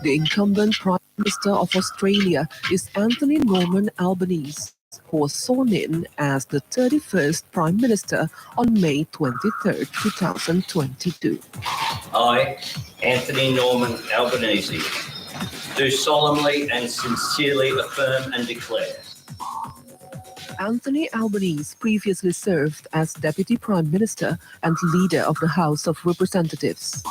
The incumbent Prime Minister of Australia is Anthony Norman Albanese, who was sworn in as the 31st Prime Minister on May 23, 2022. I, Anthony Norman Albanese, do solemnly and sincerely affirm and declare. Anthony Albanese previously served as Deputy Prime Minister and Leader of the House of Representatives.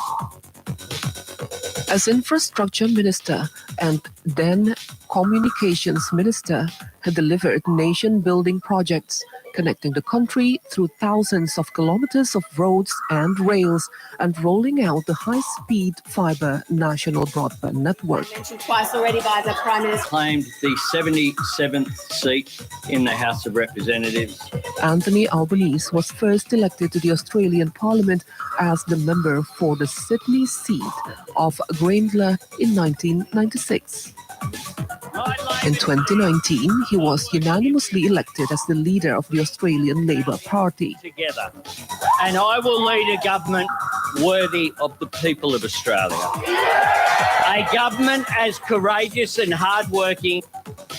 As Infrastructure Minister and then Communications Minister, he delivered nation-building projects connecting the country through thousands of kilometers of roads and rails and rolling out the high-speed fibre national broadband network. Mentioned twice already by the Prime Minister. Claimed the 77th seat in the House of Representatives. Anthony Albanese was first elected to the Australian Parliament as the member for the Sydney seat of Grayndler in 1996. In 2019, he was unanimously elected as the leader of the Australian Labor Party. Together, and I will lead a government worthy of the people of Australia. A government as courageous and hardworking.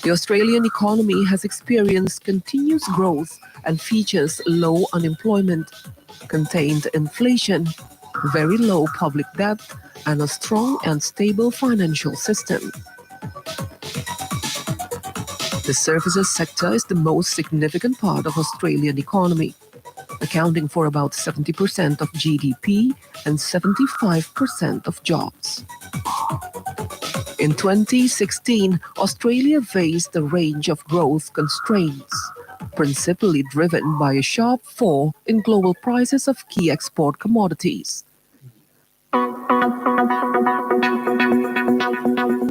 The Australian economy has experienced continuous growth and features low unemployment, contained inflation, very low public debt, and a strong and stable financial system. The services sector is the most significant part of Australian economy, accounting for about 70% of GDP and 75% of jobs. In 2016, Australia faced a range of growth constraints, principally driven by a sharp fall in global prices of key export commodities.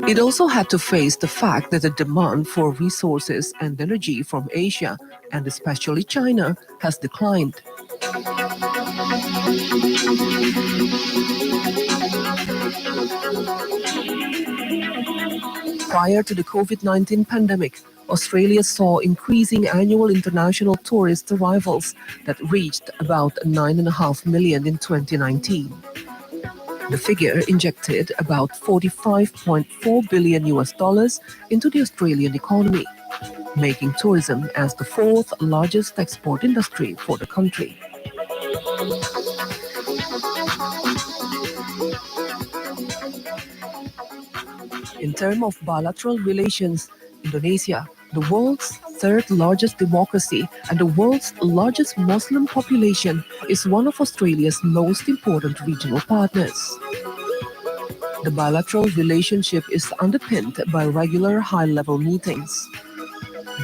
It also had to face the fact that the demand for resources and energy from Asia, and especially China, has declined. Prior to the COVID-19 pandemic, Australia saw increasing annual international tourist arrivals that reached about 9.5 million in 2019. The figure injected about $45.4 billion into the Australian economy, making tourism as the fourth largest export industry for the country. In terms of bilateral relations, Indonesia, the world's third largest democracy and the world's largest Muslim population, is one of Australia's most important regional partners. The bilateral relationship is underpinned by regular high-level meetings.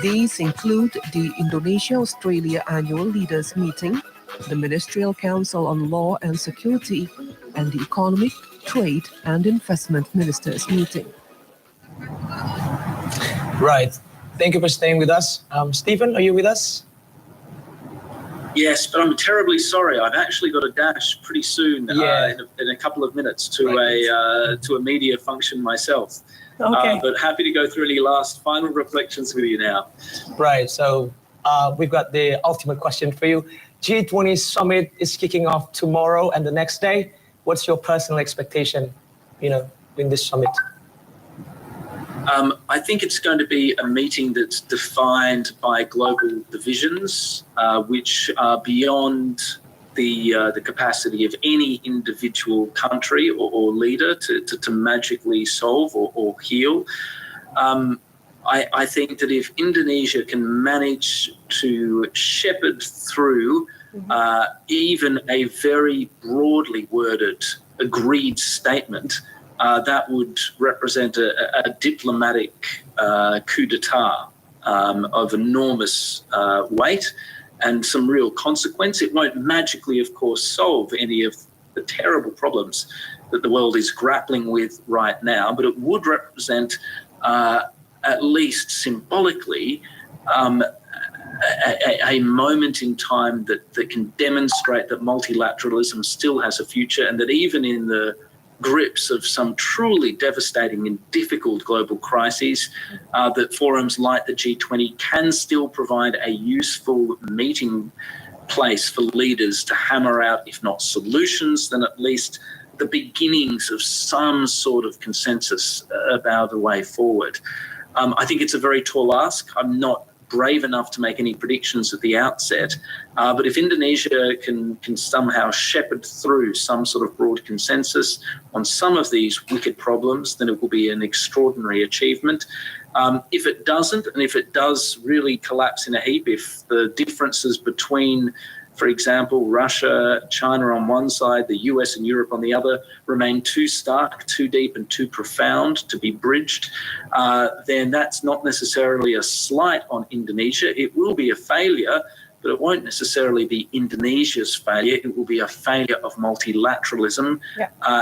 These include the Indonesia-Australia Annual Leaders Meeting, the Ministerial Council on Law and Security, and the Economic, Trade and Investment Ministers Meeting. Right. Thank you for staying with us. Stephen, are you with us? Yes, but I'm terribly sorry. I've actually got to dash pretty soon in a couple of minutes to a media function myself. Okay. But happy to go through any last final reflections with you now. Right. So we've got the ultimate question for you. G20 summit is kicking off tomorrow and the next day. What's your personal expectation, in this summit? I think it's going to be a meeting that's defined by global divisions, which are beyond the capacity of any individual country or leader to magically solve or heal. I think that if Indonesia can manage to shepherd through even a very broadly worded agreed statement, that would represent a diplomatic coup d'etat of enormous weight and some real consequence. It won't magically, of course, solve any of the terrible problems that the world is grappling with right now, but it would represent, at least symbolically, a moment in time that can demonstrate that multilateralism still has a future, and that even in the grips of some truly devastating and difficult global crises, that forums like the G20 can still provide a useful meeting place for leaders to hammer out, if not solutions, then at least the beginnings of some sort of consensus about a way forward. I think it's a very tall ask. I'm not brave enough to make any predictions at the outset, but if Indonesia can somehow shepherd through some sort of broad consensus on some of these wicked problems, then it will be an extraordinary achievement. If it doesn't, and if it does really collapse in a heap, if the differences between, for example, Russia, China on one side, the US and Europe on the other, remain too stark, too deep and too profound to be bridged, then that's not necessarily a slight on Indonesia. It will be a failure, but it won't necessarily be Indonesia's failure. It will be a failure of multilateralism,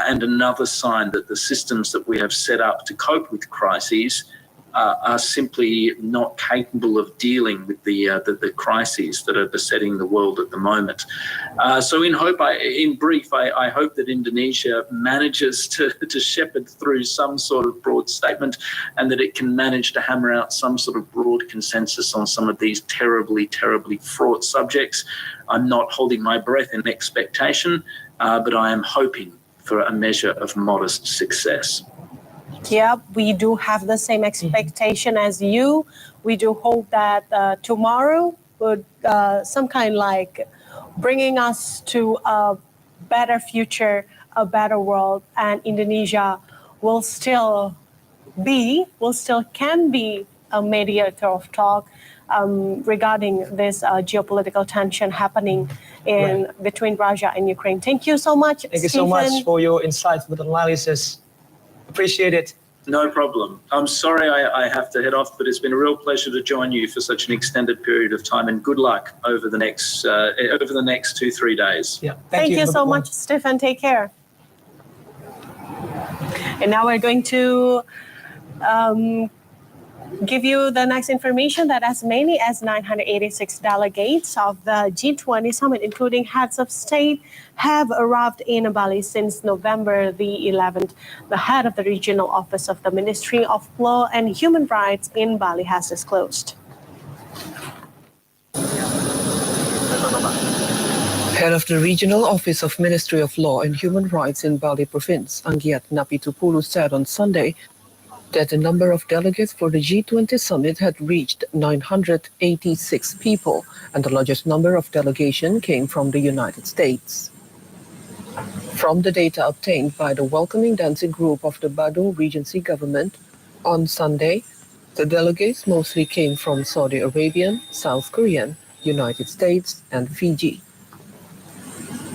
and another sign that the systems that we have set up to cope with crises are simply not capable of dealing with the crises that are besetting the world at the moment. So in brief, I hope that Indonesia manages to shepherd through some sort of broad statement, and that it can manage to hammer out some sort of broad consensus on some of these terribly, terribly fraught subjects. I'm not holding my breath in expectation, but I am hoping for a measure of modest success. Yeah, we do have the same expectation as you. We do hope that tomorrow would some kind like bringing us to a better future, a better world, and Indonesia will still can be a mediator of talk regarding this geopolitical tension happening between Russia and Ukraine. Thank you so much, Thank you so much for your insightful analysis. Appreciate it. No problem. I'm sorry I have to head off, but it's been a real pleasure to join you for such an extended period of time, and good luck over the next 2-3 days. Yeah. Thank you so much, Stephen. Take care. And now we're going to give you the next information that as many as 986 delegates of the G20 summit, including heads of state, have arrived in Bali since November the 11th. The head of the regional office of the Ministry of Law and Human Rights in Bali has disclosed. Head of the Regional Office of Ministry of Law and Human Rights in Bali Province, Anggiat Napitupulu, said on Sunday that the number of delegates for the G20 summit had reached 986 people, and the largest number of delegation came from the United States. From the data obtained by the Welcoming Dancing Group of the Badung Regency government, on Sunday, the delegates mostly came from Saudi Arabian, South Korean, United States, and Fiji.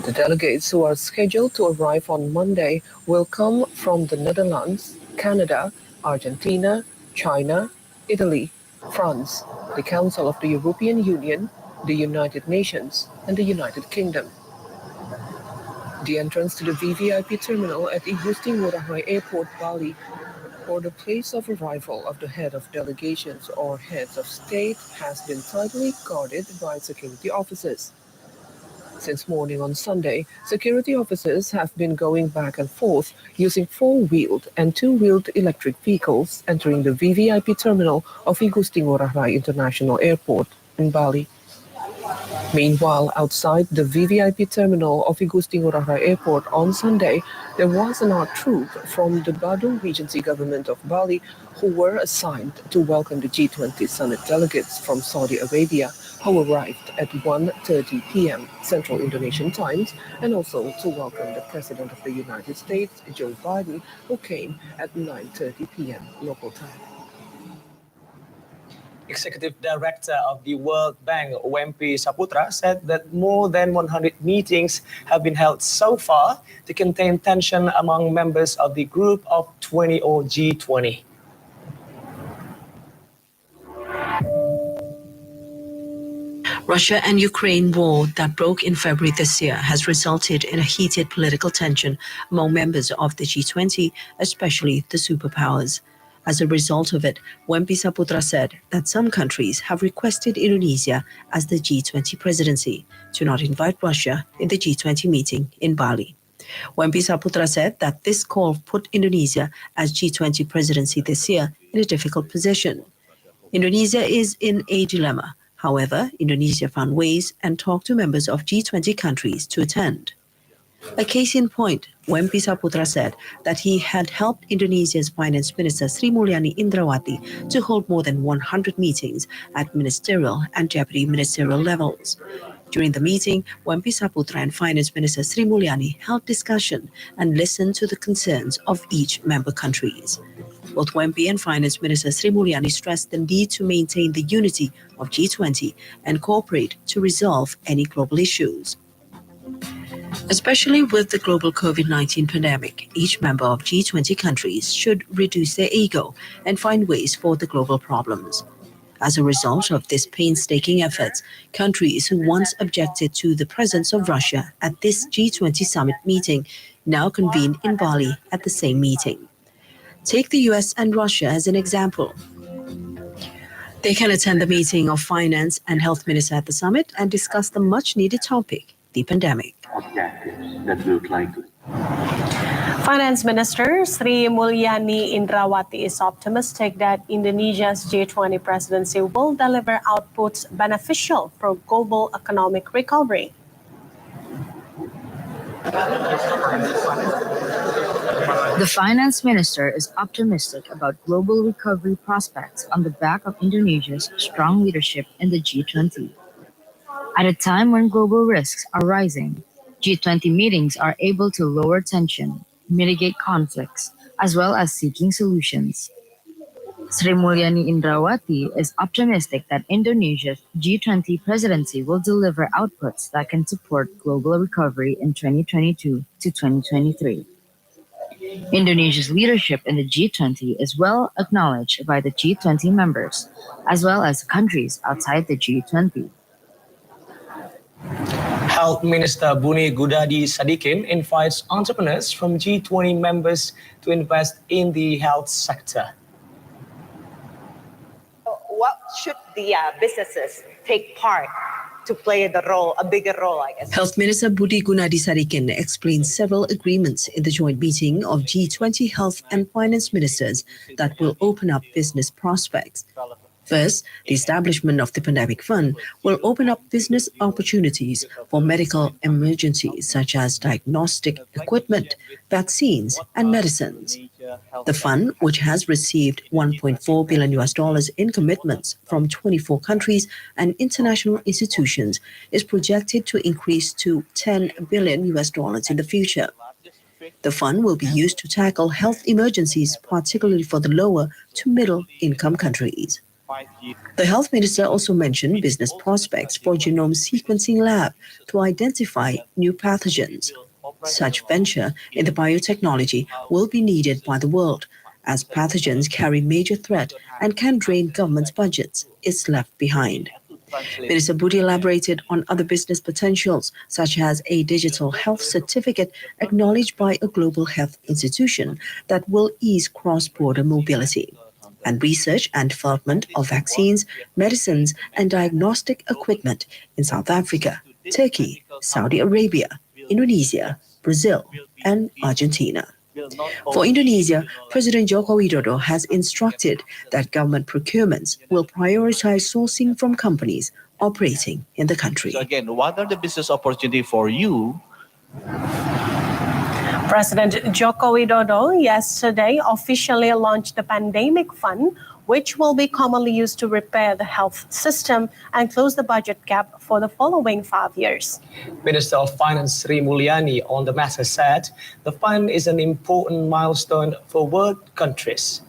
The delegates who are scheduled to arrive on Monday will come from the Netherlands, Canada, Argentina, China, Italy, France, the Council of the European Union, the United Nations, and the United Kingdom. The entrance to the VVIP terminal at Igusti Ngurah Rai Airport, Bali, or the place of arrival of the head of delegations or heads of state, has been tightly guarded by security officers. Since morning on Sunday, security officers have been going back and forth using 4-wheeled and 2-wheeled electric vehicles entering the VVIP terminal of Igusti Ngurah Rai International Airport in Bali. Meanwhile, outside the VVIP terminal of Igusti Ngurah Rai Airport on Sunday, there was an art troupe from the Badung Regency government of Bali who were assigned to welcome the G20 summit delegates from Saudi Arabia, who arrived at 1:30 p.m. Central Indonesian Times, and also to welcome the President of the United States, Joe Biden, who came at 9:30 p.m. local time. Executive Director of the World Bank, Wempi Saputra, said that more than 100 meetings have been held so far to contain tension among members of the Group of 20 or G20. Russia and Ukraine war that broke in February this year has resulted in a heated political tension among members of the G20, especially the superpowers. As a result of it, Wempi Saputra said that some countries have requested Indonesia as the G20 presidency to not invite Russia in the G20 meeting in Bali. Wempi Saputra said that this call put Indonesia as G20 presidency this year in a difficult position. Indonesia is in a dilemma. However, Indonesia found ways and talked to members of G20 countries to attend. A case in point, Wempi Saputra said that he had helped Indonesia's Finance Minister Sri Mulyani Indrawati to hold more than 100 meetings at ministerial and deputy ministerial levels. During the meeting, Wempi Saputra and Finance Minister Sri Mulyani held discussion and listened to the concerns of each member countries. Both Wempi and Finance Minister Sri Mulyani stressed the need to maintain the unity of G20 and cooperate to resolve any global issues. Especially with the global COVID-19 pandemic, each member of G20 countries should reduce their ego and find ways for the global problems. As a result of this painstaking efforts, countries who once objected to the presence of Russia at this G20 summit meeting now convened in Bali at the same meeting. Take the US and Russia as an example. They can attend the meeting of finance and health ministers at the summit and discuss the much-needed topic, the pandemic. Objectives that we would like to. Finance Minister Sri Mulyani Indrawati is optimistic that Indonesia's G20 presidency will deliver outputs beneficial for global economic recovery. The finance minister is optimistic about global recovery prospects on the back of Indonesia's strong leadership in the G20. At a time when global risks are rising, G20 meetings are able to lower tension, mitigate conflicts, as well as seeking solutions. Sri Mulyani Indrawati is optimistic that Indonesia's G20 presidency will deliver outputs that can support global recovery in 2022 to 2023. Indonesia's leadership in the G20 is well acknowledged by the G20 members, as well as countries outside the G20. Health Minister Buni Gunadi Sadikin invites entrepreneurs from G20 members to invest in the health sector. What should the businesses take part to play a bigger role, I guess? Health Minister Budi Gunadi Sadikin explained several agreements in the joint meeting of G20 health and finance ministers that will open up business prospects. First, the establishment of the pandemic fund will open up business opportunities for medical emergencies such as diagnostic equipment, vaccines, and medicines. The fund, which has received $1.4 billion in commitments from 24 countries and international institutions, is projected to increase to $10 billion in the future. The fund will be used to tackle health emergencies, particularly for the lower to middle income countries. The health minister also mentioned business prospects for genome sequencing lab to identify new pathogens. Such venture in the biotechnology will be needed by the world, as pathogens carry major threat and can drain government's budgets if left behind. Minister Budi elaborated on other business potentials, such as a digital health certificate acknowledged by a global health institution that will ease cross-border mobility, and research and development of vaccines, medicines, and diagnostic equipment in South Africa, Turkey, Saudi Arabia, Indonesia, Brazil, and Argentina. For Indonesia, President Joko Widodo has instructed that government procurements will prioritize sourcing from companies operating in the country. So again, what are the business opportunities for you? President Joko Widodo yesterday officially launched the Pandemic Fund, which will be commonly used to repair the health system and close the budget gap for the following 5 years. Minister of Finance Sri Mulyani on the matter said the fund is an important milestone for world countries.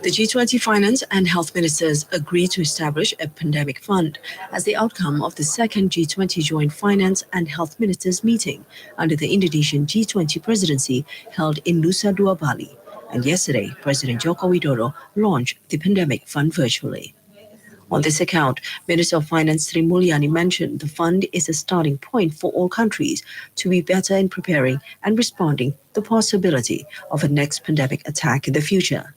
The G20 finance and health ministers agreed to establish a pandemic fund as the outcome of the second G20 joint finance and health ministers meeting under the Indonesian G20 presidency held in Nusa Dua, Bali. And yesterday, President Joko Widodo launched the pandemic fund virtually. On this account, Minister of Finance Sri Mulyani mentioned the fund is a starting point for all countries to be better in preparing and responding to the possibility of a next pandemic attack in the future.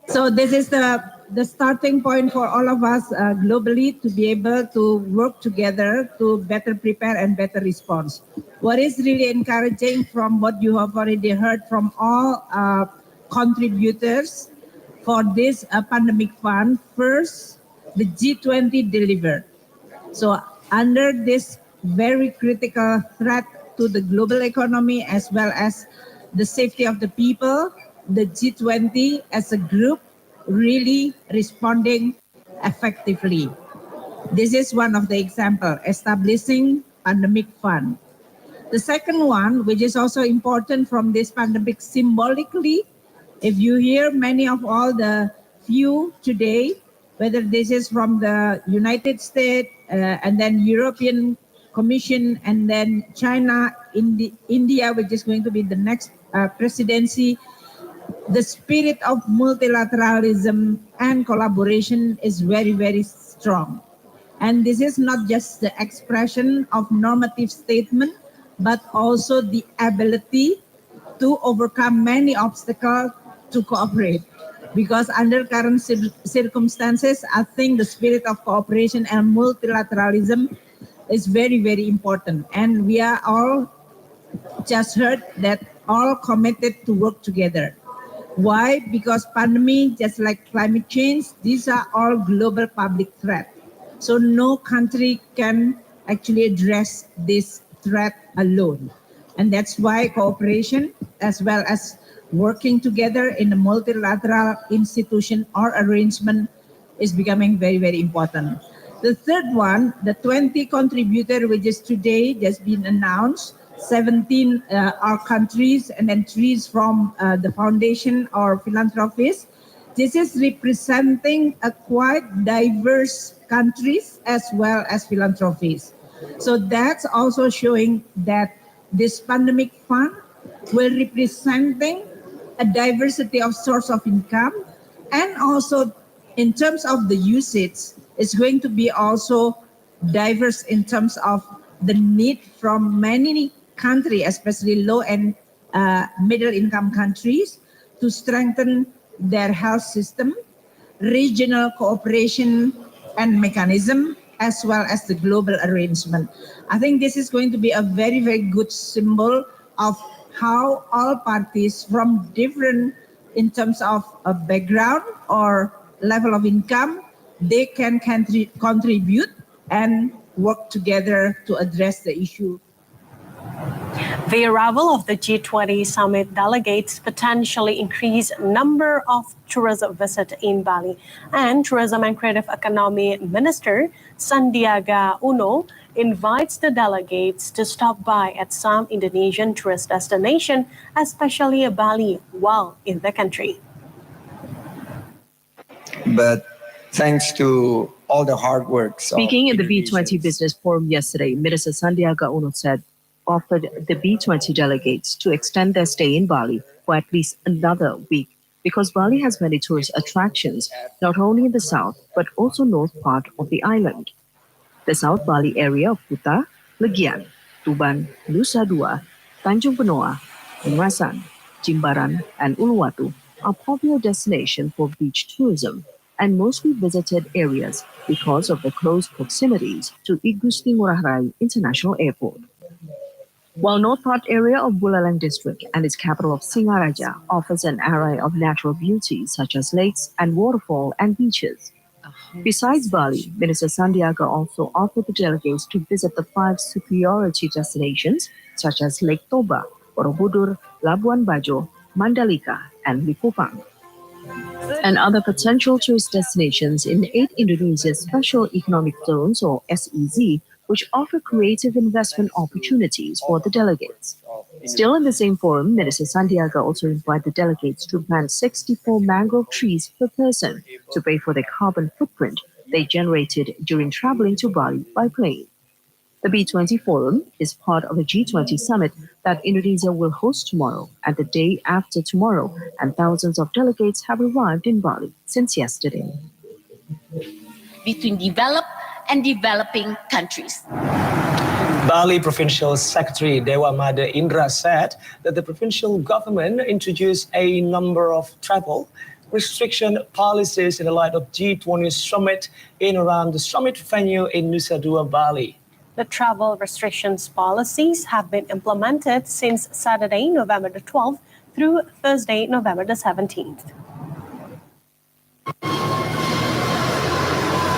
So this is the starting point for all of us globally to be able to work together to better prepare and better respond. What is really encouraging from what you have already heard from all contributors for this pandemic fund, first, the G20 delivered. So under this very critical threat to the global economy as well as the safety of the people, the G20 as a group really responding effectively. This is one of the examples, establishing pandemic fund. The second one, which is also important from this pandemic symbolically, if you hear many of all the few today, whether this is from the United States and then European Commission and then China, India, which is going to be the next presidency, the spirit of multilateralism and collaboration is very, very strong. And this is not just the expression of normative statement, but also the ability to overcome many obstacles to cooperate. Because under current circumstances, I think the spirit of cooperation and multilateralism is very, very important. And we are all just heard that all committed to work together. Why? Because pandemic, just like climate change, these are all global public threats. So no country can actually address this threat alone. And that's why cooperation as well as working together in a multilateral institution or arrangement is becoming very, very important. The third one, the 20 contributor, which is today just been announced, 17 are countries and then 3 from the foundation or philanthropists. This is representing a quite diverse countries as well as philanthropies. So that's also showing that this pandemic fund will representing a diversity of source of income, and also in terms of the usage, it's going to be also diverse in terms of the need from many countries, especially low and middle income countries, to strengthen their health system, regional cooperation and mechanism, as well as the global arrangement. I think this is going to be a very, very good symbol of how all parties from different, in terms of a background or level of income, they can contribute and work together to address the issue. The arrival of the G20 summit delegates potentially increase number of tourism visits in Bali. And Tourism and Creative Economy Minister Sandiaga Uno invites the delegates to stop by at some Indonesian tourist destinations, especially Bali, while in the country. But thanks to all the hard work. Speaking in the B20 Business Forum yesterday, Minister Sandiaga Uno offered the B20 delegates to extend their stay in Bali for at least another week, because Bali has many tourist attractions, not only in the south, but also north part of the island. The South Bali area of Kuta, Legian, Tuban, Nusa Dua, Tanjung Benoa, Ngarasan, Jimbaran, and Uluwatu are popular destinations for beach tourism and mostly visited areas because of the close proximities to Igusti Ngurah Rai International Airport. While North Part area of Buleleng district and its capital of Singaraja offers an array of natural beauties such as lakes and waterfall and beaches. Besides Bali, Minister Sandiaga also offered the delegates to visit the 5 superiority destinations such as Lake Toba, Borobudur, Labuan Bajo, Mandalika, and Likupang, and other potential tourist destinations in 8 Indonesia Special Economic Zones or SEZ, which offer creative investment opportunities for the delegates. Still in the same forum, Minister Sandiaga also invited the delegates to plant 64 mangrove trees per person to pay for the carbon footprint they generated during traveling to Bali by plane. The B20 forum is part of a G20 summit that Indonesia will host tomorrow and the day after tomorrow, and thousands of delegates have arrived in Bali since yesterday. Between developed and developing countries. Bali Provincial Secretary Dewa Mada Indra said that the provincial government introduced a number of travel restriction policies in the light of G20 summit in around the summit venue in Nusa Dua, Bali. The travel restrictions policies have been implemented since Saturday, November the 12th through Thursday, November the 17th.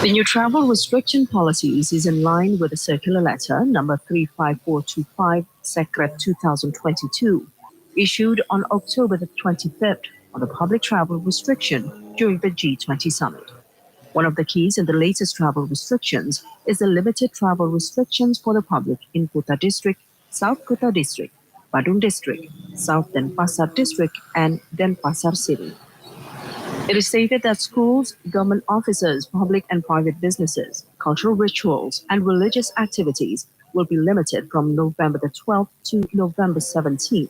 The new travel restriction policies is in line with the circular letter number 35425 Secret 2022, issued on October the 25th on the public travel restriction during the G20 summit. One of the keys in the latest travel restrictions is the limited travel restrictions for the public in Kuta District, South Kuta District, Badung District, South Denpasar District, and Denpasar City. It is stated that schools, government offices, public and private businesses, cultural rituals, and religious activities will be limited from November the 12th to November 17th.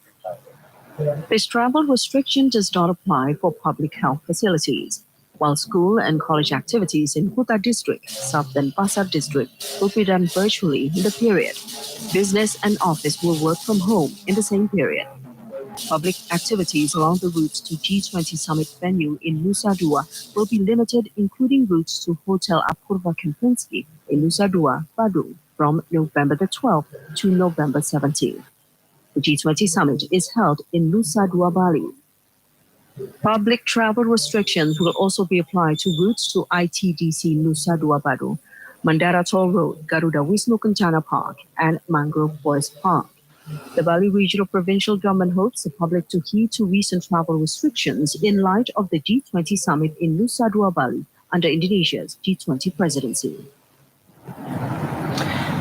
This travel restriction does not apply for public health facilities, while school and college activities in Kuta District, South Denpasar District will be done virtually in the period. Business and office will work from home in the same period. Public activities along the routes to G20 summit venue in Nusa Dua will be limited, including routes to Hotel Apurva Kempinski in Nusa Dua, Badung, from November the 12th to November 17th. The G20 summit is held in Nusa Dua, Bali. Public travel restrictions will also be applied to routes to ITDC Nusa Dua Badung, Mandara Toll Road, Garuda Wisnu Kencana Park, and Mangrove Forest Park. The Bali Regional Provincial Government hopes the public to heed to recent travel restrictions in light of the G20 summit in Nusa Dua, Bali, under Indonesia's G20 presidency.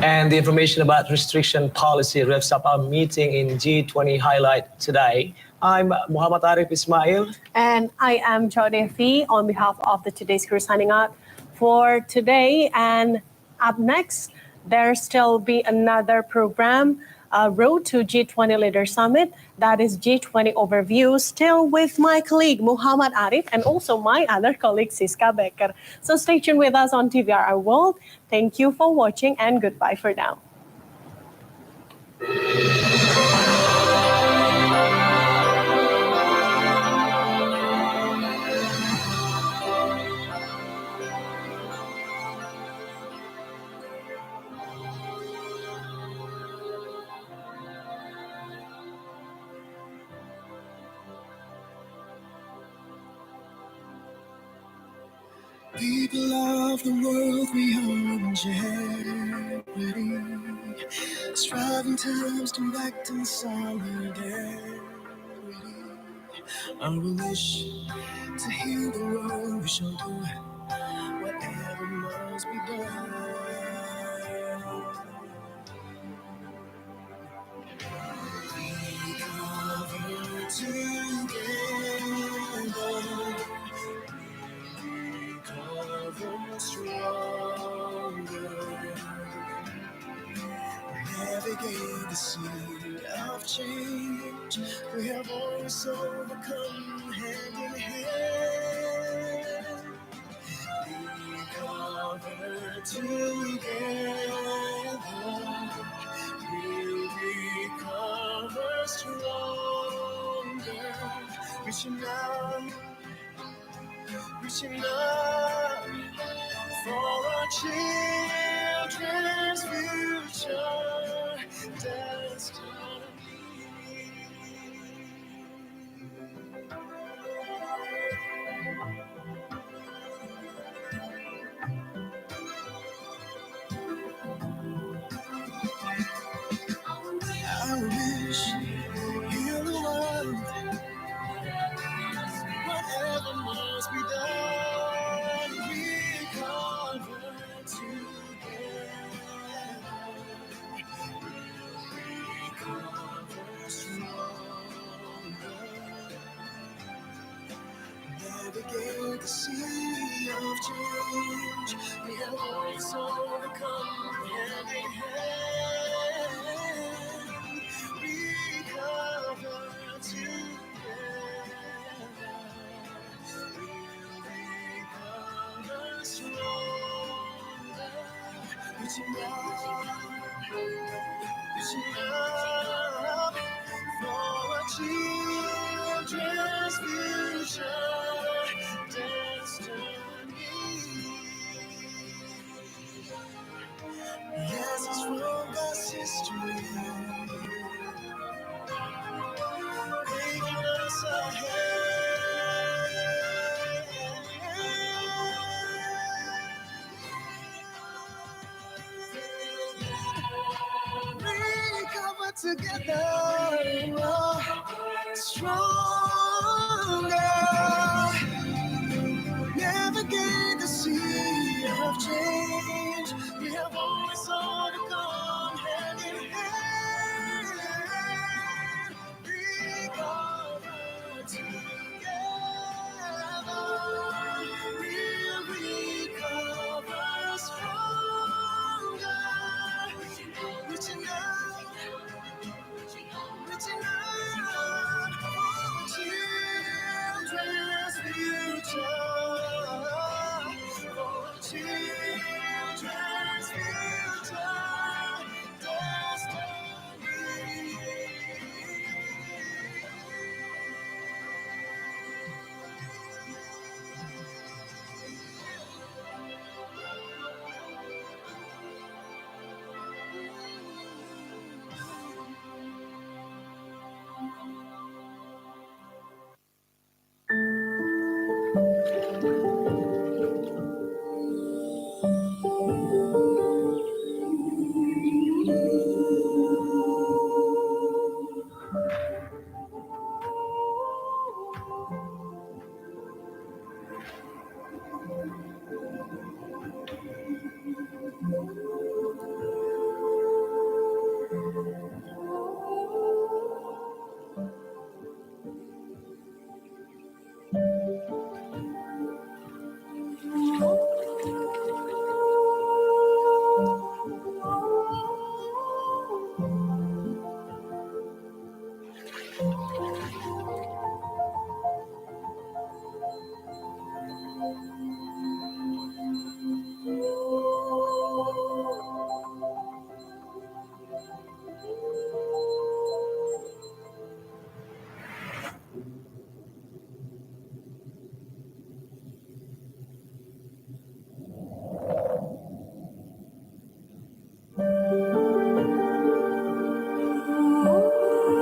And the information about restriction policy wraps up our meeting in G20 highlight today. I'm Muhammad Arif Ismail. And I am Jodefi on behalf of the Today's Crew signing out for today. And up next, there'll still be another program, Road to G20 Leader Summit. That is G20 Overview, still with my colleague Muhammad Arif and also my other colleague Siska Becker. So stay tuned with us on TVRI World. Thank you for watching and goodbye for now. People of the world, we are in jeopardy. Striving times to act in solidarity. Our wish to heal the world, we shall do whatever must be done. We cover together. Cover stronger, navigate the sea of change. We have always overcome hand in hand. We cover together. We'll recover stronger, reaching up for our children's future destiny. I wish heal the world, whatever must be done, we cover together. We cover stronger, navigate the sea of change. We have always overcome hand in hand. We cover together. Reaching up for our children's future destiny. Yes, it's from God's history, bringing us ahead. together, stronger. Navigate the sea of change. We have always overcome hand in hand. Recover together. We'll recover stronger. Reaching out for children's future. For children's future.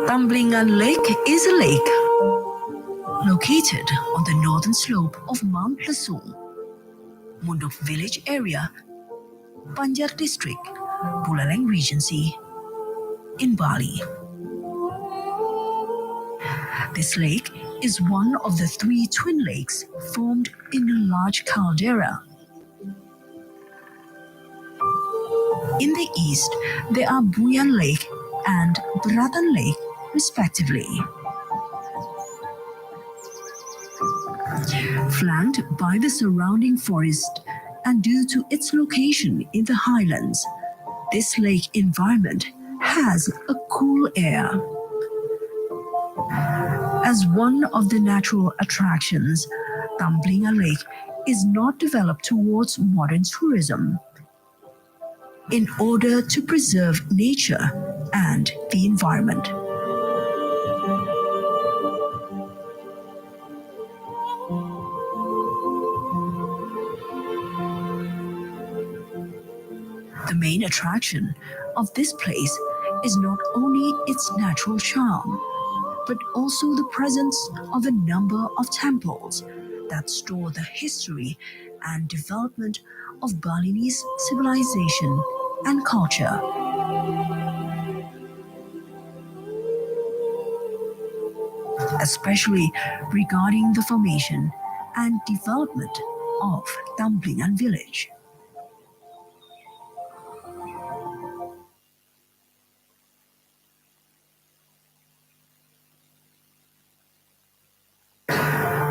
Tamblingan Lake is a lake located on the northern slope of Mount Lesung, Mundok village area, Banjar district, Buleleng Regency, in Bali. This lake is one of the 3 twin lakes formed in a large caldera. In the east, there are Buyan Lake and Beratan Lake, respectively. Flanked by the surrounding forest and due to its location in the highlands, this lake environment has a cool air. As one of the natural attractions, Tamblingan Lake is not developed towards modern tourism in order to preserve nature and the environment. The main attraction of this place is not only its natural charm, but also the presence of a number of temples that store the history and development of Balinese civilization and culture. Especially regarding the formation and development of Tamblingan village.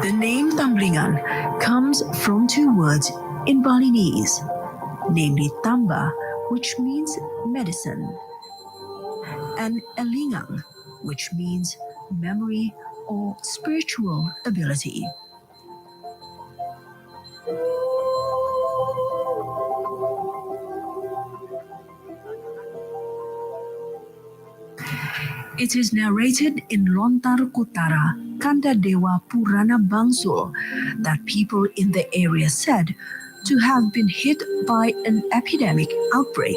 The name Tamblingan comes from 2 words in Balinese, namely Tamba, which means medicine, and Elingang, which means memory or spiritual ability. It is narrated in Lontar Kutara Kanda Dewa Purana Bangsul that people in the area said to have been hit by an epidemic outbreak.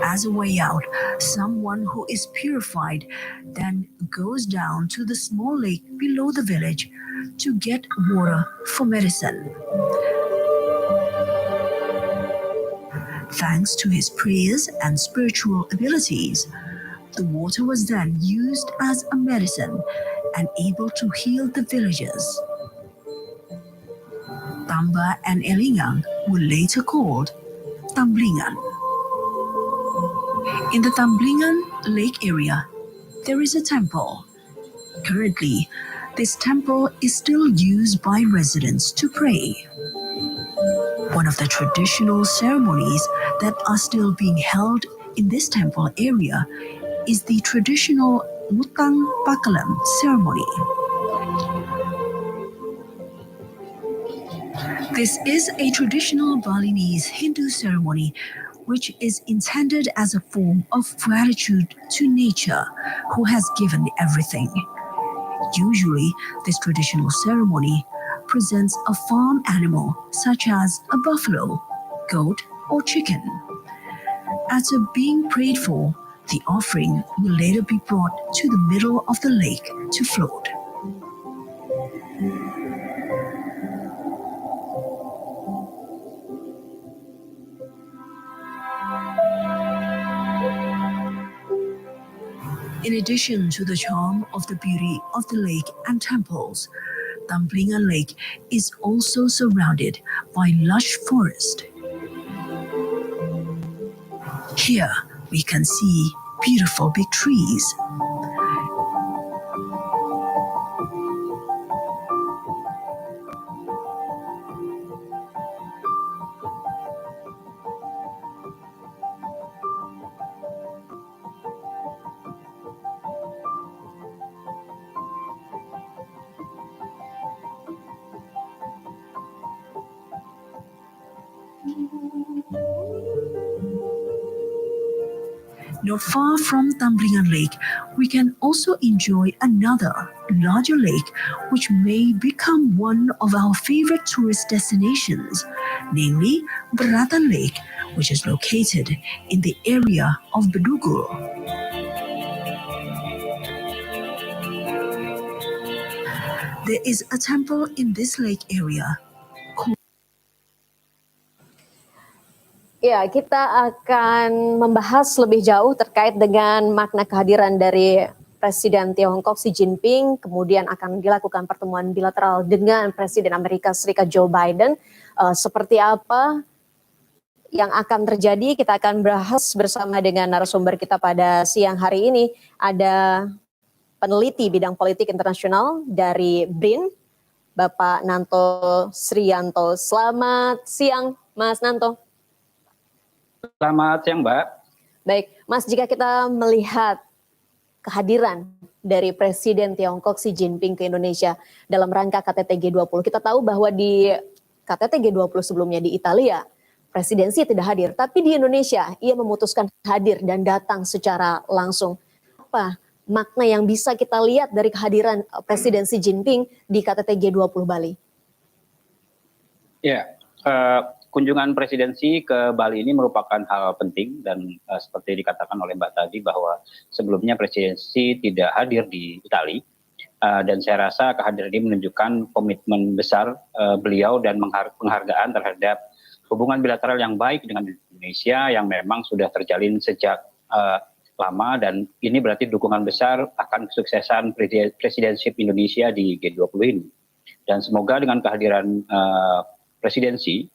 As a way out, someone who is purified then goes down to the small lake below the village to get water for medicine. Thanks to his prayers and spiritual abilities, the water was then used as a medicine and able to heal the villagers. Tamba and Elingang were later called Tamblingan. In the Tamblingan Lake area, there is a temple. Currently, this temple is still used by residents to pray. One of the traditional ceremonies that are still being held in this temple area is the traditional Mutang Pakalam ceremony. This is a traditional Balinese Hindu ceremony which is intended as a form of gratitude to nature who has given everything. Usually, this traditional ceremony presents a farm animal such as a buffalo, goat, or chicken. After being prayed for, the offering will later be brought to the middle of the lake to float. In addition to the charm of the beauty of the lake and temples, Tamblingan Lake is also surrounded by lush forest. Here we can see beautiful big trees. Not far from Tamblingan Lake, we can also enjoy another larger lake which may become one of our favorite tourist destinations, namely Beratan Lake, which is located in the area of Bedugul. There is a temple in this lake area. Ya, kita akan membahas lebih jauh terkait dengan makna kehadiran dari Presiden Tiongkok Xi Jinping, kemudian akan dilakukan pertemuan bilateral dengan Presiden Amerika Serikat Joe Biden. Seperti apa yang akan terjadi, kita akan bahas bersama dengan narasumber kita pada siang hari ini. Ada peneliti bidang politik internasional dari BRIN, Bapak Nanto Srianto. Selamat siang, Mas Nanto. Selamat siang, Mbak. Baik, Mas, jika kita melihat kehadiran dari Presiden Tiongkok Xi Jinping ke Indonesia dalam rangka KTT G20, kita tahu bahwa di KTT G20 sebelumnya di Italia, presidensi tidak hadir, tapi di Indonesia ia memutuskan hadir dan datang secara langsung. Apa makna yang bisa kita lihat dari kehadiran Presiden Xi Jinping di KTT G20 Bali? Ya, kunjungan presidensi ke Bali ini merupakan hal penting dan seperti dikatakan oleh Mbak tadi bahwa sebelumnya presidensi tidak hadir di Italia dan saya rasa kehadiran ini menunjukkan komitmen besar beliau dan penghargaan terhadap hubungan bilateral yang baik dengan Indonesia yang memang sudah terjalin sejak lama dan ini berarti dukungan besar akan kesuksesan presidensi Indonesia di G20 ini. Dan semoga dengan kehadiran presidensi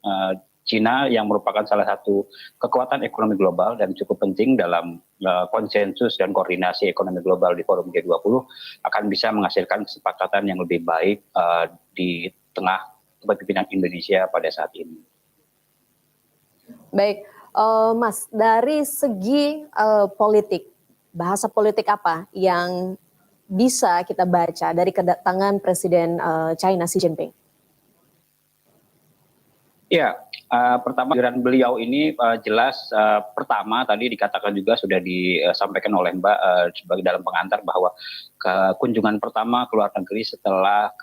Cina yang merupakan salah satu kekuatan ekonomi global dan cukup penting dalam konsensus dan koordinasi ekonomi global di forum G20 akan bisa menghasilkan kesepakatan yang lebih baik di tengah kepemimpinan Indonesia pada saat ini. Baik, Mas, dari segi politik, bahasa politik apa yang bisa kita baca dari kedatangan Presiden China Xi Jinping? Ya, pertama kehadiran beliau ini jelas pertama tadi dikatakan juga sudah disampaikan oleh Mbak sebagai dalam pengantar bahwa kunjungan pertama ke luar negeri setelah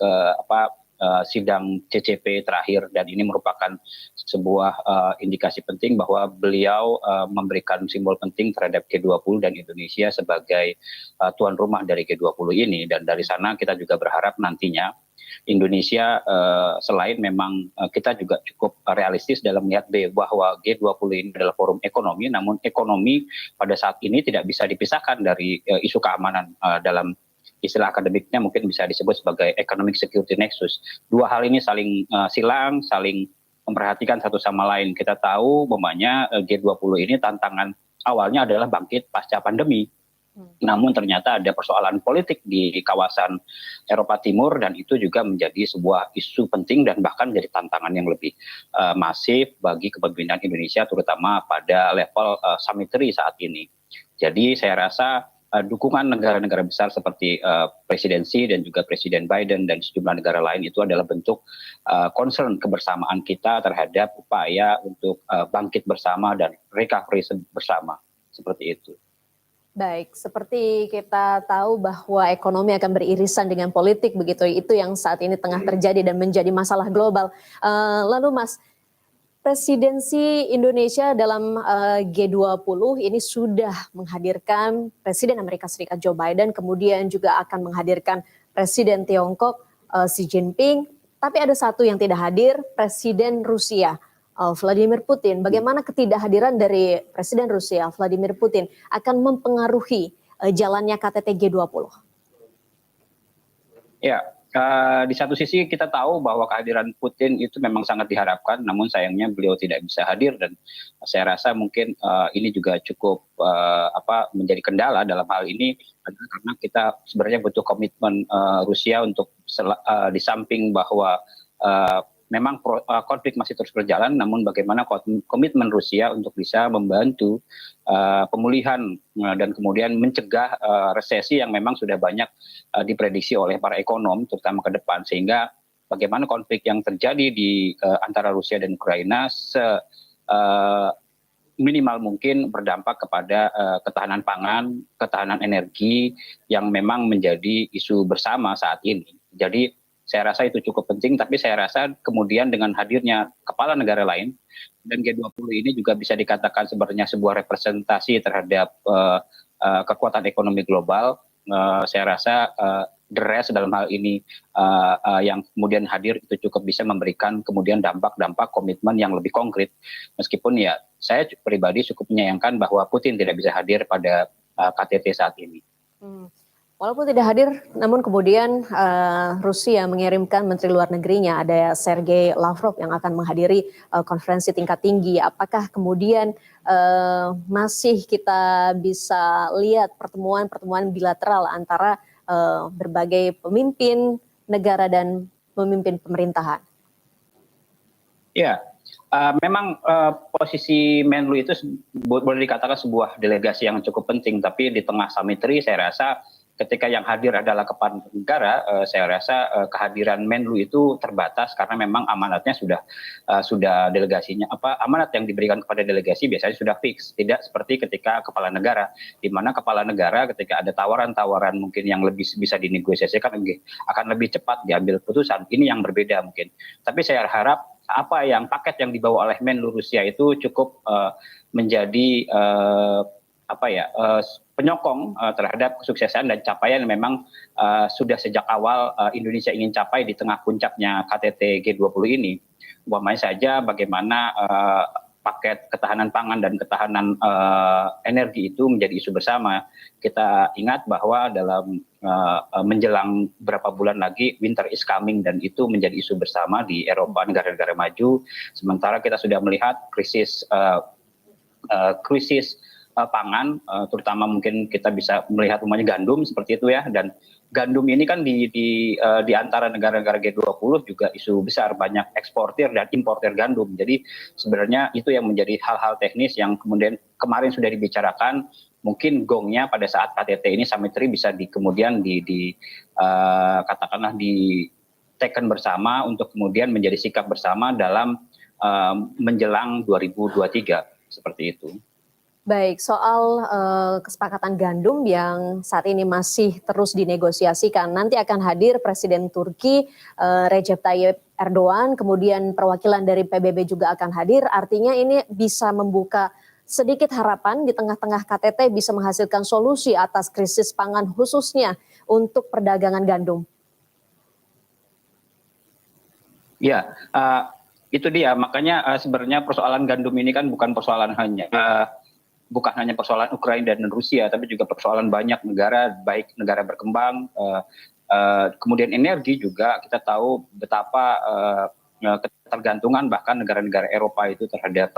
sidang CCP terakhir dan ini merupakan sebuah indikasi penting bahwa beliau memberikan simbol penting terhadap G20 dan Indonesia sebagai tuan rumah dari G20 ini dan dari sana kita juga berharap nantinya Indonesia selain memang kita juga cukup realistis dalam melihat bahwa G20 ini adalah forum ekonomi, namun ekonomi pada saat ini tidak bisa dipisahkan dari isu keamanan. Dalam istilah akademiknya mungkin bisa disebut sebagai economic security nexus. Dua hal ini saling silang, saling memperhatikan satu sama lain. Kita tahu umpamanya G20 ini tantangan awalnya adalah bangkit pasca pandemi. Namun ternyata ada persoalan politik di kawasan Eropa Timur dan itu juga menjadi sebuah isu penting dan bahkan menjadi tantangan yang lebih masif bagi kepemimpinan Indonesia terutama pada level summit 3 saat ini. Jadi saya rasa dukungan negara-negara besar seperti presidensi dan juga Presiden Biden dan sejumlah negara lain itu adalah bentuk concern kebersamaan kita terhadap upaya untuk bangkit bersama dan recovery bersama seperti itu. Baik, seperti kita tahu bahwa ekonomi akan beririsan dengan politik begitu, itu yang saat ini tengah terjadi dan menjadi masalah global. Lalu Mas, presidensi Indonesia dalam G20 ini sudah menghadirkan Presiden Amerika Serikat Joe Biden, kemudian juga akan menghadirkan Presiden Tiongkok Xi Jinping, tapi ada satu yang tidak hadir, Presiden Rusia. Vladimir Putin, bagaimana ketidakhadiran dari Presiden Rusia Vladimir Putin akan mempengaruhi jalannya KTT G20? Ya, di satu sisi kita tahu bahwa kehadiran Putin itu memang sangat diharapkan, namun sayangnya beliau tidak bisa hadir dan saya rasa mungkin ini juga cukup menjadi kendala dalam hal ini karena kita sebenarnya butuh komitmen Rusia untuk di samping bahwa memang konflik masih terus berjalan, namun bagaimana komitmen Rusia untuk bisa membantu pemulihan dan kemudian mencegah resesi yang memang sudah banyak diprediksi oleh para ekonom, terutama ke depan. Sehingga bagaimana konflik yang terjadi di antara Rusia dan Ukraina minimal mungkin berdampak kepada ketahanan pangan, ketahanan energi yang memang menjadi isu bersama saat ini. Jadi saya rasa itu cukup penting, tapi saya rasa kemudian dengan hadirnya kepala negara lain, dan G20 ini juga bisa dikatakan sebenarnya sebuah representasi terhadap kekuatan ekonomi global. Saya rasa the rest dalam hal ini yang kemudian hadir itu cukup bisa memberikan kemudian dampak-dampak komitmen yang lebih konkret. Meskipun ya saya pribadi cukup menyayangkan bahwa Putin tidak bisa hadir pada KTT saat ini. Walaupun tidak hadir, namun kemudian Rusia mengirimkan Menteri Luar Negerinya, ada Sergei Lavrov yang akan menghadiri konferensi tingkat tinggi. Apakah kemudian masih kita bisa lihat pertemuan-pertemuan bilateral antara berbagai pemimpin negara dan pemimpin pemerintahan? Ya, memang posisi Menlu itu boleh dikatakan sebuah delegasi yang cukup penting, tapi di tengah summit 3 saya rasa ketika yang hadir adalah kepala negara, saya rasa kehadiran Menlu itu terbatas karena memang amanatnya sudah delegasinya amanat yang diberikan kepada delegasi biasanya sudah fix, tidak seperti ketika kepala negara, di mana kepala negara ketika ada tawaran-tawaran mungkin yang lebih bisa dinegosiasikan akan lebih cepat diambil putusan. Ini yang berbeda mungkin. Tapi saya harap paket yang dibawa oleh Menlu Rusia itu cukup menjadi penyokong terhadap kesuksesan dan capaian yang memang sudah sejak awal Indonesia ingin capai di tengah puncaknya KTT G20 ini. Umpamanya saja bagaimana paket ketahanan pangan dan ketahanan energi itu menjadi isu bersama. Kita ingat bahwa dalam menjelang beberapa bulan lagi winter is coming dan itu menjadi isu bersama di Eropa, negara-negara maju. Sementara kita sudah melihat krisis pangan, terutama mungkin kita bisa melihat umumnya gandum seperti itu ya, dan gandum ini kan di antara negara-negara G20 juga isu besar, banyak eksportir dan importir gandum. Jadi sebenarnya itu yang menjadi hal-hal teknis yang kemudian kemarin sudah dibicarakan, mungkin gongnya pada saat KTT ini Summit 3 bisa kemudian katakanlah diteken bersama untuk kemudian menjadi sikap bersama dalam menjelang 2023 seperti itu. Baik, soal kesepakatan gandum yang saat ini masih terus dinegosiasikan, nanti akan hadir Presiden Turki Recep Tayyip Erdogan, kemudian perwakilan dari PBB juga akan hadir, artinya ini bisa membuka sedikit harapan di tengah-tengah KTT bisa menghasilkan solusi atas krisis pangan khususnya untuk perdagangan gandum. Ya, itu dia. Makanya sebenarnya persoalan gandum ini kan bukan persoalan hanya persoalan Ukraina dan Rusia, tapi juga persoalan banyak negara, baik negara berkembang, kemudian energi juga. Kita tahu betapa ketergantungan bahkan negara-negara Eropa itu terhadap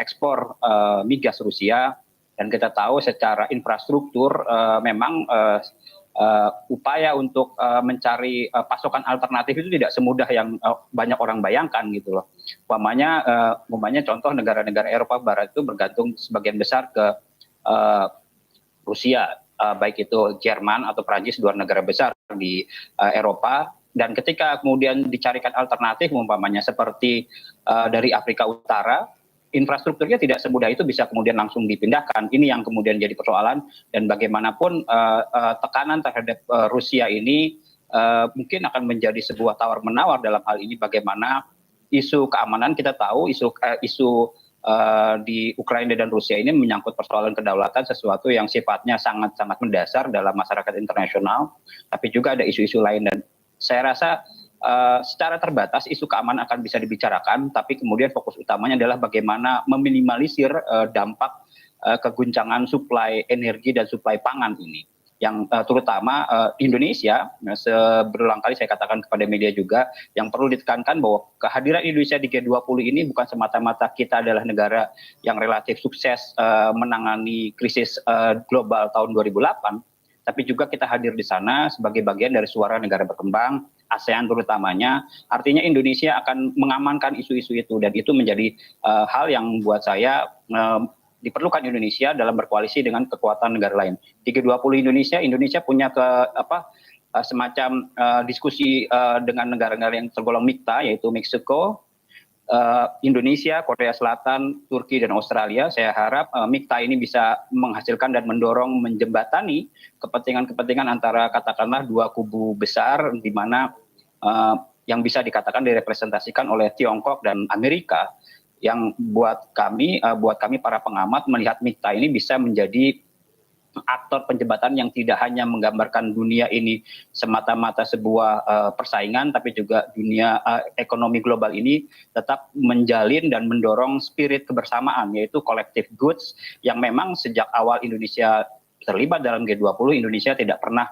ekspor migas Rusia, dan kita tahu secara infrastruktur memang upaya untuk mencari pasokan alternatif itu tidak semudah yang banyak orang bayangkan gitu loh. Umpamanya contoh negara-negara Eropa Barat itu bergantung sebagian besar ke Rusia, baik itu Jerman atau Prancis, dua negara besar di Eropa. Dan ketika kemudian dicarikan alternatif, umpamanya seperti dari Afrika Utara, infrastrukturnya tidak semudah itu bisa kemudian langsung dipindahkan. Ini yang kemudian jadi persoalan, dan bagaimanapun tekanan terhadap Rusia ini mungkin akan menjadi sebuah tawar-menawar dalam hal ini. Bagaimana isu keamanan, kita tahu isu di Ukraina dan Rusia ini menyangkut persoalan kedaulatan, sesuatu yang sifatnya sangat-sangat mendasar dalam masyarakat internasional, tapi juga ada isu-isu lain. Dan saya rasa secara terbatas isu keamanan akan bisa dibicarakan, tapi kemudian fokus utamanya adalah bagaimana meminimalisir dampak keguncangan suplai energi dan suplai pangan ini, yang terutama Indonesia. Berulang kali saya katakan kepada media juga, yang perlu ditekankan bahwa kehadiran Indonesia di G20 ini bukan semata-mata kita adalah negara yang relatif sukses menangani krisis global tahun 2008, tapi juga kita hadir di sana sebagai bagian dari suara negara berkembang, ASEAN terutamanya. Artinya Indonesia akan mengamankan isu-isu itu, dan itu menjadi hal yang buat saya diperlukan Indonesia dalam berkoalisi dengan kekuatan negara lain. Di G20 Indonesia punya semacam diskusi dengan negara-negara yang tergolong Mitra, yaitu Meksiko, Indonesia, Korea Selatan, Turki, dan Australia. Saya harap Mitra ini bisa menghasilkan dan mendorong, menjembatani kepentingan-kepentingan antara katakanlah dua kubu besar, di mana yang bisa dikatakan direpresentasikan oleh Tiongkok dan Amerika, yang buat kami para pengamat melihat Mitra ini bisa menjadi aktor penjembatan yang tidak hanya menggambarkan dunia ini semata-mata sebuah persaingan, tapi juga dunia ekonomi global ini tetap menjalin dan mendorong spirit kebersamaan, yaitu collective goods, yang memang sejak awal Indonesia terlibat dalam G20, Indonesia tidak pernah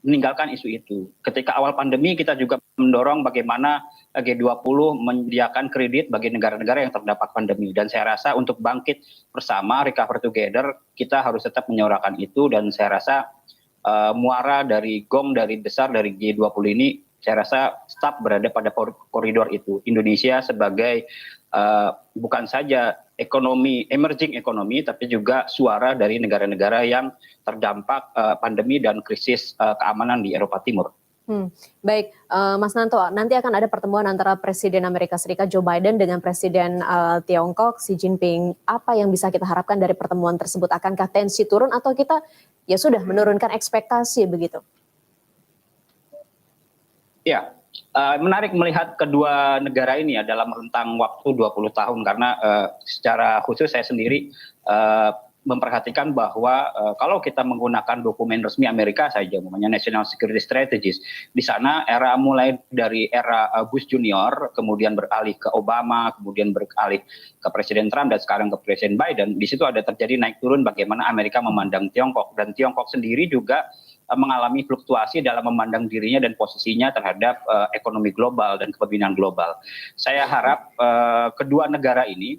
meninggalkan isu itu. Ketika awal pandemi kita juga mendorong bagaimana G20 menyediakan kredit bagi negara-negara yang terdampak pandemi. Dan saya rasa untuk bangkit bersama, recover together, kita harus tetap menyuarakan itu. Dan saya rasa muara dari gong dari G20 ini, saya rasa tetap berada pada koridor itu. Indonesia sebagai bukan saja emerging ekonomi, tapi juga suara dari negara-negara yang terdampak pandemi dan krisis keamanan di Eropa Timur. Baik, Mas Nanto, nanti akan ada pertemuan antara Presiden Amerika Serikat Joe Biden dengan Presiden Tiongkok Xi Jinping. Apa yang bisa kita harapkan dari pertemuan tersebut? Akankah tensi turun atau kita ya sudah menurunkan ekspektasi begitu? Ya, menarik melihat kedua negara ini ya dalam rentang waktu 20 tahun, karena secara khusus saya sendiri memperhatikan bahwa kalau kita menggunakan dokumen resmi Amerika saja, namanya National Security Strategies, di sana mulai dari era Bush Junior, kemudian beralih ke Obama, kemudian beralih ke Presiden Trump, dan sekarang ke Presiden Biden. Di situ ada terjadi naik turun bagaimana Amerika memandang Tiongkok, dan Tiongkok sendiri juga mengalami fluktuasi dalam memandang dirinya dan posisinya terhadap ekonomi global dan kepemimpinan global. Saya harap kedua negara ini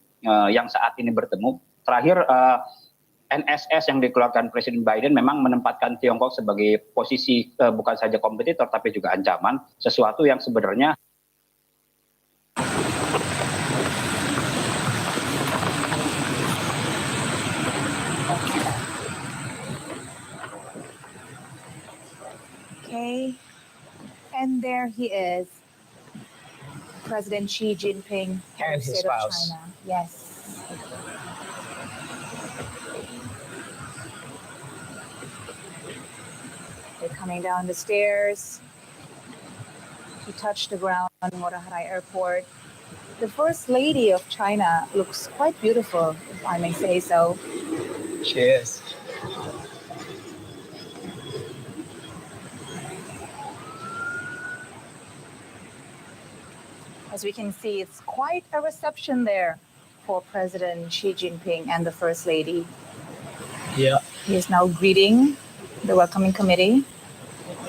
yang saat ini bertemu, terakhir NSS yang dikeluarkan Presiden Biden memang menempatkan Tiongkok sebagai posisi bukan saja kompetitor tapi juga ancaman, sesuatu yang sebenarnya Okay, and there he is, President Xi Jinping, And his State of spouse. China. Yes. They're coming down the stairs to touch the ground on Guadalajara Airport. The First Lady of China looks quite beautiful, if I may say so. She is. As we can see, it's quite a reception there for President Xi Jinping and the First Lady. Yeah. He is now greeting the welcoming committee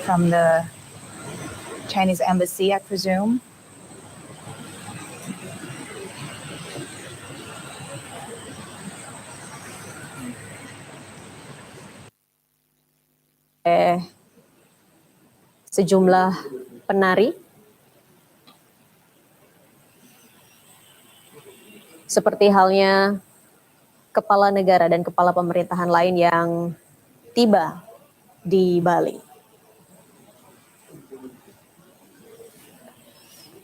from the Chinese embassy, I presume. Sejumlah penari seperti halnya kepala negara dan kepala pemerintahan lain yang tiba di Bali.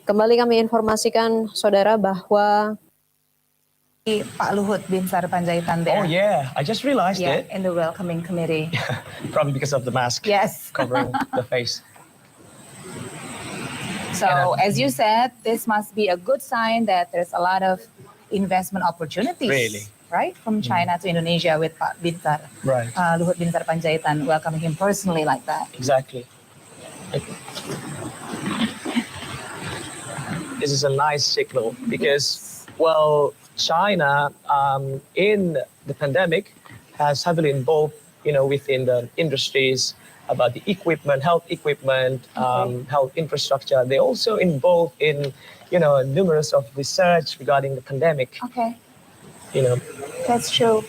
Kembali kami informasikan saudara bahwa Pak Luhut Binsar Panjaitan there. Oh yeah, I just realized it. In the welcoming committee. Probably because of the mask. Yes. Covering the face. So as you said, this must be a good sign that there's a lot of investment opportunities. Really? Right? From China to Indonesia with Pak Binsar. Right. Luhut Binsar Panjaitan welcoming him personally like that. Exactly. This is a nice signal because, well, China in the pandemic has heavily involved, within the industries about the equipment, health equipment, health infrastructure. They also involved in, numerous of research regarding the pandemic. Okay. That's true.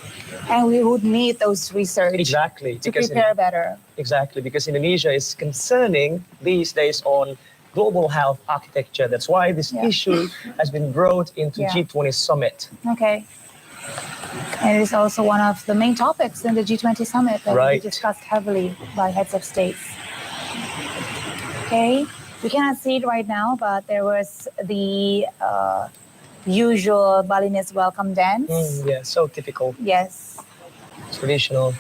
And we would need those research Exactly. to prepare better. Exactly, because Indonesia is concerning these days on global health architecture. That's why this issue has been brought into G20 summit. Okay. And it is also one of the main topics in the G20 summit that will be discussed heavily by heads of states. Okay. We cannot see it right now, but there was the usual Balinese welcome dance. Yeah, so typical. Yes. Traditional.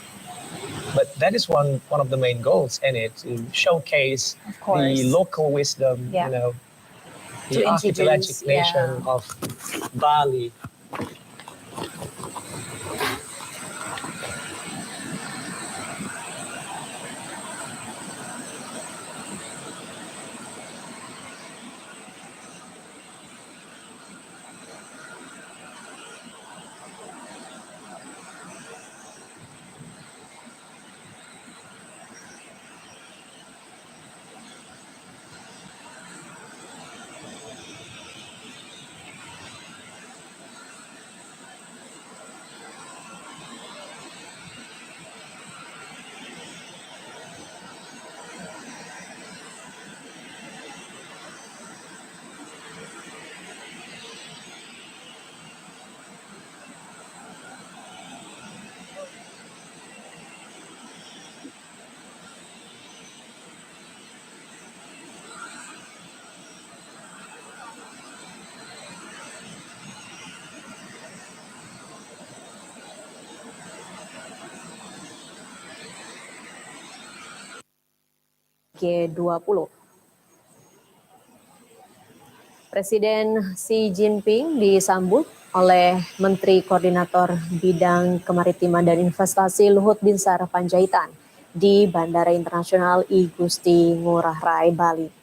But that is one of the main goals in it, to showcase the local wisdom, the archipelagic nation of Bali. G20. Presiden Xi Jinping disambut oleh Menteri Koordinator Bidang Kemaritiman dan Investasi Luhut Binsar Panjaitan di Bandara Internasional I Gusti Ngurah Rai, Bali.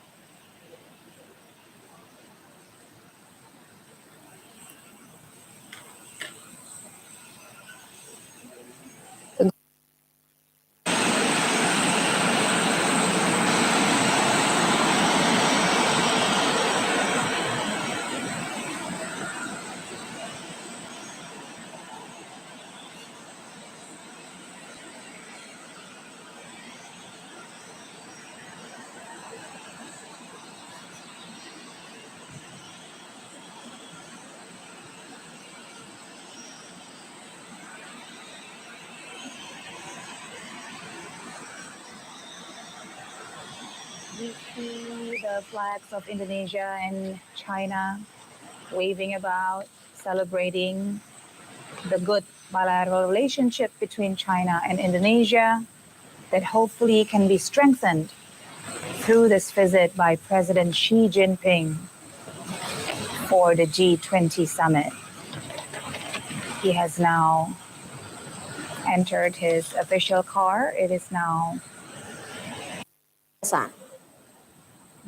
We see the flags of Indonesia and China waving about, celebrating the good bilateral relationship between China and Indonesia that hopefully can be strengthened through this visit by President Xi Jinping for the G20 summit. He has now entered his official car. It is now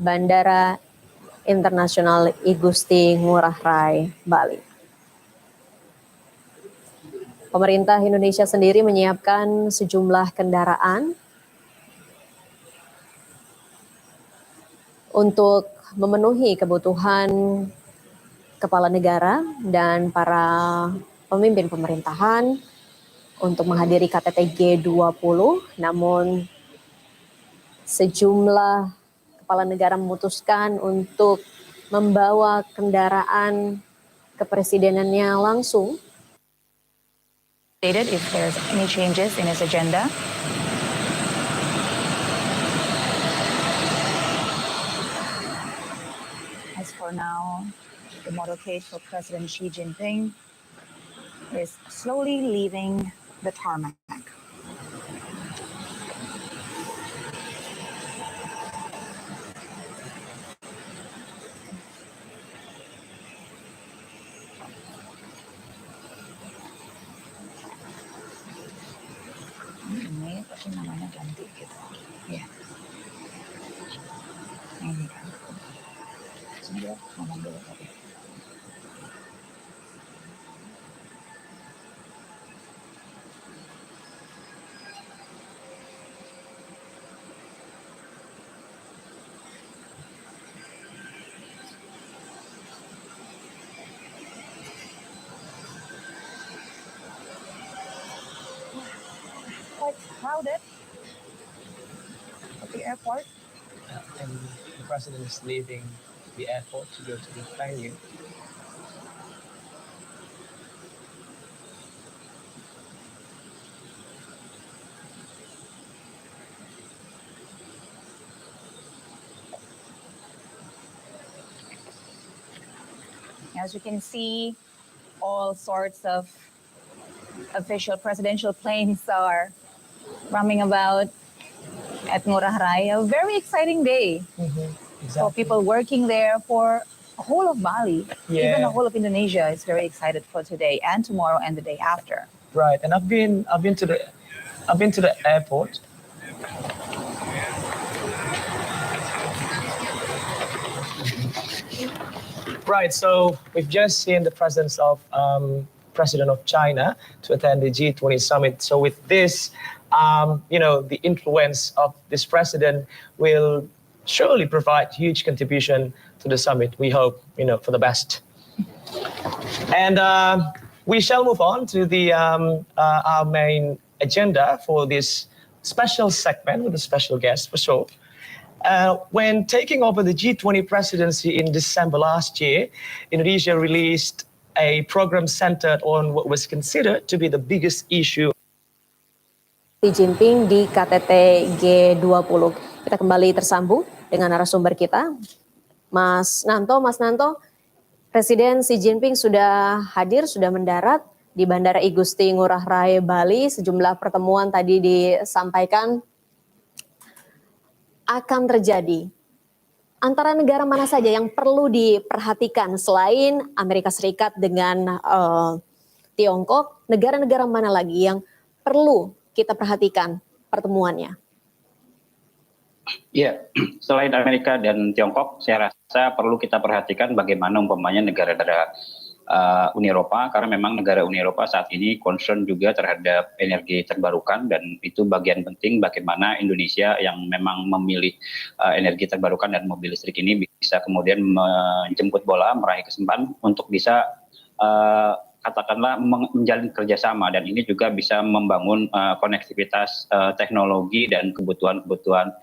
Bandara Internasional I Gusti Ngurah Rai, Bali. Pemerintah Indonesia sendiri menyiapkan sejumlah kendaraan untuk memenuhi kebutuhan kepala negara dan para pemimpin pemerintahan untuk menghadiri KTT G20, namun sejumlah kepala negara memutuskan untuk membawa kendaraan kepresidenannya langsung. If there's any changes in his agenda. As for now, the motorcade for President Xi Jinping is slowly leaving the tarmac. Ini tapi namanya ganti gitu. Ya. Ini kan. Saya ngomong dulu tadi. Quite crowded at the airport. And the president is leaving the airport to go to the venue. As you can see, all sorts of official presidential planes are roaming about at Ngurah Rai. A very exciting day for people working there, for the whole of Bali, even the whole of Indonesia is very excited for today and tomorrow and the day after. Right, and I've been to the airport. Right, so we've just seen the presence of President of China to attend the G20 summit. So with this, the influence of this president will surely provide huge contribution to the summit. We hope, for the best. And we shall move on to the our main agenda for this special segment with a special guest for sure. When taking over the G20 presidency in December last year, Indonesia released a program centered on what was considered to be the biggest issue. Xi Jinping di KTT G20. Kita kembali tersambung dengan narasumber kita, Mas Nanto. Mas Nanto, Presiden Xi Jinping sudah hadir, sudah mendarat di Bandara I Gusti Ngurah Rai, Bali. Sejumlah pertemuan tadi disampaikan akan terjadi. Antara negara mana saja yang perlu diperhatikan selain Amerika Serikat dengan Tiongkok, negara-negara mana lagi yang perlu kita perhatikan pertemuannya? Ya, selain Amerika dan Tiongkok, saya rasa perlu kita perhatikan bagaimana umpamanya negara-negara Uni Eropa, karena memang negara Uni Eropa saat ini concern juga terhadap energi terbarukan, dan itu bagian penting bagaimana Indonesia yang memang memilih energi terbarukan dan mobil listrik ini bisa kemudian menjemput bola, meraih kesempatan untuk bisa katakanlah menjalin kerjasama, dan ini juga bisa membangun konektivitas teknologi dan kebutuhan-kebutuhan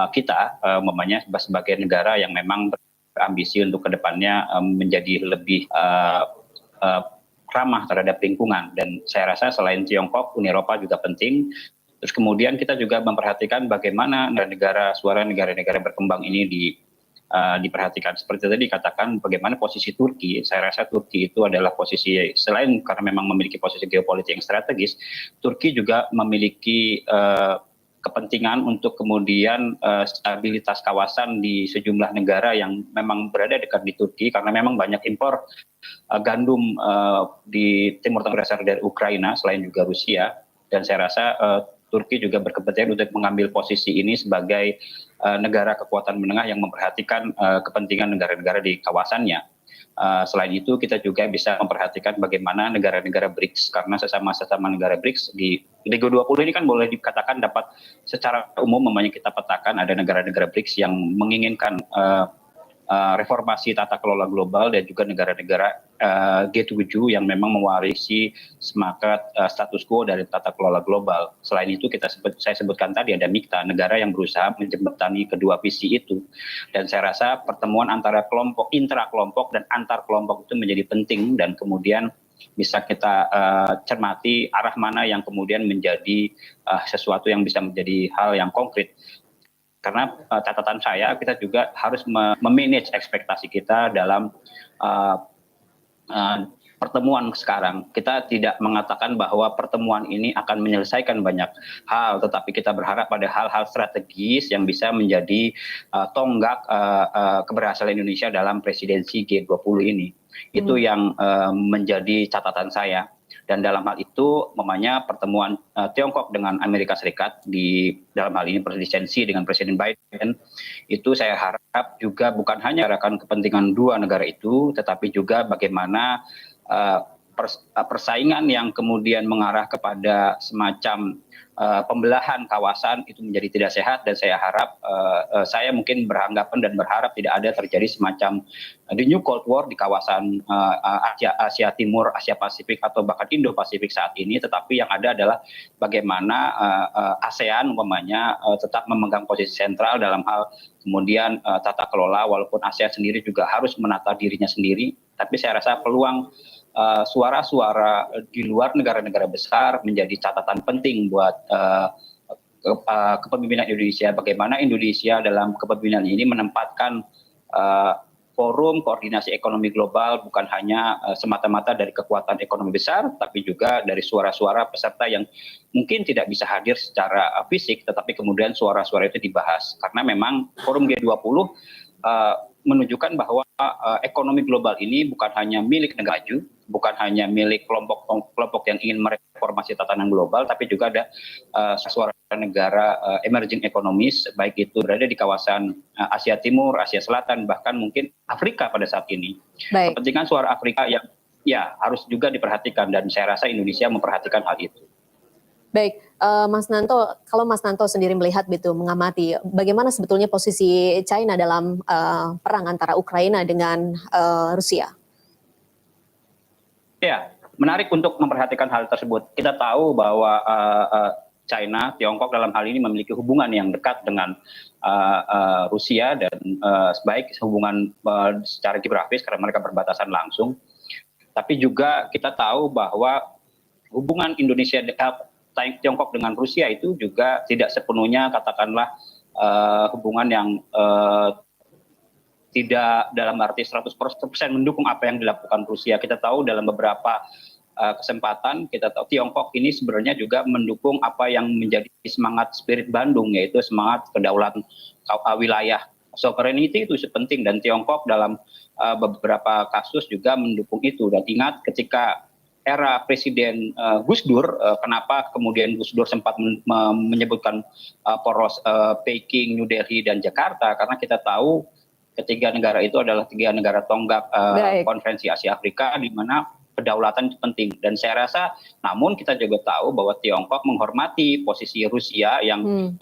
kita, umpamanya sebagai negara yang memang ambisi untuk kedepannya menjadi lebih ramah terhadap lingkungan. Dan saya rasa selain Tiongkok, Uni Eropa juga penting. Terus kemudian kita juga memperhatikan bagaimana suara negara-negara berkembang ini diperhatikan. Seperti tadi dikatakan bagaimana posisi Turki. Saya rasa Turki itu adalah posisi, selain karena memang memiliki posisi geopolitik yang strategis, Turki juga memiliki kepentingan untuk kemudian stabilitas kawasan di sejumlah negara yang memang berada dekat di Turki, karena memang banyak impor gandum di Timur Tengah berasal dari Ukraina selain juga Rusia. Dan saya rasa Turki juga berkepentingan untuk mengambil posisi ini sebagai negara kekuatan menengah yang memperhatikan kepentingan negara-negara di kawasannya. Selain itu kita juga bisa memperhatikan bagaimana negara-negara BRICS, karena sesama negara BRICS di G20 ini kan boleh dikatakan dapat secara umum kita petakan ada negara-negara BRICS yang menginginkan reformasi tata kelola global dan juga negara-negara G7 yang memang mewarisi semangat status quo dari tata kelola global. Selain itu saya sebutkan tadi ada Mitra, negara yang berusaha menjembatani kedua visi itu. Dan saya rasa pertemuan antara kelompok, intrakelompok dan antar kelompok itu menjadi penting, dan kemudian bisa kita cermati arah mana yang kemudian menjadi sesuatu yang bisa menjadi hal yang konkret. Karena catatan saya, kita juga harus memanage ekspektasi kita dalam pertemuan sekarang. Kita tidak mengatakan bahwa pertemuan ini akan menyelesaikan banyak hal, tetapi kita berharap pada hal-hal strategis yang bisa menjadi tonggak keberhasilan Indonesia dalam presidensi G20 ini. Itu yang menjadi catatan saya. Dan dalam hal itu, pertemuan Tiongkok dengan Amerika Serikat dalam hal ini presidensi dengan Presiden Biden, itu saya harap juga bukan hanya akan kepentingan dua negara itu, tetapi juga bagaimana persaingan yang kemudian mengarah kepada semacam pembelahan kawasan itu menjadi tidak sehat. Dan saya harap, saya mungkin beranggapan dan berharap tidak ada terjadi semacam the new Cold War di kawasan Asia Timur, Asia Pasifik, atau bahkan Indo-Pasifik saat ini, tetapi yang ada adalah bagaimana ASEAN tetap memegang posisi sentral dalam hal kemudian tata kelola, walaupun ASEAN sendiri juga harus menata dirinya sendiri. Tapi saya rasa peluang suara-suara di luar negara-negara besar menjadi catatan penting buat kepemimpinan Indonesia. Bagaimana Indonesia dalam kepemimpinan ini menempatkan forum koordinasi ekonomi global bukan hanya semata-mata dari kekuatan ekonomi besar, tapi juga dari suara-suara peserta yang mungkin tidak bisa hadir secara fisik, tetapi kemudian suara-suara itu dibahas. Karena memang forum G20 menunjukkan bahwa ekonomi global ini bukan hanya milik negara maju, bukan hanya milik kelompok yang ingin mereformasi tatanan global, tapi juga ada suara negara emerging economies, baik itu berada di kawasan Asia Timur, Asia Selatan, bahkan mungkin Afrika pada saat ini. Baik. Kepentingan suara Afrika yang harus juga diperhatikan, dan saya rasa Indonesia memperhatikan hal itu. Baik, Mas Nanto, kalau Mas Nanto sendiri melihat mengamati bagaimana sebetulnya posisi China dalam perang antara Ukraina dengan Rusia? Ya, menarik untuk memperhatikan hal tersebut. Kita tahu bahwa China, Tiongkok dalam hal ini memiliki hubungan yang dekat dengan Rusia, dan baik hubungan secara geografis karena mereka berbatasan langsung. Tapi juga kita tahu bahwa hubungan Tiongkok dengan Rusia itu juga tidak sepenuhnya katakanlah hubungan yang tidak dalam arti 100% mendukung apa yang dilakukan Rusia. Kita tahu dalam beberapa kesempatan kita tahu Tiongkok ini sebenarnya juga mendukung apa yang menjadi semangat spirit Bandung, yaitu semangat kedaulatan wilayah. Sovereignty itu penting, dan Tiongkok dalam beberapa kasus juga mendukung itu. Dan ingat ketika era Presiden Gus Dur, kenapa kemudian Gus Dur sempat menyebutkan poros Peking, New Delhi, dan Jakarta, karena kita tahu ketiga negara itu adalah tiga negara tonggak konferensi Asia Afrika, di mana kedaulatan itu penting. Dan saya rasa, namun kita juga tahu bahwa Tiongkok menghormati posisi Rusia yang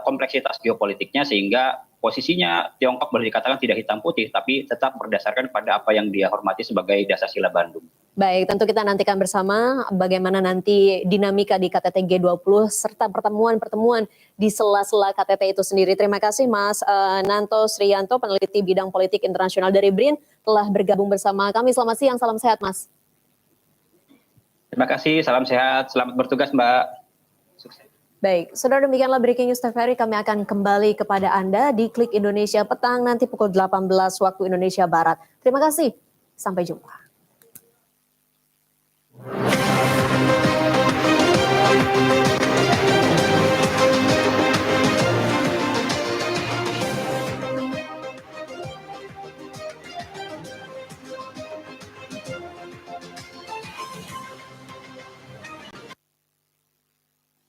kompleksitas geopolitiknya, sehingga posisinya Tiongkok boleh dikatakan tidak hitam putih, tapi tetap berdasarkan pada apa yang dia hormati sebagai dasar-sila Bandung. Baik, tentu kita nantikan bersama bagaimana nanti dinamika di KTT G20 serta pertemuan-pertemuan di sela-sela KTT itu sendiri. Terima kasih Mas Nanto Sriyanto, peneliti bidang politik internasional dari BRIN, telah bergabung bersama kami. Selamat siang, salam sehat Mas. Terima kasih, salam sehat, selamat bertugas Mbak. Sukses. Baik, saudara, demikianlah Breaking News TVRI. Kami akan kembali kepada Anda di Klik Indonesia petang nanti pukul 18 waktu Indonesia Barat. Terima kasih, sampai jumpa.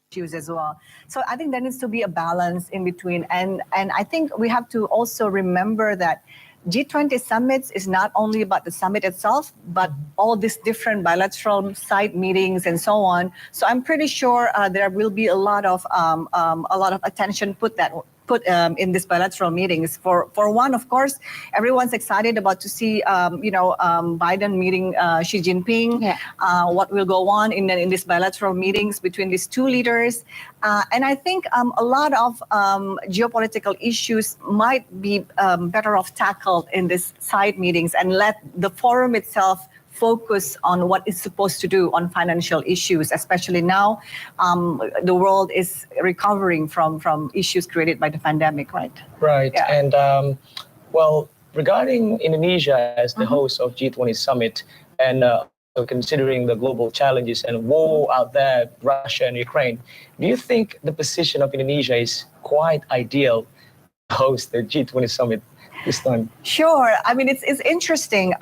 Choose issues as well. So I think there needs to be a balance in between. And I think we have to also remember that G20 summits is not only about the summit itself, but all these different bilateral side meetings and so on. So I'm pretty sure there will be a lot of attention put in these bilateral meetings. For one, of course, everyone's excited about to see Biden meeting Xi Jinping. What will go on in these bilateral meetings between these two leaders, and I think a lot of geopolitical issues might be better off tackled in these side meetings and let the forum itself focus on what it's supposed to do on financial issues, especially now the world is recovering from issues created by the pandemic, right? Right. Yeah. And well, regarding Indonesia as the host of G20 summit, and so considering the global challenges and war out there, Russia and Ukraine, do you think the position of Indonesia is quite ideal to host the G20 summit this time? Sure. I mean, it's interesting.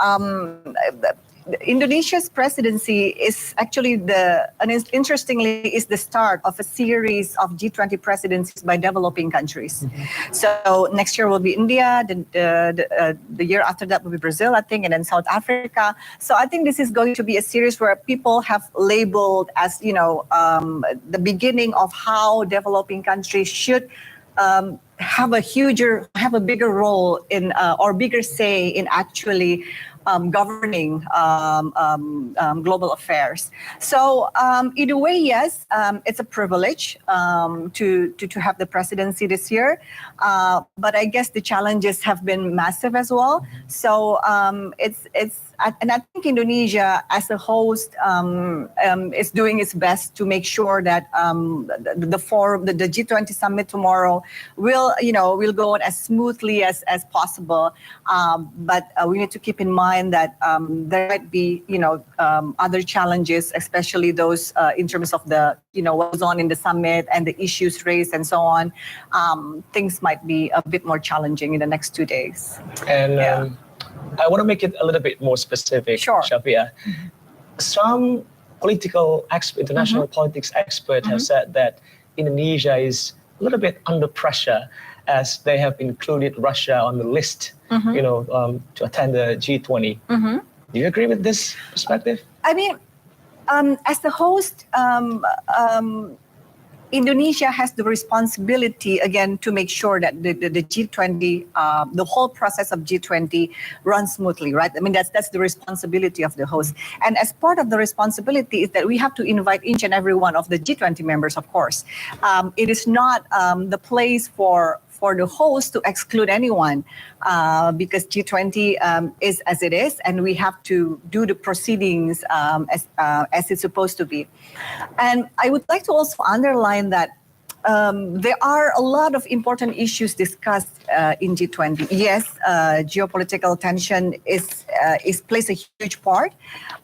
Indonesia's presidency is actually interestingly is the start of a series of G20 presidencies by developing countries. So next year will be India, the year after that will be Brazil, I think, and then South Africa. So I think this is going to be a series where people have labeled as, the beginning of how developing countries should have a bigger role in or bigger say in actually governing global affairs. So in a way, yes, it's a privilege to have the presidency this year. But I guess the challenges have been massive as well. So and I think Indonesia as a host is doing its best to make sure that the G20 summit tomorrow will go on as smoothly as possible. But we need to keep in mind that there might be other challenges, especially those in terms of the what goes on in the summit and the issues raised and so on. Things might be a bit more challenging in the next 2 days. And I want to make it a little bit more specific, Sure. Shafia. Some political international politics experts have said that Indonesia is a little bit under pressure as they have included Russia on the list, to attend the G20. Do you agree with this perspective? I mean, as the host, Indonesia has the responsibility again to make sure that the G20, the whole process of G20 runs smoothly, right? I mean, that's the responsibility of the host. And as part of the responsibility is that we have to invite each and every one of the G20 members, of course. It is not the place for the host to exclude anyone because G20 is as it is, and we have to do the proceedings as it's supposed to be. And I would like to also underline that there are a lot of important issues discussed in G20. Yes, geopolitical tension plays a huge part,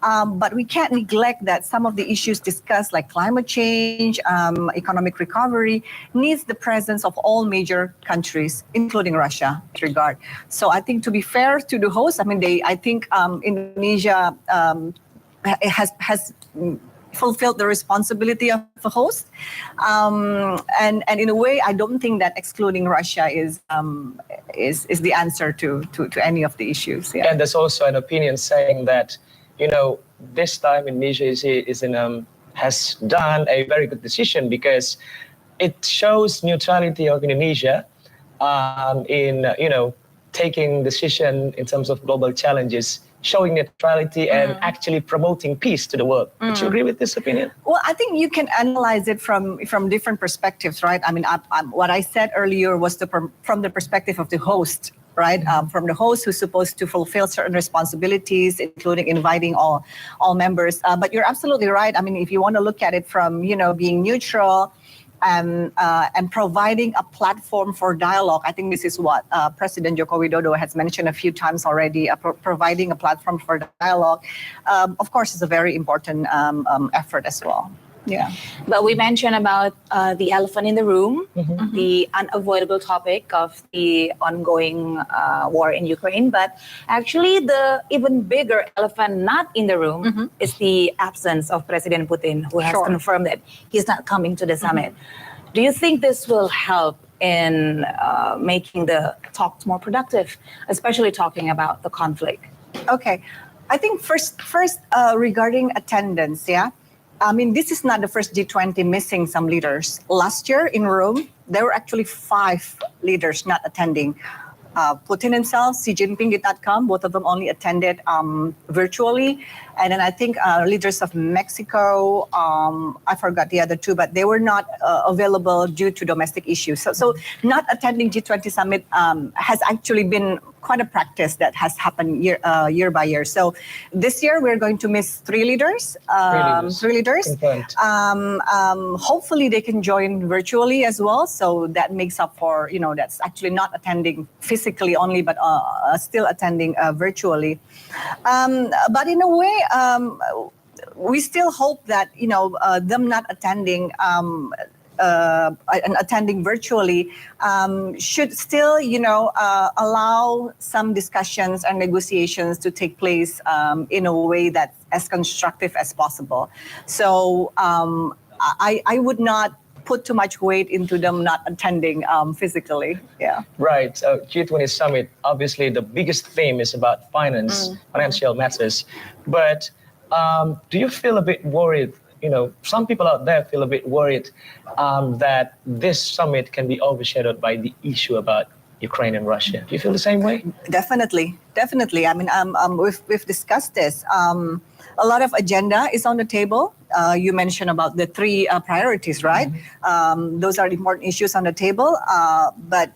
but we can't neglect that some of the issues discussed, like climate change, economic recovery, needs the presence of all major countries, including Russia, in this regard. So I think, to be fair to the host, I mean, I think Indonesia has fulfilled the responsibility of a host, and in a way, I don't think that excluding Russia is the answer to any of the issues. Yeah. And there's also an opinion saying that this time Indonesia has done a very good decision because it shows neutrality of Indonesia in taking decision in terms of global challenges, showing neutrality and actually promoting peace to the world. Would you agree with this opinion? Well, I think you can analyze it from different perspectives, right? I mean, what I said earlier was from the perspective of the host, right? From the host who's supposed to fulfill certain responsibilities, including inviting all members. But you're absolutely right. I mean, if you want to look at it from, being neutral, and providing a platform for dialogue. I think this is what President Joko Widodo has mentioned a few times already, providing a platform for dialogue, of course, is a very important effort as well. Yeah. But we mentioned about the elephant in the room, the unavoidable topic of the ongoing war in Ukraine. But actually, the even bigger elephant not in the room is the absence of President Putin, who has confirmed that he's not coming to the summit. Do you think this will help in making the talks more productive, especially talking about the conflict? Okay. I think first regarding attendance, I mean, this is not the first G20 missing some leaders. Last year in Rome, there were actually 5 leaders not attending. Putin himself, Xi Jinping did not come. Both of them only attended virtually. And then I think leaders of Mexico, I forgot the other 2, but they were not available due to domestic issues. So not attending G20 summit has actually been quite a practice that has happened year by year. So this year we're going to miss 3 leaders. Three leaders. Hopefully they can join virtually as well. So that makes up for, that's actually not attending physically only, but still attending virtually. But in a way, we still hope that, them not attending and attending virtually should still, allow some discussions and negotiations to take place in a way that's as constructive as possible. So I would not put too much weight into them not attending physically. Yeah. Right. G20 summit, obviously the biggest theme is about financial matters. But do you feel a bit worried? Some people out there feel a bit worried that this summit can be overshadowed by the issue about Ukraine and Russia. Do you feel the same way? Definitely. I mean, we've discussed this. A lot of agenda is on the table. You mentioned about the 3 priorities, right? Those are important issues on the table. But,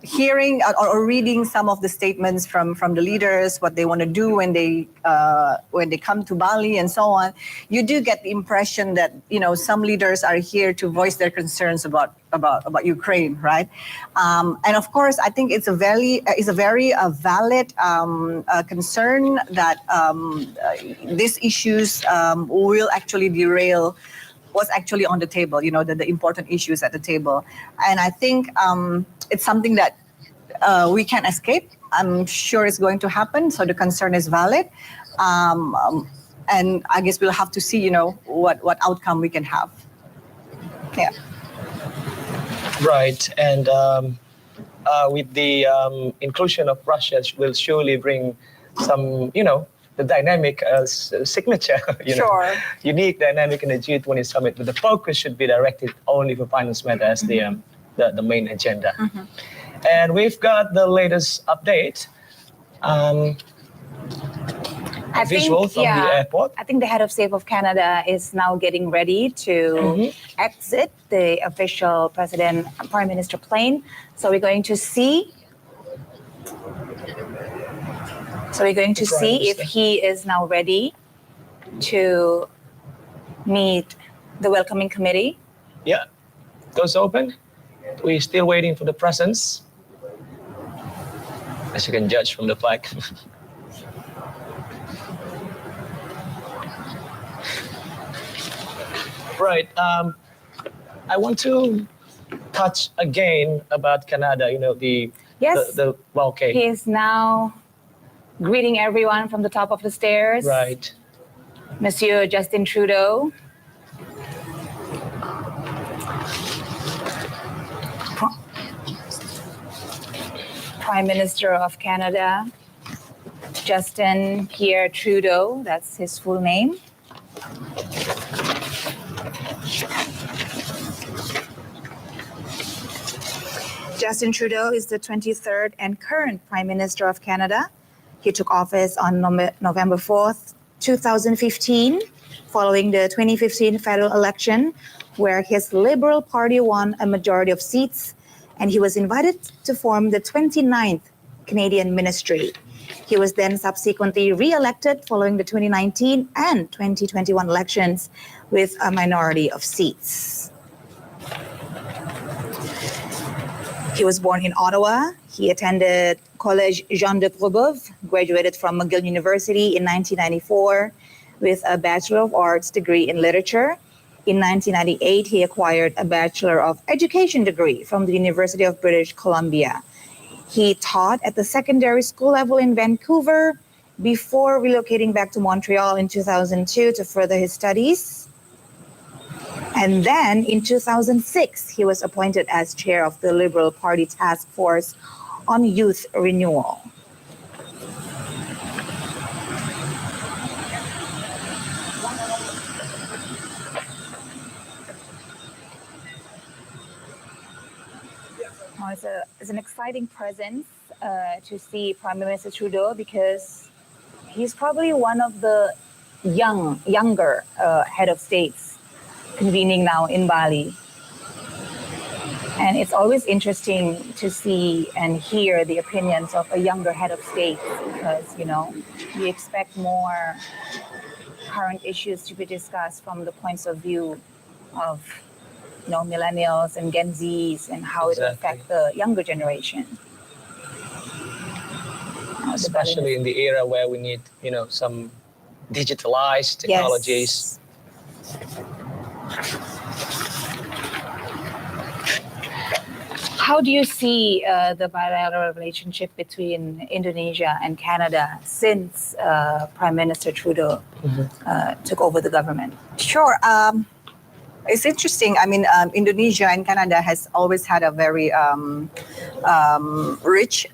hearing or reading some of the statements from the leaders, what they want to do when they come to Bali and so on, you do get the impression that some leaders are here to voice their concerns about Ukraine, right? And of course, I think it's a very valid concern that these issues will actually derail what's actually on the table, the important issues at the table. And I think it's something that we can't escape. I'm sure it's going to happen. So the concern is valid. And I guess we'll have to see, what outcome we can have. Yeah. Right. And with the inclusion of Russia will surely bring some, the dynamic signature, unique dynamic in the G20 summit. But the focus should be directed only for finance matter as the main agenda. And we've got the latest update. Visual from the airport. I think the head of state of Canada is now getting ready to exit the official prime minister plane. So we're going to see. If he is now ready to meet the welcoming committee. Yeah, doors open. We're still waiting for the presence, as you can judge from the flag. Right. I want to touch again about Canada. He is now greeting everyone from the top of the stairs. Right. Monsieur Justin Trudeau. Prime Minister of Canada, Justin Pierre Trudeau, that's his full name. Justin Trudeau is the 23rd and current Prime Minister of Canada. He took office on November 4th, 2015, following the 2015 federal election, where his Liberal Party won a majority of seats, and he was invited to form the 29th Canadian Ministry. He was then subsequently re-elected following the 2019 and 2021 elections with a minority of seats. He was born in Ottawa. He attended Collège Jean de Brébeuf, graduated from McGill University in 1994. with a Bachelor of Arts degree in literature. In 1998, he acquired a Bachelor of Education degree from the University of British Columbia. He taught at the secondary school level in Vancouver before relocating back to Montreal in 2002 to further his studies. And then in 2006, he was appointed as chair of the Liberal Party Task Force on Youth Renewal. It's an exciting presence to see Prime Minister Trudeau, because he's probably one of the younger head of states convening now in Bali. And it's always interesting to see and hear the opinions of a younger head of state, because, we expect more current issues to be discussed from the points of view of millennials and Gen Zs, and how it will affect the younger generation. Especially in the era where we need, some digitalized technologies. Yes. How do you see the bilateral relationship between Indonesia and Canada since Prime Minister Trudeau took over the government? Sure. It's interesting. I mean, Indonesia and Canada has always had a very rich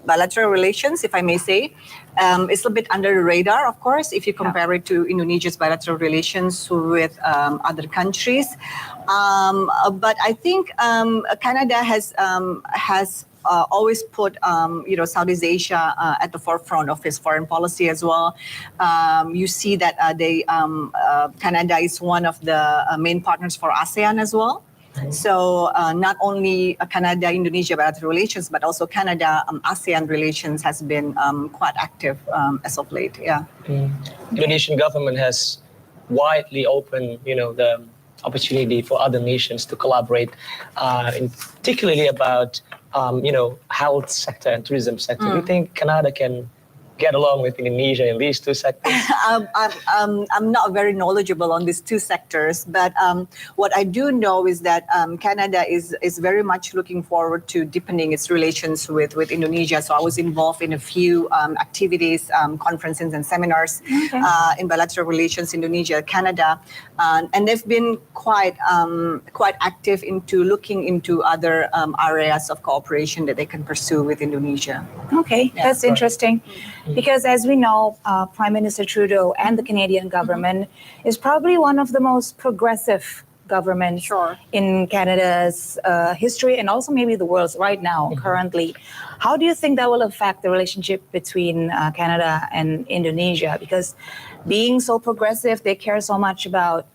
bilateral relations, if I may say. It's a bit under the radar, of course, if you compare it to Indonesia's bilateral relations with other countries. But I think Canada has always put Southeast Asia at the forefront of its foreign policy as well. You see that Canada is one of the main partners for ASEAN as well. So not only Canada-Indonesia bilateral relations, but also Canada-ASEAN relations has been quite active as of late. Yeah. Indonesian government has widely opened, the opportunity for other nations to collaborate, particularly about, health sector and tourism sector. Do you think Canada can get along with Indonesia in these two sectors? I'm not very knowledgeable on these two sectors, but what I do know is that Canada is very much looking forward to deepening its relations with Indonesia. So I was involved in a few activities, conferences and seminars in bilateral relations, Indonesia, Canada, and they've been quite active into looking into other areas of cooperation that they can pursue with Indonesia. Okay, that's interesting. Because as we know, Prime Minister Trudeau and the Canadian government is probably one of the most progressive governments in Canada's history, and also maybe the world's right now, currently. How do you think that will affect the relationship between Canada and Indonesia? Because being so progressive, they care so much about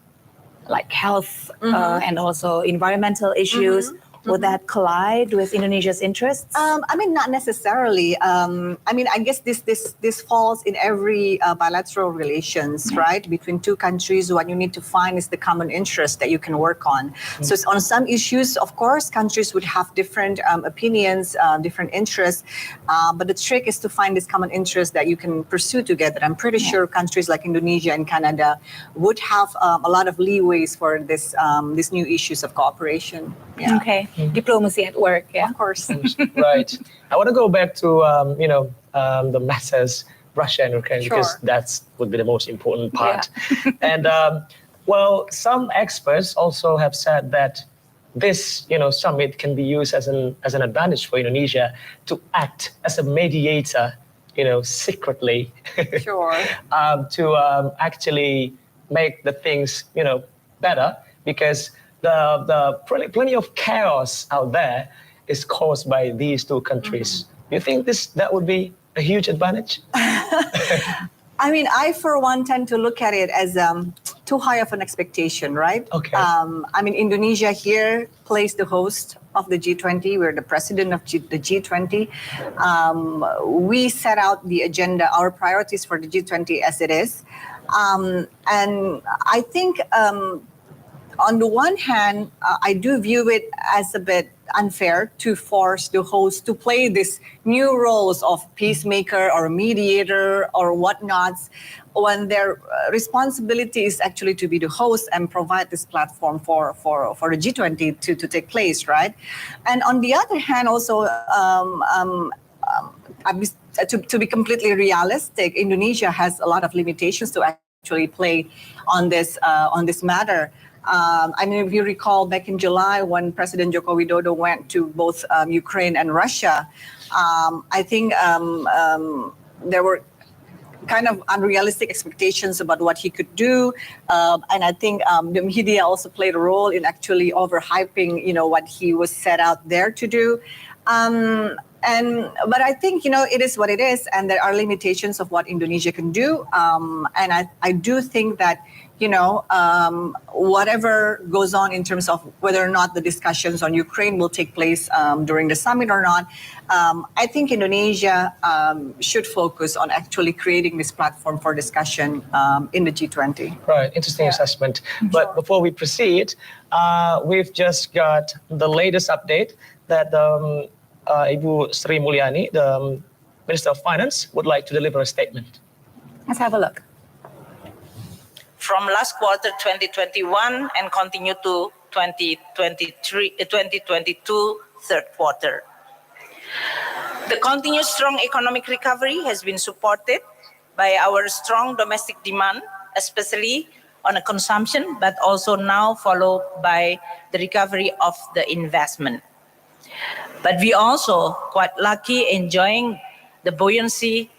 health and also environmental issues. Would that collide with Indonesia's interests? I mean, not necessarily. I mean, I guess this falls in every bilateral relations, right? Between two countries, what you need to find is the common interest that you can work on. So on some issues, of course, countries would have different opinions, different interests. But the trick is to find this common interest that you can pursue together. I'm pretty sure countries like Indonesia and Canada would have a lot of leeways for this these new issues of cooperation. Yeah. Okay. Diplomacy at work, Of course. Right. I want to go back to, the matters Russia and Ukraine, because that would be the most important part. And, some experts also have said that this, summit can be used as an advantage for Indonesia to act as a mediator, secretly, to actually make the things, better, because the plenty of chaos out there is caused by these two countries. Do you think that would be a huge advantage? I mean, I, for one, tend to look at it as too high of an expectation, right? Okay. I mean, Indonesia here plays the host of the G20. We're the president of the G20. We set out the agenda, our priorities for the G20 as it is. And I think on the one hand, I do view it as a bit unfair to force the host to play this new roles of peacemaker or mediator or whatnots, when their responsibility is actually to be the host and provide this platform for the G20 to take place, right? And on the other hand, also to be completely realistic, Indonesia has a lot of limitations to actually play on this matter. I mean, if you recall back in July when President Joko Widodo went to both Ukraine and Russia, I think there were kind of unrealistic expectations about what he could do, and I think the media also played a role in actually overhyping, what he was set out there to do. But I think, it is what it is, and there are limitations of what Indonesia can do. And I do think that, whatever goes on in terms of whether or not the discussions on Ukraine will take place during the summit or not, I think Indonesia should focus on actually creating this platform for discussion in the G20. Right, interesting assessment. But before we proceed, we've just got the latest update that Ibu Sri Mulyani, the Minister of Finance, would like to deliver a statement. Let's have a look. From last quarter 2021 and continue to 2022 third quarter. The continued strong economic recovery has been supported by our strong domestic demand, especially on a consumption, but also now followed by the recovery of the investment. But we also quite lucky enjoying the buoyancy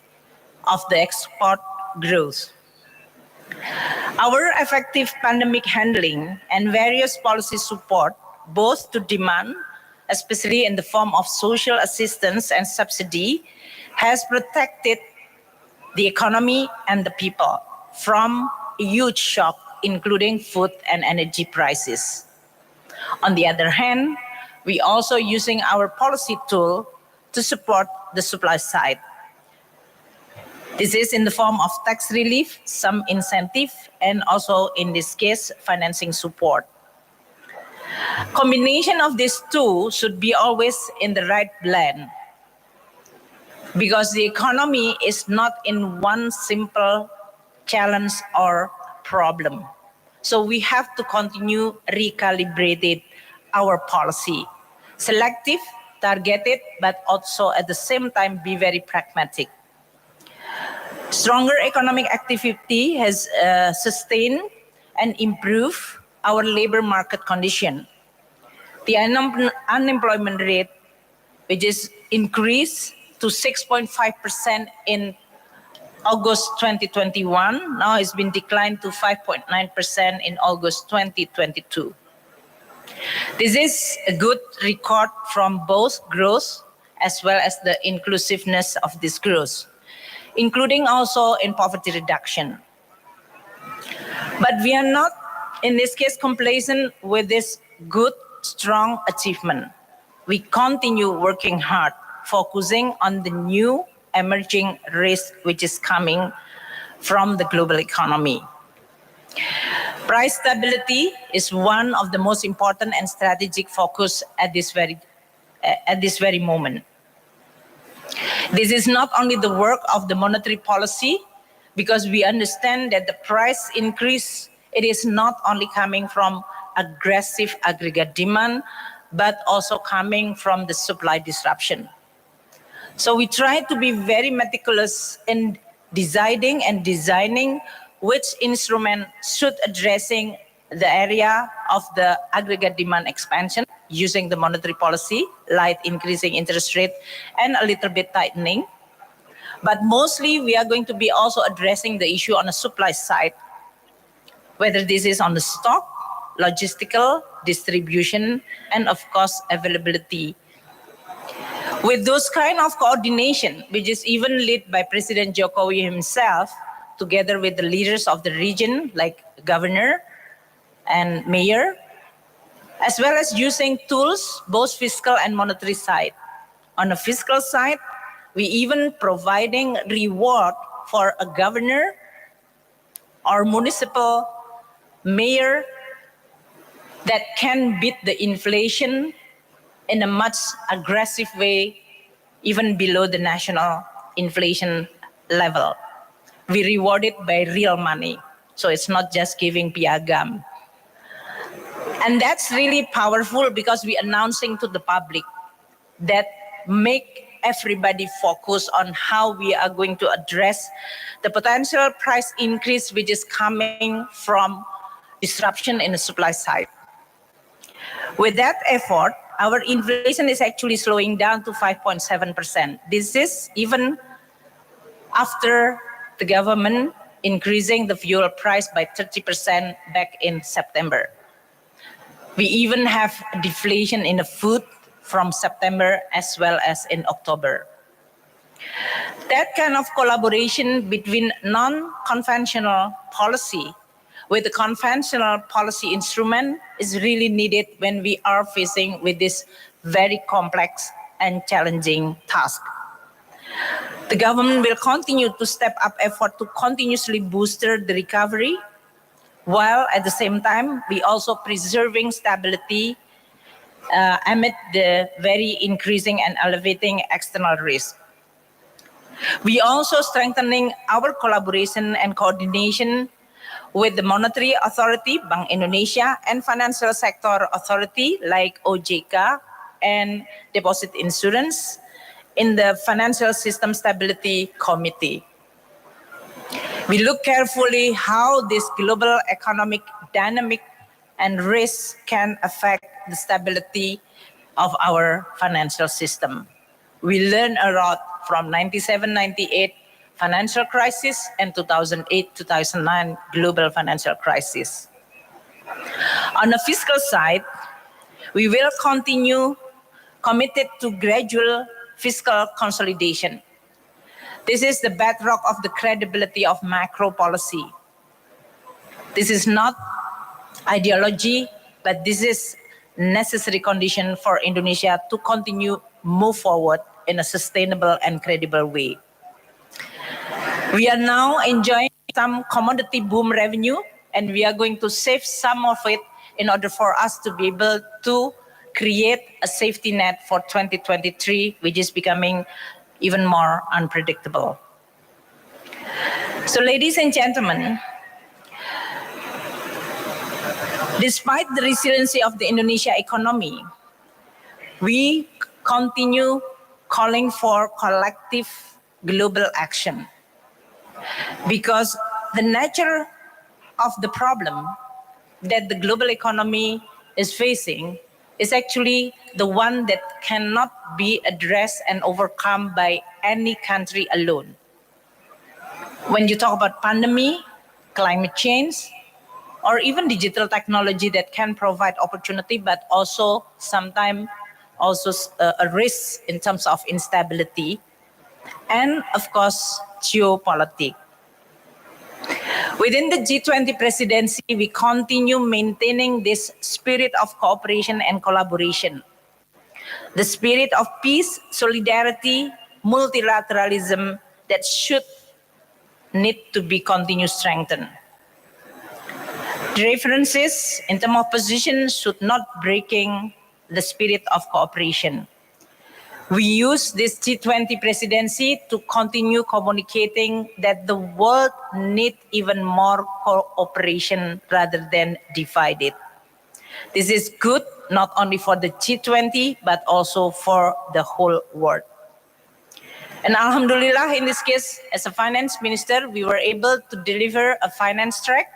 of the export growth. Our effective pandemic handling and various policy support, both to demand, especially in the form of social assistance and subsidy, has protected the economy and the people from a huge shock, including food and energy prices. On the other hand, we also using our policy tool to support the supply side. This is in the form of tax relief, some incentive, and also in this case, financing support. Combination of these two should be always in the right blend, because the economy is not in one simple challenge or problem. So we have to continue recalibrated our policy, selective, targeted, but also at the same time be very pragmatic. Stronger economic activity has sustained and improved our labor market condition. The unemployment rate, which is increased to 6.5% in August 2021, now has been declined to 5.9% in August 2022. This is a good record from both growth as well as the inclusiveness of this growth, including also in poverty reduction. But we are not, in this case, complacent with this good, strong achievement. We continue working hard, focusing on the new emerging risk which is coming from the global economy. Price stability is one of the most important and strategic focus at this very moment. This is not only the work of the monetary policy, because we understand that the price increase, it is not only coming from aggressive aggregate demand, but also coming from the supply disruption. So we try to be very meticulous in designing which instrument should addressing the area of the aggregate demand expansion using the monetary policy, light increasing interest rate and a little bit tightening. But mostly we are going to be also addressing the issue on the supply side, whether this is on the stock, logistical, distribution, and of course availability. With those kind of coordination, which is even led by President Jokowi himself, together with the leaders of the region, like governor and mayor, as well as using tools, both fiscal and monetary side. On the fiscal side, we even providing reward for a governor or municipal mayor that can beat the inflation in a much aggressive way, even below the national inflation level. we reward it by real money. So it's not just giving piagam. And that's really powerful because we're announcing to the public that make everybody focus on how we are going to address the potential price increase which is coming from disruption in the supply side. With that effort, our inflation is actually slowing down to 5.7%. This is even after the government increasing the fuel price by 30% back in September. We even have deflation in the food from September as well as in October. That kind of collaboration between non-conventional policy with the conventional policy instrument is really needed when we are facing with this very complex and challenging task. The government will continue to step up effort to continuously boost the recovery, while at the same time, we also preserving stability amid the very increasing and elevating external risk. We also strengthening our collaboration and coordination with the Monetary Authority, Bank Indonesia, and Financial Sector Authority like OJK and Deposit Insurance in the Financial System Stability Committee. We look carefully how this global economic dynamic and risk can affect the stability of our financial system. We learned a lot from 97-98 financial crisis and 2008-2009 global financial crisis. On the fiscal side, we will continue committed to gradual fiscal consolidation. This is the bedrock of the credibility of macro policy. This is not ideology, but this is necessary condition for Indonesia to continue move forward in a sustainable and credible way. We are now enjoying some commodity boom revenue, and we are going to save some of it in order for us to be able to create a safety net for 2023, which is becoming even more unpredictable. So, ladies and gentlemen, despite the resiliency of the Indonesia economy, we continue calling for collective global action, because the nature of the problem that the global economy is facing is actually the one that cannot be addressed and overcome by any country alone. When you talk about pandemic, climate change, or even digital technology that can provide opportunity, but also sometimes also a risk in terms of instability, and of course, geopolitics. Within the G20 presidency, we continue maintaining this spirit of cooperation and collaboration. The spirit of peace, solidarity, multilateralism that should need to be continued strengthened. Differences in terms of position should not breaking the spirit of cooperation. We use this G20 presidency to continue communicating that the world needs even more cooperation rather than divided. This is good not only for the G20, but also for the whole world. And Alhamdulillah, in this case, as a finance minister, we were able to deliver a finance track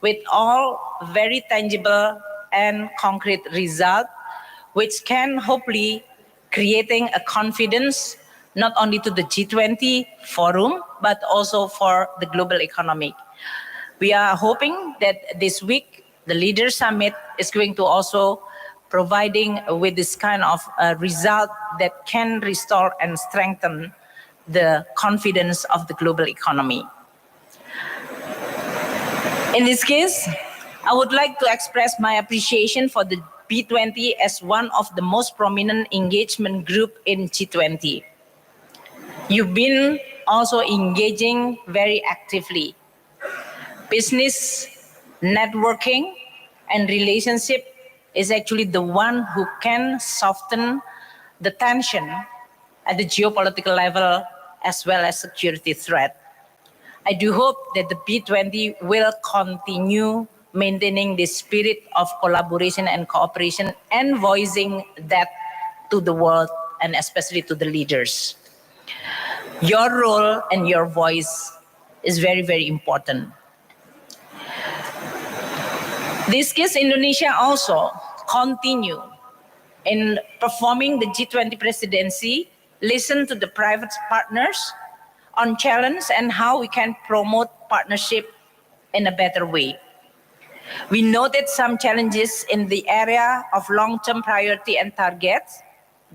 with all very tangible and concrete results, which can hopefully creating a confidence not only to the G20 forum, but also for the global economy. We are hoping that this week, the Leaders Summit is going to also providing with this kind of result that can restore and strengthen the confidence of the global economy. In this case, I would like to express my appreciation for the B20 as one of the most prominent engagement group in G20. You've been also engaging very actively. Business, networking, and relationship is actually the one who can soften the tension at the geopolitical level as well as security threat. I do hope that the B20 will continue maintaining the spirit of collaboration and cooperation and voicing that to the world and especially to the leaders. Your role and your voice is very, very important. This gives Indonesia also continue in performing the G20 presidency, listen to the private partners on challenge and how we can promote partnership in a better way. We noted some challenges in the area of long-term priority and targets,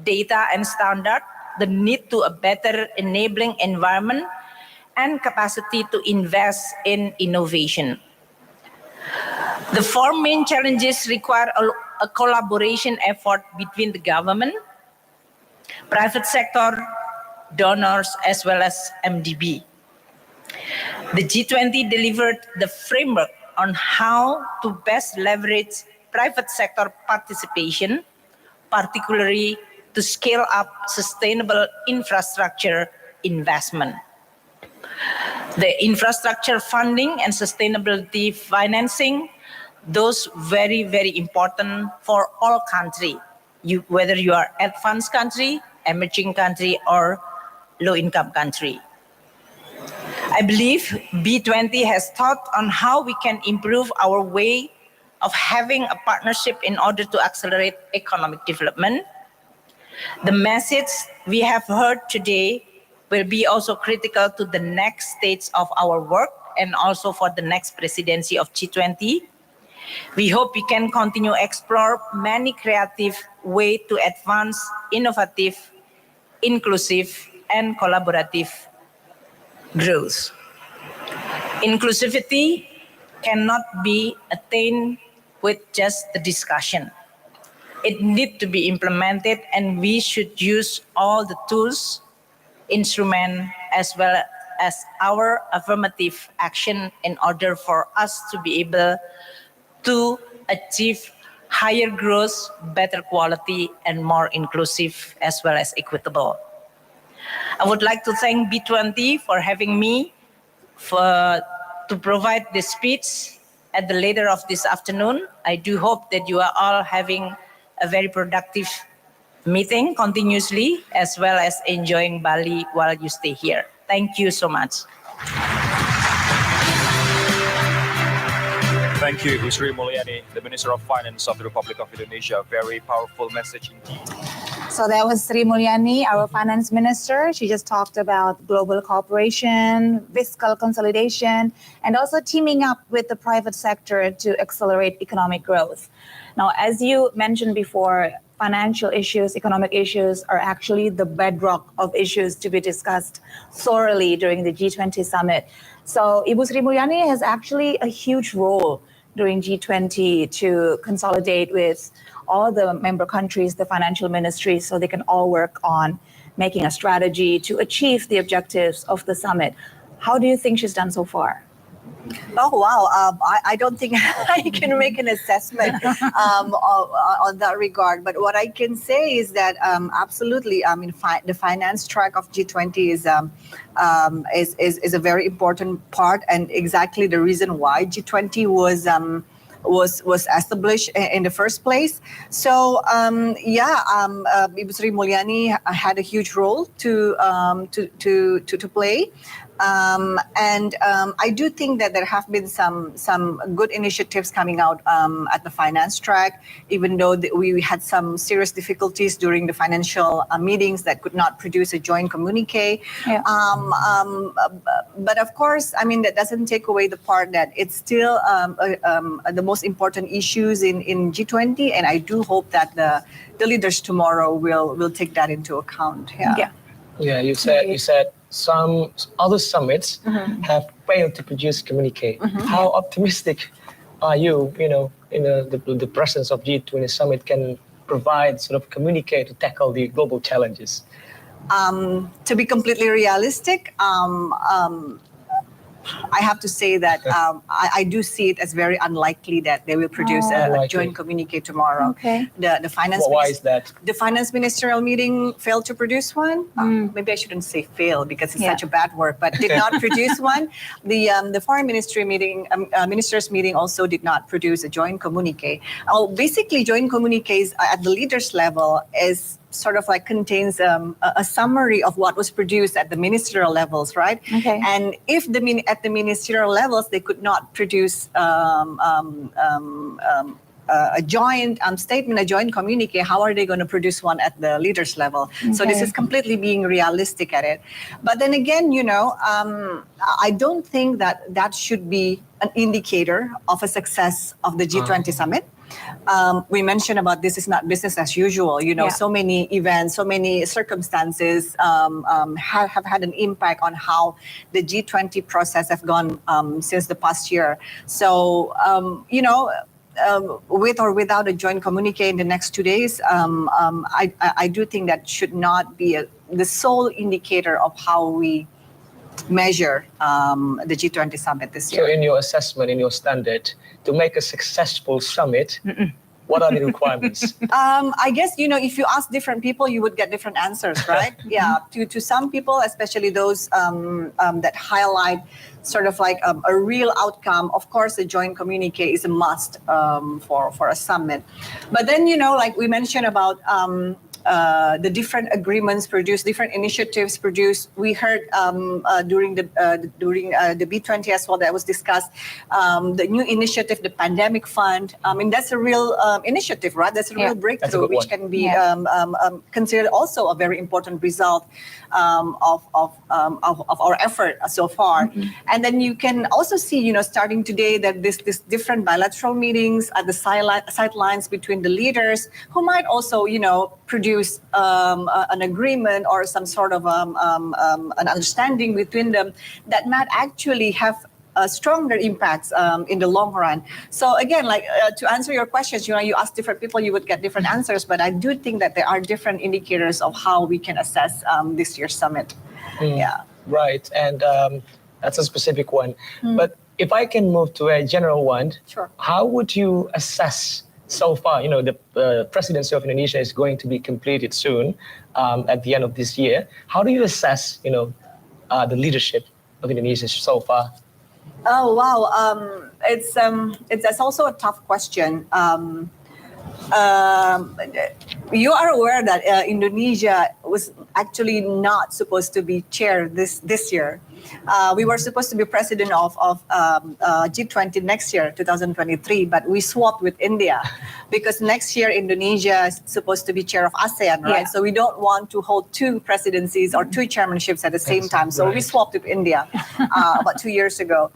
data and standard, the need to a better enabling environment, and capacity to invest in innovation. The four main challenges require a collaboration effort between the government, private sector, donors, as well as MDB. The G20 delivered the framework on how to best leverage private sector participation, particularly to scale up sustainable infrastructure investment. The infrastructure funding and sustainability financing, those very, very important for all countries, whether you are advanced country, emerging country, or low-income country. I believe B20 has thought on how we can improve our way of having a partnership in order to accelerate economic development. The message we have heard today will be also critical to the next stage of our work and also for the next presidency of G20. We hope we can continue explore many creative ways to advance innovative, inclusive, and collaborative growth. Inclusivity cannot be attained with just the discussion. It needs to be implemented, and we should use all the tools, instruments, as well as our affirmative action in order for us to be able to achieve higher growth, better quality, and more inclusive as well as equitable. I would like to thank B20 for having me to provide this speech at the later of this afternoon. I do hope that you are all having a very productive meeting continuously, as well as enjoying Bali while you stay here. Thank you so much. Thank you, Sri Mulyani, the Minister of Finance of the Republic of Indonesia. Very powerful message indeed. So that was Sri Mulyani, our finance minister. She just talked about global cooperation, fiscal consolidation, and also teaming up with the private sector to accelerate economic growth. Now, as you mentioned before, financial issues, economic issues are actually the bedrock of issues to be discussed thoroughly during the G20 summit. So Ibu Sri Mulyani has actually a huge role during G20 to consolidate with all the member countries, the financial ministries, so they can all work on making a strategy to achieve the objectives of the summit. How do you think she's done so far? Oh, wow. I don't think I can make an assessment on that regard. But what I can say is that absolutely, I mean, the finance track of G20 is a very important part, and exactly the reason why G20 was established in the first place. So Ibu Sri Mulyani had a huge role to play. And I do think that there have been some good initiatives coming out at the finance track, even though we had some serious difficulties during the financial meetings that could not produce a joint communique. Yeah. But of course, I mean, that doesn't take away the part that it's still the most important issues in G20, and I do hope that the leaders tomorrow will take that into account. Yeah, you said some other summits have failed to produce communique. How optimistic are you, in the presence of G20 summit can provide sort of communique to tackle the global challenges? To be completely realistic, I have to say that I do see it as very unlikely that they will produce a joint communique tomorrow. Okay. The finance. Why is that? The finance ministerial meeting failed to produce one. Maybe I shouldn't say fail because it's such a bad word, but did not produce one. The foreign ministry meeting, ministers meeting also did not produce a joint communique. Basically, joint communiques at the leaders level is sort of like contains a summary of what was produced at the ministerial levels, right? Okay. And if at the ministerial levels they could not produce a joint statement, a joint communique, how are they going to produce one at the leaders level? So this is completely being realistic at it. But then again, I don't think that should be an indicator of a success of the G20 summit. We mentioned about this is not business as usual. So many events, so many circumstances have had an impact on how the G20 process have gone since the past year. So, with or without a joint communique in the next 2 days, I do think that should not be the sole indicator of how we measure the G20 summit this year. So in your assessment, in your standard, to make a successful summit, what are the requirements? I guess, if you ask different people, you would get different answers, right? Yeah. To some people, especially those that highlight sort of like a real outcome, of course, a joint communique is a must for a summit. But then, like we mentioned about the different agreements produced, different initiatives produced. We heard during the B20 as well that was discussed, the new initiative, the pandemic fund. I mean, that's a real initiative, right? That's a real breakthrough, which can be considered also a very important result of our effort so far. And then you can also see, starting today, that this different bilateral meetings at the sidelines between the leaders who might also, produce an agreement or some sort of an understanding between them that might actually have stronger impacts in the long run. So again, like to answer your questions, you ask different people, you would get different answers. But I do think that there are different indicators of how we can assess this year's summit. Yeah. Right, and that's a specific one. But if I can move to a general one, how would you assess so far? The presidency of Indonesia is going to be completed soon, at the end of this year. How do you assess, the leadership of Indonesia so far? Oh wow, it's also a tough question. You are aware that Indonesia was actually not supposed to be chair this year. We were supposed to be president of G20 next year, 2023, but we swapped with India because next year Indonesia is supposed to be chair of ASEAN, right? So we don't want to hold two presidencies or two chairmanships at the same time. So we swapped with India about 2 years ago.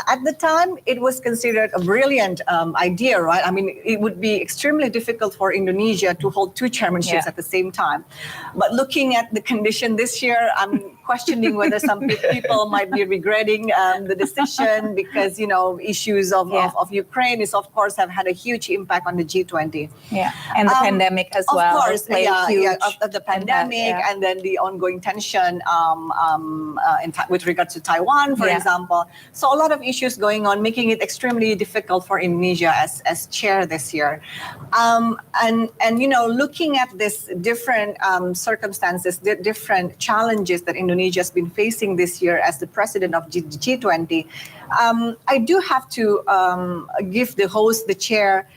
At the time, it was considered a brilliant idea, right? I mean, it would be extremely difficult for Indonesia to hold two chairmanships at the same time. But looking at the condition this year, I'm questioning whether some people might be regretting the decision because, issues of Ukraine is, of course, have had a huge impact on the G20. Yeah, and the pandemic as well. Of course, of the pandemic and then the ongoing tension with regard to Taiwan, for example. So a lot of issues going on, making it extremely difficult for Indonesia as chair this year. And looking at this different circumstances, the different challenges that Indonesia has been facing this year as the president of G20, I do have to give the host, the chair,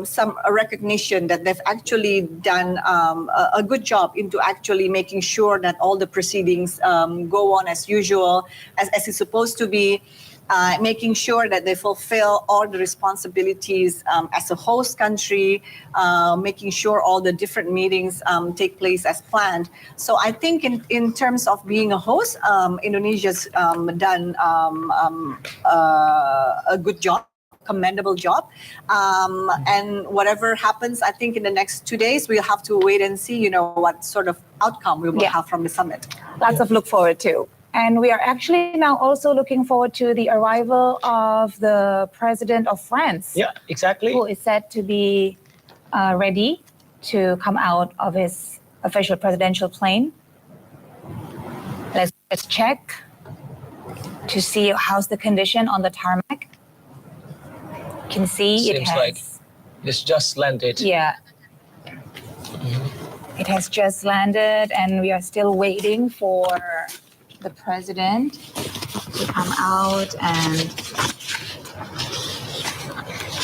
some recognition that they've actually done a good job into actually making sure that all the proceedings go on as usual, as it's supposed to be. Making sure that they fulfill all the responsibilities as a host country, making sure all the different meetings take place as planned. So I think in terms of being a host, Indonesia's done a good job, commendable job. And whatever happens, I think in the next 2 days, we'll have to wait and see, what sort of outcome we will have from the summit. Lots of look forward to. And we are actually now also looking forward to the arrival of the president of France. Yeah, exactly. Who is said to be ready to come out of his official presidential plane. Let's check. to see how's the condition on the tarmac. You can see Seems like it's just landed. Yeah. It has just landed, and we are still waiting for the president to come out and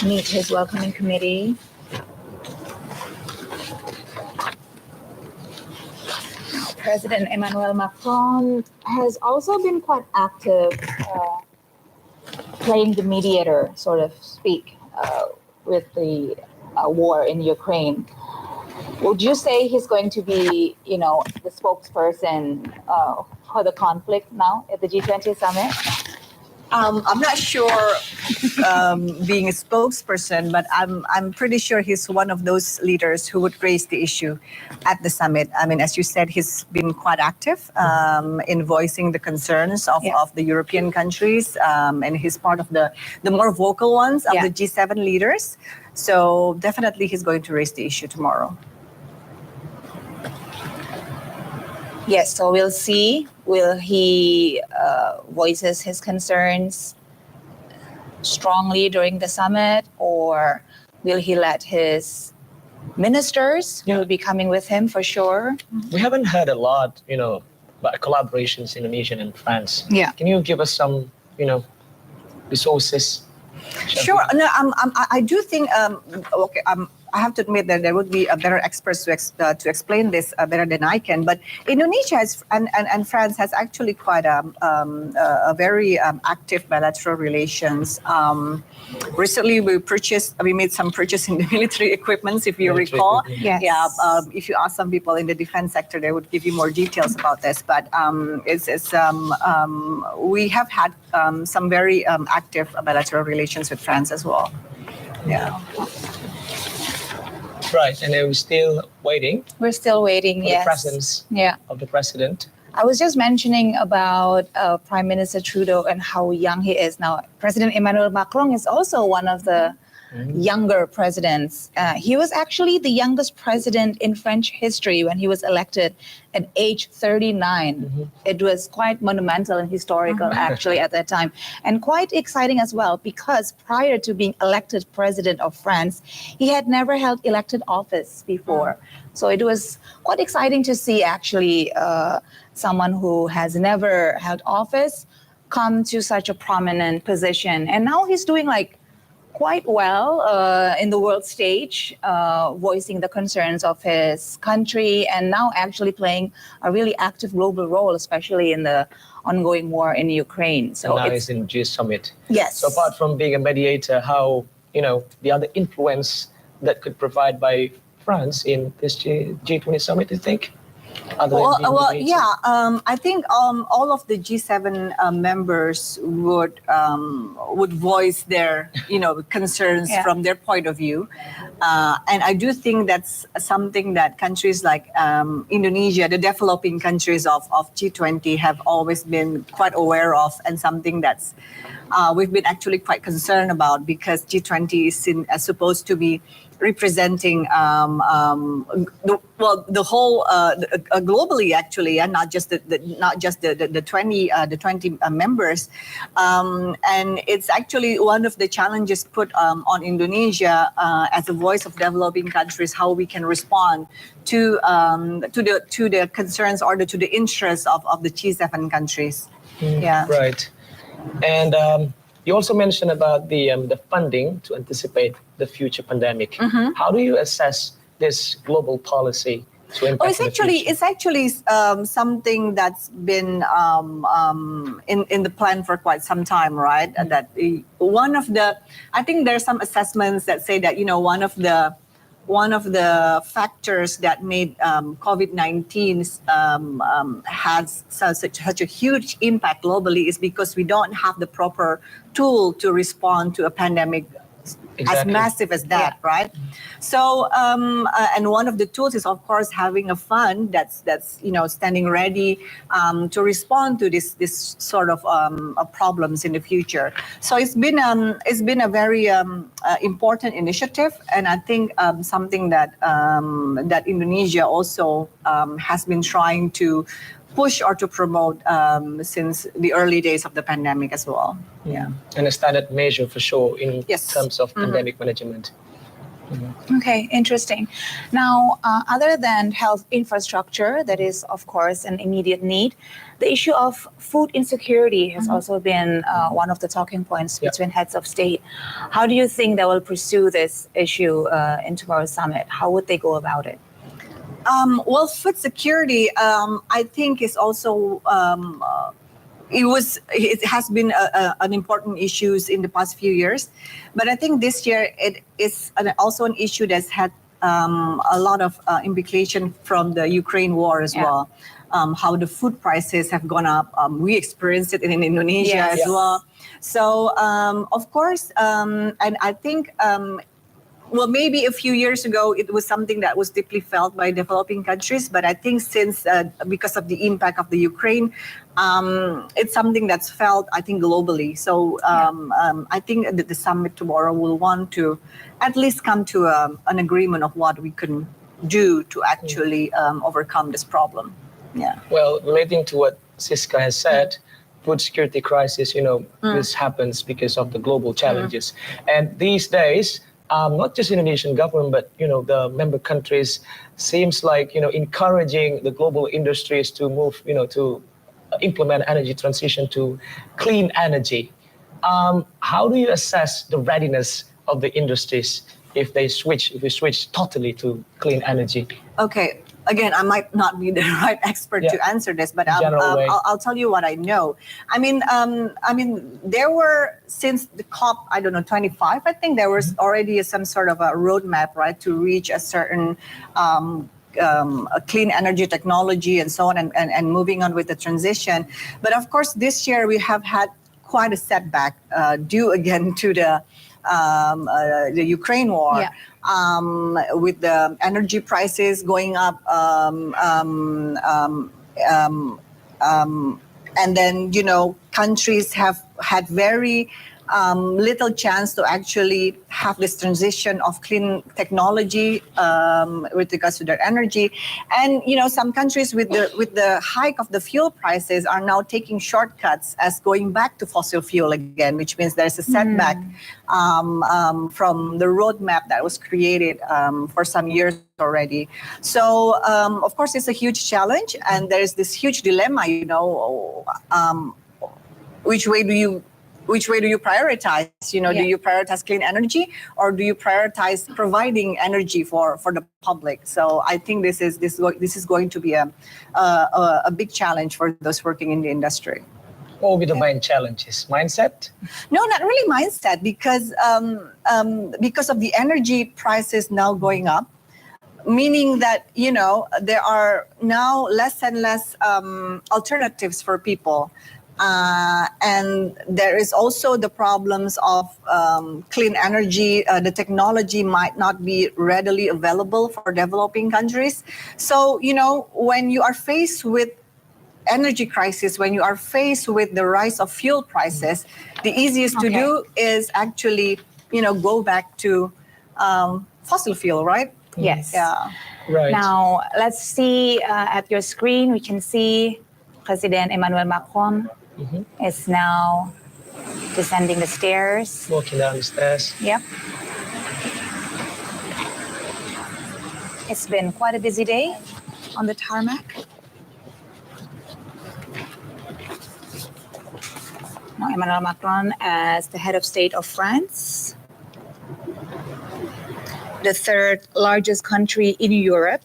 meet his welcoming committee. President Emmanuel Macron has also been quite active, playing the mediator, so to speak, with the war in Ukraine. Would you say he's going to be, the spokesperson for the conflict now at the G20 summit? I'm not sure being a spokesperson, but I'm pretty sure he's one of those leaders who would raise the issue at the summit. I mean, as you said, he's been quite active in voicing the concerns of the European countries, and he's part of the more vocal ones of the G7 leaders. So definitely he's going to raise the issue tomorrow. Yes, so we'll see. Will he voices his concerns strongly during the summit, or will he let his ministers who will be coming with him for sure? We haven't heard a lot, about collaborations in Indonesia and France. Yeah. Can you give us some, resources? Sure. No, I do think. I have to admit that there would be better experts to explain this better than I can. But Indonesia and France has actually quite a very active bilateral relations. Recently, we made some purchase in the military equipment, if you recall. Yes. Yeah. If you ask some people in the defense sector, they would give you more details about this. But we have had some very active bilateral relations with France as well. Yeah. Right, and we're still waiting. We're still waiting, for yes. the presence of the president. I was just mentioning about Prime Minister Trudeau and how young he is now. President Emmanuel Macron is also one of the younger presidents. He was actually the youngest president in French history when he was elected at age 39. It was quite monumental and historical actually at that time, and quite exciting as well, because prior to being elected president of France, he had never held elected office before. So it was quite exciting to see actually someone who has never held office come to such a prominent position. And now he's doing quite well in the world stage, voicing the concerns of his country, and now actually playing a really active global role, especially in the ongoing war in Ukraine. So now he's in G Summit. Yes. So apart from being a mediator, how, the other influence that could provide by France in this G20 Summit, you think? I think all of the G7 members would voice their concerns from their point of view, and I do think that's something that countries like Indonesia, the developing countries of G20, have always been quite aware of, and something that's we've been actually quite concerned about, because G20 is seen as supposed to be representing the whole globally, actually, and not just the 20 members, and it's actually one of the challenges put on Indonesia as a voice of developing countries, how we can respond to the concerns or to the interests of the G7 countries. Right. And you also mentioned about the funding to anticipate the future pandemic. How do you assess this global policy to impact it's actually something that's been in the plan for quite some time, right? And that I think there's some assessments that say that one of the factors that made COVID-19 has such a huge impact globally is because we don't have the proper tool to respond to a pandemic as massive as that, right? So, and one of the tools is, of course, having a fund that's standing ready to respond to this sort of problems in the future. So it's been a very important initiative, and I think something that Indonesia also has been trying to push or to promote since the early days of the pandemic as well. Yeah. And a standard measure for sure in terms of pandemic management. Okay, interesting. Now, other than health infrastructure, that is, of course, an immediate need, the issue of food insecurity has also been one of the talking points between heads of state. How do you think they will pursue this issue in tomorrow's summit? How would they go about it? Well, food security, I think, is also it has been an important issue in the past few years, but I think this year it is also an issue that's had a lot of implication from the Ukraine war as well. How the food prices have gone up. We experienced it in Indonesia as well. So of course, and I think well, maybe a few years ago, it was something that was deeply felt by developing countries. But I think since, because of the impact of the Ukraine, it's something that's felt, I think, globally. So I think that the summit tomorrow will want to at least come to an agreement of what we can do to actually overcome this problem. Yeah. Well, relating to what Siska has said, food security crisis, this happens because of the global challenges. And these days, not just Indonesian government, but the member countries seems like encouraging the global industries to move, to implement energy transition to clean energy. How do you assess the readiness of the industries if we switch totally to clean energy? Okay. Again, I might not be the right expert to answer this, but I'll tell you what I know. I mean, there were, since the COP, 25, I think there was already some sort of a roadmap, right, to reach a certain a clean energy technology and so on, and moving on with the transition. But of course, this year we have had quite a setback due again to the Ukraine war. With the energy prices going up, and then countries have had very little chance to actually have this transition of clean technology with regards to their energy. And some countries with the hike of the fuel prices are now taking shortcuts as going back to fossil fuel again, which means there's a setback from the roadmap that was created for some years already. So of course it's a huge challenge, and there's this huge dilemma, which way do you prioritize? Do you prioritize clean energy, or do you prioritize providing energy for the public? So I think this is going to be a big challenge for those working in the industry. What will be the main challenges? Mindset? No, not really mindset, because of the energy prices now going up, meaning that there are now less and less alternatives for people. And there is also the problems of clean energy. The technology might not be readily available for developing countries. So, when you are faced with energy crisis, when you are faced with the rise of fuel prices, the easiest to do is actually, go back to fossil fuel, right? Yes. Yeah. Right. Now, let's see at your screen, we can see President Emmanuel Macron is now descending the stairs. Walking down the stairs. Yep. It's been quite a busy day on the tarmac. Now Emmanuel Macron as the head of state of France, the third largest country in Europe.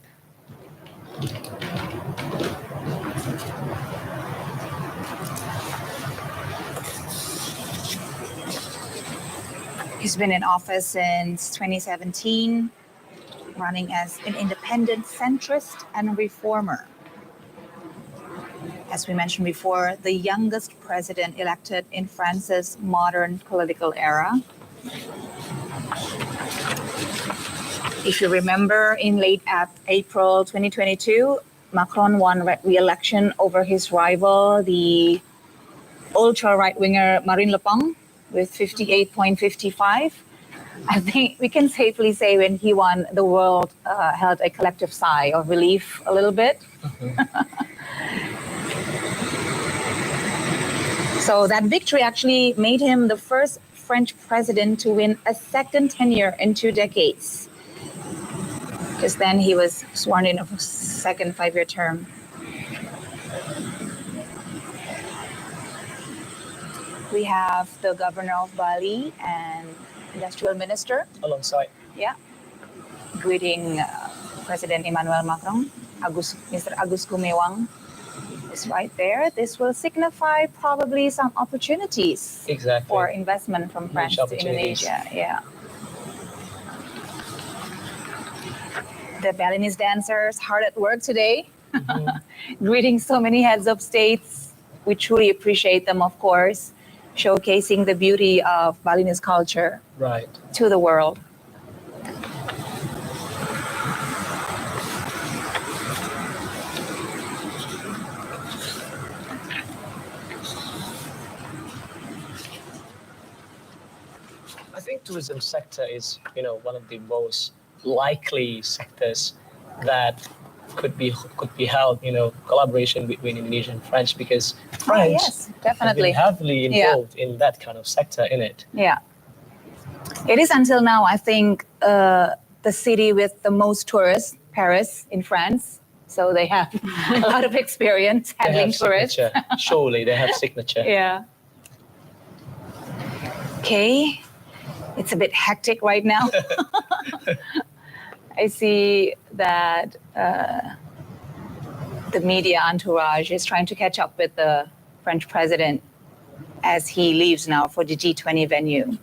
He's been in office since 2017, running as an independent centrist and reformer. As we mentioned before, the youngest president elected in France's modern political era. If you remember, in late April 2022, Macron won re-election over his rival, the ultra-right-winger Marine Le Pen, with 58.55. I think we can safely say when he won, the world held a collective sigh of relief a little bit. So that victory actually made him the first French president to win a second tenure in 2 decades. Because then he was sworn in a second 5-year term. We have the governor of Bali and industrial minister. Alongside. Yeah. Greeting President Emmanuel Macron. Mr. Agus Kumewang is right there. This will signify probably some opportunities for investment from France to Indonesia. Yeah. The Balinese dancers hard at work today, greeting so many heads of states. We truly appreciate them, of course, showcasing the beauty of Balinese culture to the world. I think tourism sector is, one of the most likely sectors that could be held, collaboration between Indonesia and France, because France yes, definitely has been heavily involved in that kind of sector in it. Yeah. It is until now, I think, the city with the most tourists, Paris in France. So they have a lot of experience handling tourists. Surely they have signature. Yeah. Okay. It's a bit hectic right now. I see that the media entourage is trying to catch up with the French president as he leaves now for the G20 venue.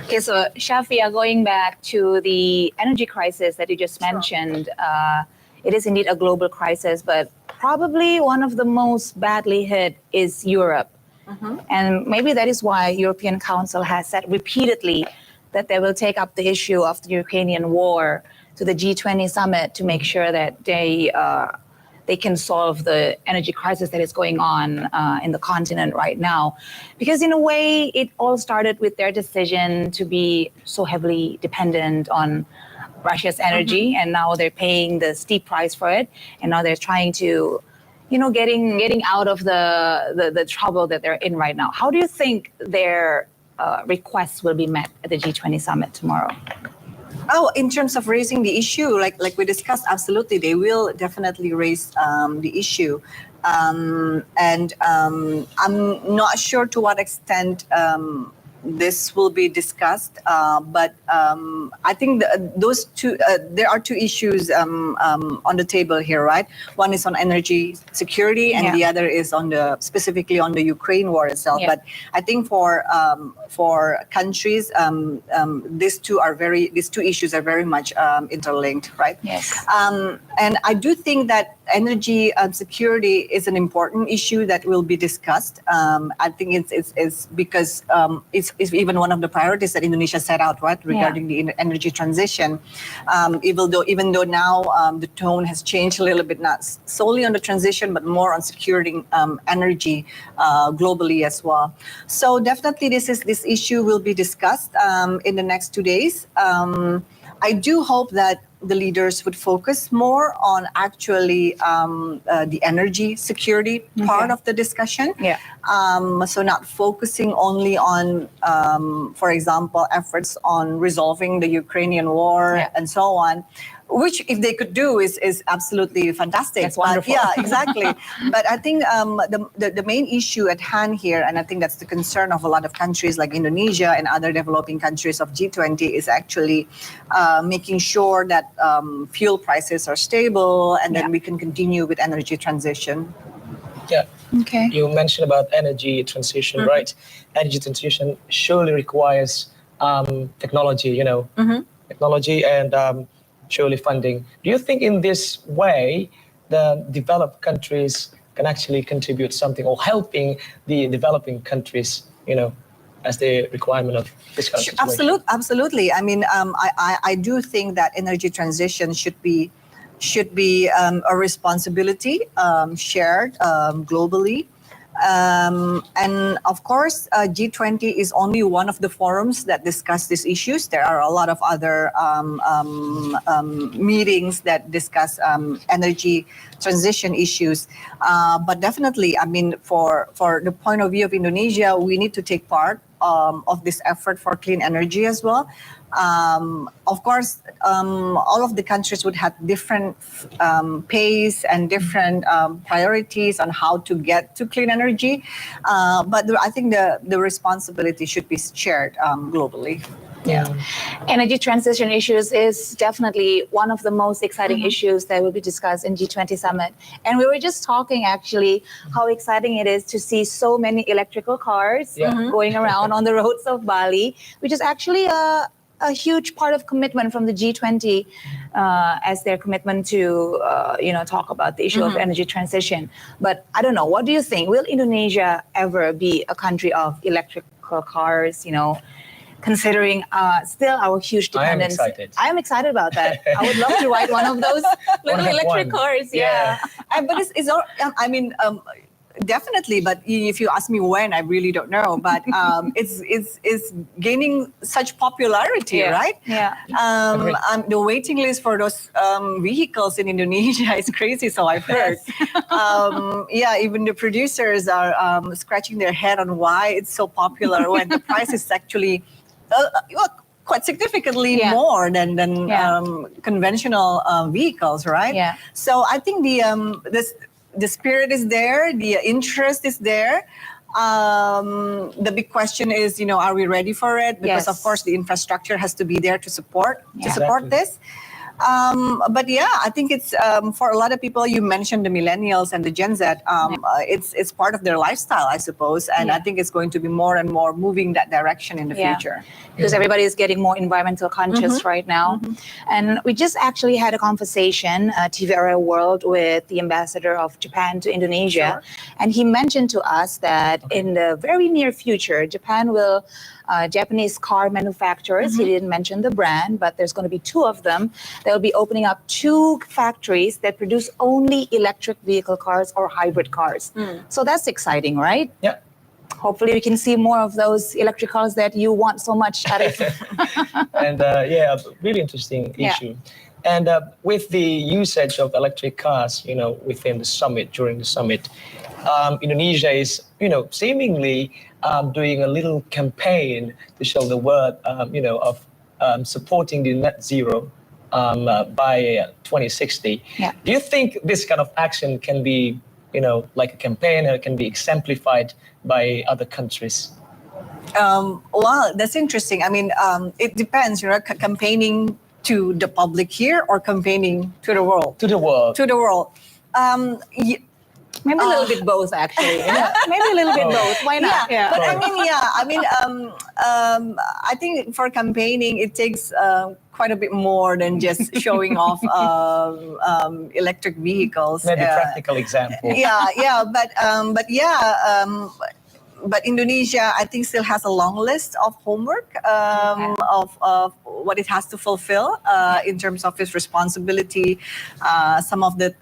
Okay, so Shafia, going back to the energy crisis that you just mentioned, it is indeed a global crisis, but probably one of the most badly hit is Europe. And maybe that is why European Council has said repeatedly that they will take up the issue of the Ukrainian war to the G20 summit to make sure that they can solve the energy crisis that is going on in the continent right now. Because in a way, it all started with their decision to be so heavily dependent on Russia's energy, and now they're paying the steep price for it, and now they're trying to getting out of the trouble that they're in right now. How do you think their requests will be met at the G20 summit tomorrow? Oh, in terms of raising the issue, like we discussed, absolutely, they will definitely raise the issue. And I'm not sure to what extent this will be discussed, but I think those two, there are two issues on the table here, right? One is on energy security, and the other is on specifically on the Ukraine war itself. But I think for countries, these two issues are very much interlinked, right? Yes. And I do think that energy security is an important issue that will be discussed. I think it's because it's even one of the priorities that Indonesia set out, right, regarding the energy transition. Even though now the tone has changed a little bit, not solely on the transition, but more on securing energy globally as well. So definitely this issue will be discussed in the next 2 days. I do hope that the leaders would focus more on actually the energy security part of the discussion. So not focusing only on, for example, efforts on resolving the Ukrainian war and so on, which if they could do is absolutely fantastic. That's wonderful. Yeah, exactly. But I think the main issue at hand here, and I think that's the concern of a lot of countries like Indonesia and other developing countries of G20, is actually making sure that fuel prices are stable, and then we can continue with energy transition. Yeah. Okay. You mentioned about energy transition, right? Energy transition surely requires technology, technology and surely funding. Do you think in this way the developed countries can actually contribute something, or helping the developing countries, as the requirement of this kind of situation? Absolutely. I mean, I do think that energy transition should be a responsibility shared globally. And of course, G20 is only one of the forums that discuss these issues. There are a lot of other meetings that discuss energy transition issues. But definitely, I mean, for the point of view of Indonesia, we need to take part of this effort for clean energy as well. Of course, all of the countries would have different pace and different priorities on how to get to clean energy. But I think the responsibility should be shared globally. Yeah. Energy transition issues is definitely one of the most exciting issues that will be discussed in G20 summit. And we were just talking actually how exciting it is to see so many electrical cars going around on the roads of Bali, which is actually a huge part of commitment from the G20 as their commitment to, talk about the issue of energy transition. But I don't know, what do you think? Will Indonesia ever be a country of electrical cars, considering still our huge dependence? I am excited about that. I would love to ride one of those little electric cars. Yeah. But it's all, I mean, definitely, but if you ask me when, I really don't know. But it's gaining such popularity, right? Yeah. The waiting list for those vehicles in Indonesia is crazy, so I've heard. Even the producers are scratching their head on why it's so popular when the price is actually quite significantly more than conventional vehicles, right? Yeah. So I think the spirit is there, the interest is there. The big question is, are we ready for it? Because of course the infrastructure has to be there to support this. But yeah, I think it's for a lot of people. You mentioned the millennials and the Gen Z. It's part of their lifestyle, I suppose, and I think it's going to be more and more moving that direction in the future. Because everybody is getting more environmental conscious right now. And we just actually had a conversation, TV Area World, with the ambassador of Japan to Indonesia. And he mentioned to us that in the very near future, Japan will, Japanese car manufacturers, he didn't mention the brand, but there's going to be 2 of them. They'll be opening up 2 factories that produce only electric vehicle cars or hybrid cars. So that's exciting, right? Yeah. Hopefully we can see more of those electric cars that you want so much, Arif. And really interesting issue. And with the usage of electric cars, within the summit, during the summit, Indonesia is, seemingly doing a little campaign to show the world, of supporting the net zero by 2060. Yeah. Do you think this kind of action can be, like a campaign, or can be exemplified by other countries? Well, that's interesting. I mean, it depends, campaigning to the public here or campaigning to the world? To the world. To the world. Maybe a little bit both, actually. Maybe a little bit both. Why not? Yeah. But I think for campaigning, it takes quite a bit more than just showing off electric vehicles. Maybe practical example. But Indonesia, I think, still has a long list of homework of what it has to fulfill in terms of its responsibility. Some of the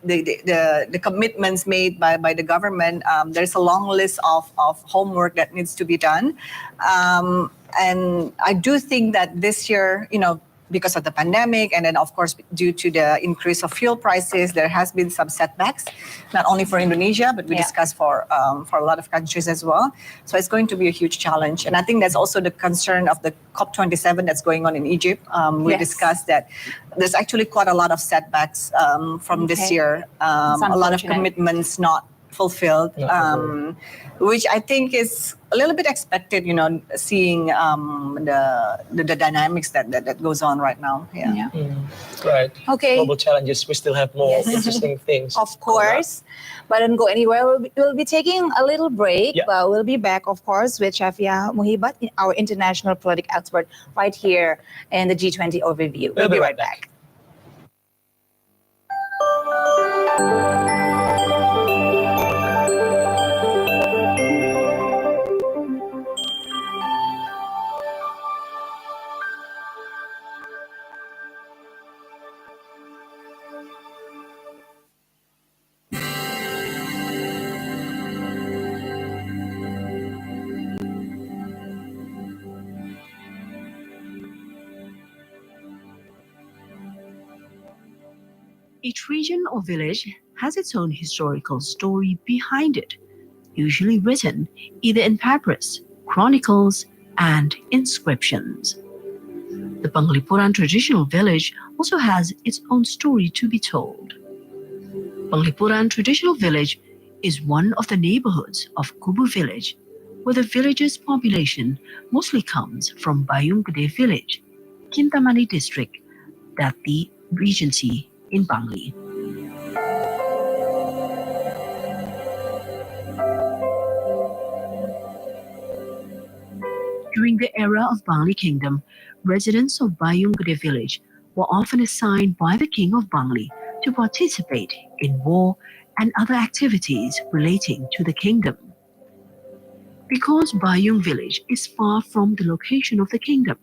commitments made by the government. There's a long list of homework that needs to be done, and I do think that this year, because of the pandemic, and then of course due to the increase of fuel prices, there has been some setbacks, not only for Indonesia, but we discussed for a lot of countries as well. So it's going to be a huge challenge, and I think that's also the concern of the COP27 that's going on in Egypt. We discussed that there's actually quite a lot of setbacks from this year, a lot of commitments not fulfilled, which I think is a little bit expected, seeing the dynamics that goes on right now. Right. Okay. Global challenges. We still have more interesting things. Of course, but don't go anywhere. We'll be taking a little break, but we'll be back, of course, with Shafia Muhibat, our international political expert, right here in the G20 overview. We'll be right back. Each region or village has its own historical story behind it, usually written either in papyrus, chronicles, and inscriptions. The Penglipuran traditional village also has its own story to be told. Penglipuran traditional village is one of the neighborhoods of Kubu village, where the village's population mostly comes from Bayung Gede village, Kintamani district, Dati Regency in Bangli. During the era of Bangli Kingdom, residents of Bayung Gede village were often assigned by the King of Bangli to participate in war and other activities relating to the kingdom. Because Bayung village is far from the location of the kingdom,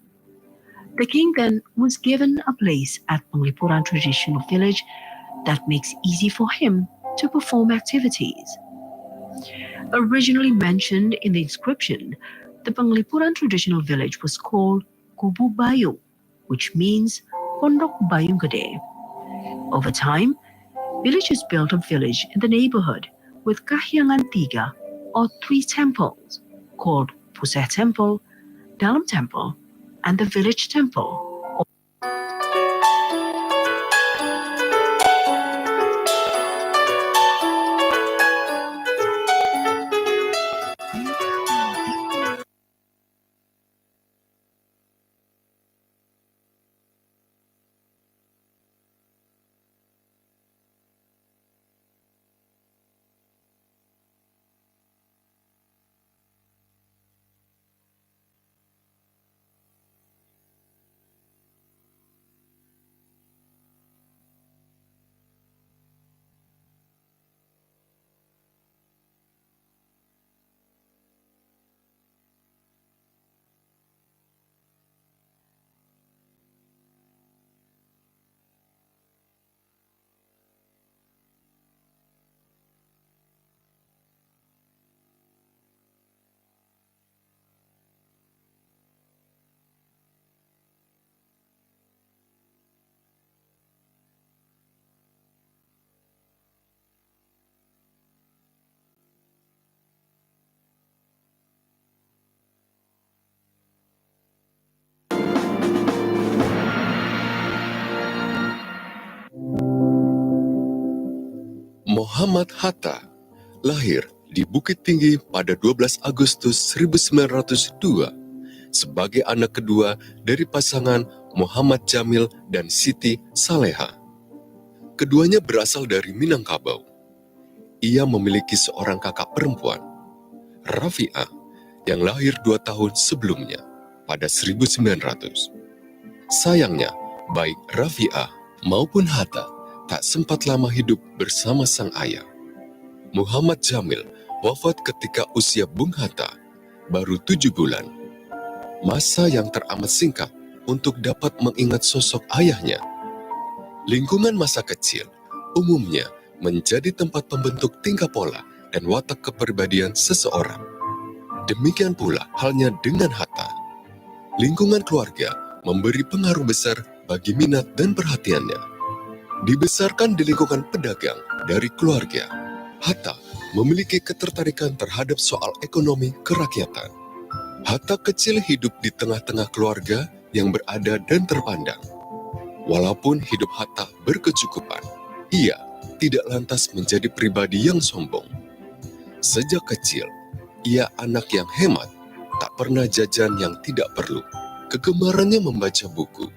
the king then was given a place at Penglipuran traditional village that makes easy for him to perform activities. Originally mentioned in the inscription, the Penglipuran traditional village was called Kubu Bayung, which means Pondok Bayung Gede. Over time, villagers built a village in the neighborhood with Kahyangan Tiga, or 3 temples, called Pusat Temple, Dalam Temple, and the Village Temple. Muhammad Hatta lahir di Bukit Tinggi pada 12 Agustus 1902 sebagai anak kedua dari pasangan Muhammad Jamil dan Siti Saleha. Keduanya berasal dari Minangkabau. Ia memiliki seorang kakak perempuan, Rafi'ah, yang lahir 2 tahun sebelumnya pada 1900. Sayangnya, baik Rafi'ah maupun Hatta tak sempat lama hidup bersama sang ayah. Muhammad Jamil wafat ketika usia Bung Hatta baru 7 bulan. Masa yang teramat singkat untuk dapat mengingat sosok ayahnya. Lingkungan masa kecil umumnya menjadi tempat pembentuk tingkah pola dan watak kepribadian seseorang. Demikian pula halnya dengan Hatta. Lingkungan keluarga memberi pengaruh besar bagi minat dan perhatiannya. Dibesarkan di lingkungan pedagang dari keluarga, Hatta memiliki ketertarikan terhadap soal ekonomi kerakyatan. Hatta kecil hidup di tengah-tengah keluarga yang berada dan terpandang. Walaupun hidup Hatta berkecukupan, ia tidak lantas menjadi pribadi yang sombong. Sejak kecil, ia anak yang hemat, tak pernah jajan yang tidak perlu. Kegemarannya membaca buku.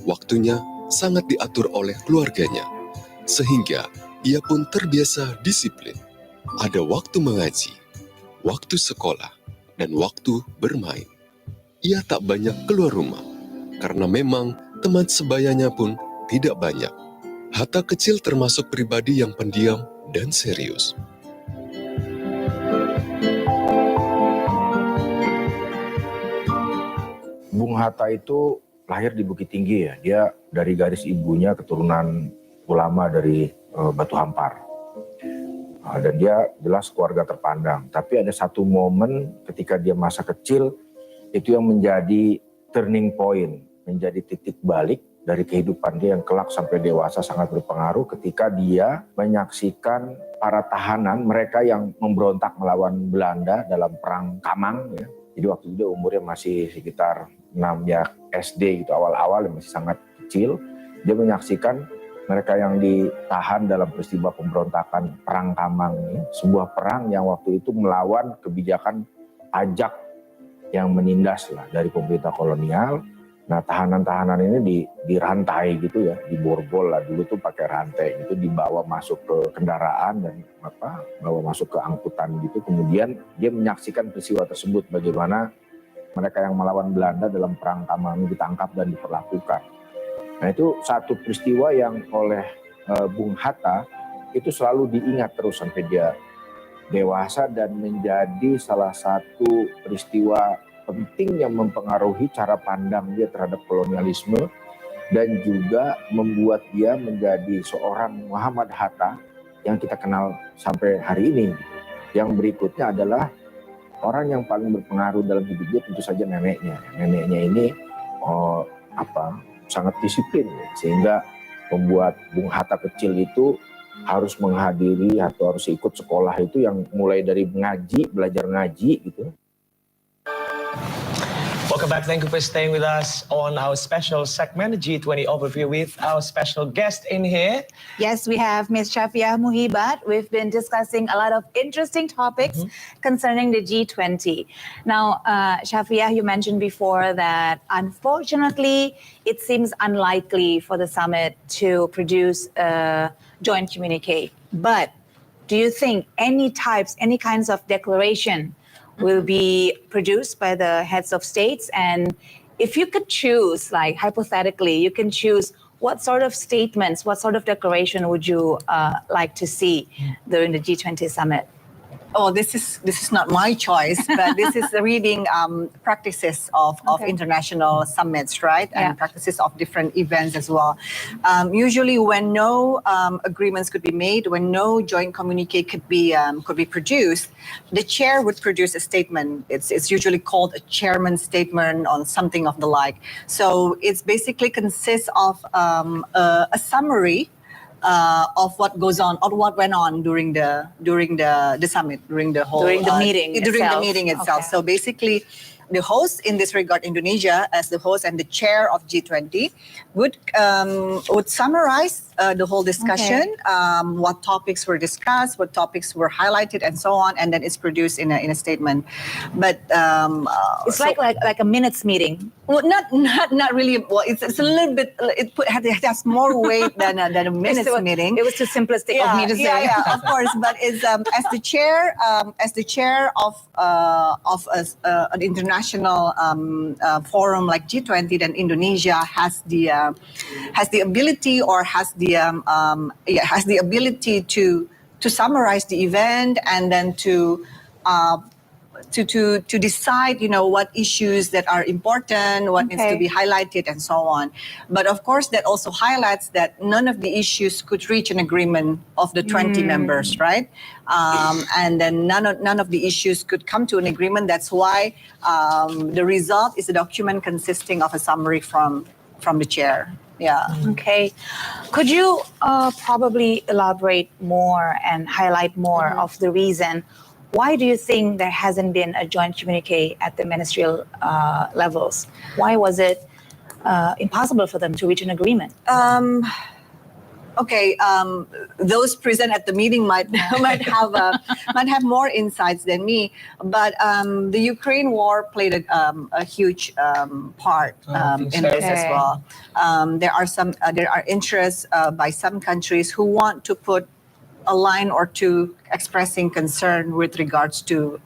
Waktunya sangat diatur oleh keluarganya, sehingga ia pun terbiasa disiplin. Ada waktu mengaji, waktu sekolah, dan waktu bermain. Ia tak banyak keluar rumah, karena memang teman sebayanya pun tidak banyak. Hatta kecil termasuk pribadi yang pendiam dan serius. Bung Hatta itu lahir di Bukit Tinggi ya, dia dari garis ibunya keturunan ulama dari Batu Hampar. Dan dia jelas keluarga terpandang. Tapi ada satu momen ketika dia masa kecil, itu yang menjadi turning point menjadi titik balik dari kehidupan dia yang kelak sampai dewasa sangat berpengaruh ketika dia menyaksikan para tahanan mereka yang memberontak melawan Belanda dalam perang Kamang ya. Jadi waktu itu umurnya masih sekitar 6 ya SD gitu, awal-awal masih sangat kecil. Dia menyaksikan mereka yang ditahan dalam peristiwa pemberontakan perang Kamang ya. Sebuah perang yang waktu itu melawan kebijakan pajak yang menindas lah dari pemerintah kolonial. Nah tahanan-tahanan ini dirantai gitu ya, diborgol lah dulu tuh pakai rantai gitu, dibawa masuk ke kendaraan dan bawa masuk ke angkutan gitu. Kemudian dia menyaksikan peristiwa tersebut, bagaimana mereka yang melawan Belanda dalam perang Kamang ditangkap dan diperlakukan. Nah itu satu peristiwa yang oleh Bung Hatta itu selalu diingat terus sampai dia dewasa dan menjadi salah satu peristiwa penting yang mempengaruhi cara pandang dia terhadap kolonialisme dan juga membuat dia menjadi seorang Muhammad Hatta yang kita kenal sampai hari ini. Yang berikutnya adalah orang yang paling berpengaruh dalam hidup dia tentu saja neneknya. Neneknya ini sangat disiplin sehingga membuat Bung Hatta kecil itu harus menghadiri atau harus ikut sekolah itu yang mulai dari ngaji, belajar ngaji gitu. Welcome back. Thank you for staying with us on our special segment, G20 Overview, with our special guest in here. Yes, we have Ms. Shafiah Muhibat. We've been discussing a lot of interesting topics concerning the G20. Now, Shafiah, you mentioned before that unfortunately, it seems unlikely for the summit to produce a joint communique. But do you think any kinds of declaration will be produced by the heads of states? And if you could choose, like hypothetically, you can choose what sort of statements, what sort of declaration would you like to see during the G20 summit? Oh, this is not my choice, but this is the reading practices of international summits, right? And practices of different events as well. Usually when no agreements could be made, when no joint communique could be produced, the chair would produce a statement. It's usually called a chairman's statement or something of the like. So it's basically consists of a summary of what goes on or what went on during the summit, during the meeting itself. So basically, the host, in this regard, Indonesia, as the host and the chair of G20, would summarize the whole discussion, what topics were discussed, what topics were highlighted, and so on, and then it's produced in a statement. But it's like a minutes meeting. Well, not really. Well, it's a little bit. It has more weight than a minutes meeting. It was too simplistic of me to say. Yeah, of course. But it's as the chair of an international forum like G20, then Indonesia has the ability or has the ability to summarize the event and then to decide, what issues that are important, what needs to be highlighted, and so on. But of course, that also highlights that none of the issues could reach an agreement of the 20 members, right? And then none of the issues could come to an agreement. That's why the result is a document consisting of a summary from the chair. Yeah. Okay. Could you probably elaborate more and highlight more of the reason? Why do you think there hasn't been a joint communique at the ministerial levels? Why was it impossible for them to reach an agreement? Those present at the meeting might have more insights than me. But the Ukraine war played a huge part in this as well. There are interests by some countries who want to put a line or two expressing concern with regards to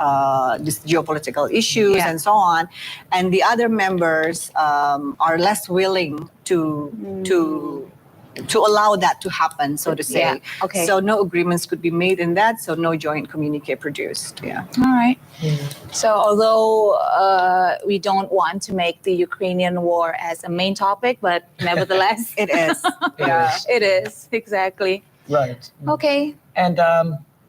this geopolitical issues and so on, and the other members are less willing to allow that to happen, so to say. Yeah. Okay. So no agreements could be made in that, so no joint communique produced. Yeah. All right. So although we don't want to make the Ukrainian war as a main topic, but nevertheless, it is. It is, exactly. Right. Okay. And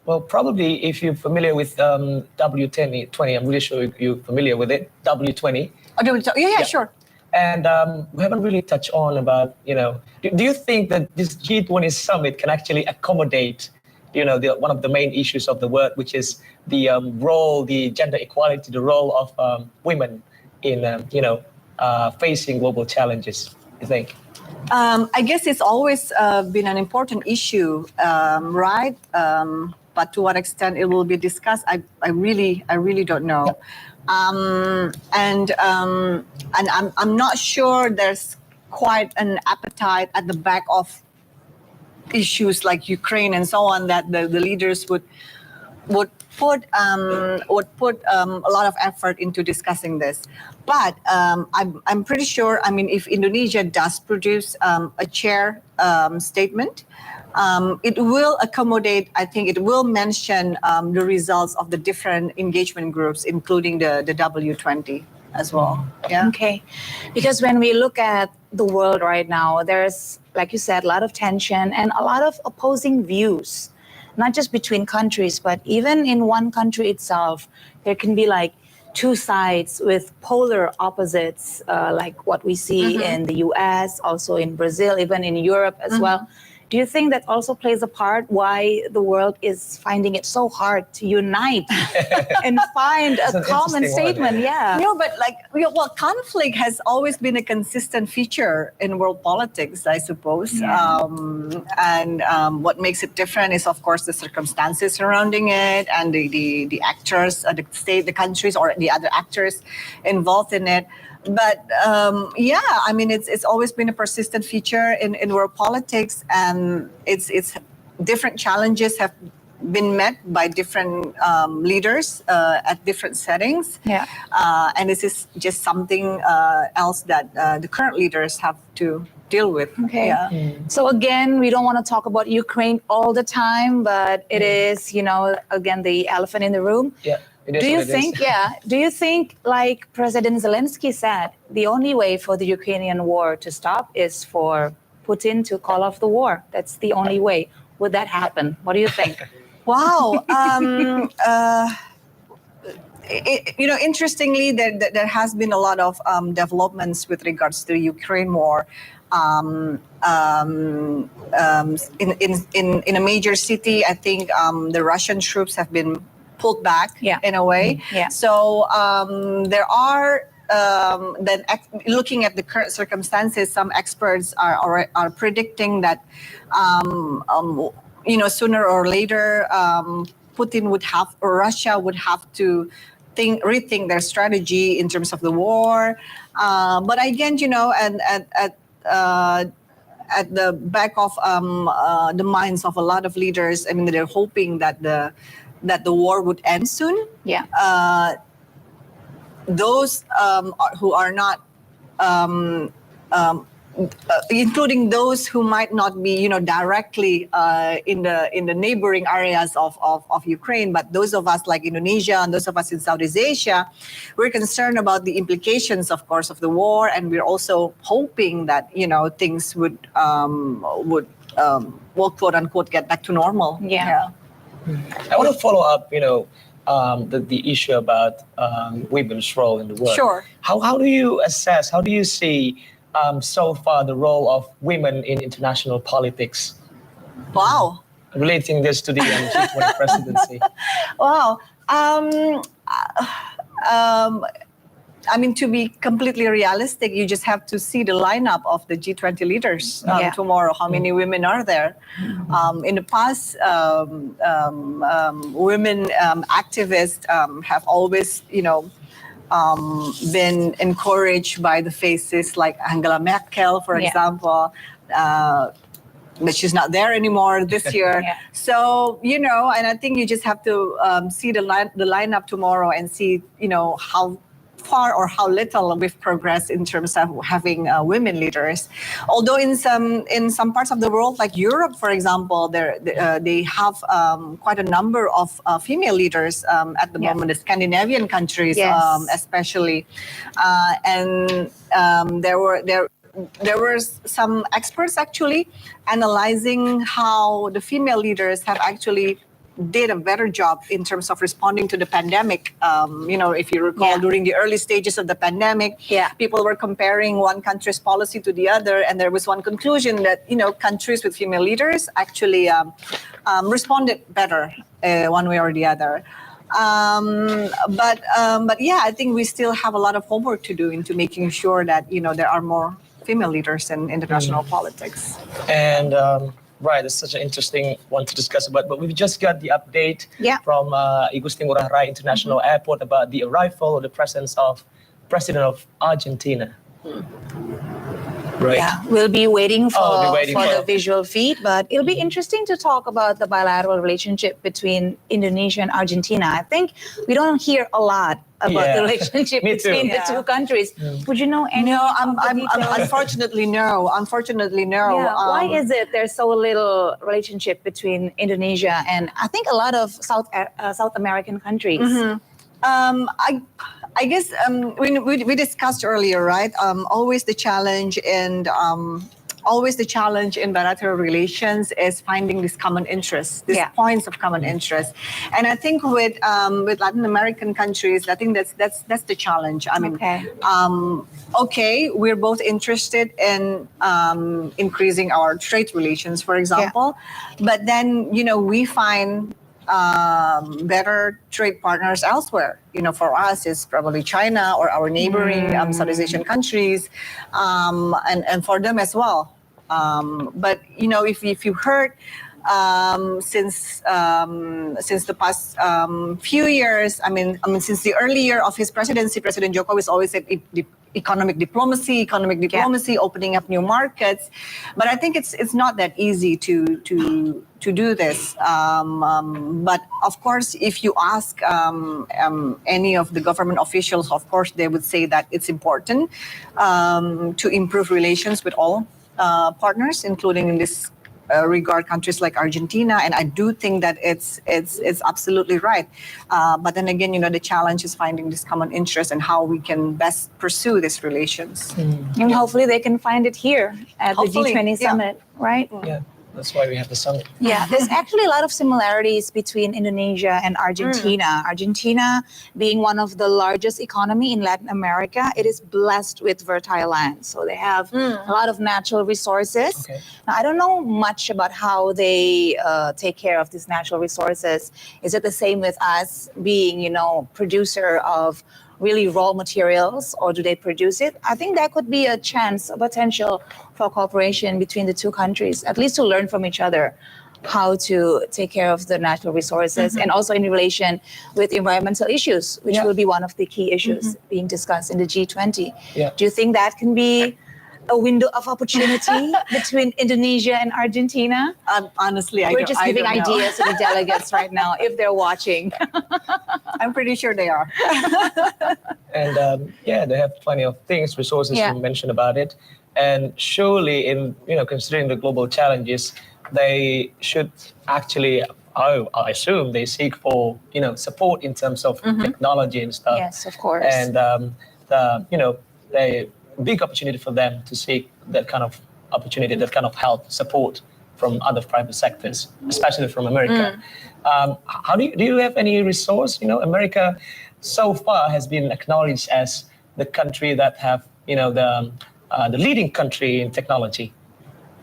well, probably if you're familiar with W20, I'm really sure you're familiar with it. W20. Oh, yeah, sure. And we haven't really touched on about, do you think that this G20 summit can actually accommodate, one of the main issues of the world, which is the role, the gender equality, the role of women in, facing global challenges, you think? I guess it's always been an important issue, right? But to what extent it will be discussed, I really don't know. And I'm not sure there's quite an appetite at the back of issues like Ukraine and so on that the leaders would put a lot of effort into discussing this. But I'm pretty sure, if Indonesia does produce a chair statement, it will accommodate, I think it will mention the results of the different engagement groups, including the W20 as well. Yeah. Okay. Because when we look at the world right now, there's, like you said, a lot of tension and a lot of opposing views, not just between countries, but even in one country itself, there can be like two sides with polar opposites, like what we see in the US, also in Brazil, even in Europe as well. Do you think that also plays a part why the world is finding it so hard to unite and find a common statement? Yeah. No, but conflict has always been a consistent feature in world politics, I suppose. Yeah. And what makes it different is, of course, the circumstances surrounding it and the actors, the state, the countries, or the other actors involved in it. But it's always been a persistent feature in world politics, and it's different challenges have been met by different leaders at different settings. Yeah. And this is just something else that the current leaders have to deal with. Okay. Yeah. So again, we don't want to talk about Ukraine all the time, but it is, again, the elephant in the room. Yeah. Do you think, like President Zelensky said, the only way for the Ukrainian war to stop is for Putin to call off the war? That's the only way. Would that happen? What do you think? Wow. Interestingly, there has been a lot of developments with regards to the Ukraine war. In a major city, I think the Russian troops have been pulled back in a way. Yeah. So there are, looking at the current circumstances, some experts are predicting that, sooner or later, Putin would have, or Russia would have to rethink their strategy in terms of the war. But again, at the back of the minds of a lot of leaders, they're hoping that the war would end soon. Yeah. Those who are not, including those who might not be, directly in the neighboring areas of Ukraine, but those of us like Indonesia and those of us in Southeast Asia, we're concerned about the implications, of course, of the war, and we're also hoping that things would quote unquote get back to normal. Yeah. I want to follow up, the issue about women's role in the world. Sure. How do you assess, how do you see so far the role of women in international politics? Wow. Relating this to the G20 presidency. Wow. To be completely realistic, you just have to see the lineup of the G20 leaders tomorrow. How many women are there? In the past, women activists have always, been encouraged by the faces like Angela Merkel, for example. But she's not there anymore this year. Yeah. So, and I think you just have to see the lineup tomorrow and see, how far or how little we've progressed in terms of having women leaders. Although in some parts of the world, like Europe, for example, they have quite a number of female leaders at the moment. The Scandinavian countries, especially, and there were some experts actually analyzing how the female leaders have actually did a better job in terms of responding to the pandemic. If you recall, during the early stages of the pandemic, people were comparing one country's policy to the other, and there was one conclusion that countries with female leaders actually responded better one way or the other. But yeah, I think we still have a lot of homework to do into making sure that there are more female leaders in international politics. And right, it's such an interesting one to discuss about. But we've just got the update from Igusti Ngurah Rai International Airport about the arrival or the presence of President of Argentina. Right. Yeah, we'll be waiting for the the visual feed, but it'll be interesting to talk about the bilateral relationship between Indonesia and Argentina. I think we don't hear a lot about the relationship between the two countries. Would you know any? No, unfortunately, no. Unfortunately, no. Yeah. Why is it there's so little relationship between Indonesia and I think a lot of South American countries? I guess we discussed earlier, right? Always the challenge in bilateral relations is finding these common interests, these points of common interest. And I think with Latin American countries, I think that's the challenge. I mean, we're both interested in increasing our trade relations, for example, but then we find better trade partners elsewhere. For us, it's probably China or our neighboring Southeast Asian countries, and for them as well. But if you heard since the past few years, I mean, since the early year of his presidency, President Jokowi has always said economic diplomacy, opening up new markets. But I think it's not that easy to do this. But of course, if you ask any of the government officials, of course, they would say that it's important to improve relations with all partners, including in this regard countries like Argentina, and I do think that it's absolutely right. But then again, the challenge is finding this common interest and how we can best pursue these relations. And hopefully they can find it here at the G20 summit, right? Yeah. That's why we have the summit. Yeah, there's actually a lot of similarities between Indonesia and Argentina. Argentina being one of the largest economy in Latin America, it is blessed with fertile land. So they have a lot of natural resources. Now, I don't know much about how they take care of these natural resources. Is it the same with us being, producer of really raw materials, or do they produce it? I think that could be a chance, a potential for cooperation between the two countries, at least to learn from each other how to take care of the natural resources, and also in relation with environmental issues, which will be one of the key issues being discussed in the G20. Do you think that can be a window of opportunity between Indonesia and Argentina? Honestly, we're just giving ideas to the delegates right now if they're watching. I'm pretty sure they are. And they have plenty of things, resources to mention about it. And surely, in considering the global challenges, they should actually, I assume, they seek for support in terms of technology and stuff. Yes, of course. And the big opportunity for them to seek that kind of opportunity, that kind of help, support from other private sectors, especially from America. How do you have any resource? America so far has been acknowledged as the country that have the leading country in technology.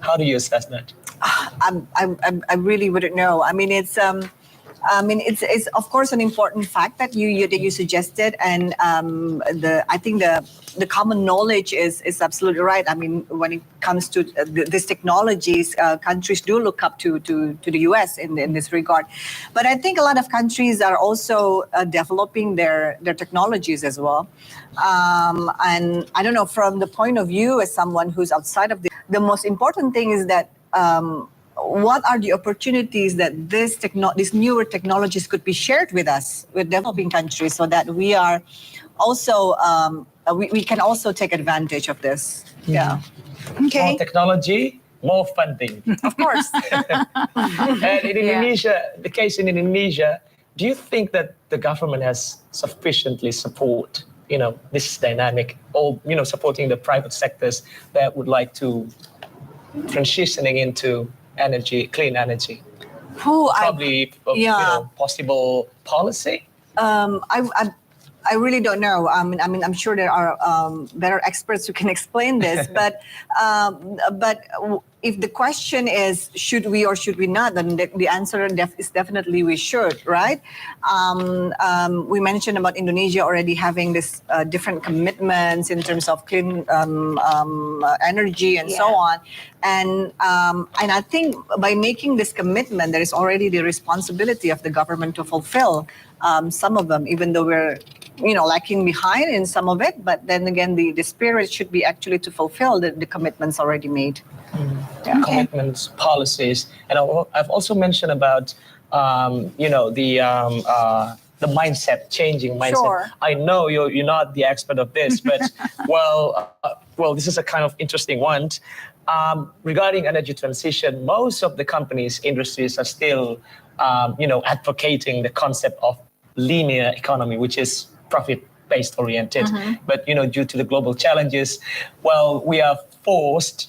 How do you assess that? I really wouldn't know. I mean, it's of course an important fact that you suggested, and I think the common knowledge is absolutely right. I mean, when it comes to these technologies, countries do look up to the US in this regard. But I think a lot of countries are also developing their technologies as well. And I don't know, from the point of view as someone who's outside of the most important thing is that what are the opportunities that these newer technologies could be shared with us, with developing countries, so that we are also we can also take advantage of this. Yeah. Okay. More technology, more funding. Of course. And in Indonesia, the case in Indonesia, do you think that the government has sufficiently support, this dynamic, or supporting the private sectors that would like to transitioning into energy, clean energy? probably possible policy? I really don't know. I mean, I'm sure there are better experts who can explain this. But if the question is should we or should we not, then the answer is definitely we should, right? We mentioned about Indonesia already having this different commitments in terms of clean energy and so on. And I think by making this commitment, there is already the responsibility of the government to fulfill some of them, even though we're lacking behind in some of it. But then again, the spirit should be actually to fulfill the commitments already made. Commitments, policies, and I've also mentioned about the mindset, changing mindset. Sure. I know you're not the expert of this, but well, this is a kind of interesting one. Regarding energy transition, most of the companies, industries are still, advocating the concept of linear economy, which is profit-based oriented. But due to the global challenges, we are forced,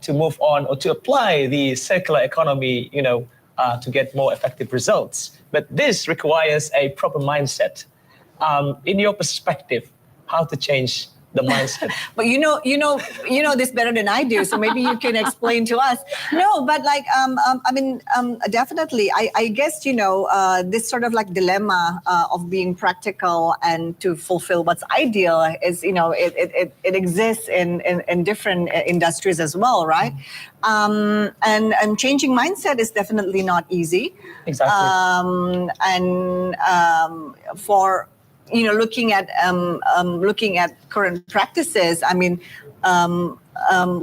to move on or to apply the circular economy, to get more effective results. But this requires a proper mindset. In your perspective, how to change the mindset? But you know this better than I do, so maybe you can explain to us. No, but definitely, I guess this sort of like dilemma of being practical and to fulfill what's ideal is it exists in different industries as well, right? And changing mindset is definitely not easy. Exactly. For looking at current practices, I mean,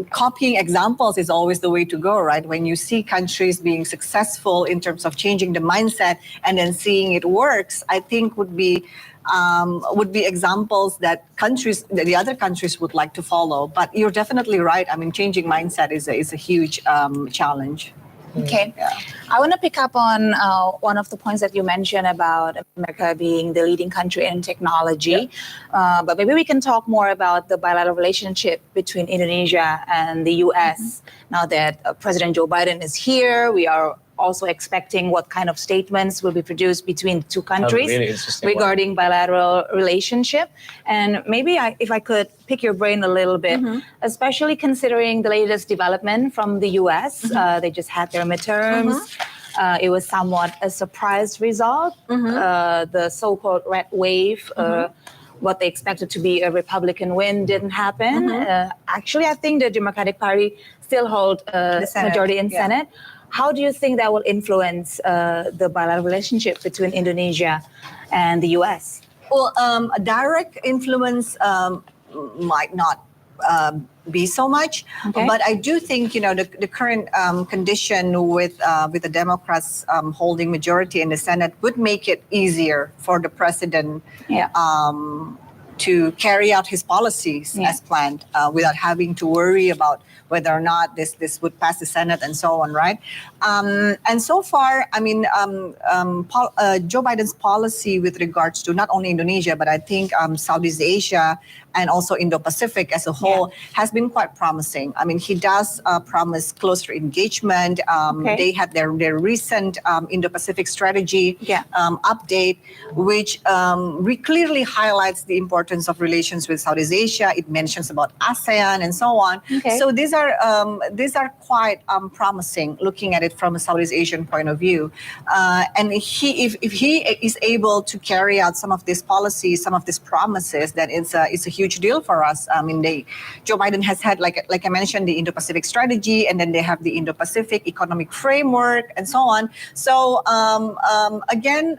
copying examples is always the way to go, right? When you see countries being successful in terms of changing the mindset and then seeing it works, I think would be examples that the other countries would like to follow. But you're definitely right. I mean, changing mindset is a huge challenge. Okay. I want to pick up on one of the points that you mentioned about America being the leading country in technology. But maybe we can talk more about the bilateral relationship between Indonesia and the U.S. Now that President Joe Biden is here, we are also expecting what kind of statements will be produced between the two countries regarding bilateral relationship. And maybe if I could pick your brain a little bit, especially considering the latest development from the US. They just had their midterms. It was somewhat a surprise result. The so-called red wave, what they expected to be a Republican win didn't happen. Actually, I think the Democratic Party still hold the majority in Senate. How do you think that will influence the bilateral relationship between Indonesia and the U.S.? Well, a direct influence might not be so much, but I do think the current condition with the Democrats holding majority in the Senate would make it easier for the president to carry out his policies as planned without having to worry about whether or not this would pass the Senate and so on, right? And so far, I mean, Joe Biden's policy with regards to not only Indonesia, but I think Southeast Asia and also Indo-Pacific as a whole has been quite promising. I mean, he does promise closer engagement. They had their recent Indo-Pacific strategy update, which clearly highlights the importance of relations with Southeast Asia. It mentions about ASEAN and so on. So these are quite promising, looking at it from a Southeast Asian point of view. And if he is able to carry out some of these policies, some of these promises, then it's a huge deal for us. I mean, Joe Biden has had, like I mentioned, the Indo-Pacific strategy, and then they have the Indo-Pacific economic framework and so on. So again,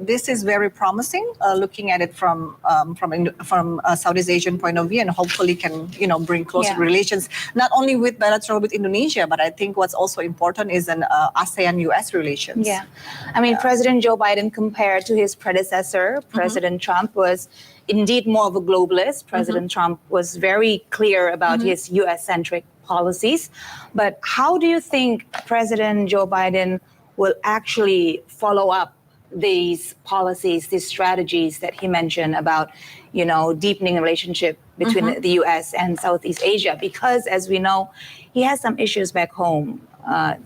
this is very promising, looking at it from a Southeast Asian point of view, and hopefully can bring closer relations, not only with bilateral with Indonesia, but I think what's also important is an ASEAN-US relations. Yeah, I mean, President Joe Biden, compared to his predecessor, President Trump, was indeed more of a globalist. President Trump was very clear about his US-centric policies. But how do you think President Joe Biden will actually follow up these policies, these strategies that he mentioned about, deepening a relationship between the US and Southeast Asia? Because as we know, he has some issues back home.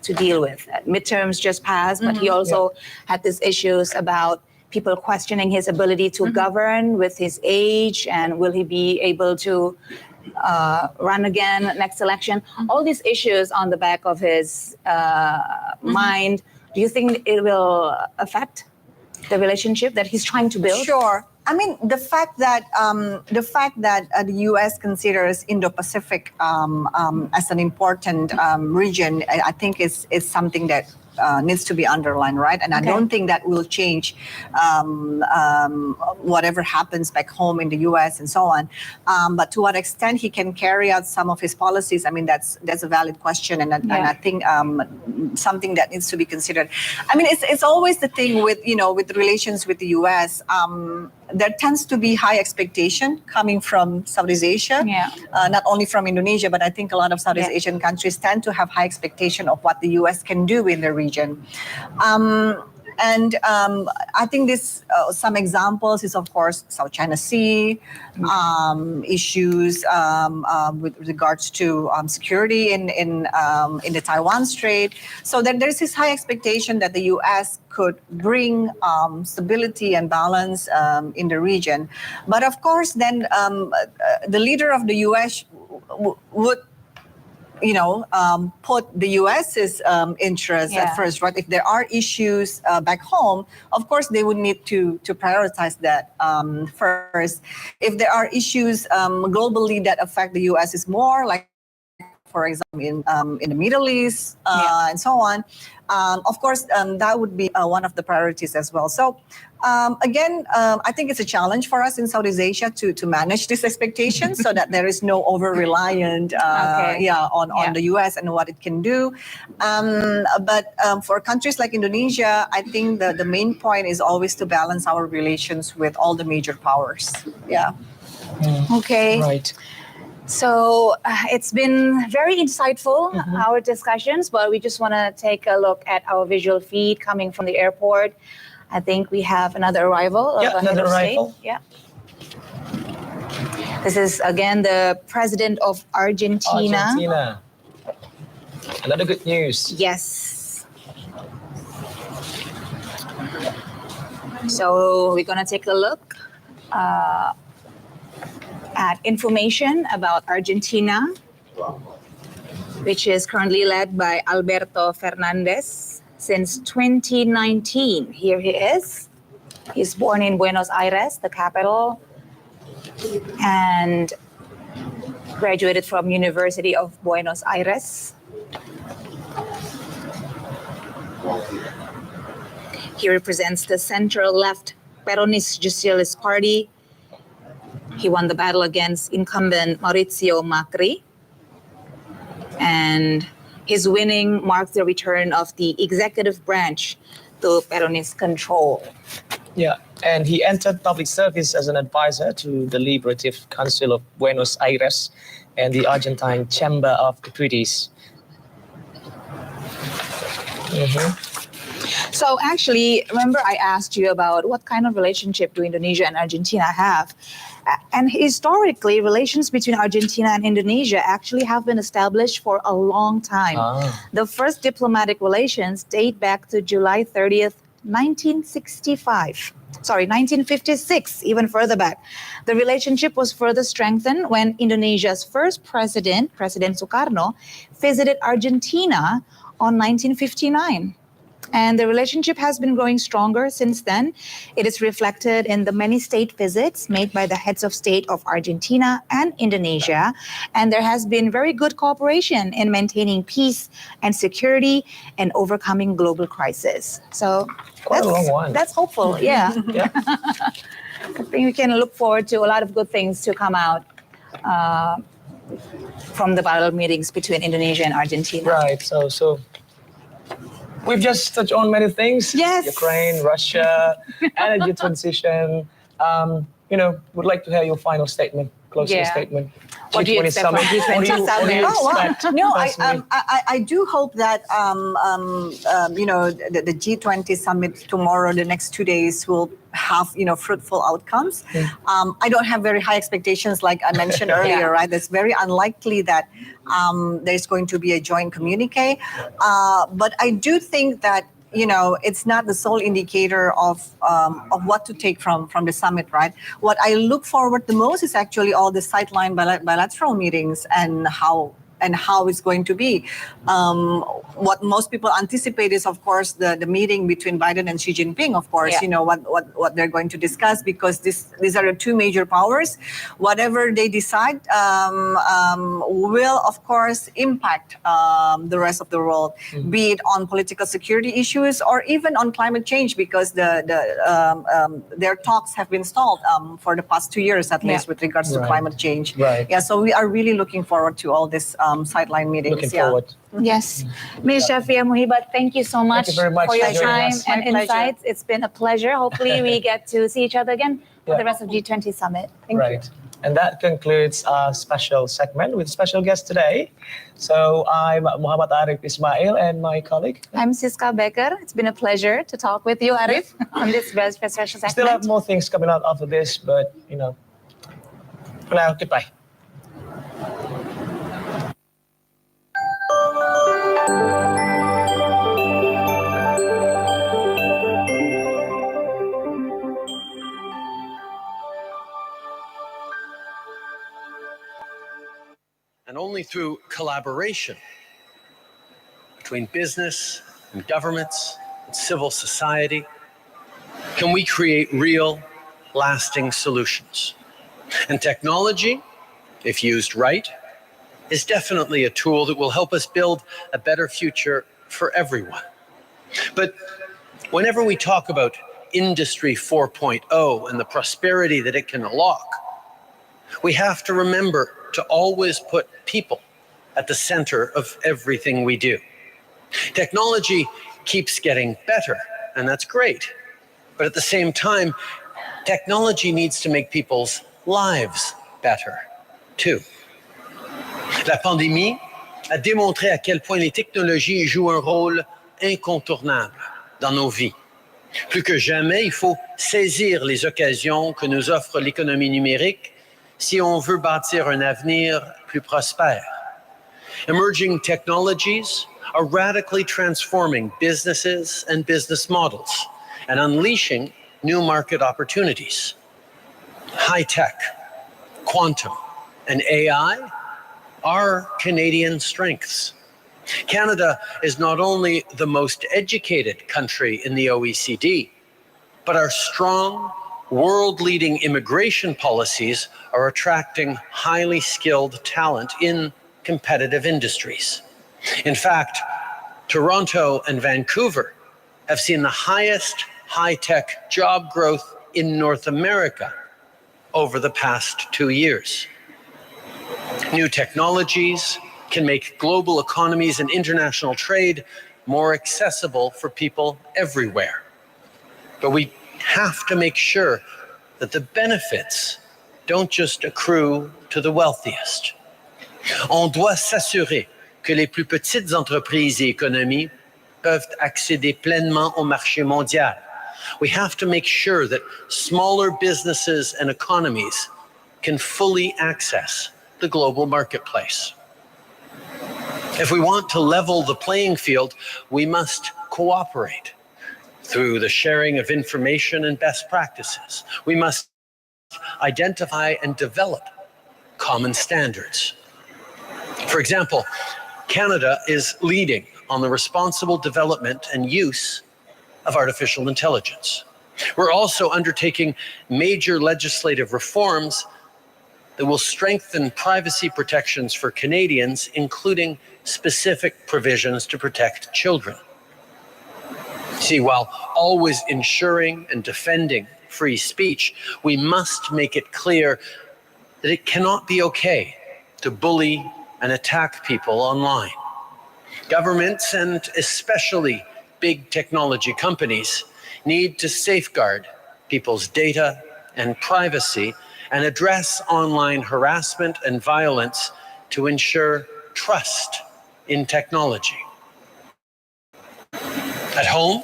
to deal with. Midterms just passed, but he also had these issues about people questioning his ability to govern with his age, and will he be able to run again next election? All these issues on the back of his mind. Do you think it will affect the relationship that he's trying to build? Sure. I mean, the fact that the U.S. considers Indo-Pacific as an important region, I think is something that needs to be underlined, right? And I don't think that will change whatever happens back home in the U.S. and so on. But to what extent he can carry out some of his policies, I mean, that's a valid question, and I think something that needs to be considered. I mean, it's always the thing with with relations with the U.S. There tends to be high expectation coming from Southeast Asia, not only from Indonesia, but I think a lot of Southeast Asian countries tend to have high expectation of what the U.S. can do in the region. And I think this some examples is, of course, South China Sea, issues with regards to security in the Taiwan Strait. So there's this high expectation that the U.S. could bring stability and balance in the region. But of course, then the leader of the U.S. would put the U.S.'s interest at first, right? If there are issues back home, of course, they would need to prioritize that first. If there are issues globally that affect the U.S. is more, like, for example, in the Middle East and so on, of course, that would be one of the priorities as well. So again, I think it's a challenge for us in Southeast Asia to manage this expectation so that there is no over-reliant on the U.S. and what it can do. But for countries like Indonesia, I think the main point is always to balance our relations with all the major powers. Yeah. Okay. Right. So it's been very insightful, our discussions, but we just want to take a look at our visual feed coming from the airport. I think we have another arrival of a head of state. Yeah. This is, again, the president of Argentina. Another good news. Yes. So we're going to take a look at information about Argentina, which is currently led by Alberto Fernandez since 2019. Here he is. He's born in Buenos Aires, the capital, and graduated from University of Buenos Aires. He represents the center-left Peronist Socialist Party. He won the battle against incumbent Mauricio Macri, and his winning marked the return of the executive branch to Peronist control. Yeah, and he entered public service as an advisor to the Deliberative Council of Buenos Aires and the Argentine Chamber of Deputies. So actually, remember I asked you about what kind of relationship do Indonesia and Argentina have? And historically, relations between Argentina and Indonesia actually have been established for a long time. The first diplomatic relations date back to July 30th, 1965. Sorry, 1956, even further back. The relationship was further strengthened when Indonesia's first president, President Sukarno, visited Argentina on 1959. And the relationship has been growing stronger since then. It is reflected in the many state visits made by the heads of state of Argentina and Indonesia. And there has been very good cooperation in maintaining peace and security and overcoming global crisis. So Quite a long one. That's hopeful, yeah. I think we can look forward to a lot of good things to come out from the bilateral meetings between Indonesia and Argentina. Right, so we've just touched on many things. Yes. Ukraine, Russia, energy transition. Would like to hear your final statement, closing statement. What do you expect from Summit? G20 What do you Summit? expect? No, Resmi? I do hope that the G20 summit tomorrow, the next 2 days, will have fruitful outcomes. I don't have very high expectations, like I mentioned earlier, right? It's very unlikely that there's going to be a joint communique. But I do think that it's not the sole indicator of what to take from the summit, right? What I look forward the most is actually all the sideline bilateral meetings and how it's going to be. What most people anticipate is, of course, the meeting between Biden and Xi Jinping, of course, what they're going to discuss, because these are the two major powers. Whatever they decide will, of course, impact the rest of the world, be it on political security issues or even on climate change, because their talks have been stalled for the past 2 years, at least, with regards to climate change. Yeah, so we are really looking forward to all this sideline meetings. Looking forward. Yes. Ms. Shafia Muhibat, thank you so much, Thank you very much for your for joining time us. and My pleasure. insights. It's been a pleasure. Hopefully we get to see each other again for the rest of G20 Summit. Thank you. And that concludes our special segment with special guest today. So I'm Muhammad Arif Ismail and my colleague. I'm Siska Becker. It's been a pleasure to talk with you, Arif, on this very special segment. Still have more things coming out after this, but for now, goodbye. And only through collaboration between business and governments and civil society can we create real, lasting solutions. And technology, if used right, is definitely a tool that will help us build a better future for everyone. But whenever we talk about Industry 4.0 and the prosperity that it can unlock, we have to remember to always put people at the center of everything we do. Technology keeps getting better, and that's great. But at the same time, technology needs to make people's lives better, too. La pandémie a démontré à quel point les technologies jouent un rôle incontournable dans nos vies. Plus que jamais, il faut saisir les occasions que nous offre l'économie numérique si on veut bâtir un avenir plus prospère. Emerging technologies are radically transforming businesses and business models and unleashing new market opportunities. High tech, quantum, and AI are Canadian strengths. Canada is not only the most educated country in the OECD, but our strong, world-leading immigration policies are attracting highly skilled talent in competitive industries. In fact, Toronto and Vancouver have seen the highest high-tech job growth in North America over the past 2 years. New technologies can make global economies and international trade more accessible for people everywhere. But we have to make sure that the benefits don't just accrue to the wealthiest. On doit s'assurer que les plus petites entreprises et économies peuvent accéder pleinement au marché mondial. We have to make sure that smaller businesses and economies can fully access the global marketplace. If we want to level the playing field, we must cooperate through the sharing of information and best practices. We must identify and develop common standards. For example, Canada is leading on the responsible development and use of artificial intelligence. We're also undertaking major legislative reforms that will strengthen privacy protections for Canadians, including specific provisions to protect children. See, while always ensuring and defending free speech, we must make it clear that it cannot be okay to bully and attack people online. Governments, and especially big technology companies, need to safeguard people's data and privacy and address online harassment and violence to ensure trust in technology. At home,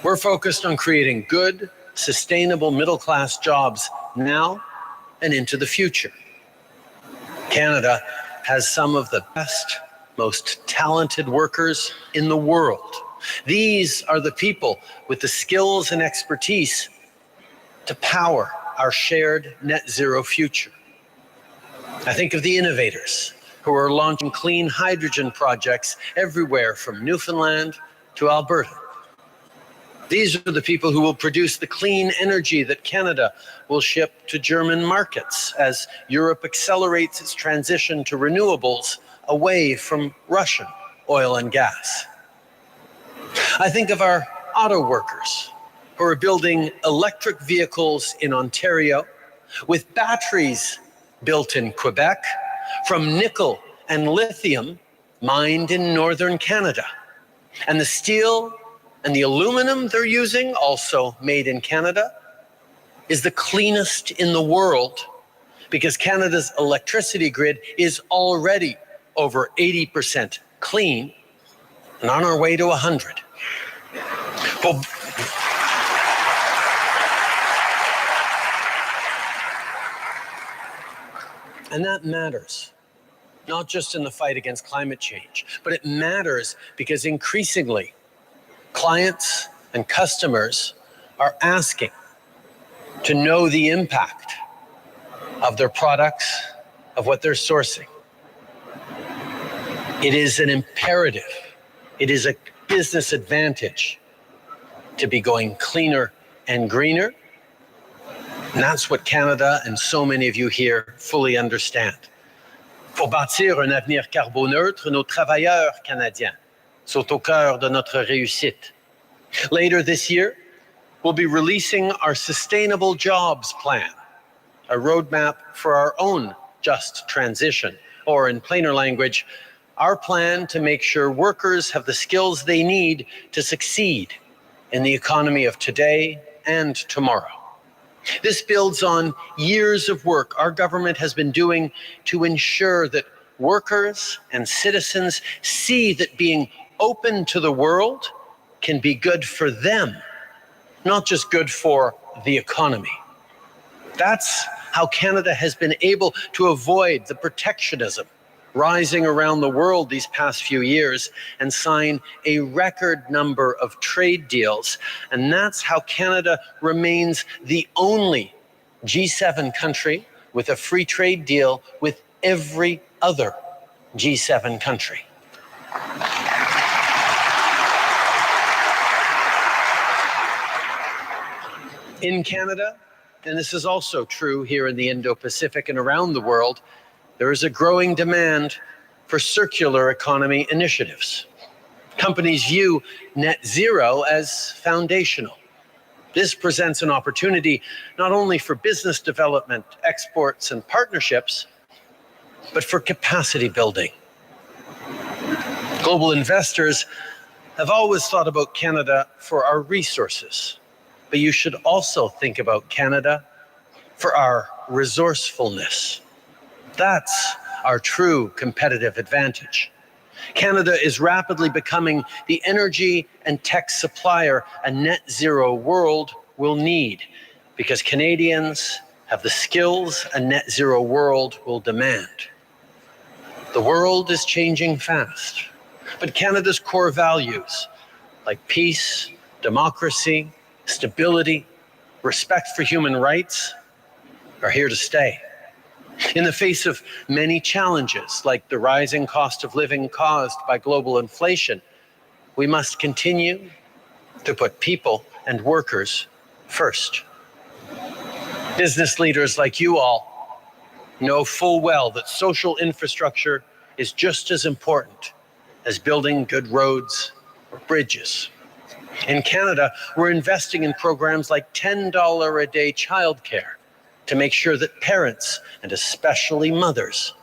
we're focused on creating good, sustainable middle-class jobs now and into the future. Canada has some of the best, most talented workers in the world. These are the people with the skills and expertise to power our shared net zero future. I think of the innovators who are launching clean hydrogen projects everywhere from Newfoundland to Alberta. These are the people who will produce the clean energy that Canada will ship to German markets as Europe accelerates its transition to renewables away from Russian oil and gas. I think of our auto workers who are building electric vehicles in Ontario with batteries built in Quebec from nickel and lithium mined in northern Canada. And the steel and the aluminum they're using, also made in Canada, is the cleanest in the world because Canada's electricity grid is already over 80% clean and on our way to 100. Well, and that matters, not just in the fight against climate change, but it matters because increasingly clients and customers are asking to know the impact of their products, of what they're sourcing. It is an imperative, it is a business advantage to be going cleaner and greener. And that's what Canada and so many of you here fully understand. Pour bâtir un avenir carboneutre, nos travailleurs canadiens sont au cœur de notre réussite. Later this year, we'll be releasing our Sustainable Jobs Plan, a roadmap for our own just transition, or in plainer language, our plan to make sure workers have the skills they need to succeed in the economy of today and tomorrow. This builds on years of work our government has been doing to ensure that workers and citizens see that being open to the world can be good for them, not just good for the economy. That's how Canada has been able to avoid the protectionism rising around the world these past few years and sign a record number of trade deals. And that's how Canada remains the only G7 country with a free trade deal with every other G7 country. In Canada, and this is also true here in the Indo-Pacific and around the world, there is a growing demand for circular economy initiatives. Companies view net zero as foundational. This presents an opportunity not only for business development, exports, and partnerships, but for capacity building. Global investors have always thought about Canada for our resources, but you should also think about Canada for our resourcefulness. That's our true competitive advantage. Canada is rapidly becoming the energy and tech supplier a net zero world will need because Canadians have the skills a net zero world will demand. The world is changing fast, but Canada's core values like peace, democracy, stability, respect for human rights are here to stay. In the face of many challenges, like the rising cost of living caused by global inflation, we must continue to put people and workers first. Business leaders like you all know full well that social infrastructure is just as important as building good roads or bridges. In Canada, we're investing in programs like $10 a day childcare to make sure that parents, and especially mothers,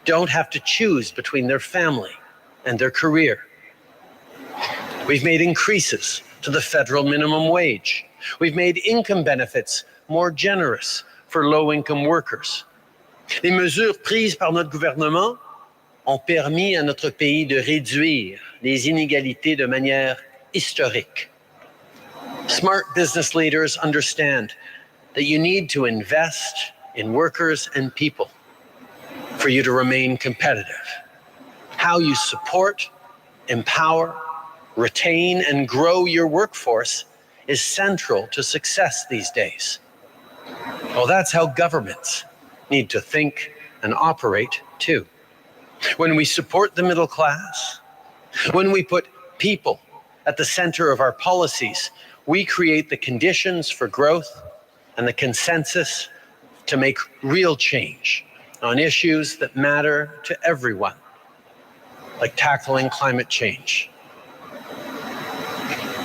don't have to choose between their family and their career. We've made increases to the federal minimum wage. We've made income benefits more generous for low-income workers. Les mesures prises par notre gouvernement ont permis à notre pays de réduire les inégalités de manière historique. Smart business leaders understand that you need to invest in workers and people for you to remain competitive. How you support, empower, retain, and grow your workforce is central to success these days. Well, that's how governments need to think and operate too. When we support the middle class, when we put people at the center of our policies, we create the conditions for growth and the consensus to make real change on issues that matter to everyone, like tackling climate change.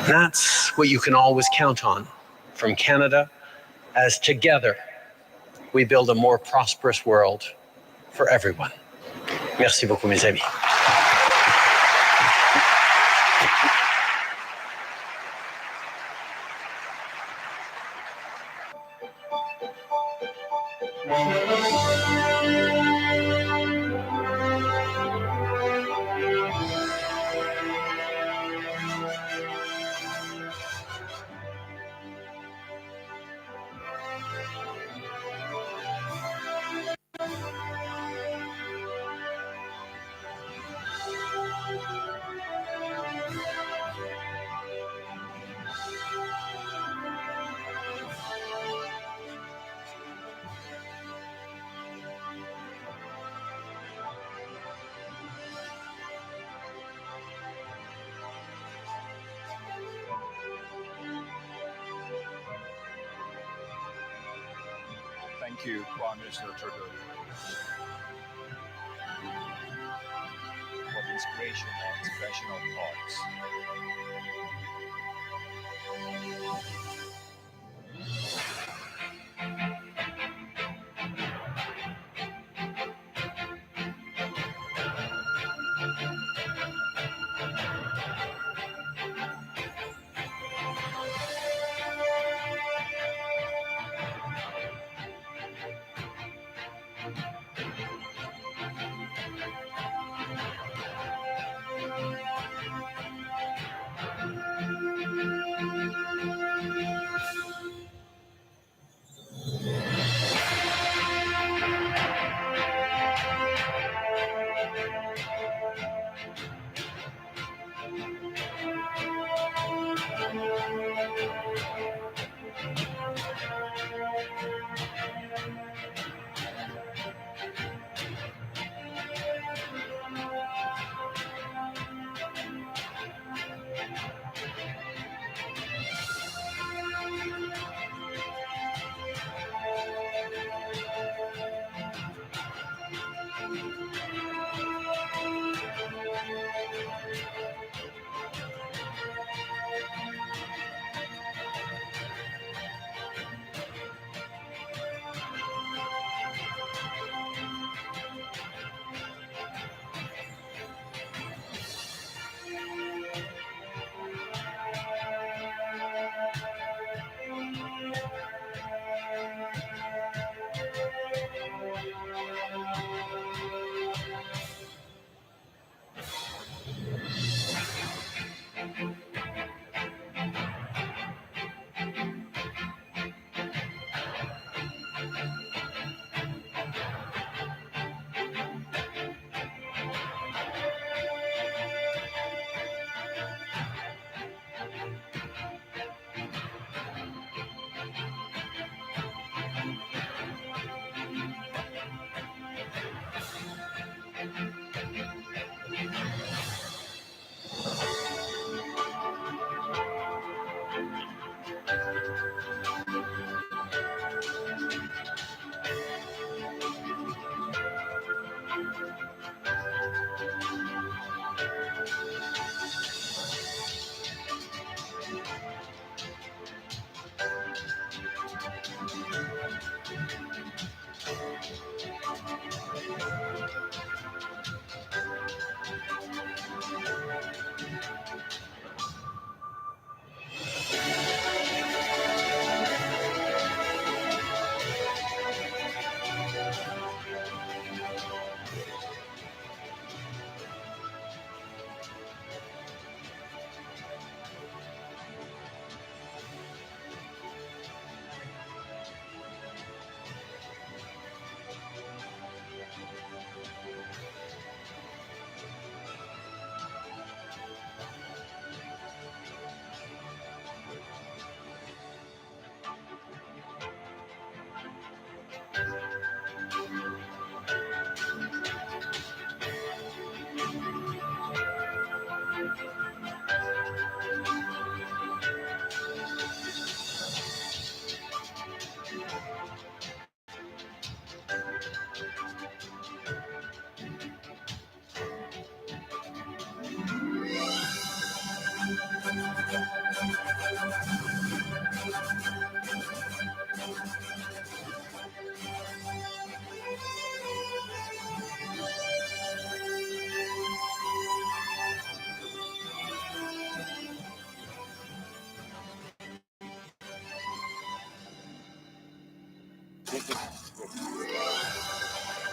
That's what you can always count on from Canada, as together we build a more prosperous world for everyone. Merci beaucoup, mes amis. Thank you, Prime Minister Trudeau, for the inspiration and expression of thoughts.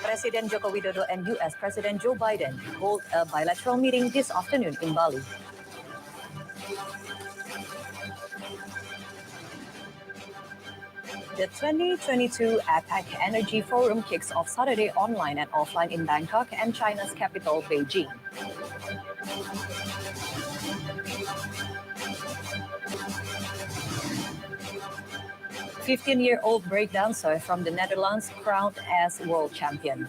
President Joko Widodo and U.S. President Joe Biden hold a bilateral meeting this afternoon in Bali. The 2022 APEC Energy Forum kicks off Saturday online and offline in Bangkok and China's capital, Beijing. A 15-year-old breakdancer from the Netherlands crowned as world champion.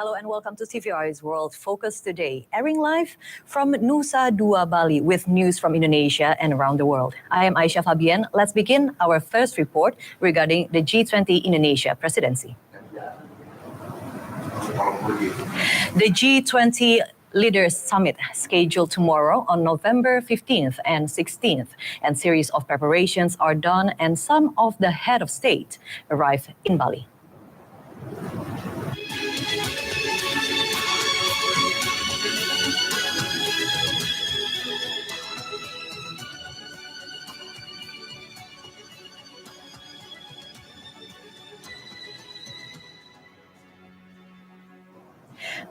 Hello and welcome to TVR's World Focus today, airing live from Nusa Dua, Bali with news from Indonesia and around the world. I am Aisyah Fabian. Let's begin our first report regarding the G20 Indonesia presidency. The G20 Leaders Summit scheduled tomorrow on November 15th and 16th, and series of preparations are done and some of the head of state arrive in Bali.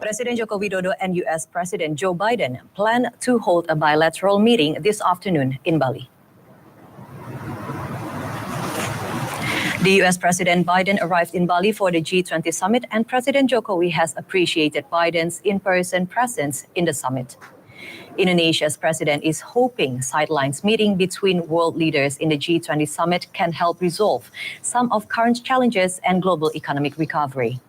President Joko Widodo and U.S. President Joe Biden plan to hold a bilateral meeting this afternoon in Bali. The U.S. President Biden arrived in Bali for the G20 summit, and President Jokowi has appreciated Biden's in-person presence in the summit. Indonesia's president is hoping sidelines meeting between world leaders in the G20 summit can help resolve some of current challenges and global economic recovery.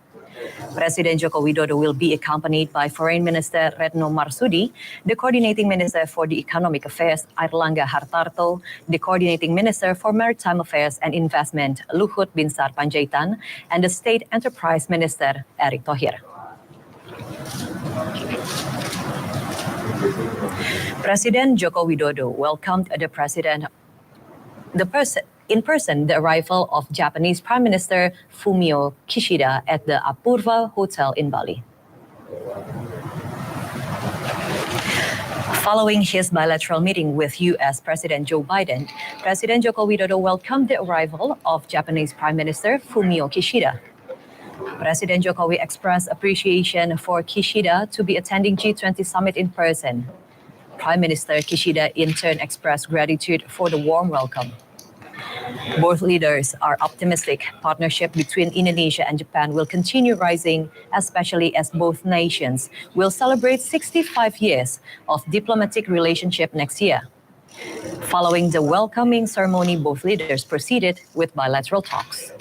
President Joko Widodo will be accompanied by Foreign Minister Retno Marsudi, the Coordinating Minister for the Economic Affairs Airlangga Hartarto, the Coordinating Minister for Maritime Affairs and Investment Luhut Binsar Panjaitan, and the State Enterprise Minister Erick Thohir. President Joko Widodo welcomed in person the arrival of Japanese Prime Minister Fumio Kishida at the Apurva Hotel in Bali. Following his bilateral meeting with U.S. President Joe Biden, President Joko Widodo welcomed the arrival of Japanese Prime Minister Fumio Kishida. President Jokowi expressed appreciation for Kishida to be attending G20 summit in person. Prime Minister Kishida in turn expressed gratitude for the warm welcome. Both leaders are optimistic partnership between Indonesia and Japan will continue rising, especially as both nations will celebrate 65 years of diplomatic relationship next year. Following the welcoming ceremony, both leaders proceeded with bilateral talks.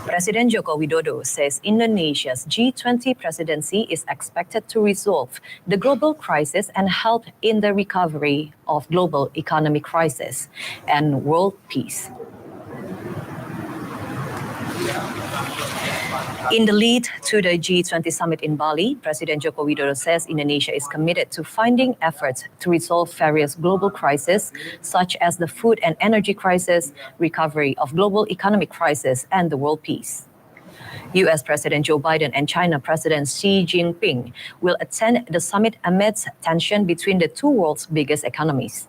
President Joko Widodo says Indonesia's G20 presidency is expected to resolve the global crisis and help in the recovery of global economic crisis and world peace. In the lead to the G20 summit in Bali, President Joko Widodo says Indonesia is committed to finding efforts to resolve various global crises, such as the food and energy crisis, recovery of global economic crisis, and the world peace. U.S. President Joe Biden and China President Xi Jinping will attend the summit amidst tension between the two world's biggest economies.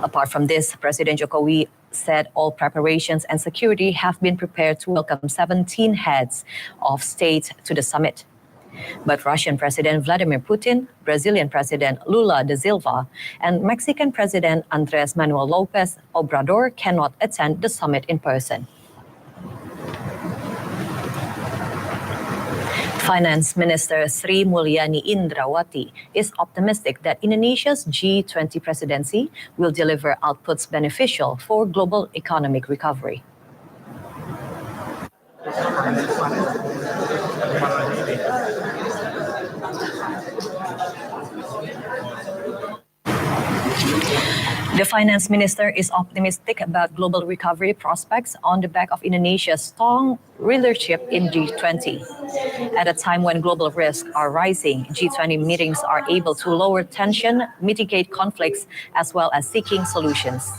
Apart from this, President Jokowi said all preparations and security have been prepared to welcome 17 heads of state to the summit. But Russian President Vladimir Putin, Brazilian President Lula da Silva, and Mexican President Andrés Manuel López Obrador cannot attend the summit in person. Finance Minister Sri Mulyani Indrawati is optimistic that Indonesia's G20 presidency will deliver outputs beneficial for global economic recovery. The finance minister is optimistic about global recovery prospects on the back of Indonesia's strong leadership in G20. At a time when global risks are rising, G20 meetings are able to lower tension, mitigate conflicts, as well as seeking solutions.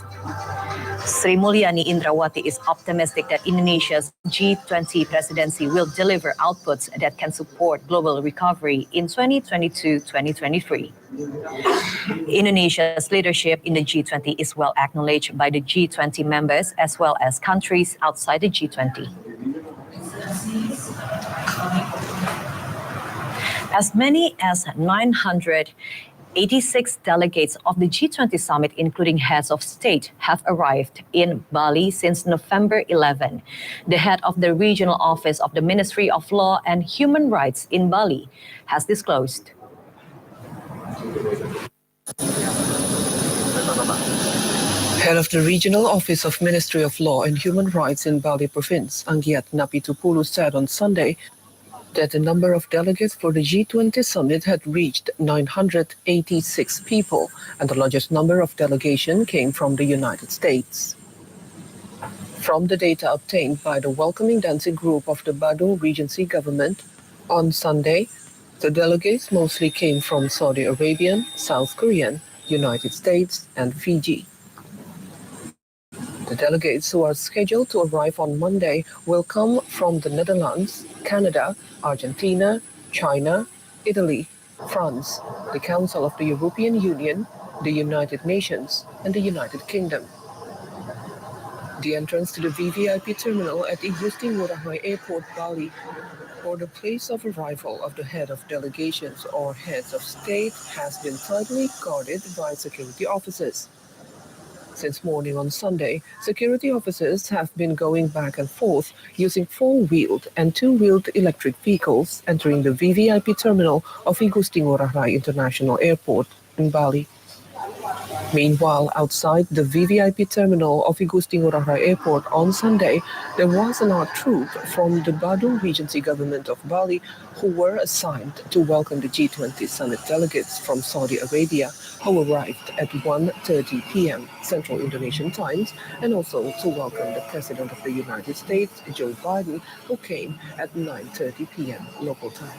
Sri Mulyani Indrawati is optimistic that Indonesia's G20 presidency will deliver outputs that can support global recovery in 2022-2023. Indonesia's leadership in the G20 is well acknowledged by the G20 members as well as countries outside the G20. As many as 986 delegates of the G20 summit, including heads of state, have arrived in Bali since November 11. The head of the regional office of the Ministry of Law and Human Rights in Bali has disclosed. Head of the Regional Office of Ministry of Law and Human Rights in Bali Province, Anggiat Napitupulu, said on Sunday that the number of delegates for the G20 summit had reached 986 people, and the largest number of delegation came from the United States. From the data obtained by the Welcoming Dancing Group of the Badung Regency government, on Sunday, the delegates mostly came from Saudi Arabian, South Korean, United States, and Fiji. The delegates who are scheduled to arrive on Monday will come from the Netherlands, Canada, Argentina, China, Italy, France, the Council of the European Union, the United Nations, and the United Kingdom. The entrance to the VVIP terminal at Igusti Ngurah Rai Airport, Bali, or the place of arrival of the head of delegations or heads of state has been tightly guarded by security officers. Since morning on Sunday, security officers have been going back and forth using four-wheeled and two-wheeled electric vehicles entering the VVIP terminal of Igusti Ngurah Rai International Airport in Bali. Meanwhile, outside the VVIP terminal of Igusti Ngurah Rai Airport on Sunday, there was an art troupe from the Badung Regency government of Bali who were assigned to welcome the G20 summit delegates from Saudi Arabia who arrived at 1:30 p.m. Central Indonesian Times, and also to welcome the President of the United States, Joe Biden, who came at 9:30 p.m. local time.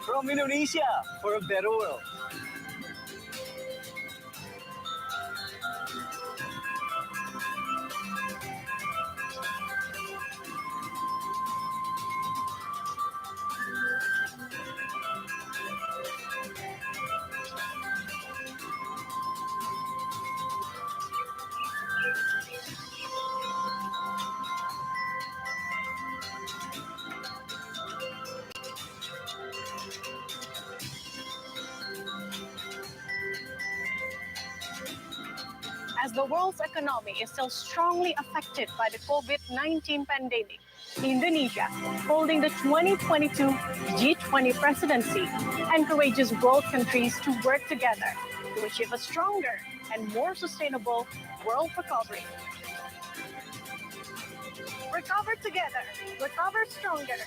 From Indonesia for a better world. As the world's economy is still strongly affected by the COVID-19 pandemic, Indonesia, holding the 2022 G20 presidency, encourages world countries to work together to achieve a stronger and more sustainable world recovery. Recover together, recover stronger.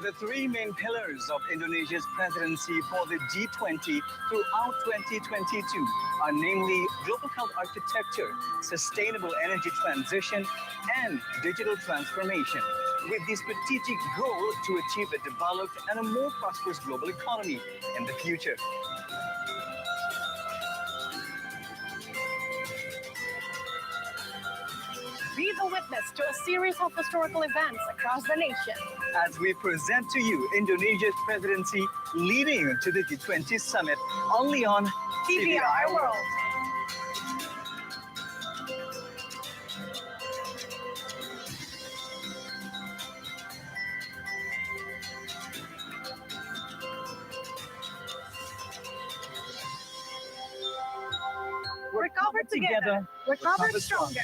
The three main pillars of Indonesia's presidency for the G20 throughout 2022 are namely global health architecture, sustainable energy transition, and digital transformation, with the strategic goal to achieve a developed and a more prosperous global economy in the future. Be the witness to a series of historical events across the nation. As we present to you Indonesia's presidency leading to the G20 summit only on TVR World. together. Recover stronger.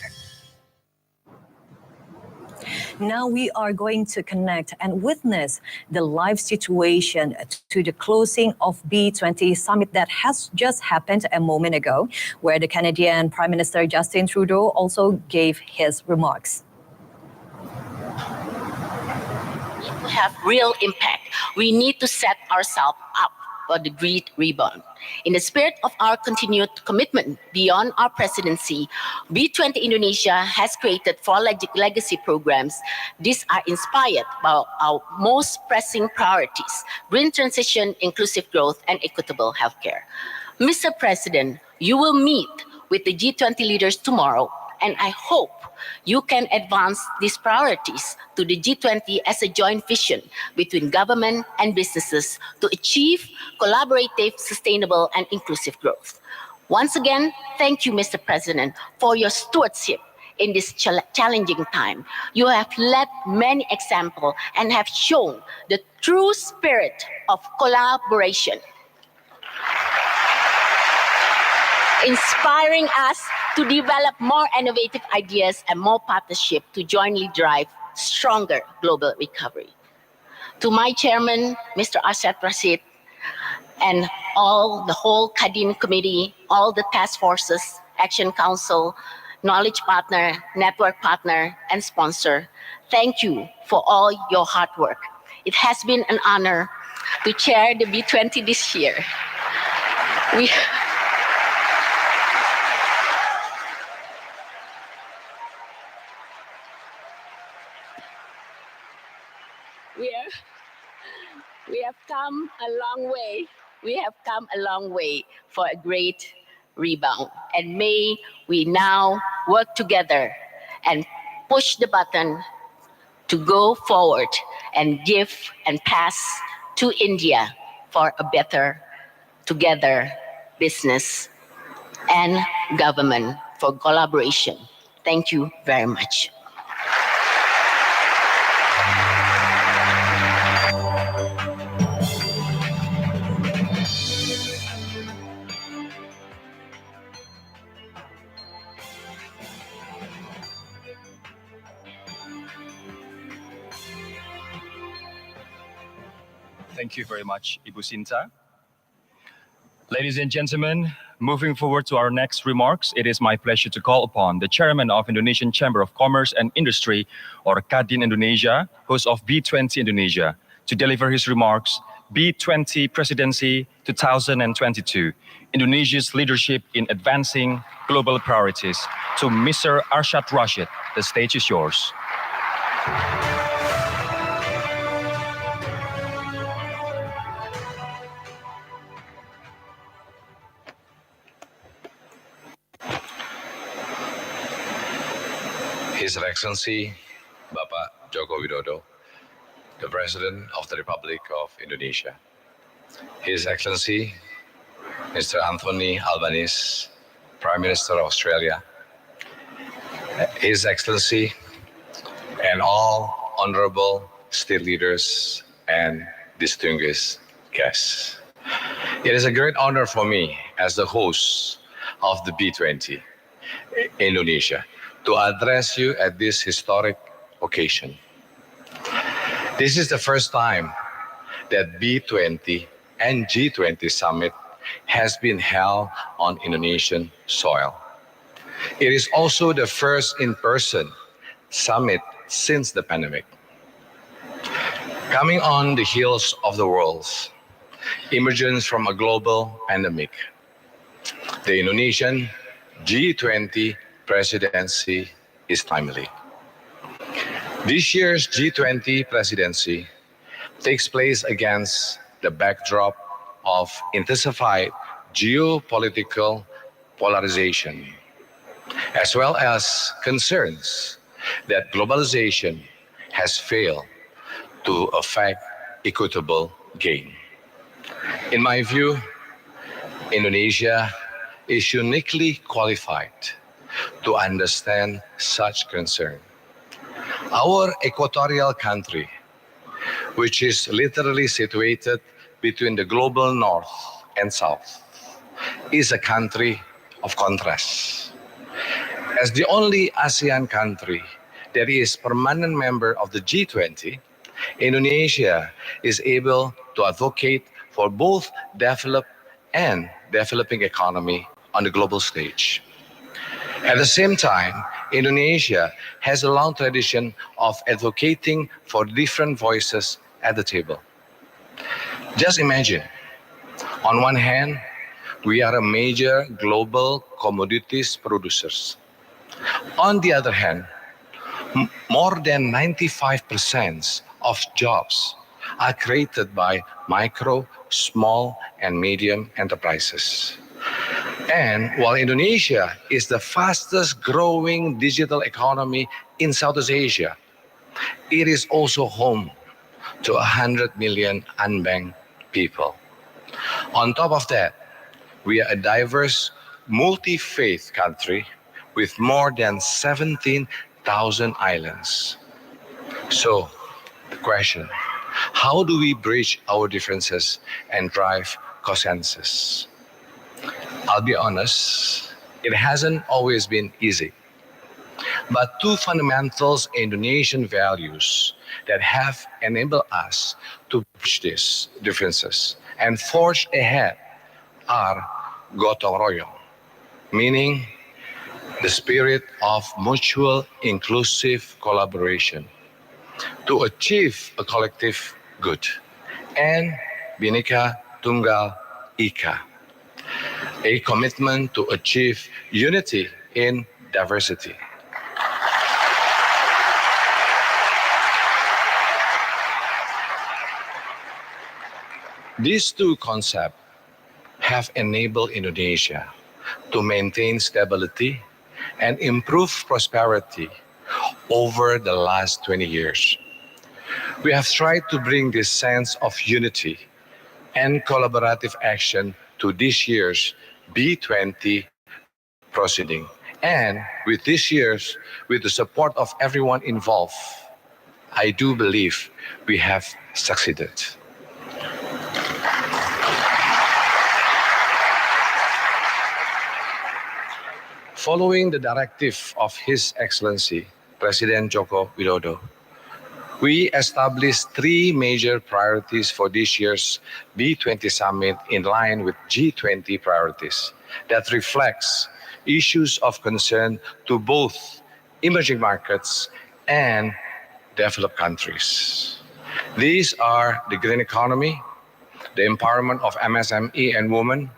Now we are going to connect and witness the live situation to the closing of B20 summit that has just happened a moment ago, where the Canadian Prime Minister Justin Trudeau also gave his remarks. To have real impact, we need to set ourselves up for the great rebound. In the spirit of our continued commitment beyond our presidency, B20 Indonesia has created 4 legacy programs. These are inspired by our most pressing priorities: green transition, inclusive growth, and equitable healthcare. Mr. President, you will meet with the G20 leaders tomorrow, and I hope you can advance these priorities to the G20 as a joint vision between government and businesses to achieve collaborative, sustainable, and inclusive growth. Once again, thank you, Mr. President, for your stewardship in this challenging time. You have led many examples and have shown the true spirit of collaboration, inspiring us to develop more innovative ideas and more partnership to jointly drive stronger global recovery. To my chairman, Mr. Arshad Rashid, and the whole Kadin committee, all the task forces, Action Council, knowledge partner, network partner, and sponsor, thank you for all your hard work. It has been an honor to chair the B20 this year. We have come a long way. We have come a long way for a great rebound. And may we now work together and push the button to go forward and give and pass to India for a better together business and government for collaboration. Thank you very much. Thank you very much, Ibu Sinta. Ladies and gentlemen, moving forward to our next remarks, it is my pleasure to call upon the Chairman of Indonesian Chamber of Commerce and Industry, or Kadin Indonesia, host of B20 Indonesia, to deliver his remarks, B20 Presidency 2022, Indonesia's leadership in advancing global priorities. To Mr. Arshad Rashid, the stage is yours. His Excellency Bapak Joko Widodo, the President of the Republic of Indonesia. His Excellency Mr. Anthony Albanese, Prime Minister of Australia. His Excellency and all honorable state leaders and distinguished guests. It is a great honor for me as the host of the B20 Indonesia to address you at this historic occasion. This is the first time that B20 and G20 summit has been held on Indonesian soil. It is also the first in-person summit since the pandemic. Coming on the heels of the world's emergence from a global pandemic, the Indonesian G20 presidency is timely. This year's G20 presidency takes place against the backdrop of intensified geopolitical polarization, as well as concerns that globalization has failed to affect equitable gain. In my view, Indonesia is uniquely qualified to understand such concern. Our equatorial country, which is literally situated between the global north and south, is a country of contrasts. As the only ASEAN country that is permanent member of the G20, Indonesia is able to advocate for both developed and developing economy on the global stage. At the same time, Indonesia has a long tradition of advocating for different voices at the table. Just imagine, on one hand, we are a major global commodities producers. On the other hand, more than 95% of jobs are created by micro, small, and medium enterprises. And while Indonesia is the fastest growing digital economy in Southeast Asia, it is also home to 100 million unbanked people. On top of that, we are a diverse, multi-faith country with more than 17,000 islands. So, the question, how do we bridge our differences and drive consensus? I'll be honest, it hasn't always been easy. But two fundamental Indonesian values that have enabled us to bridge these differences and forge ahead are gotong royong, meaning the spirit of mutual inclusive collaboration to achieve a collective good, and Bhinneka Tunggal Ika, a commitment to achieve unity in diversity. These two concepts have enabled Indonesia to maintain stability and improve prosperity over the last 20 years. We have tried to bring this sense of unity and collaborative action to this year's B20 proceeding. And with this year's, with the support of everyone involved, I do believe we have succeeded. Following the directive of His Excellency, President Joko Widodo, we established three major priorities for this year's B20 summit in line with G20 priorities that reflects issues of concern to both emerging markets and developed countries. These are the green economy, the empowerment of MSME and women,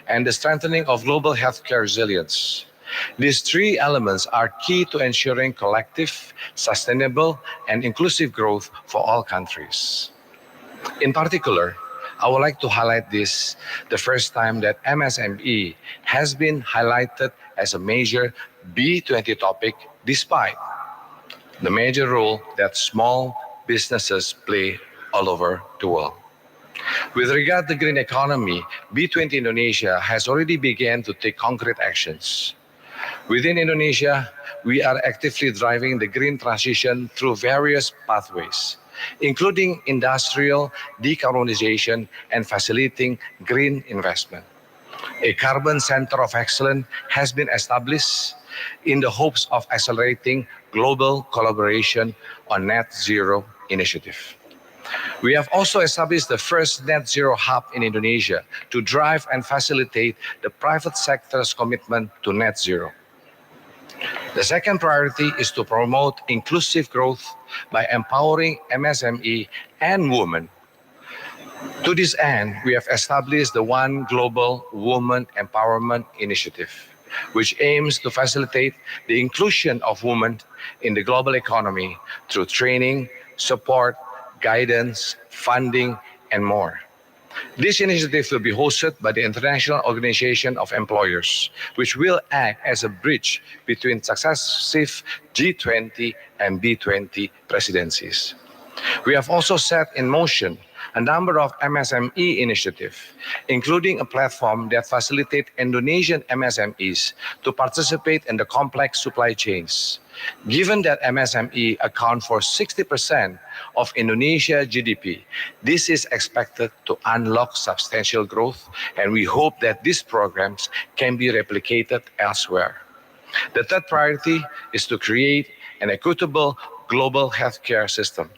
and the strengthening of global healthcare resilience. These three elements are key to ensuring collective, sustainable, and inclusive growth for all countries. In particular, I would like to highlight this the first time that MSME has been highlighted as a major B20 topic despite the major role that small businesses play all over the world. With regard to green economy, B20 Indonesia has already begun to take concrete actions. Within Indonesia, we are actively driving the green transition through various pathways, including industrial decarbonization and facilitating green investment. A carbon center of excellence has been established in the hopes of accelerating global collaboration on net zero initiative. We have also established the first net zero hub in Indonesia to drive and facilitate the private sector's commitment to net zero. The second priority is to promote inclusive growth by empowering MSME and women. To this end, we have established the One Global Women Empowerment Initiative, which aims to facilitate the inclusion of women in the global economy through training, support, guidance, funding, and more. This initiative will be hosted by the International Organization of Employers, which will act as a bridge between successive G20 and B20 presidencies. We have also set in motion a number of MSME initiatives, including a platform that facilitates Indonesian MSMEs to participate in the complex supply chains. Given that MSME account for 60% of Indonesia GDP, this is expected to unlock substantial growth, and we hope that these programs can be replicated elsewhere. The third priority is to create an equitable global healthcare system.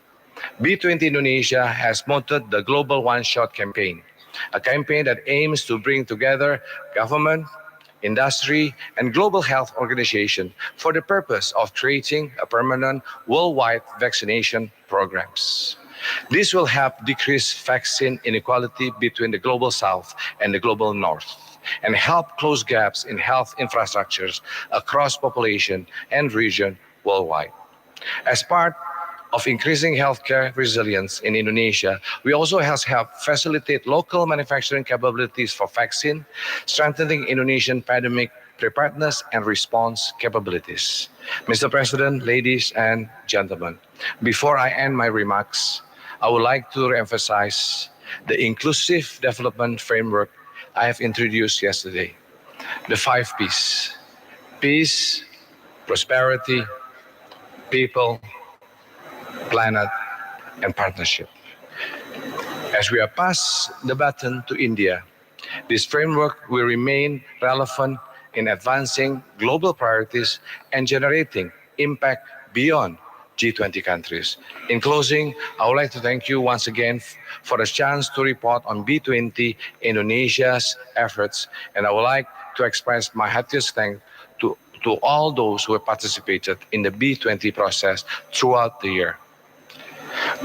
B20 Indonesia has mounted the Global One Shot campaign, a campaign that aims to bring together government, industry, and global health organizations for the purpose of creating a permanent worldwide vaccination programs. This will help decrease vaccine inequality between the global south and the global north, and help close gaps in health infrastructures across population and region worldwide. As part of increasing healthcare resilience in Indonesia, we also have helped facilitate local manufacturing capabilities for vaccine, strengthening Indonesian pandemic preparedness and response capabilities. Mr. President, ladies and gentlemen, before I end my remarks, I would like to emphasize the inclusive development framework I have introduced yesterday. The 5 P's: peace, prosperity, people, planet, and partnership. As we are past the baton to India, this framework will remain relevant in advancing global priorities and generating impact beyond G20 countries. In closing, I would like to thank you once again for the chance to report on B20 Indonesia's efforts, and I would like to express my heartiest thanks to all those who have participated in the B20 process throughout the year.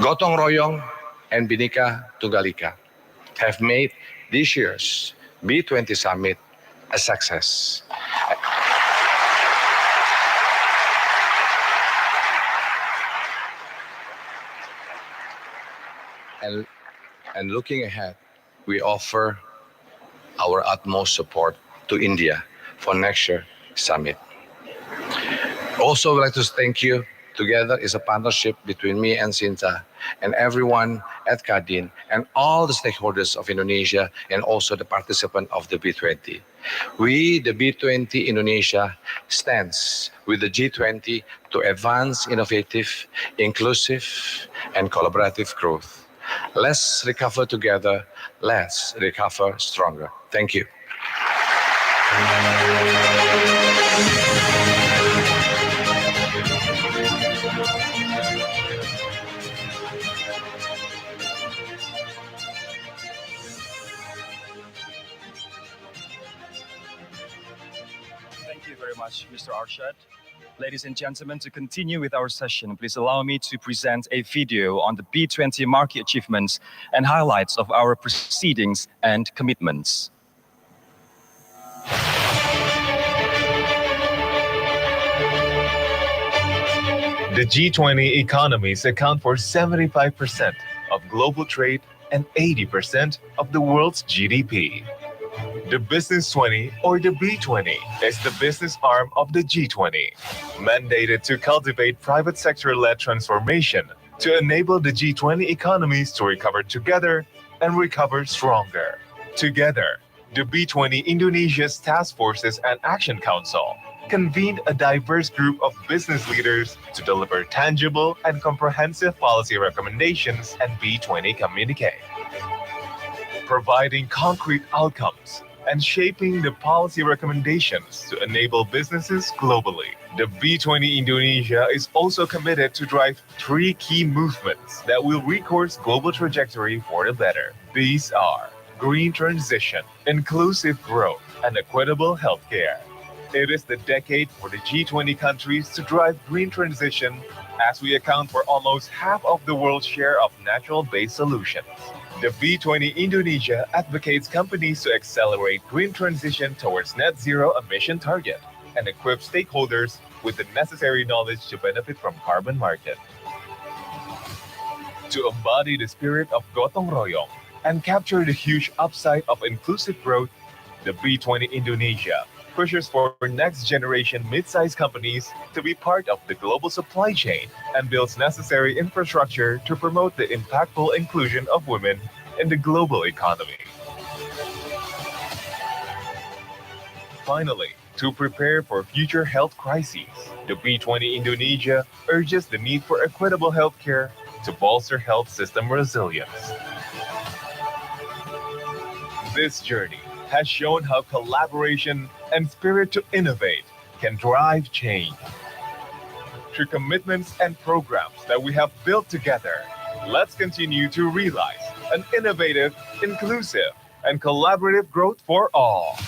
Gotong Royong and Bhinneka Tunggal Ika have made this year's B20 summit a success. And looking ahead, we offer our utmost support to India for next year's summit. Also, I'd like to thank you. Together is a partnership between me and Sinta and everyone at Kadin and all the stakeholders of Indonesia and also the participant of the B20. We, the B20 Indonesia, stands with the G20 to advance innovative, inclusive, and collaborative growth. Let's recover together. Let's recover stronger. Thank you. Thank you very much, Mr. Arshad. Ladies and gentlemen, to continue with our session, please allow me to present a video on the B20 market achievements and highlights of our proceedings and commitments. The G20 economies account for 75% of global trade and 80% of the world's GDP. The Business 20, or the B20, is the business arm of the G20, mandated to cultivate private sector-led transformation to enable the G20 economies to recover together and recover stronger. Together, the B20 Indonesia's Task Forces and Action Council convened a diverse group of business leaders to deliver tangible and comprehensive policy recommendations and B20 communique, providing concrete outcomes and shaping the policy recommendations to enable businesses globally. The B20 Indonesia is also committed to drive 3 key movements that will recourse global trajectory for the better. These are green transition, inclusive growth, and equitable healthcare. It is the decade for the G20 countries to drive green transition, as we account for almost half of the world's share of natural-based solutions. The B20 Indonesia advocates companies to accelerate green transition towards net zero emission target and equip stakeholders with the necessary knowledge to benefit from carbon market. To embody the spirit of Gotong Royong and capture the huge upside of inclusive growth, the B20 Indonesia pushes for next-generation mid-sized companies to be part of the global supply chain and builds necessary infrastructure to promote the impactful inclusion of women in the global economy. Finally, to prepare for future health crises, the B20 Indonesia urges the need for equitable healthcare to bolster health system resilience. This journey has shown how collaboration and spirit to innovate can drive change. Through commitments and programs that we have built together, let's continue to realize an innovative, inclusive, and collaborative growth for all.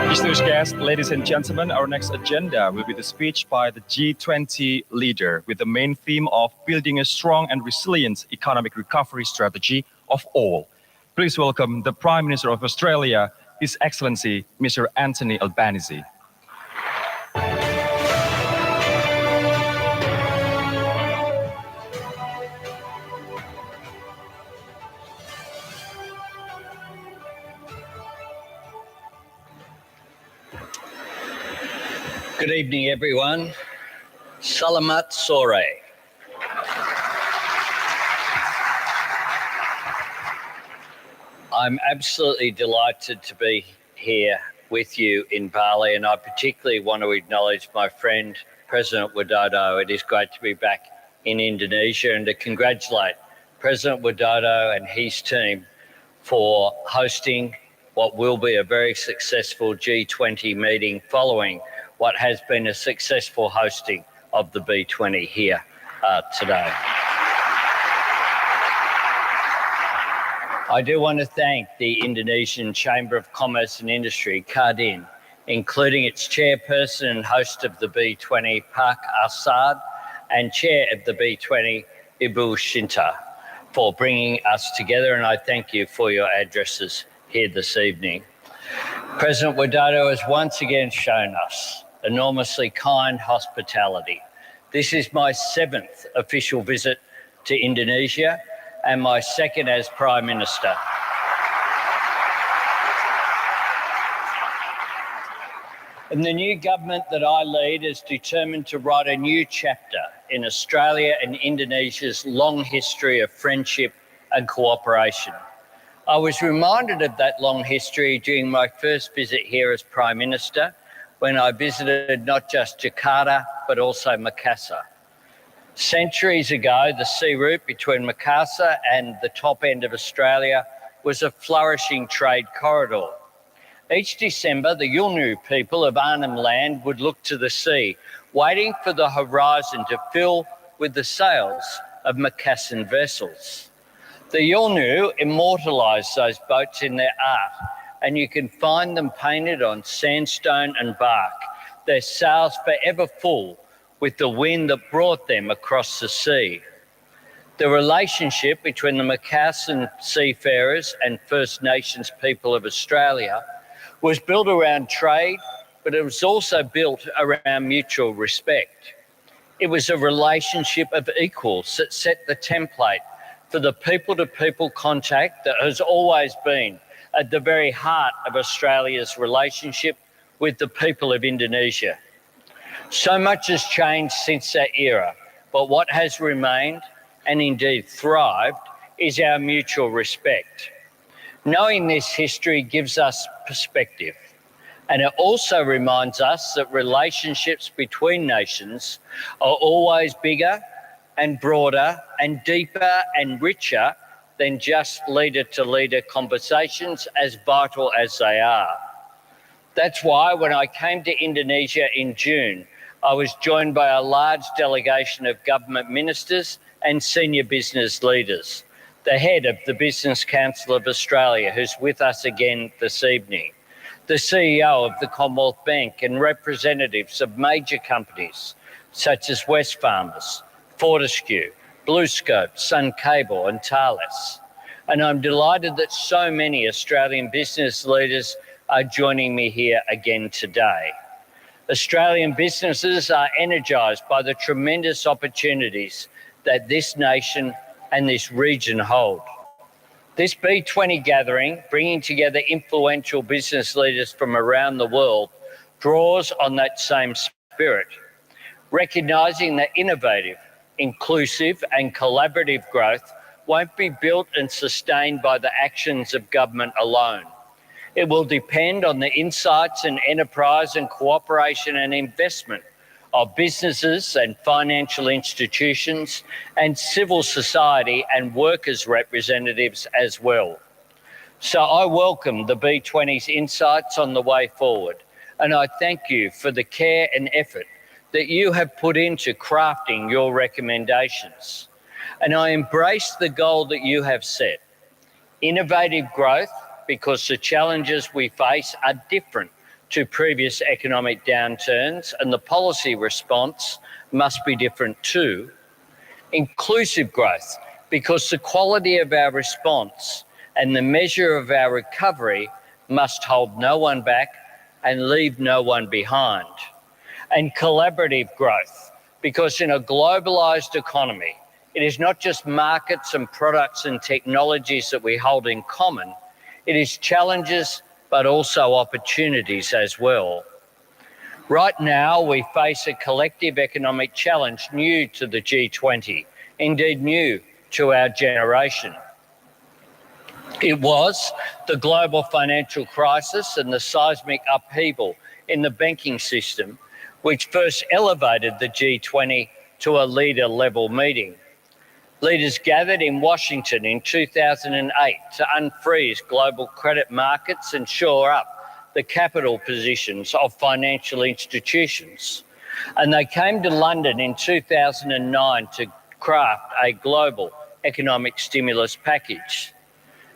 Distinguished guests, ladies and gentlemen, our next agenda will be the speech by the G20 leader with the main theme of building a strong and resilient economic recovery strategy of all. Please welcome the Prime Minister of Australia, His Excellency, Mr. Anthony Albanese. Good evening, everyone. Selamat sore. I'm absolutely delighted to be here with you in Bali, and I particularly want to acknowledge my friend, President Widodo. It is great to be back in Indonesia and to congratulate President Widodo and his team for hosting what will be a very successful G20 meeting following what has been a successful hosting of the B20 here today. I do want to thank the Indonesian Chamber of Commerce and Industry, Kadin, including its chairperson and host of the B20, Pak Asad, and chair of the B20, Ibu Shinta, for bringing us together, and I thank you for your addresses here this evening. President Widodo has once again shown us enormously kind hospitality. This is my 7th official visit to Indonesia and my 2nd as Prime Minister. And the new government that I lead is determined to write a new chapter in Australia and Indonesia's long history of friendship and cooperation. I was reminded of that long history during my first visit here as Prime Minister, when I visited not just Jakarta, but also Makassar. Centuries ago, the sea route between Makassar and the top end of Australia was a flourishing trade corridor. Each December, the Yolngu people of Arnhem Land would look to the sea, waiting for the horizon to fill with the sails of Macassan vessels. The Yolngu immortalised those boats in their art, and you can find them painted on sandstone and bark, their sails forever full with the wind that brought them across the sea. The relationship between the Macassan seafarers and First Nations people of Australia was built around trade, but it was also built around mutual respect. It was a relationship of equals that set the template for the people-to-people contact that has always been at the very heart of Australia's relationship with the people of Indonesia. So much has changed since that era, but what has remained, and indeed thrived, is our mutual respect. Knowing this history gives us perspective, and it also reminds us that relationships between nations are always bigger and broader and deeper and richer than just leader-to-leader conversations, as vital as they are. That's why when I came to Indonesia in June, I was joined by a large delegation of government ministers and senior business leaders, the head of the Business Council of Australia, who's with us again this evening, the CEO of the Commonwealth Bank, and representatives of major companies such as Wesfarmers, Fortescue, BlueScope, Sun Cable and Thales. And I'm delighted that so many Australian business leaders are joining me here again today. Australian businesses are energised by the tremendous opportunities that this nation and this region hold. This B20 gathering, bringing together influential business leaders from around the world, draws on that same spirit, recognising that innovative, inclusive and collaborative growth won't be built and sustained by the actions of government alone. It will depend on the insights and enterprise and cooperation and investment of businesses and financial institutions and civil society and workers' representatives as well. So I welcome the B20's insights on the way forward, and I thank you for the care and effort that you have put into crafting your recommendations. And I embrace the goal that you have set. Innovative growth, because the challenges we face are different to previous economic downturns, and the policy response must be different too. Inclusive growth, because the quality of our response and the measure of our recovery must hold no one back and leave no one behind. And collaborative growth, because in a globalised economy, it is not just markets and products and technologies that we hold in common, it is challenges but also opportunities as well. Right now, we face a collective economic challenge new to the G20, indeed new to our generation. It was the global financial crisis and the seismic upheaval in the banking system which first elevated the G20 to a leader-level meeting. Leaders gathered in Washington in 2008 to unfreeze global credit markets and shore up the capital positions of financial institutions. And they came to London in 2009 to craft a global economic stimulus package.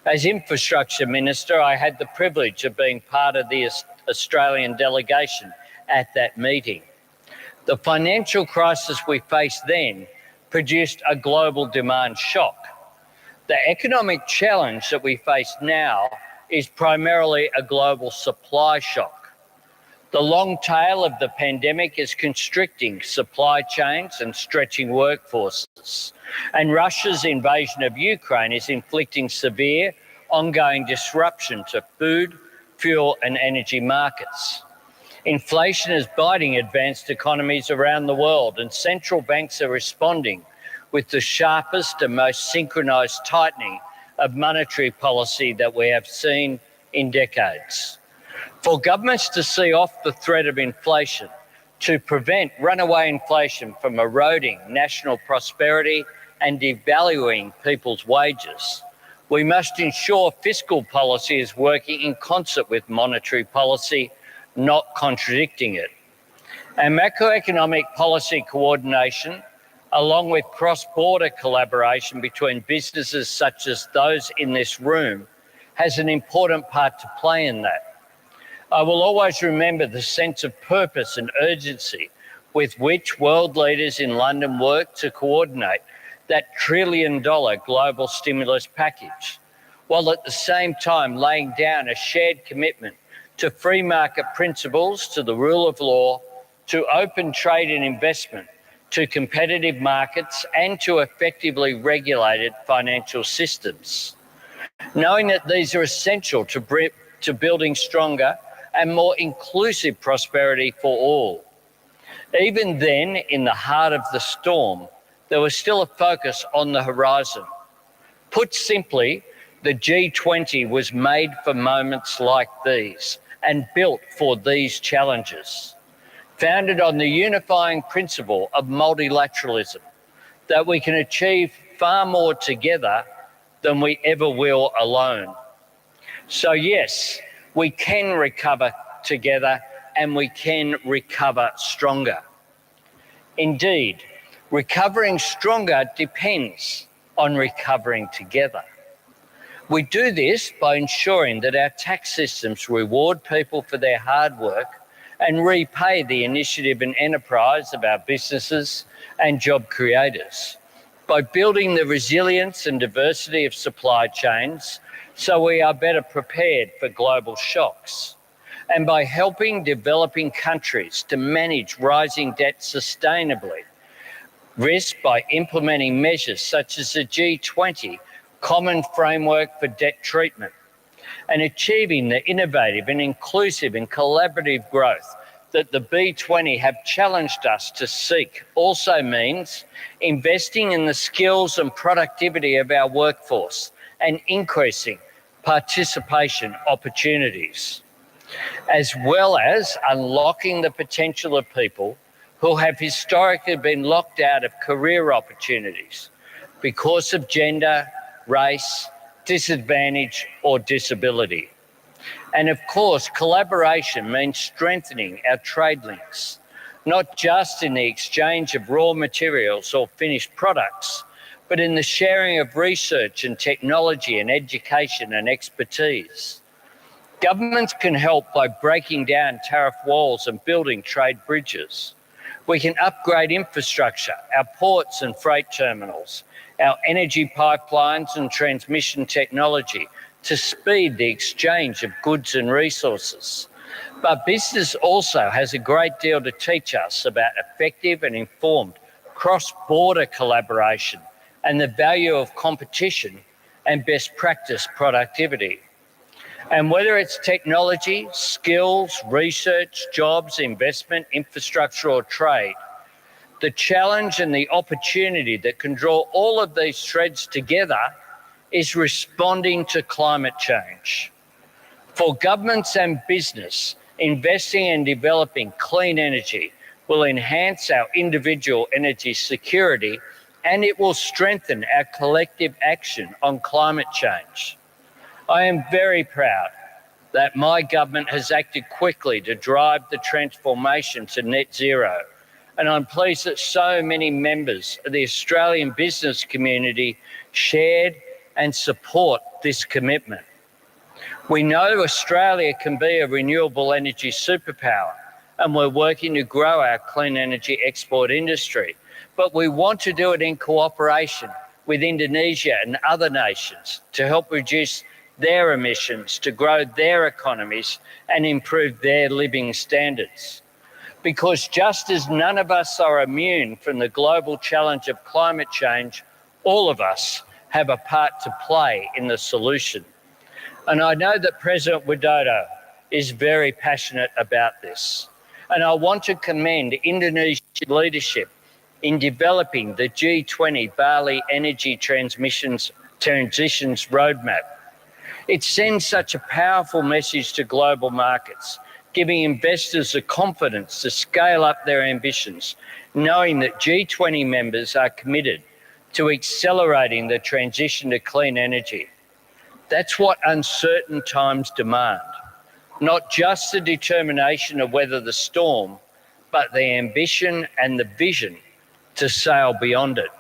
As Infrastructure Minister, I had the privilege of being part of the Australian delegation at that meeting. The financial crisis we faced then produced a global demand shock. The economic challenge that we face now is primarily a global supply shock. The long tail of the pandemic is constricting supply chains and stretching workforces. And Russia's invasion of Ukraine is inflicting severe, ongoing disruption to food, fuel and energy markets. Inflation is biting advanced economies around the world, and central banks are responding with the sharpest and most synchronised tightening of monetary policy that we have seen in decades. For governments to see off the threat of inflation, to prevent runaway inflation from eroding national prosperity and devaluing people's wages, we must ensure fiscal policy is working in concert with monetary policy, not contradicting it. And macroeconomic policy coordination, along with cross-border collaboration between businesses such as those in this room, has an important part to play in that. I will always remember the sense of purpose and urgency with which world leaders in London worked to coordinate that $1 trillion global stimulus package, while at the same time laying down a shared commitment to free market principles, to the rule of law, to open trade and investment, to competitive markets and to effectively regulated financial systems. Knowing that these are essential to building stronger and more inclusive prosperity for all. Even then, in the heart of the storm, there was still a focus on the horizon. Put simply, the G20 was made for moments like these and built for these challenges, founded on the unifying principle of multilateralism, that we can achieve far more together than we ever will alone. So yes, we can recover together and we can recover stronger. Indeed, recovering stronger depends on recovering together. We do this by ensuring that our tax systems reward people for their hard work and repay the initiative and enterprise of our businesses and job creators, by building the resilience and diversity of supply chains so we are better prepared for global shocks, and by helping developing countries to manage rising debt sustainably, risk by implementing measures such as the G20 Common Framework for Debt Treatment, and achieving the innovative and inclusive and collaborative growth that the B20 have challenged us to seek also means investing in the skills and productivity of our workforce and increasing participation opportunities, as well as unlocking the potential of people who have historically been locked out of career opportunities because of gender, race, disadvantage, or disability. And of course, collaboration means strengthening our trade links, not just in the exchange of raw materials or finished products, but in the sharing of research and technology and education and expertise. Governments can help by breaking down tariff walls and building trade bridges. We can upgrade infrastructure, our ports and freight terminals, our energy pipelines and transmission technology to speed the exchange of goods and resources. But business also has a great deal to teach us about effective and informed cross-border collaboration and the value of competition and best practice productivity. And whether it's technology, skills, research, jobs, investment, infrastructure or trade, the challenge and the opportunity that can draw all of these threads together is responding to climate change. For governments and business, investing and developing clean energy will enhance our individual energy security and it will strengthen our collective action on climate change. I am very proud that my government has acted quickly to drive the transformation to net zero. And I'm pleased that so many members of the Australian business community shared and support this commitment. We know Australia can be a renewable energy superpower, and we're working to grow our clean energy export industry. But we want to do it in cooperation with Indonesia and other nations to help reduce their emissions, to grow their economies and improve their living standards. Because just as none of us are immune from the global challenge of climate change, all of us have a part to play in the solution. And I know that President Widodo is very passionate about this. And I want to commend Indonesia's leadership in developing the G20 Bali Energy Transitions Roadmap. It sends such a powerful message to global markets, giving investors the confidence to scale up their ambitions, knowing that G20 members are committed to accelerating the transition to clean energy. That's what uncertain times demand, not just the determination of weather the storm, but the ambition and the vision to sail beyond it.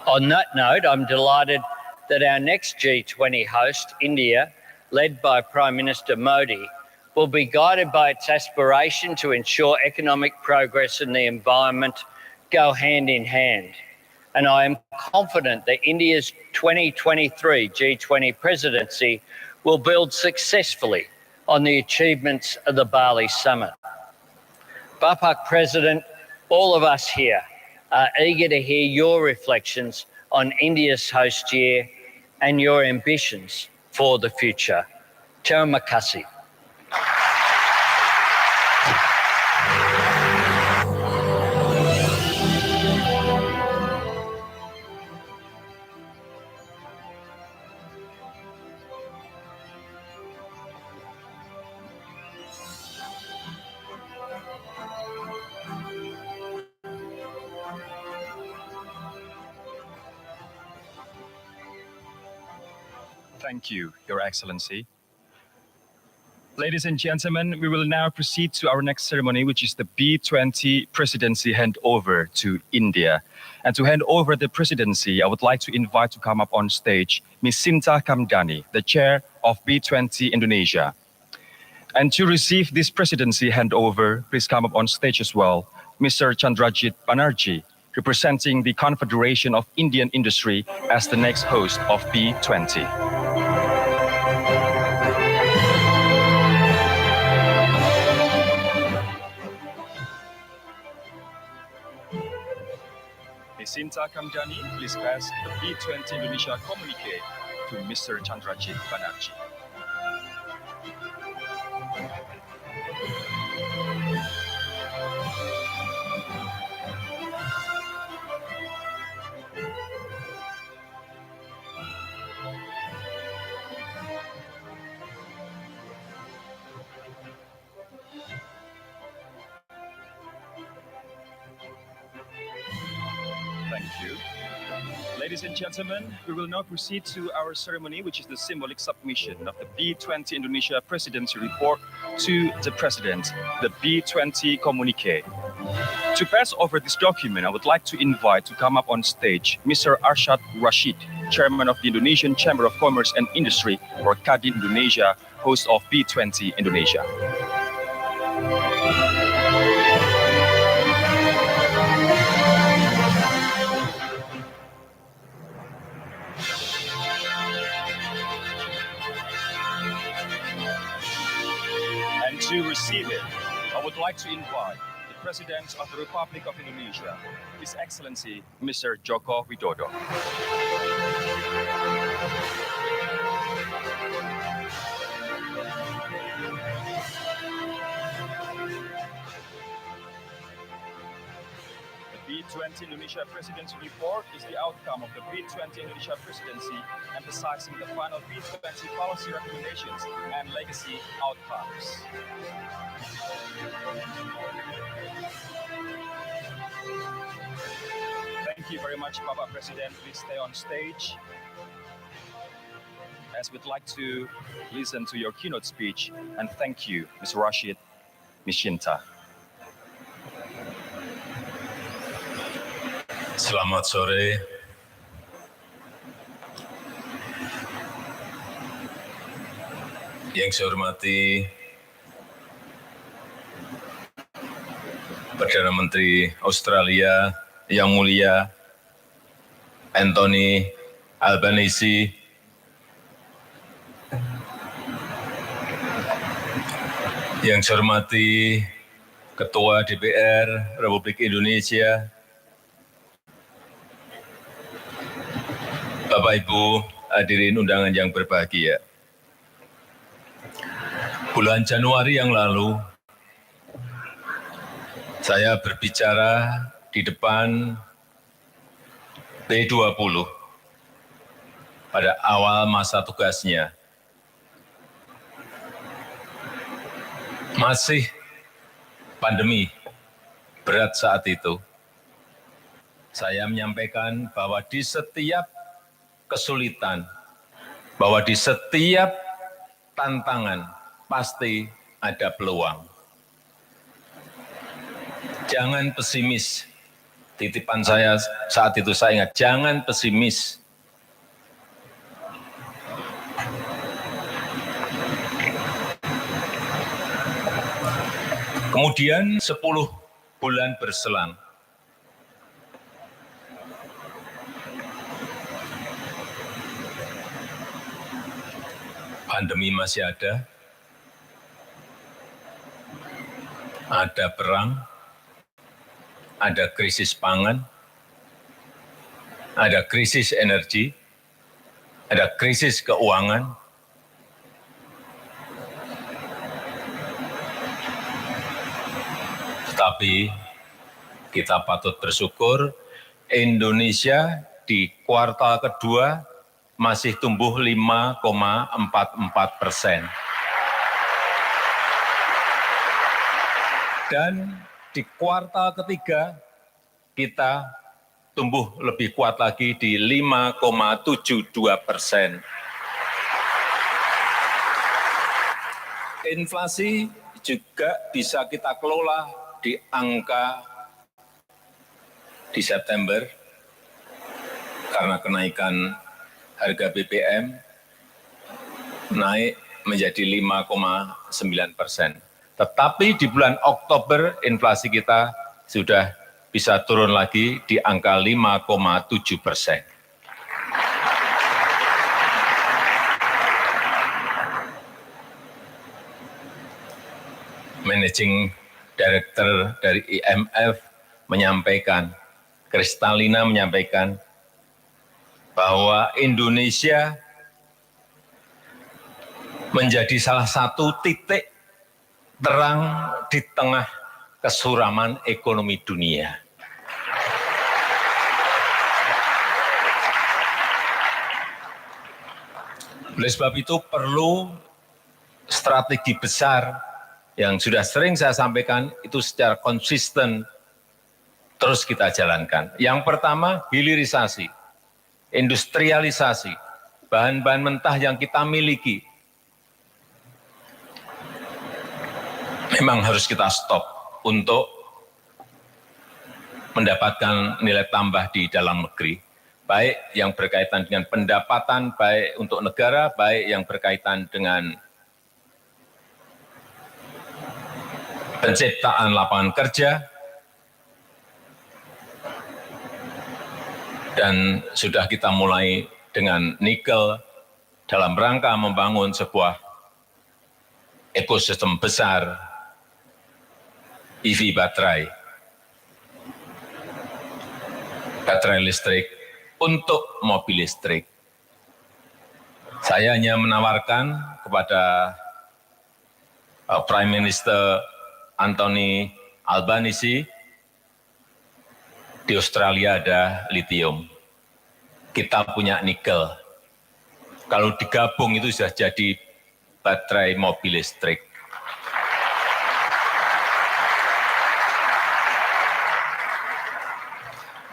On that note, I'm delighted that our next G20 host, India, led by Prime Minister Modi, will be guided by its aspiration to ensure economic progress and the environment go hand in hand. And I am confident that India's 2023 G20 presidency will build successfully on the achievements of the Bali summit. Bapak President, all of us here are eager to hear your reflections on India's host year and your ambitions for the future. Terima kasih. Thank you, Your Excellency. Ladies and gentlemen, we will now proceed to our next ceremony, which is the B20 presidency handover to India. And to hand over the presidency, I would like to invite to come up on stage Ms. Sinta Kamdani, the chair of B20 Indonesia. And to receive this presidency handover, please come up on stage as well, Mr. Chandrajit Banerjee, representing the Confederation of Indian Industry as the next host of B20. Ms. Sinta Kamdani, please pass the B20 Indonesia communique to Mr. Chandrajit Banerjee. Thank you. Ladies and gentlemen, we will now proceed to our ceremony, which is the symbolic submission of the B20 Indonesia Presidency Report to the President, the B20 Communique. To pass over this document, I would like to invite to come up on stage Mr. Arshad Rashid, Chairman of the Indonesian Chamber of Commerce and Industry, or Kadin Indonesia, host of B20 Indonesia. And to receive it, I would like to invite the President of the Republic of Indonesia, His Excellency Mr. Joko Widodo. The B20 Indonesia Presidency Report is the outcome of the B20 Indonesia Presidency, emphasizing the final B20 policy recommendations and legacy outcomes. Thank you very much, Bapak President. Please stay on stage, as we'd like to listen to your keynote speech. And thank you, Ms. Rashid, Ms. Shinta. Selamat sore. Yang saya hormati Perdana Menteri Australia Yang Mulia Anthony Albanese, yang saya hormati Ketua DPR Republik Indonesia, Bapak Ibu hadirin undangan yang berbahagia. Bulan Januari yang lalu, saya berbicara di depan P20 pada awal masa tugasnya. Masih pandemi berat saat itu. Saya menyampaikan bahwa di setiap kesulitan, bahwa di setiap tantangan pasti ada peluang. Jangan pesimis. Titipan saya saat itu saya ingat, jangan pesimis. Kemudian 10 bulan berselang. Pandemi masih ada perang, ada krisis pangan, ada krisis energi, ada krisis keuangan. Tetapi kita patut bersyukur Indonesia di kuartal kedua masih tumbuh 5,44%. Dan di kuartal ketiga kita tumbuh lebih kuat lagi di 5,72%. Inflasi juga bisa kita kelola di angka di September karena kenaikan harga BBM naik menjadi 5,9%. Tetapi di bulan Oktober inflasi kita sudah bisa turun lagi di angka 5,7%. Managing Director dari IMF menyampaikan, Kristalina menyampaikan, bahwa Indonesia menjadi salah satu titik terang di tengah kesuraman ekonomi dunia. Oleh sebab itu perlu strategi besar yang sudah sering saya sampaikan itu secara konsisten terus kita jalankan. Yang pertama, hilirisasi. industrialisasi, bahan-bahan mentah yang kita miliki, memang harus kita stop untuk mendapatkan nilai tambah di dalam negeri, baik yang berkaitan dengan pendapatan, baik untuk negara, baik yang berkaitan dengan penciptaan lapangan kerja, dan sudah kita mulai dengan nikel dalam rangka membangun sebuah ekosistem besar EV baterai listrik untuk mobil listrik. Saya hanya menawarkan kepada Prime Minister Anthony Albanese, di Australia ada litium, kita punya nikel. Kalau digabung itu sudah jadi baterai mobil listrik.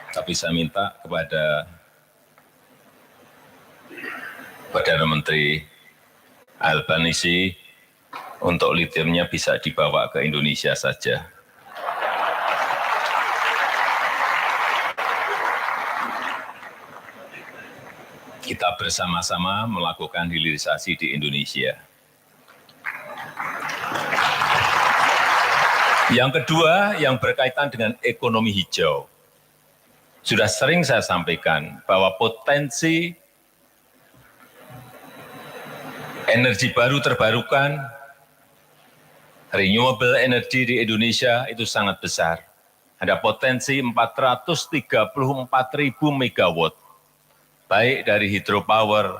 Tapi saya minta kepada Perdana Menteri Albanese untuk litiumnya bisa dibawa ke Indonesia saja. Kita bersama-sama melakukan hilirisasi di Indonesia. Yang kedua, yang berkaitan dengan ekonomi hijau. Sudah sering saya sampaikan bahwa potensi energi baru terbarukan, renewable energy di Indonesia itu sangat besar. Ada potensi 434.000 megawatt, baik dari hidropower,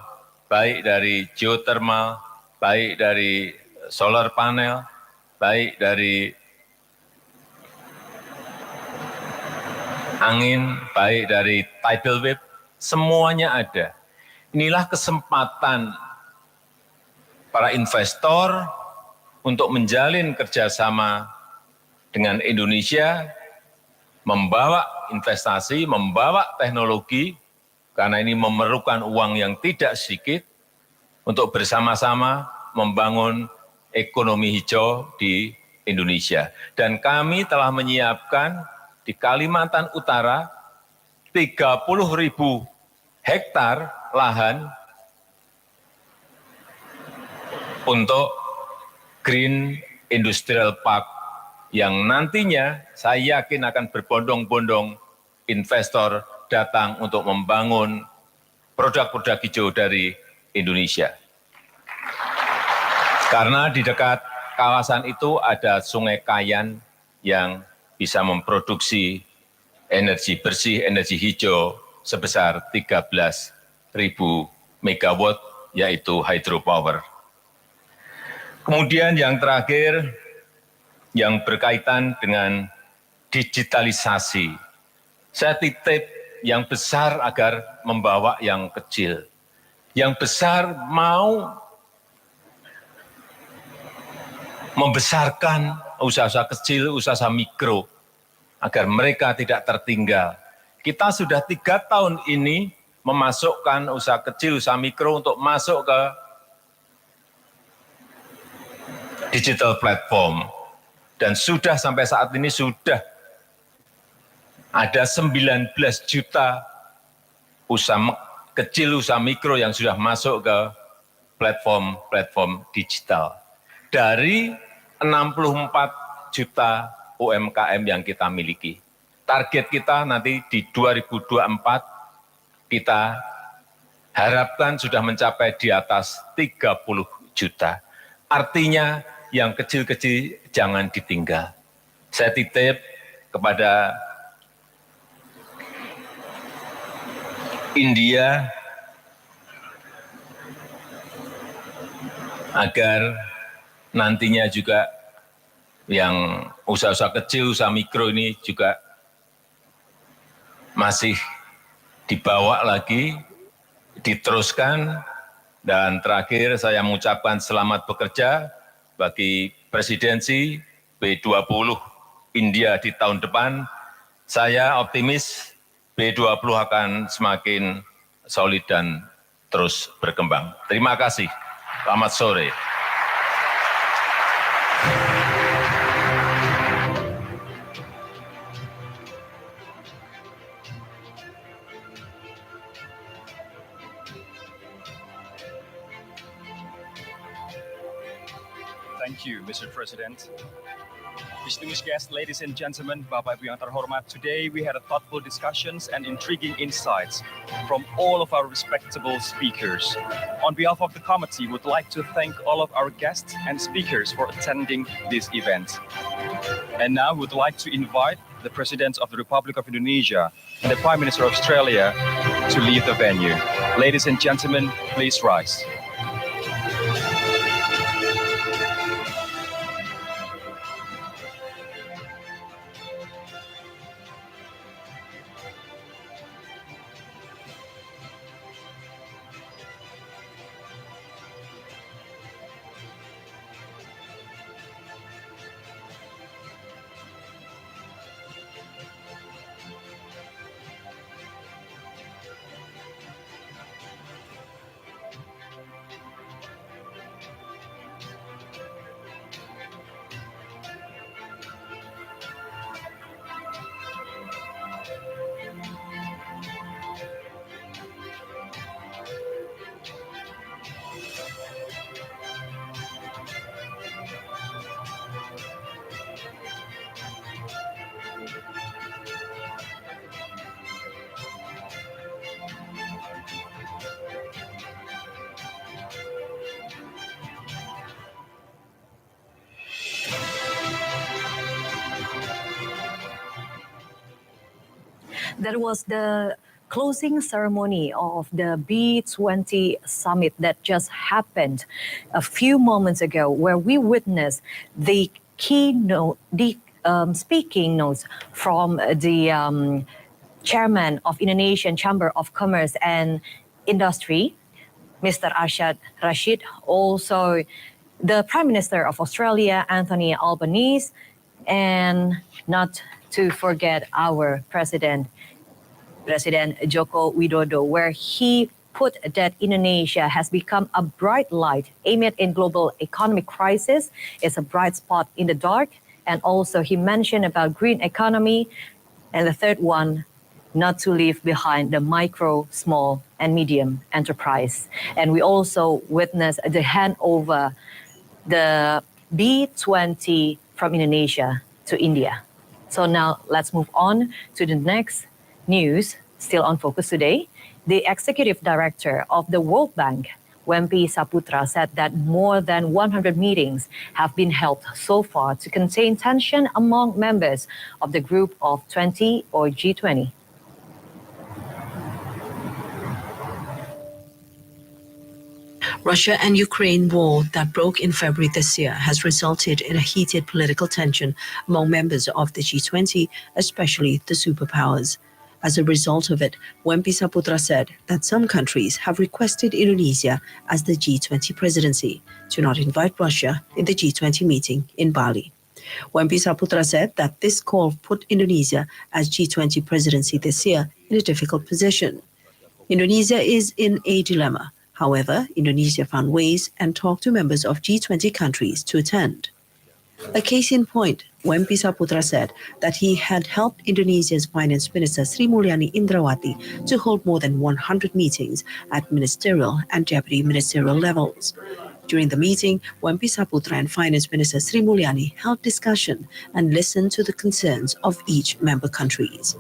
baik dari geothermal, baik dari solar panel, baik dari angin, baik dari tidal wave, semuanya ada. Inilah kesempatan para investor untuk menjalin kerjasama dengan Indonesia, membawa investasi, membawa teknologi, karena ini memerlukan uang yang tidak sedikit untuk bersama-sama membangun ekonomi hijau di Indonesia. Dan kami telah menyiapkan di Kalimantan Utara 30.000 hektar lahan untuk Green Industrial Park yang nantinya saya yakin akan berbondong-bondong investor datang untuk membangun produk-produk hijau dari Indonesia. Karena di dekat kawasan itu ada Sungai Kayan yang bisa memproduksi energi bersih, energi hijau sebesar 13.000 megawatt, yaitu hydropower. Kemudian yang terakhir, yang berkaitan dengan digitalisasi. Saya titip yang besar agar membawa yang kecil. Yang besar mau membesarkan usaha-usaha kecil, usaha mikro, agar mereka tidak tertinggal. Kita sudah 3 tahun ini memasukkan usaha kecil, usaha mikro untuk masuk ke digital platform. Dan sudah sampai saat ini sudah ada 19 juta usaha kecil, usaha mikro yang sudah masuk ke platform digital. Dari 64 juta UMKM yang kita miliki. Target kita nanti di 2024 kita harapkan sudah mencapai di atas 30 juta. Artinya yang kecil-kecil jangan ditinggal. Saya titip kepada India agar nantinya juga yang usaha-usaha kecil, usaha mikro ini juga masih dibawa lagi, diteruskan. Dan terakhir saya mengucapkan selamat bekerja bagi presidensi B20 India di tahun depan. Saya optimis B20 akan semakin solid dan terus berkembang. Terima kasih. Selamat sore. Thank you, Mr. President. Distinguished guests, ladies and gentlemen, Bapak Ibu yang terhormat, today we had a thoughtful discussions and intriguing insights from all of our respectable speakers. On behalf of the committee, we would like to thank all of our guests and speakers for attending this event. And now we would like to invite the President of the Republic of Indonesia and the Prime Minister of Australia to leave the venue. Ladies and gentlemen, please rise. That was the closing ceremony of the B20 summit that just happened a few moments ago, where we witnessed the keynote, speaking notes from the chairman of Indonesian Chamber of Commerce and Industry, Mr. Arshad Rashid, also the Prime Minister of Australia, Anthony Albanese, and not to forget our President Joko Widodo, where he put that Indonesia has become a bright light amid in global economic crisis. It's a bright spot in the dark. And also he mentioned about green economy. And the third one, not to leave behind the micro, small, and medium enterprise. And we also witnessed the handover, the B20 from Indonesia to India. So now let's move on to the next news, still on focus today. The executive director of the World Bank, Wempi Saputra, said that more than 100 meetings have been held so far to contain tension among members of the Group of 20 or G20. Russia and Ukraine war that broke in February this year has resulted in a heated political tension among members of the G20, especially the superpowers. As a result of it, Wempi Saputra said that some countries have requested Indonesia as the G20 presidency to not invite Russia in the G20 meeting in Bali. Wempi Saputra said that this call put Indonesia as G20 presidency this year in a difficult position. Indonesia is in a dilemma. However, Indonesia found ways and talked to members of G20 countries to attend. A case in point, Wempi Saputra said that he had helped Indonesia's Finance Minister Sri Mulyani Indrawati to hold more than 100 meetings at ministerial and deputy ministerial levels. During the meeting, Wempi Saputra and Finance Minister Sri Mulyani held discussion and listened to the concerns of each member countries.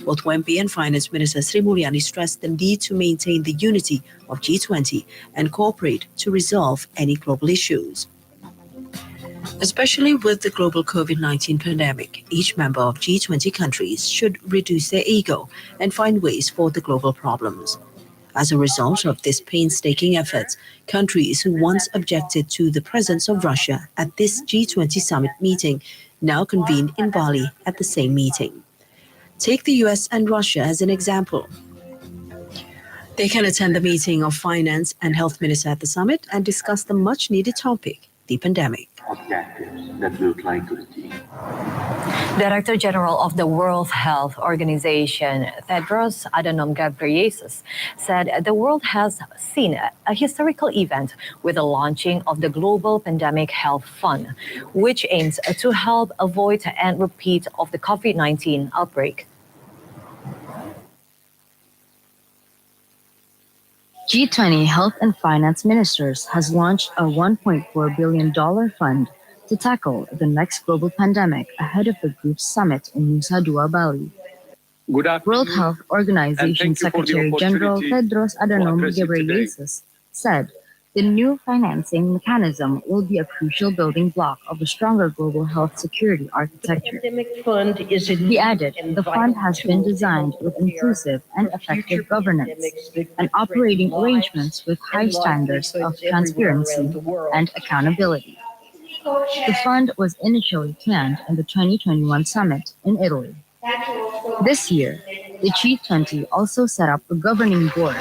Both Wempi and Finance Minister Sri Mulyani stressed the need to maintain the unity of G20 and cooperate to resolve any global issues. Especially with the global COVID-19 pandemic, each member of G20 countries should reduce their ego and find ways for the global problems. As a result of this painstaking efforts, countries who once objected to the presence of Russia at this G20 summit meeting now convened in Bali at the same meeting. Take the US and Russia as an example. They can attend the meeting of finance and health ministers at the summit and discuss the much-needed topic, the pandemic. Objectives that we would like to achieve. Director General of the World Health Organization, Tedros Adhanom Ghebreyesus, said the world has seen a historical event with the launching of the Global Pandemic Health Fund, which aims to help avoid and repeat of the COVID-19 outbreak. G20 Health and Finance Ministers has launched a $1.4 billion fund to tackle the next global pandemic ahead of the group's summit in Nusa Dua, Bali. World Health Organization Secretary General Tedros Adhanom Ghebreyesus said the new financing mechanism will be a crucial building block of a stronger global health security architecture. He added, the fund has been designed with inclusive and effective governance and operating arrangements with high standards of transparency and accountability. The fund was initially planned in the 2021 summit in Italy. This year, the G20 also set up a governing board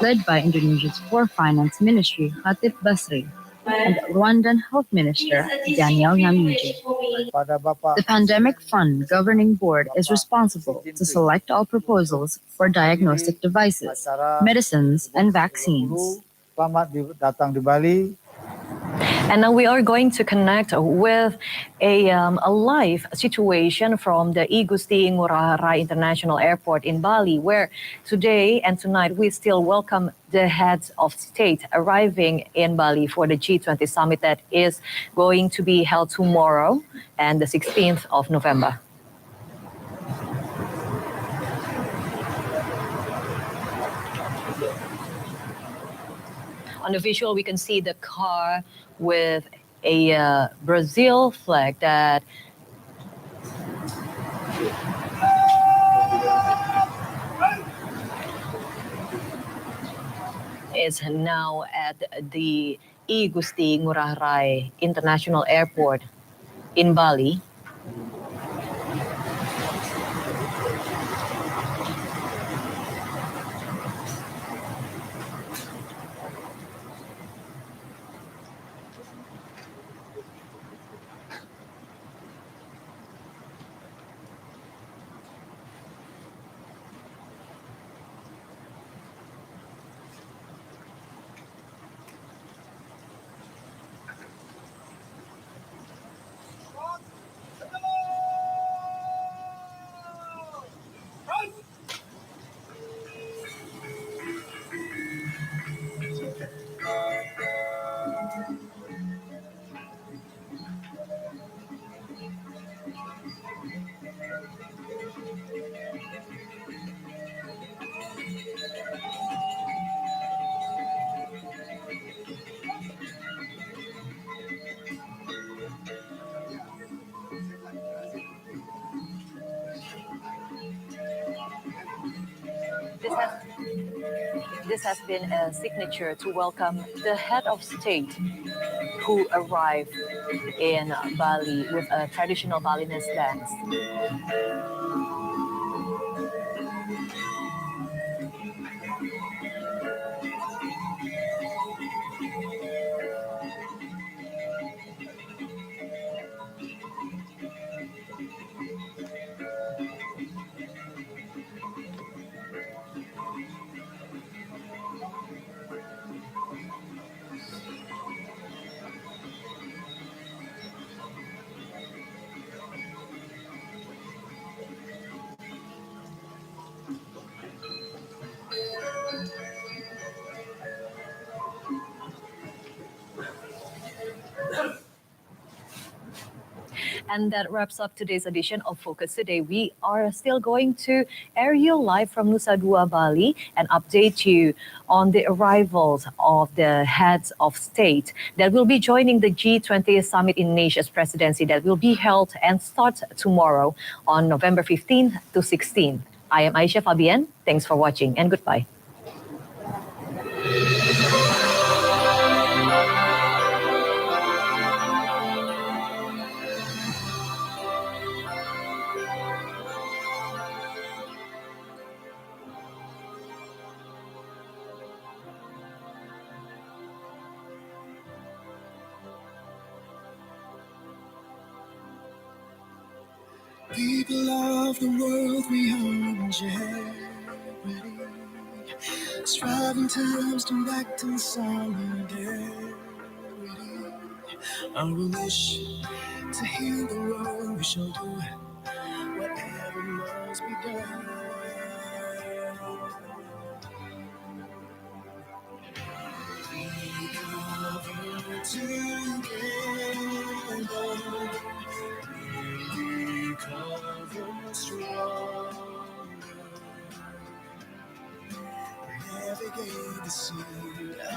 led by Indonesia's Core Finance Ministry Khatib Basri and Rwandan Health Minister Daniel Nyamuje. The Pandemic Fund Governing Board is responsible to select all proposals for diagnostic devices, medicines, and vaccines. And now we are going to connect with a live situation from the I Gusti Ngurah Rai International Airport in Bali, where today and tonight we still welcome the heads of state arriving in Bali for the G20 summit that is going to be held tomorrow and the 16th of November. On the visual, we can see the car with a Brazil flag that is now at the I Gusti Ngurah Rai International Airport in Bali. This has been a signature to welcome the head of state who arrived in Bali with a traditional Balinese dance. And that wraps up today's edition of Focus Today. We are still going to air you live from Nusa Dua, Bali, and update you on the arrivals of the heads of state that will be joining the G20 summit in Indonesia's presidency that will be held and start tomorrow on November 15th to 16th. I am Aisha Fabian. Thanks for watching and goodbye. People of the world, we are in jeopardy. Striving times to act in solidarity. Our wish to heal the world, we shall do whatever must be done. We cover together, we cover stronger. Navigate the sea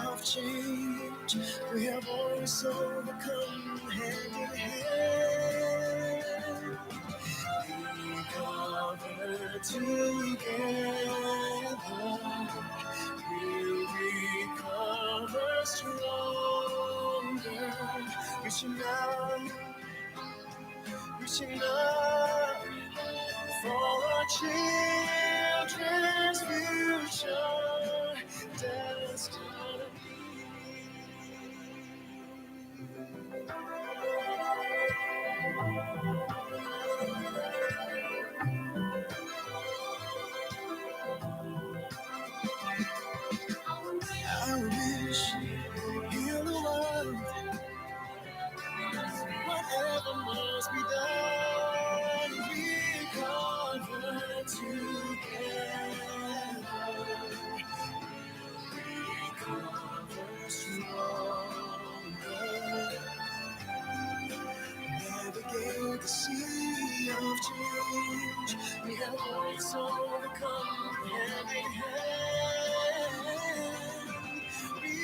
of change. We have always overcome hand in hand. We cover together. We'll recover stronger. Reaching out for our children's future destiny. I wish heal the world. Whatever must be done, we cover together. We cover stronger. Navigate the sea of change. We have always overcome hand in hand. We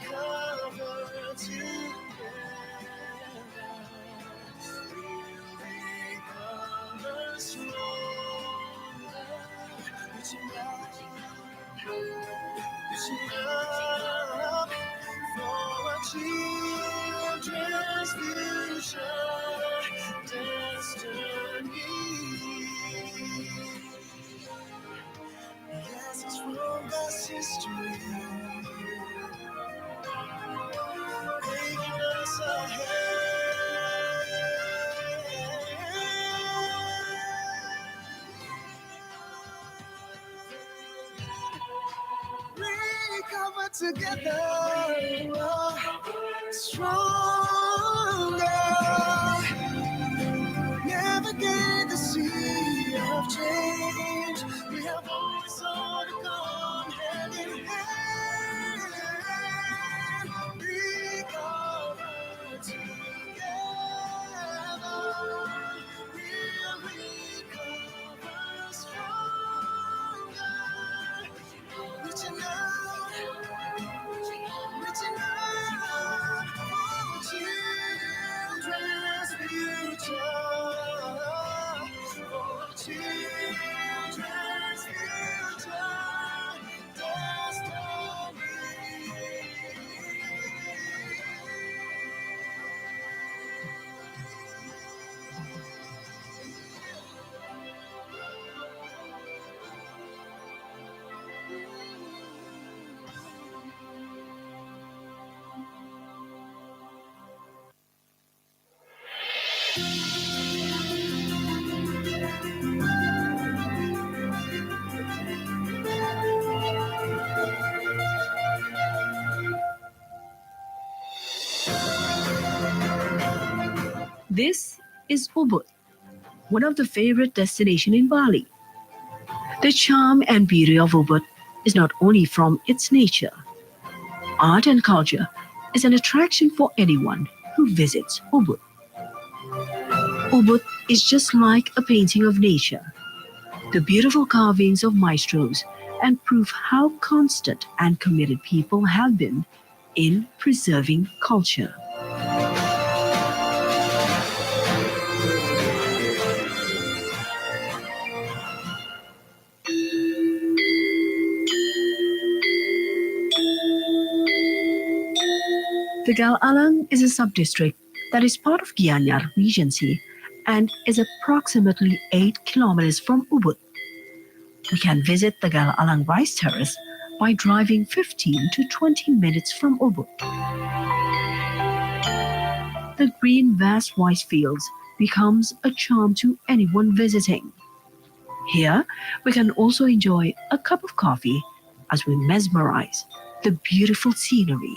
cover together. We'll recover stronger. Reaching up for our children's future destiny. Yes, it's from God's history, taking us ahead. We cover together, stronger. Navigate the sea of change. We have always overcome hand in hand. We cover together. We'll recover stronger. Reaching out for children's future. For children's future This is Ubud, one of the favorite destinations in Bali. The charm and beauty of Ubud is not only from its nature. Art and culture is an attraction for anyone who visits Ubud. Ubud is just like a painting of nature. The beautiful carvings of maestros and prove how constant and committed people have been in preserving culture. Tegal Alang is a sub-district that is part of Gianyar Regency and is approximately 8 kilometers from Ubud. We can visit Tegal Alang Rice Terrace by driving 15 to 20 minutes from Ubud. The green vast rice fields becomes a charm to anyone visiting. Here, we can also enjoy a cup of coffee as we mesmerize the beautiful scenery.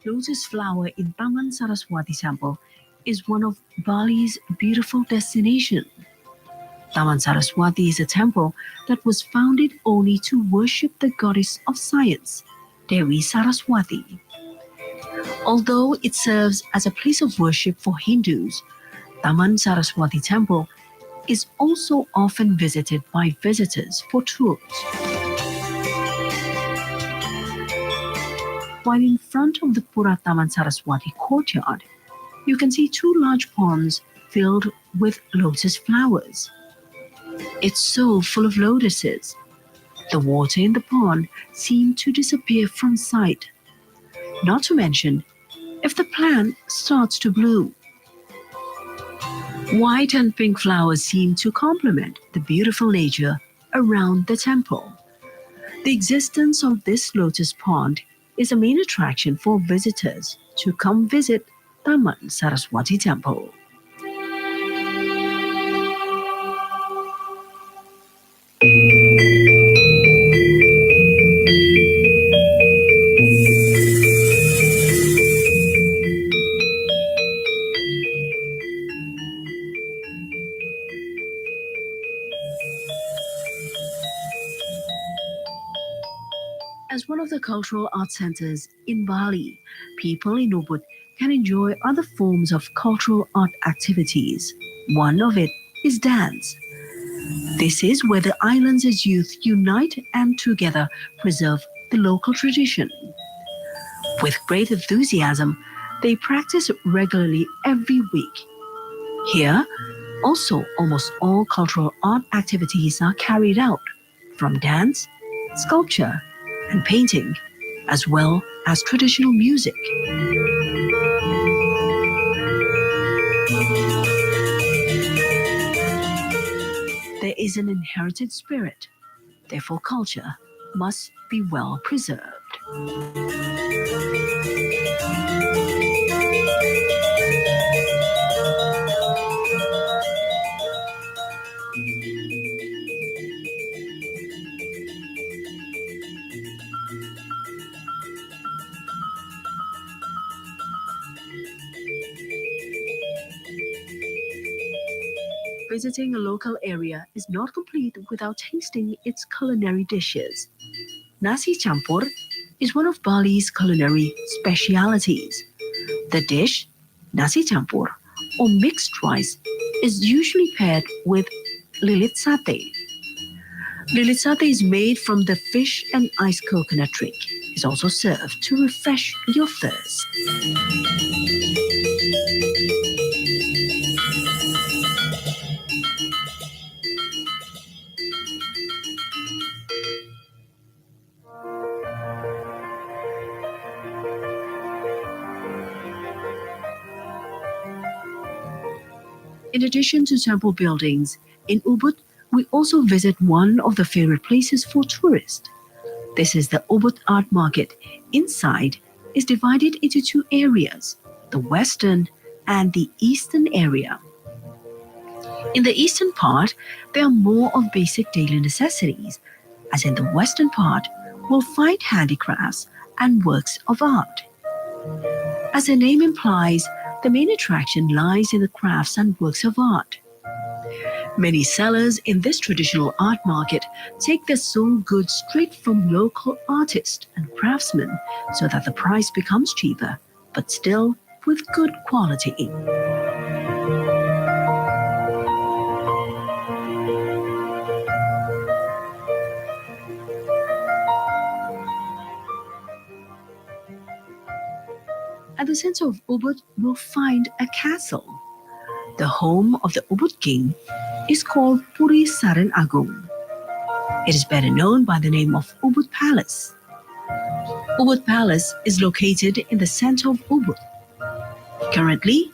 Lotus flower in Taman Saraswati Temple is one of Bali's beautiful destinations. Taman Saraswati is a temple that was founded only to worship the goddess of science, Dewi Saraswati. Although it serves as a place of worship for Hindus, Taman Saraswati Temple is also often visited by visitors for tours. While in front of the Pura Taman Saraswati courtyard, you can see two large ponds filled with lotus flowers. It's so full of lotuses. The water in the pond seemed to disappear from sight. Not to mention, if the plant starts to bloom. White and pink flowers seem to complement the beautiful nature around the temple. The existence of this lotus pond is a main attraction for visitors to come visit Taman Saraswati Temple. As one of the cultural arts centers in Bali, people in Ubud can enjoy other forms of cultural art activities. One of it is dance. This is where the island's youth unite and together preserve the local tradition. With great enthusiasm, they practice regularly every week. Here, also almost all cultural art activities are carried out, from dance, sculpture, and painting, as well as traditional music. There is an inherited spirit, therefore culture must be well preserved. Visiting a local area is not complete without tasting its culinary dishes. Nasi campur is one of Bali's culinary specialities. The dish, nasi campur, or mixed rice, is usually paired with lilit satay. Lilit satay is made from the fish and iced coconut drink. It's also served to refresh your thirst. In addition to temple buildings, in Ubud, we also visit one of the favorite places for tourists. This is the Ubud Art Market. Inside is divided into two areas, the western and the eastern area. In the eastern part, there are more of basic daily necessities, as in the western part, we'll find handicrafts and works of art. As the name implies, the main attraction lies in the crafts and works of art. Many sellers in this traditional art market take their sold goods straight from local artists and craftsmen so that the price becomes cheaper, but still with good quality. At the center of Ubud, we'll find a castle. The home of the Ubud king is called Puri Saran Agung. It is better known by the name of Ubud Palace. Ubud Palace is located in the center of Ubud. Currently,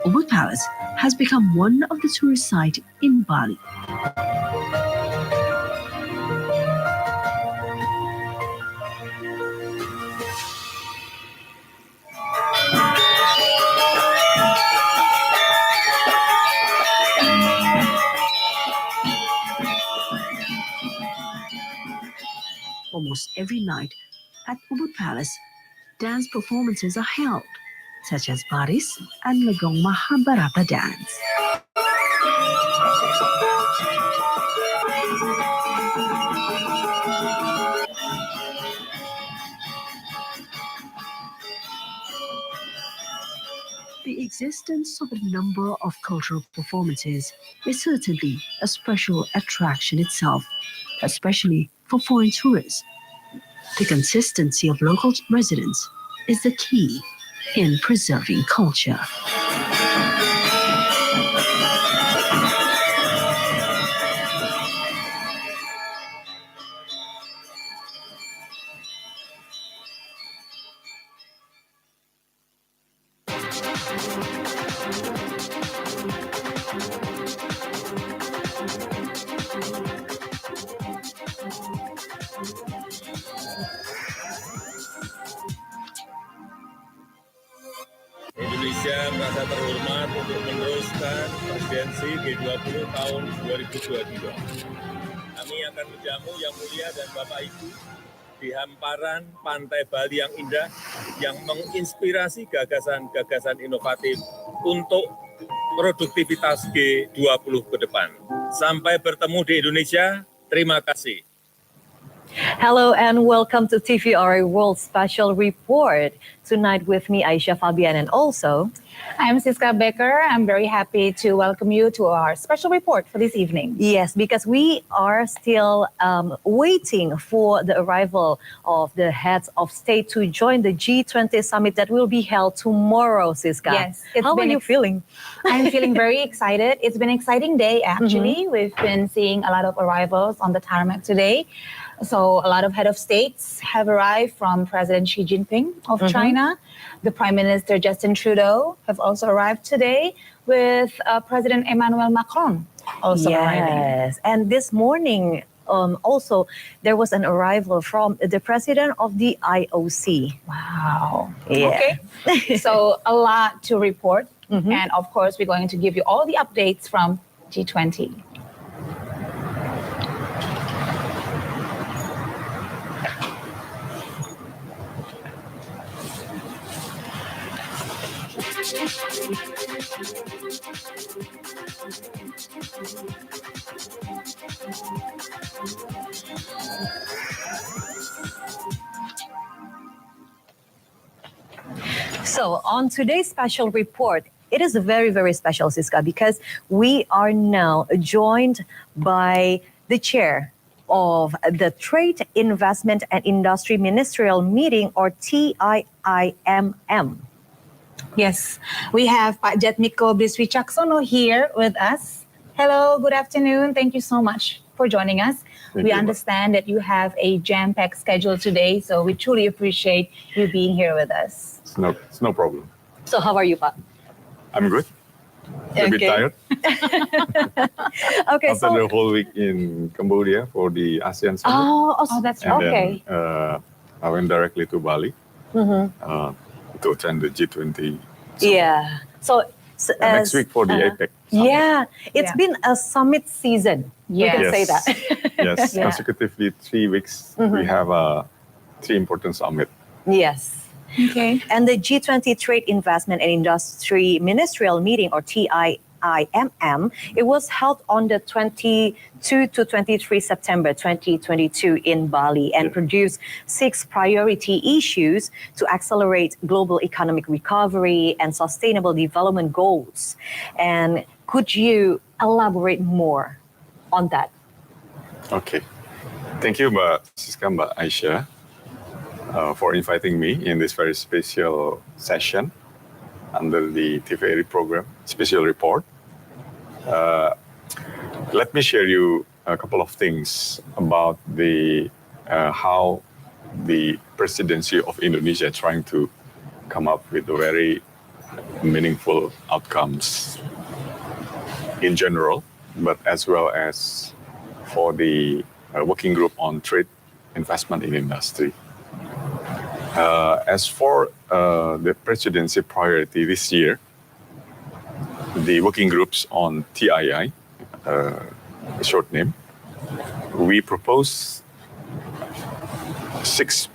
Ubud Palace has become one of the tourist sites in Bali. Almost every night at Ubud Palace, dance performances are held, such as Baris and Legong Mahabharata dance. The existence of a number of cultural performances is certainly a special attraction itself, especially for foreign tourists. The consistency of local residents is the key in preserving culture. Indonesia merasa terhormat untuk meneruskan presidensi G20 tahun 2022. Kami akan menjamu Yang Mulia dan Bapak Ibu di hamparan pantai Bali yang indah, yang menginspirasi gagasan-gagasan inovatif untuk produktivitas G20 ke depan. Sampai bertemu di Indonesia, terima kasih. Hello and welcome to TVRA World Special Report. Tonight with me, Aisha Fabian, and also I'm Siska Becker. I'm very happy to welcome you to our special report for this evening. Yes, because we are still waiting for the arrival of the heads of state to join the G20 summit that will be held tomorrow, Siska. Yes. How are you feeling? I'm feeling very excited. It's been an exciting day, actually. We've been seeing a lot of arrivals on the tarmac today. So a lot of head of states have arrived, from President Xi Jinping of China. The Prime Minister Justin Trudeau have also arrived today, with President Emmanuel Macron also arriving. Yes, and this morning also there was an arrival from the president of the IOC. Wow. Yeah. Okay. So a lot to report. And of course, we're going to give you all the updates from G20. So on today's special report, it is very, very special, Siska, because we are now joined by the chair of the Trade, Investment and Industry Ministerial Meeting, or TIIMM. Yes, we have Pak Jatmiko Biswicaksono here with us. Hello, good afternoon. Thank you so much for joining us. We understand that you have a jam-packed schedule today, so we truly appreciate you being here with us. It's no problem. So how are you, Pak? I'm good. A bit tired. Okay, After the whole week in Cambodia for the ASEAN Summit. Oh, that's right. Okay. Then, I went directly to Bali to attend the G20. Yeah. So next week for the APEC. Yeah, it's been a summit season. You can say that. Yes, consecutively 3 weeks, we have 3 important summits. Yes. Okay. And the G20 Trade, Investment and Industry Ministerial Meeting, or TIIMM, it was held on the 22 to 23 September 2022 in Bali, and produced 6 priority issues to accelerate global economic recovery and sustainable development goals. And could you elaborate more on that? Okay. Thank you, Mbak Siska, Mbak Aisha, for inviting me in this very special session under the TVRA program, special report. Let me share you a couple of things about the how the presidency of Indonesia is trying to come up with a very meaningful outcomes in general, but as well as for the working group on trade investment in industry. As for the presidency priority this year, the working groups on TII, short name, we propose 6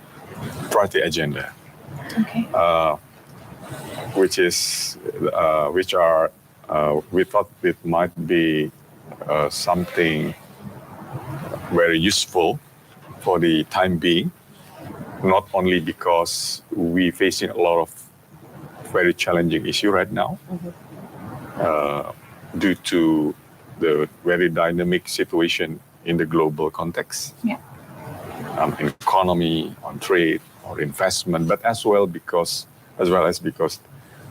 priority agenda, which are we thought it might be something very useful for the time being, not only because we're facing a lot of very challenging issue right now, due to the very dynamic situation in the global context, in economy, on trade, or investment, but as well as because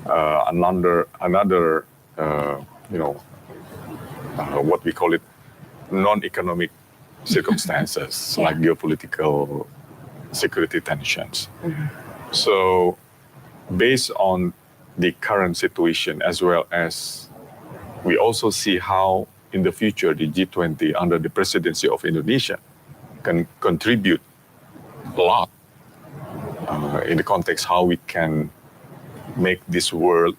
another what we call it non-economic circumstances like geopolitical security tensions. So based on the current situation, as well as we also see how in the future the G20 under the presidency of Indonesia can contribute a lot in the context how we can make this world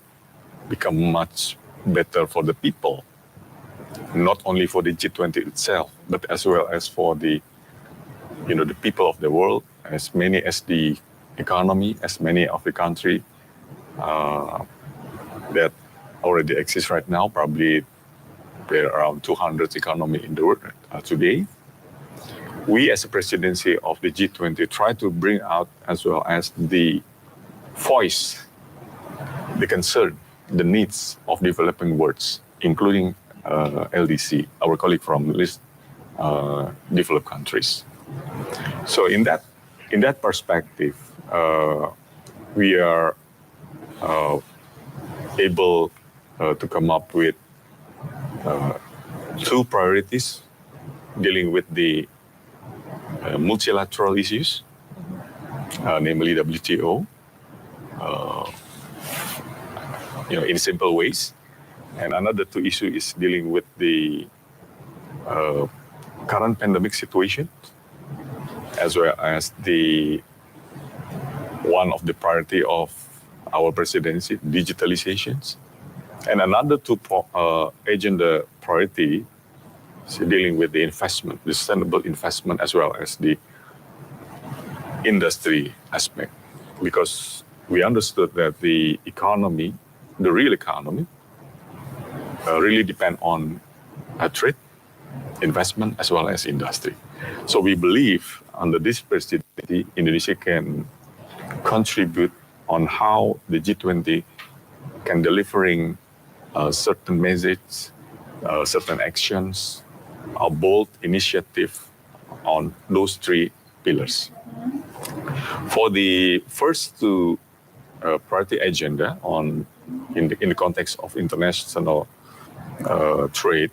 become much better for the people, not only for the G20 itself, but as well as for the people of the world, as many as the economy, as many of the country that already exist right now. Probably there are around 200 economy in the world today. We as a presidency of the G20 try to bring out as well as the voice, the concern, the needs of developing worlds, including LDC, our colleague from least developed countries. So in that perspective, we are able to come up with 2 priorities dealing with the multilateral issues, namely WTO, in simple ways. And another 2 issues is dealing with the current pandemic situation, as well as one of the priority of our presidency, digitalizations. And another 2 agenda priority is dealing with the investment, the sustainable investment, as well as the industry aspect. Because we understood that the economy, the real economy, really depend on trade, investment, as well as industry. So we believe under this presidency, Indonesia can contribute on how the G20 can delivering certain messages, certain actions, a bold initiative on those 3 pillars. For the first 2 priority agenda in the context of international trade,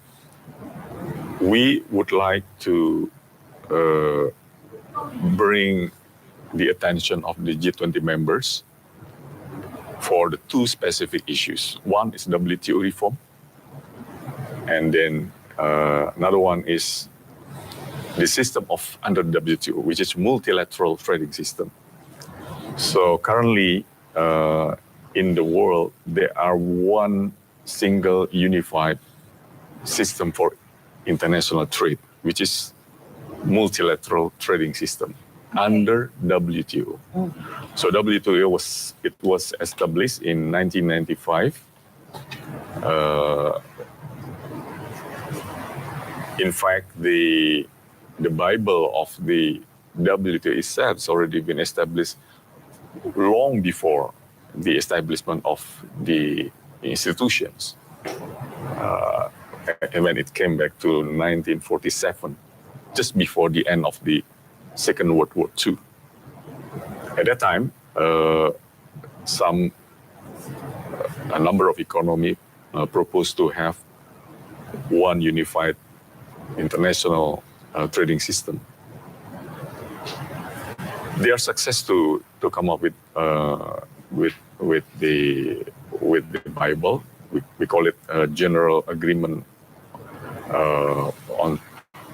we would like to bring the attention of the G20 members for the 2 specific issues. One is WTO reform, and then another one is the system of under WTO, which is multilateral trading system. So currently in the world, there are one single unified system for international trade, which is multilateral trading system under WTO. So WTO was established in 1995. In fact, the Bible of the WTO itself has already been established long before the establishment of the institutions. And when it came back to 1947, just before the end of the Second World War II. At that time, a number of economies proposed to have one unified international trading system. Their success to come up with the with the Bible. We call it a General Agreement on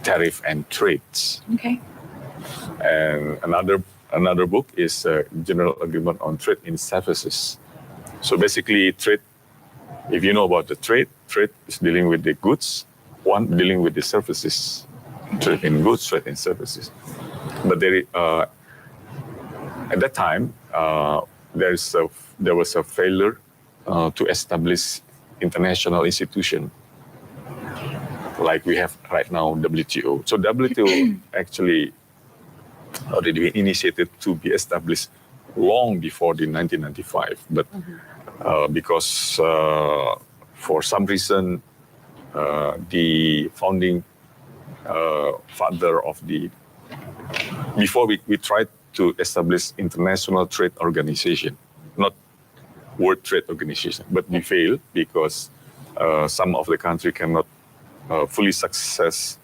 Tariff and Trades. Okay. And another book is General Agreement on Trade in Services. So basically, trade, if you know about the trade is dealing with the goods, one dealing with the services, trade in goods, trade in services. But at that time, there was a failure to establish international institution like we have right now, WTO. So WTO actually already been initiated to be established long before the 1995, but because for some reason the founding father of before we tried to establish International Trade Organization, not World Trade Organization, but we failed because some of the country cannot fully success,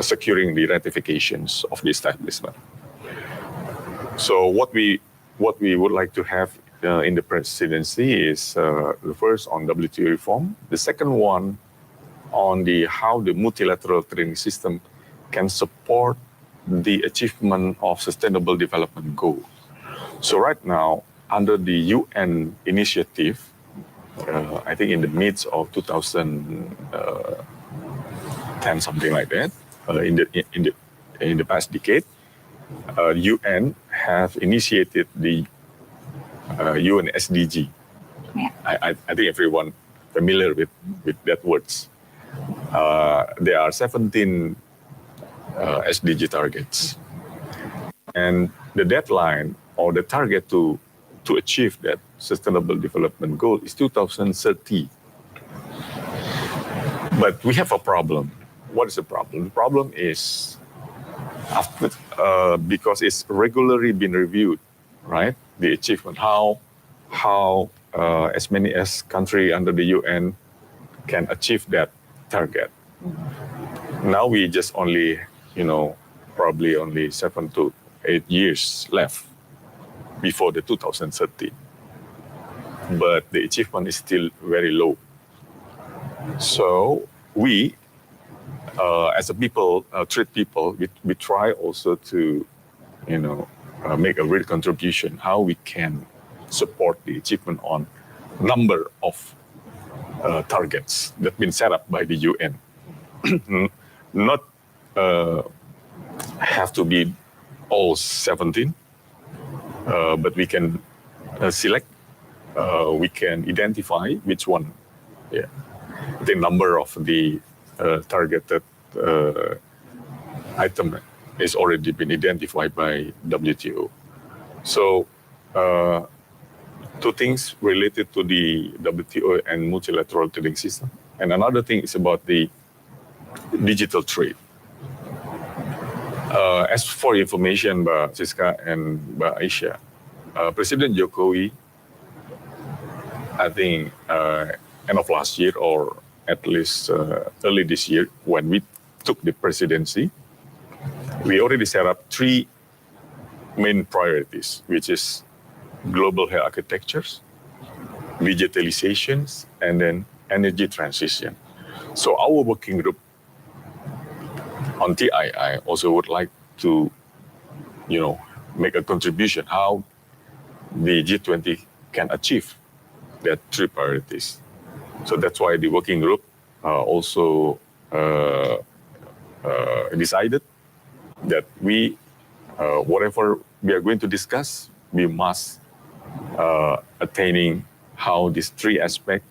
securing the ratifications of the establishment. So what we would like to have in the presidency is the first on WTO reform, the second one on how the multilateral trading system can support the achievement of sustainable development goals. So right now, under the UN initiative, I think in the midst of 2010, something like that, in the past decade, UN have initiated the UN SDG. Yeah. I think everyone familiar with that words. There are 17 SDG targets, and the deadline or the target to achieve that sustainable development goal is 2030. But we have a problem. What is the problem? The problem is because it's regularly been reviewed, right? The achievement, how as many as country under the UN can achieve that target. Now we just only, probably only 7 to 8 years left before the 2030. But the achievement is still very low. So we, as a people, trade people, we try also to, make a real contribution, how we can support the achievement on number of targets that have been set up by the UN. Not have to be all 17, but we can select, we can identify which one. Yeah, the number of the targeted item is already been identified by WTO. So, two things related to the WTO and multilateral trading system. And another thing is about the digital trade. As for information, Mbak Siska and Mbak Aisyah, President Jokowi, I think end of last year or at least early this year, when we took the presidency, we already set up 3 main priorities, which is global health architectures, digitalizations, and then energy transition. So our working group on TII also would like to, make a contribution how the G20 can achieve that 3 priorities. So that's why the working group also decided that we, whatever we are going to discuss, we must attaining how these 3 aspects,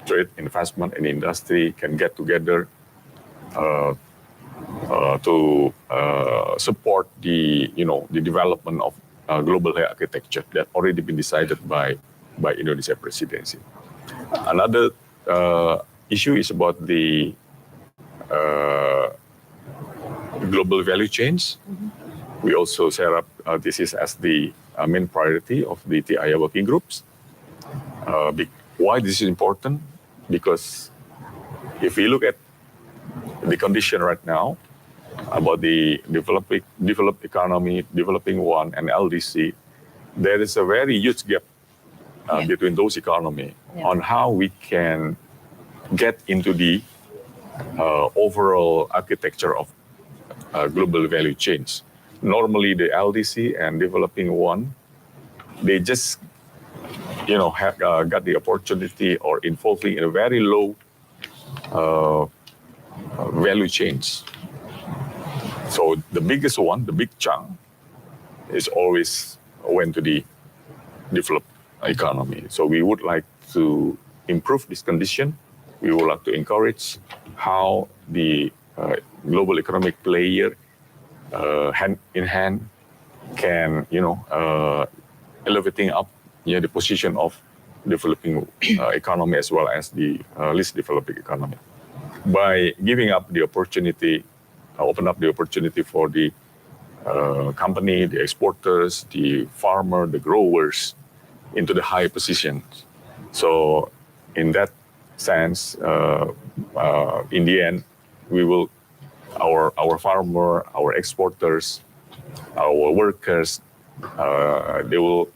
trade, investment, and industry can get together to support the development of global health architecture that already been decided by Indonesia presidency. Another issue is about the global value chains. We also set up this is as the main priority of the TII working groups. Why this is important? Because if we look at the condition right now about the developed economy, developing one, and LDC, there is a very huge gap between those economies on how we can get into the overall architecture of global value chains. Normally, the LDC and developing one, they just have got the opportunity or involving in a very low value chains. So the biggest one, the big chunk, is always went to the developed economy. So we would like to improve this condition. We would like to encourage how the global economic player hand in hand can, elevating up the position of developing economy as well as the least developing economy. By giving up the opportunity, open up the opportunity for the company, the exporters, the farmer, the growers into the high positions. So in that sense, in the end, we will, our farmer, our exporters, our workers, they will,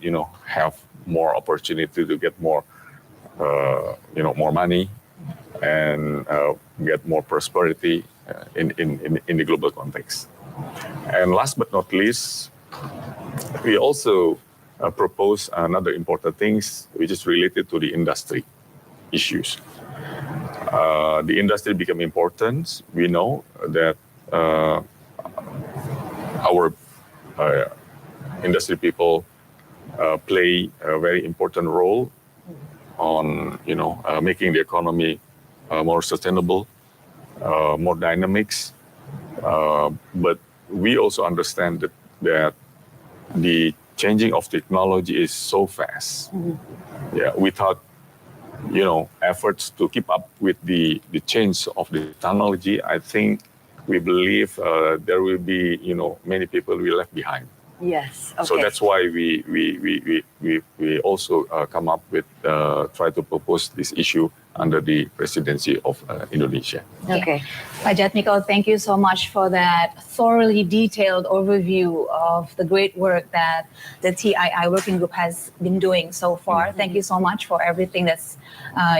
have more opportunity to get more, more money and get more prosperity in the global context. And last but not least, we also propose another important things which is related to the industry issues. The industry become important. We know that our industry people play a very important role on making the economy more sustainable, more dynamics. But we also understand that the changing of technology is so fast. Yeah, without efforts to keep up with the change of the technology, I think we believe there will be many people will left behind. Yes. Okay. So that's why we also come up with try to propose this issue under the presidency of Indonesia. Okay. Pak Jatmiko, thank you so much for that thoroughly detailed overview of the great work that the TII working group has been doing so far. Thank you so much for everything that's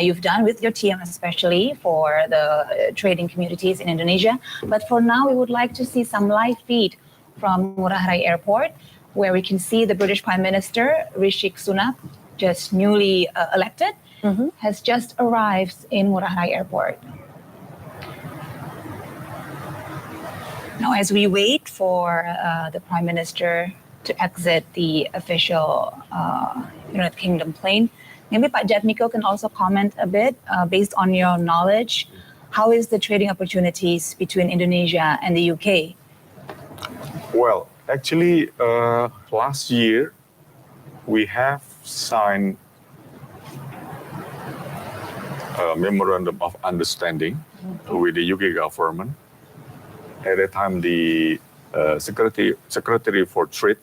you've done with your team, especially for the trading communities in Indonesia. But for now, we would like to see some live feed from Ngurah Rai Airport, where we can see the British Prime Minister, Rishi Sunak, just newly elected, has just arrived in Ngurah Rai Airport. Now, as we wait for the Prime Minister to exit the official United Kingdom plane, maybe Pak Jatmiko can also comment a bit, based on your knowledge, how is the trading opportunities between Indonesia and the UK? Well, actually, last year, we have signed a memorandum of understanding with the UK government. At that time, the Secretary for Trade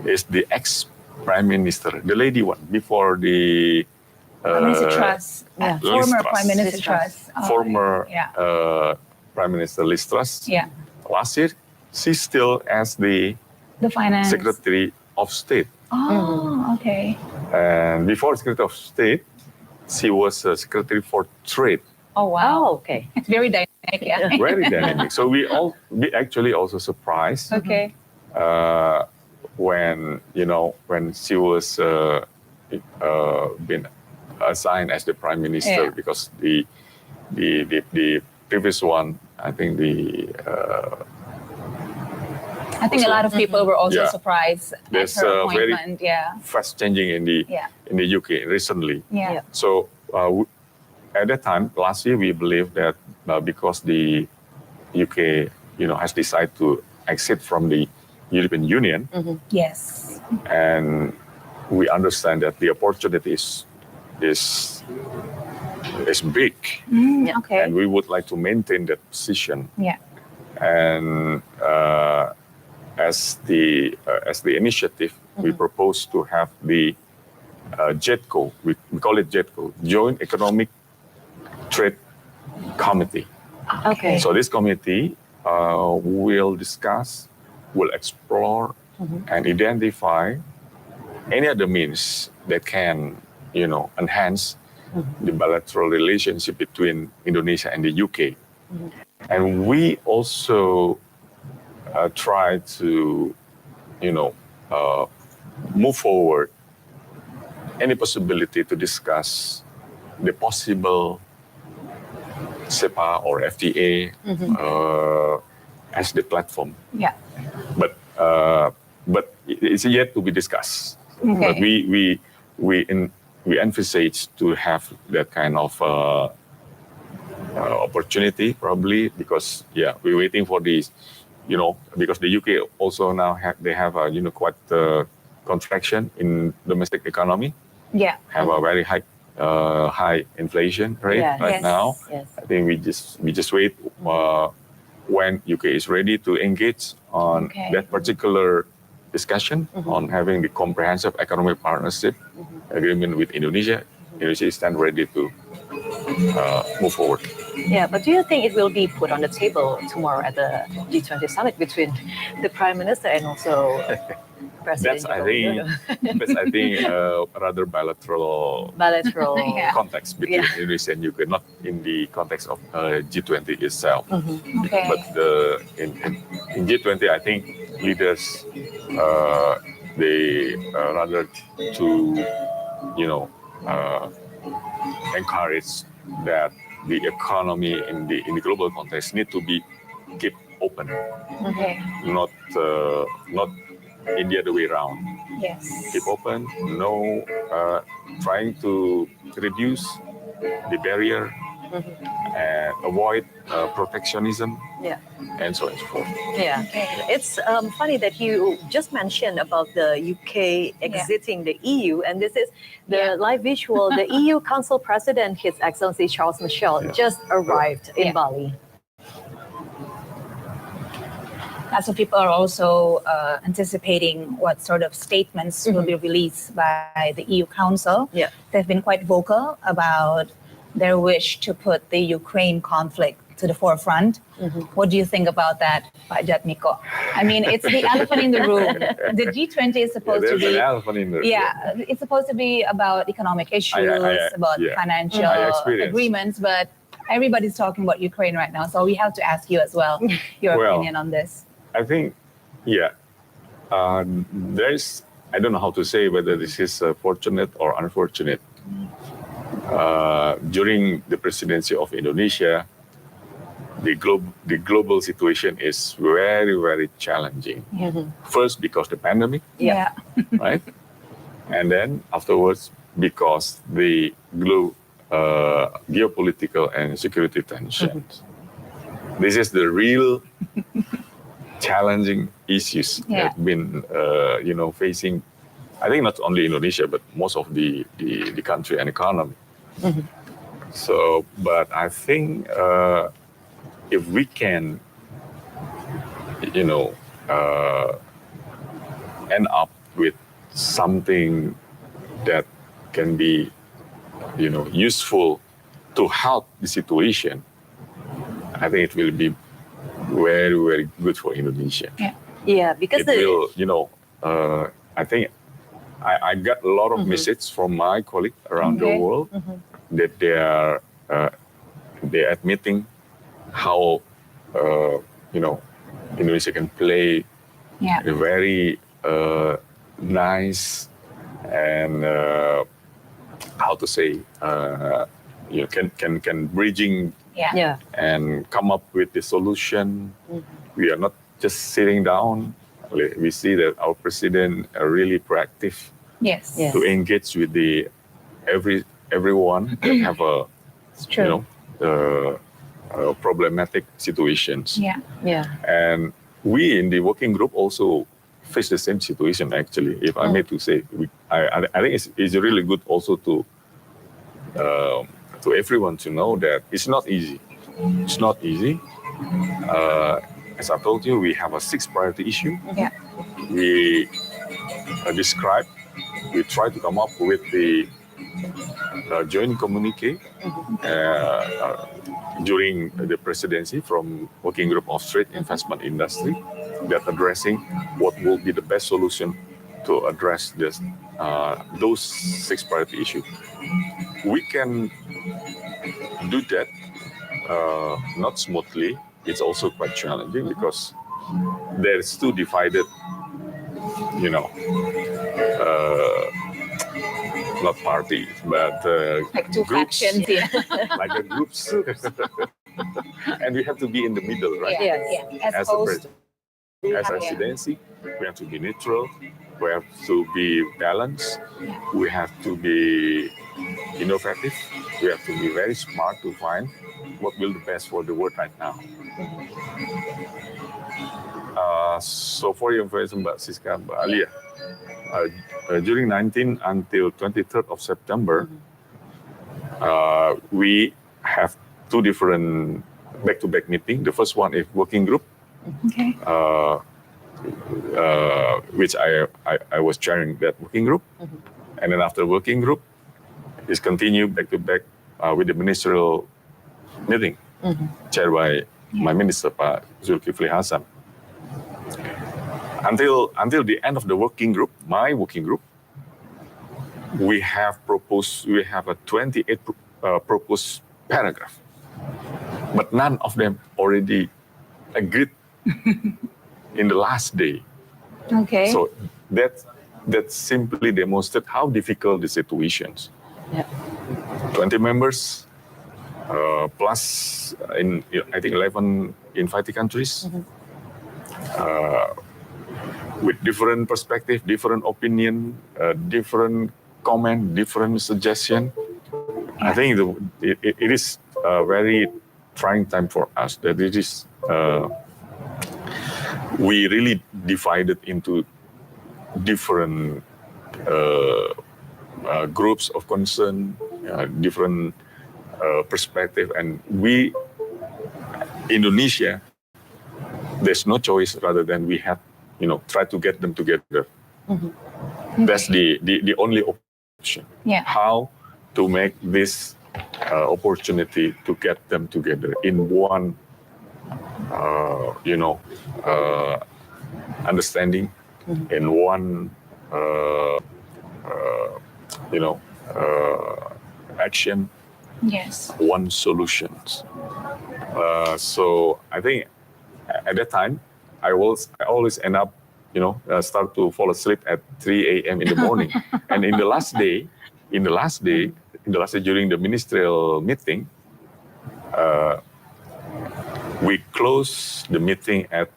is the ex-Prime Minister, the lady one, before the... Prime Minister Truss, former Prime Minister Truss. Former Prime Minister Liz Truss. Yeah. Last year, she's still as the finance Secretary of State. Oh, okay. And before Secretary of State, she was a Secretary for Trade. Oh, wow. Okay. It's very dynamic, yeah. Very dynamic. So we actually also surprised. Okay. When she was been assigned as the Prime Minister, because the previous one, I think a lot of people were also surprised There's at her very appointment. fast changing in the UK recently. Yeah. So at that time, last year, we believe that because the UK, has decided to exit from the European Union, Yes. and we understand that the opportunity is big, Okay. and we would like to maintain that position. Yeah. And as the initiative, we propose to have the JETCO, we call it JETCO, Joint Economic Trade Committee. Okay. So this committee will discuss, will explore, and identify any other means that can, enhance the bilateral relationship between Indonesia and the UK. And we also try to, move forward any possibility to discuss the possible SEPA or FTA as the platform. Yeah. But it's yet to be discussed. Okay. But we emphasize to have that kind of opportunity probably because we're waiting for these, because the UK also now they have a quite contraction in domestic economy. Yeah. Have a very high inflation rate now. Yes. I think we just wait when UK is ready to engage on that particular discussion on having the comprehensive economic partnership agreement with Indonesia. Indonesia is then ready to move forward. Yeah, but do you think it will be put on the table tomorrow at the G20 summit between the Prime Minister and also President That's Joko I think rather bilateral context between Indonesia and UK, not in the context of G20 itself. Okay. But in G20, I think leaders they rather to encourage that the economy in the global context need to be kept open, not in the other way around. Yes. Keep open, trying to reduce the barrier and avoid protectionism, and so on and so forth. Yeah, it's funny that you just mentioned about the UK exiting the EU, and this is the live visual. The EU Council President, His Excellency Charles Michel, just arrived in Bali. So people are also anticipating what sort of statements will be released by the EU Council. Yeah. They've been quite vocal about their wish to put the Ukraine conflict to the forefront. What do you think about that, Pak Jatmiko? I mean, it's the elephant in the room. The G20 is supposed to be... an elephant in the room. Yeah, it's supposed to be about economic issues, about financial agreements, but everybody's talking about Ukraine right now. So we have to ask you as well, your opinion on this. I think, there's, I don't know how to say whether this is fortunate or unfortunate. During the presidency of Indonesia, the global situation is very, very challenging. First, because the pandemic, right? And then afterwards, because the geopolitical and security tensions. This is the real challenging issues that have been, facing, I think not only Indonesia, but most of the country and economy. So, but I think if we can, end up with something that can be, useful to help the situation, I think it will be very, very good for Indonesia. Yeah, because it will, I think I got a lot of messages from my colleagues around the world that they're admitting how, Indonesia can play a very nice and how to say, can bridging and come up with the solution. We are not just sitting down. We see that our president are really proactive to engage with everyone that have problematic situations. And we in the working group also face the same situation. Actually, if I may to say, I think it's really good also to everyone to know that it's not easy. It's not easy. As I told you, we have a 6 priority issue. We describe, we try to come up with the joint communique during the presidency from Working Group of Trade Investment Industry that addressing what will be the best solution to address this those 6 priority issues. We can do that not smoothly. It's also quite challenging because there's 2 divided, not parties, but Like 2 groups, factions, yeah. like the groups. And we have to be in the middle, right? Yeah. As presidency, we have to be neutral. We have to be balanced. We have to be innovative. We have to be very smart to find what will be best for the world right now. So for your information, Mbak Siska, Mbak Alia, during 19 until 23rd of September, we have 2 different back-to-back meetings. The first one is working group, which I was chairing that working group. And then after working group, is continue back-to-back with the ministerial meeting, chaired by my minister, Pak Zulkifli Hasan. Until the end of the working group, my working group, we have a 28 proposed paragraph, but none of them already agreed in the last day. Okay. So that simply demonstrates how difficult the situations. 20 members, plus in I think 11 invited countries. With different perspective, different opinion, different comment, different suggestion. I think it is a very trying time for us. That it is, we really divided into different groups of concern, different perspective, and we, Indonesia, there's no choice rather than we have, try to get them together. That's the only option. How to make this opportunity to get them together in one, understanding, in one, action. Yes. One solutions. So I think at that time, I always end up, start to fall asleep at 3 a.m. in the morning. And in the last day, during the ministerial meeting, we closed the meeting at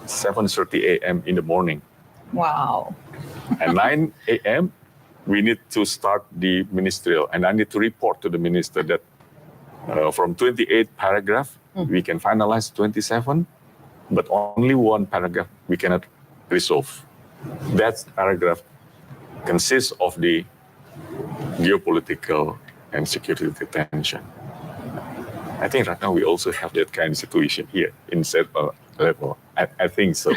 7:30 a.m. in the morning. Wow. At 9 a.m., we need to start the ministerial, and I need to report to the minister that from 28 paragraph, we can finalize 27, but only 1 paragraph we cannot resolve. That paragraph consists of the geopolitical and security tension. I think right now we also have that kind of situation here in several level. I think so.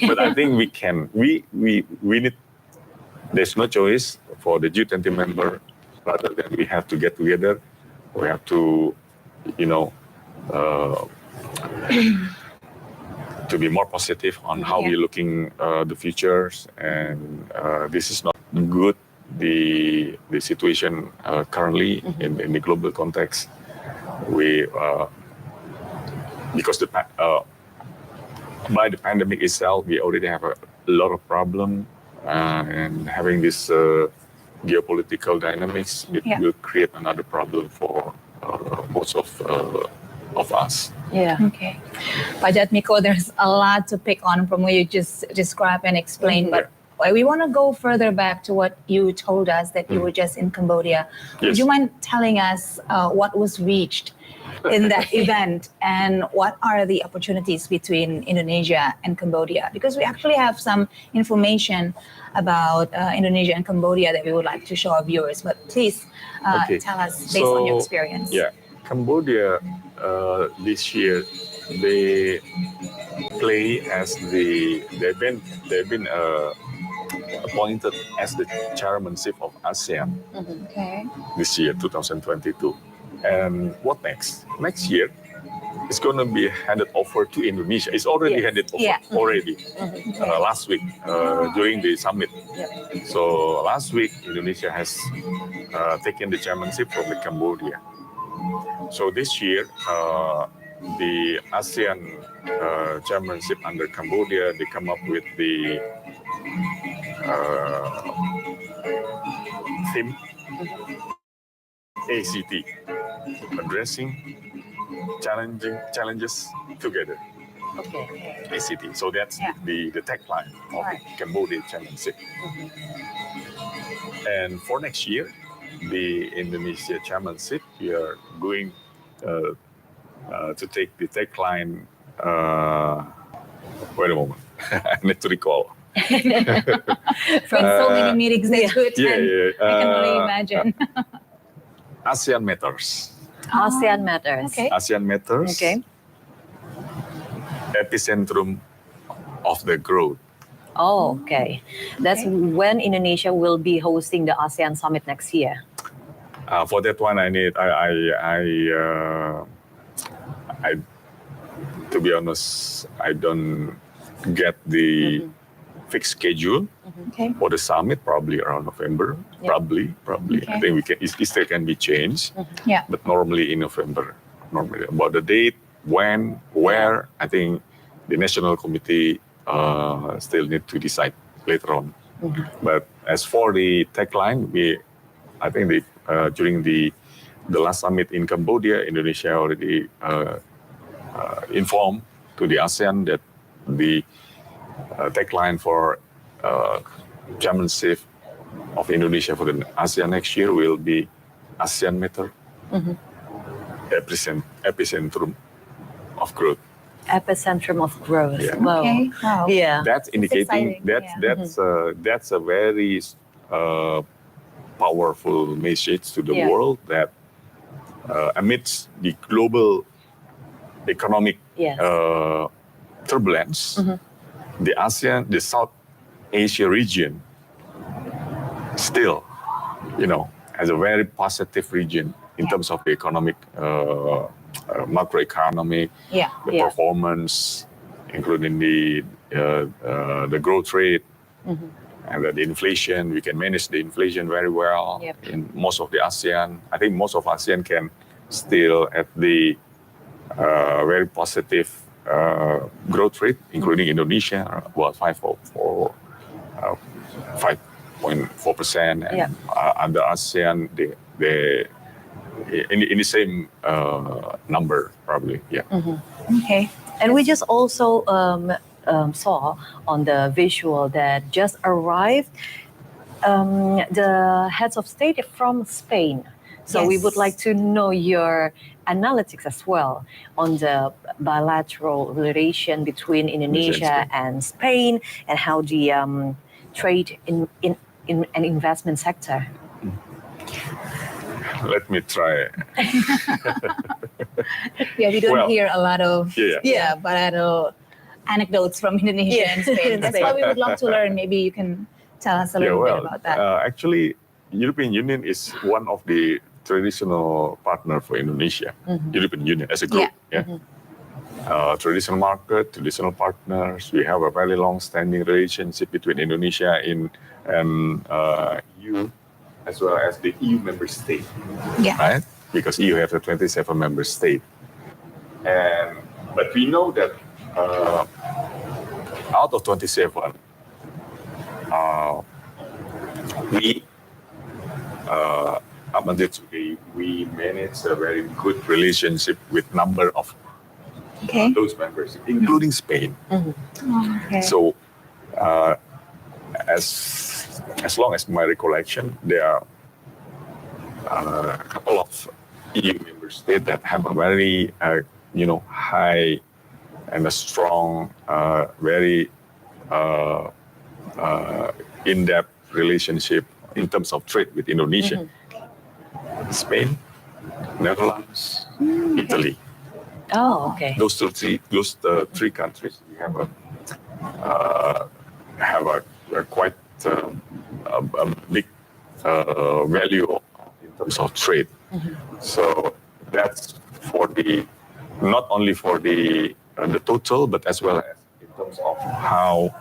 But I think we can, we need, there's no choice for the G20 member rather than we have to get together. We have to, to be more positive on how we're looking the futures, and this is not good. The situation currently in the global context, we because by the pandemic itself, we already have a lot of problem, and having this geopolitical dynamics, it will create another problem for most of us. Yeah. Okay. Pak Jatmiko, there's a lot to pick on from what you just described and explained, but we want to go further back to what you told us that you were just in Cambodia. Would you mind telling us what was reached in that event and what are the opportunities between Indonesia and Cambodia? Because we actually have some information about Indonesia and Cambodia that we would like to show our viewers, but please tell us based on your experience. Yeah, Cambodia this year, they play as they've been appointed as the chairmanship of ASEAN this year, 2022. And what next? Next year, it's going to be handed over to Indonesia. It's already handed over already last week during the summit. So last week, Indonesia has taken the chairmanship from the Cambodia. So this year, the ASEAN chairmanship under Cambodia, they come up with the theme ACT, addressing challenges together. Okay. ACT. So that's the tagline of the Cambodia chairmanship. And for next year, the Indonesia chairmanship, we are going to take the tagline. Wait a moment, I need to recall. From so many meetings that you attend, I can only imagine. ASEAN Matters. ASEAN Matters. Okay. ASEAN Matters. Okay. Epicentrum of the growth. Oh, okay. That's when Indonesia will be hosting the ASEAN Summit next year. For that one, I to be honest, I don't get the fixed schedule for the summit. Probably around November. Probably. Okay. I think it still can be changed. Yeah. But normally in November. Normally about the date, when, where. I think the national committee still need to decide later on. But as for the tagline, I think during the last summit in Cambodia, Indonesia already informed to the ASEAN that the tagline for chairmanship of Indonesia for the ASEAN next year will be ASEAN Matter, epicentrum of growth. Epicentrum of growth. Yeah. Wow. Okay. Wow. Yeah. That's indicating exciting. that's a very powerful message to the world that amidst the global economic turbulence, the ASEAN, the South Asia region, still, as a very positive region in terms of the economic, macroeconomic, the performance, including the growth rate, and the inflation. We can manage the inflation very well in most of the ASEAN. I think most of ASEAN can still at the very positive growth rate, including Indonesia, about 5.4%, and under ASEAN, they in the same number probably. Okay. And we just also saw on the visual that just arrived the heads of state from Spain. So we would like to know your analytics as well on the bilateral relation between Indonesia and Spain and how the trade in an investment sector. Let me try. We don't hear a lot of bilateral anecdotes from Indonesia and Spain. That's why we would love to learn. Maybe you can tell us a little bit about that. Actually, European Union is one of the traditional partner for Indonesia. European Union as a group. Traditional market, traditional partners. We have a very long-standing relationship between Indonesia and EU, as well as the EU member state. Right? Because EU has a 27 member state. But we know that out of 27, up until today, we manage a very good relationship with number of those members, including Spain. So, as long as my recollection, there are a couple of EU member states that have a very, high and a strong, very in-depth relationship in terms of trade with Indonesia. Spain, Netherlands, Italy. Oh, okay. Those three countries we have a quite a big value in terms of trade. So that's for the not only for the total, but as well as in terms of how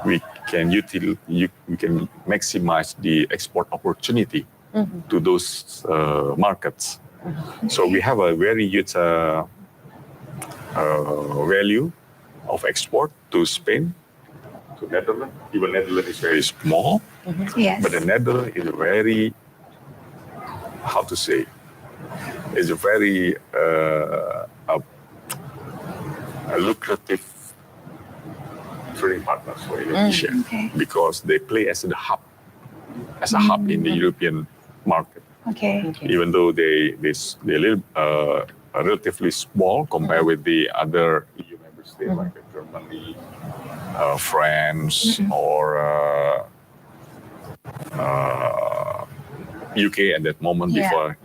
we can maximize the export opportunity to those markets. So we have a very huge value of export to Spain, to Netherlands. Even Netherlands is very small, Yes. but the Netherlands is very, how to say, is a very a lucrative trading partners for Indonesia because they play as a hub in the European market. Okay. Even though they're relatively small compared with the other EU member states like Germany, France, or UK at that moment before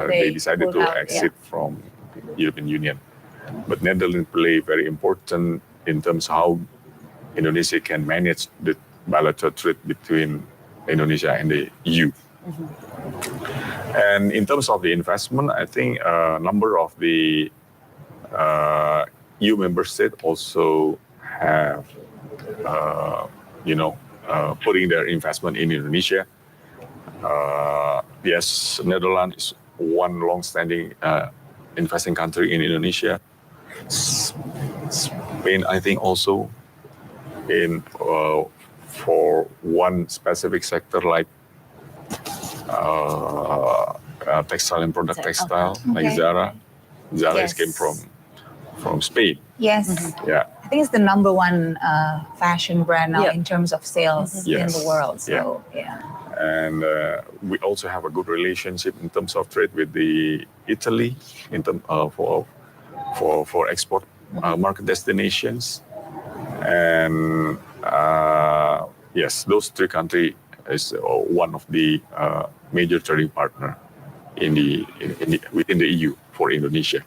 they decided to exit from European Union. But Netherlands play very important in terms of how Indonesia can manage the bilateral trade between Indonesia and the EU. And in terms of the investment, I think a number of the EU member states also have, putting their investment in Indonesia. Yes, Netherlands is one long-standing investing country in Indonesia. Spain, I think, also in for one specific sector like textile and product textile, like Zara. Zara came from Spain. Yes. Yeah. I think it's the number one fashion brand now in terms of sales in Yes. the world. So yeah. And we also have a good relationship in terms of trade with the Italy in terms for export market destinations. And yes, those three countries is one of the major trading partner within the EU for Indonesia.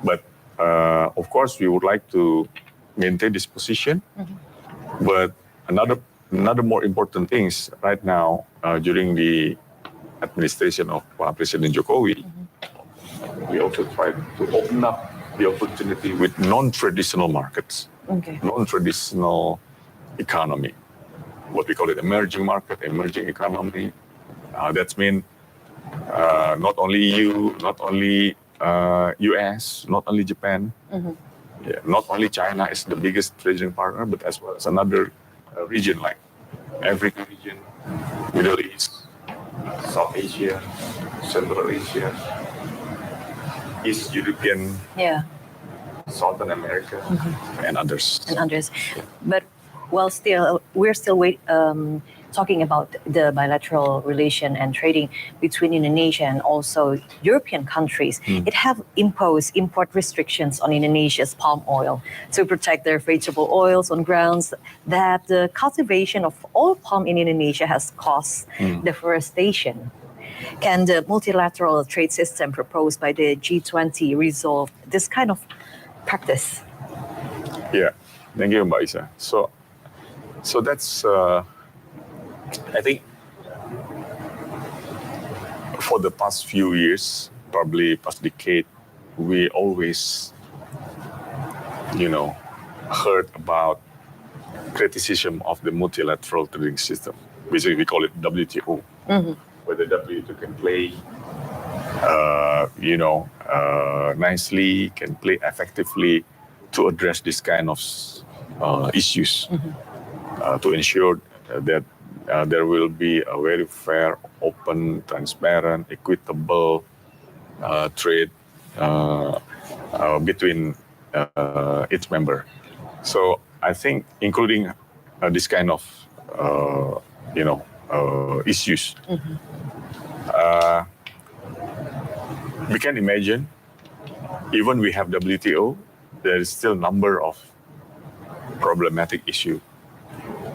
But of course, we would like to maintain this position. But another more important things right now during the administration of President Jokowi, we also try to open up the opportunity with non-traditional markets, non-traditional economy, what we call it emerging market, emerging economy. That's mean not only EU, not only US, not only Japan, not only China is the biggest trading partner, but as well as another region like African region, Middle East, South Asia, Central Asia, East European, Southern America, and others. But we're still talking about the bilateral relation and trading between Indonesia and also European countries. It have imposed import restrictions on Indonesia's palm oil to protect their vegetable oils on grounds that the cultivation of oil palm in Indonesia has caused deforestation. Can the multilateral trade system proposed by the G20 resolve this kind of practice? Yeah, thank you, Mbak Isa. So that's, I think, for the past few years, probably past decade, we always, heard about criticism of the multilateral trading system. Basically, we call it WTO. Whether WTO can play, nicely, can play effectively to address this kind of issues, to ensure that there will be a very fair, open, transparent, equitable trade between its member. So I think including this kind of, issues, we can imagine, even we have WTO, there is still number of problematic issue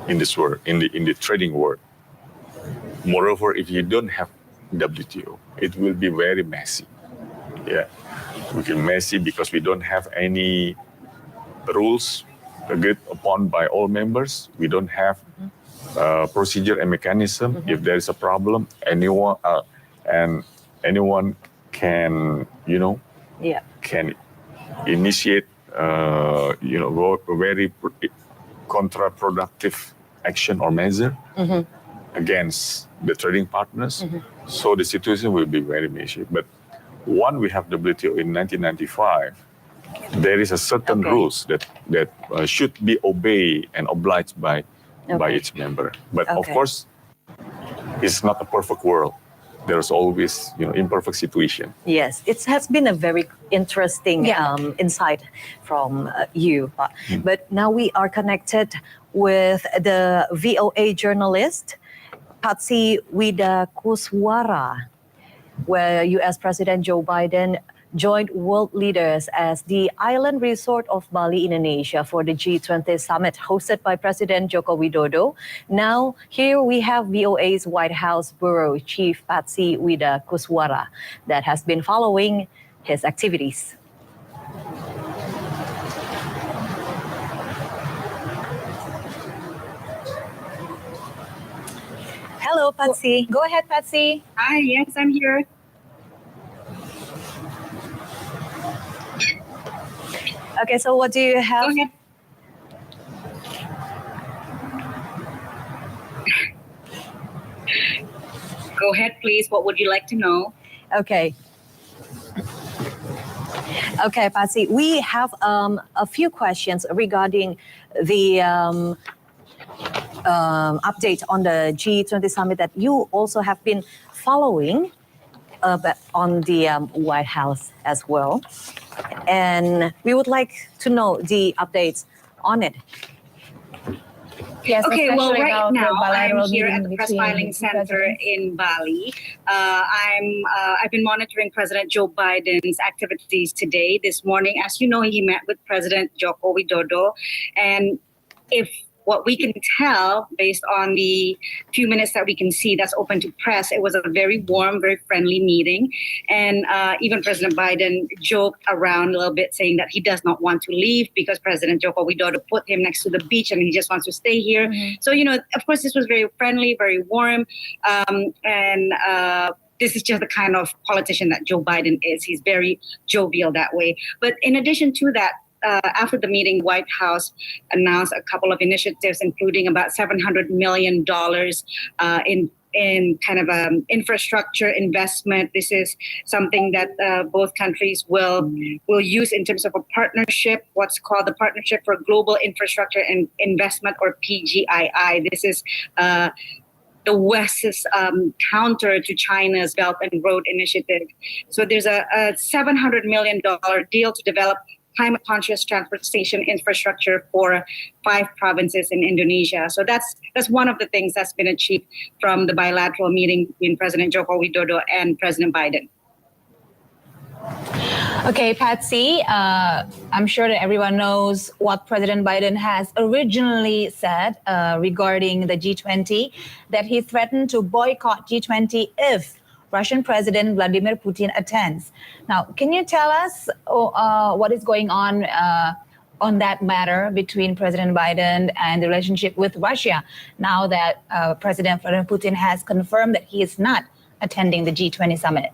in this world, in the trading world. Moreover, if you don't have WTO, it will be very messy. Yeah, we can messy because we don't have any rules agreed upon by all members. We don't have procedure and mechanism. If there is a problem, anyone can, can initiate, very counterproductive action or measure against the trading partners. So the situation will be very messy. But when we have WTO in 1995, there is a certain rules that should be obeyed and obliged by each member. But of course, it's not a perfect world. There's always, imperfect situation. Yes, it has been a very interesting insight from you. But now we are connected with the VOA journalist, Patsy Widakuswara, where U.S. President Joe Biden joined world leaders as the island resort of Bali, Indonesia for the G20 summit hosted by President Joko Widodo. Now, here we have VOA's White House Bureau Chief Patsy Widakuswara that has been following his activities. Hello, Patsy. Go ahead, Patsy. Hi, yes, I'm here. Okay, so what do you have? Go ahead. Go ahead, please. What would you like to know? Okay. Okay, Patsy, we have a few questions regarding the update on the G20 summit that you also have been following on the White House as well. And we would like to know the updates on it. Yes, okay, well, right now I'm here at meeting the Press between Filing Center in Bali. I've been monitoring President Joe Biden's activities today. This morning, as you know, he met with President Joko Widodo. And if what we can tell based on the few minutes that we can see that's open to press, it was a very warm, very friendly meeting. And even President Biden joked around a little bit saying that he does not want to leave because President Joko Widodo put him next to the beach and he just wants to stay here. So, of course, this was very friendly, very warm. This is just the kind of politician that Joe Biden is. He's very jovial that way. But in addition to that, after the meeting, White House announced a couple of initiatives, including about $700 million in kind of infrastructure investment. This is something that both countries will use in terms of a partnership, what's called the Partnership for Global Infrastructure and Investment, or PGII. This is the West's counter to China's Belt and Road Initiative. So there's a $700 million deal to develop climate-conscious transportation infrastructure for 5 provinces in Indonesia. So that's one of the things that's been achieved from the bilateral meeting between President Joko Widodo and President Biden. Okay, Patsy, I'm sure that everyone knows what President Biden has originally said regarding the G20, that he threatened to boycott G20 if Russian President Vladimir Putin attends. Now, can you tell us what is going on that matter between President Biden and the relationship with Russia, now that President Vladimir Putin has confirmed that he is not attending the G20 summit?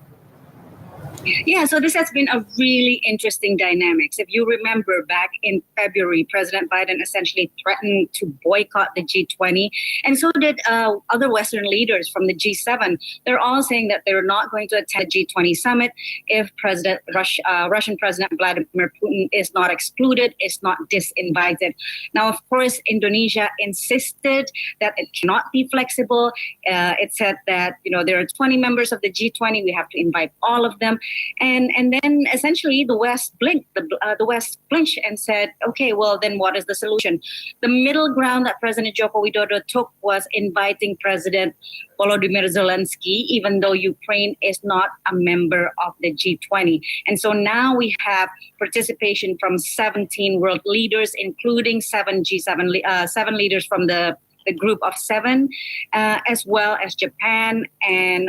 Yeah, so this has been a really interesting dynamics. If you remember back in February, President Biden essentially threatened to boycott the G20. And so did other Western leaders from the G7. They're all saying that they're not going to attend the G20 summit if Russian President Vladimir Putin is not excluded, is not disinvited. Now, of course, Indonesia insisted that it cannot be flexible. It said that, there are 20 members of the G20. We have to invite all of them. And then essentially the West blinked. The West flinched and said, okay, well, then what is the solution? The middle ground that President Joko Widodo took was inviting President Volodymyr Zelensky, even though Ukraine is not a member of the G20. And so now we have participation from 17 world leaders, including 7 leaders from the group of 7, as well as Japan and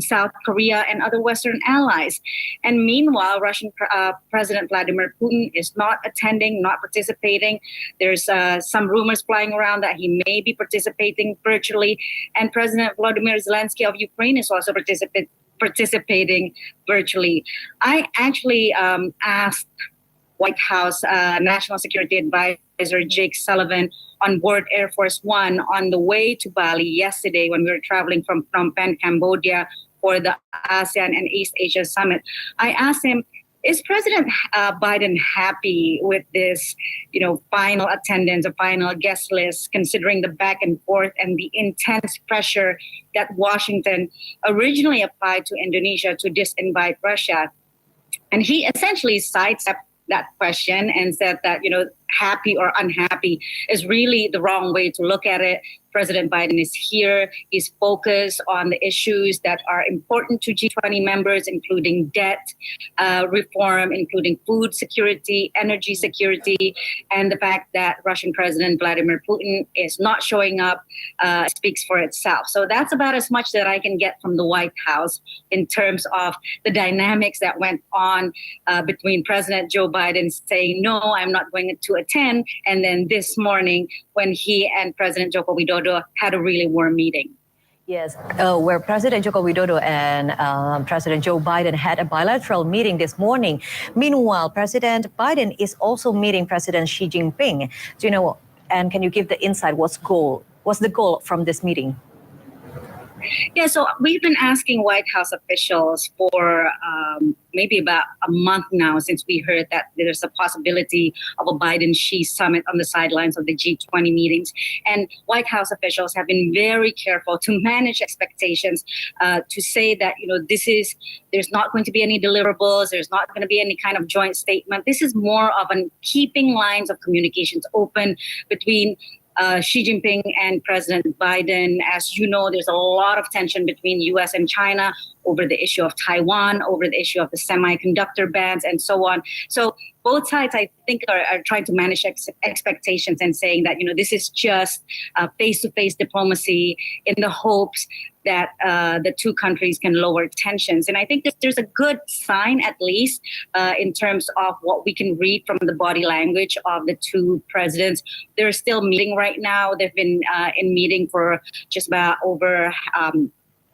South Korea and other Western allies. And meanwhile, Russian President Vladimir Putin is not attending, not participating. There's some rumors flying around that he may be participating virtually. And President Volodymyr Zelensky of Ukraine is also participating virtually. I actually asked White House National Security Advisor Jake Sullivan on board Air Force One on the way to Bali yesterday when we were traveling from Phnom Penh, Cambodia for the ASEAN and East Asia Summit. I asked him, is President Biden happy with this, final attendance, a final guest list, considering the back and forth and the intense pressure that Washington originally applied to Indonesia to disinvite Russia? And he essentially sidestepped that question and said that, happy or unhappy is really the wrong way to look at it. President Biden is here. He's focused on the issues that are important to G20 members, including debt reform, including food security, energy security, and the fact that Russian President Vladimir Putin is not showing up speaks for itself. So that's about as much that I can get from the White House in terms of the dynamics that went on between President Joe Biden saying, no, I'm not going to attend, and then this morning when he and President Joko Widodo had a really warm meeting. Yes, where President Joko Widodo and President Joe Biden had a bilateral meeting this morning. Meanwhile, President Biden is also meeting President Xi Jinping. Do you know, and can you give the insight, what's the goal from this meeting? Yeah, so we've been asking White House officials for maybe about a month now since we heard that there's a possibility of a Biden-Xi summit on the sidelines of the G20 meetings. And White House officials have been very careful to manage expectations, to say that, there's not going to be any deliverables, there's not going to be any kind of joint statement. This is more of an keeping lines of communications open between Xi Jinping and President Biden. As you know, there's a lot of tension between U.S. and China over the issue of Taiwan, over the issue of the semiconductor bans, and so on. So both sides, I think, are trying to manage expectations and saying that, this is just face-to-face diplomacy in the hopes that the two countries can lower tensions. And I think there's a good sign, at least, in terms of what we can read from the body language of the two presidents. They're still meeting right now. They've been in meeting for just about over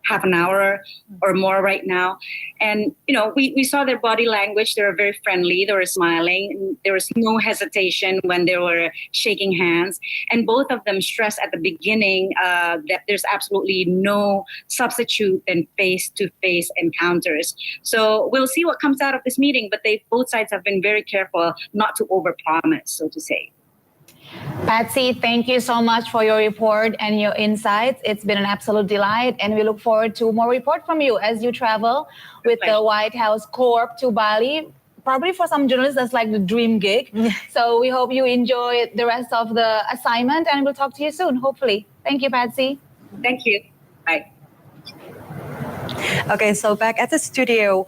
half an hour or more right now. And, we saw their body language. They were very friendly. They were smiling. There was no hesitation when they were shaking hands. And both of them stressed at the beginning that there's absolutely no substitute in face-to-face encounters. So we'll see what comes out of this meeting, but both sides have been very careful not to overpromise, so to say. Patsy, thank you so much for your report and your insights. It's been an absolute delight, and we look forward to more report from you as you travel with the White House Corp to Bali. Probably for some journalists, that's like the dream gig. So we hope you enjoy the rest of the assignment, and we'll talk to you soon, hopefully. Thank you, Patsy. Thank you. Bye. Okay, so back at the studio.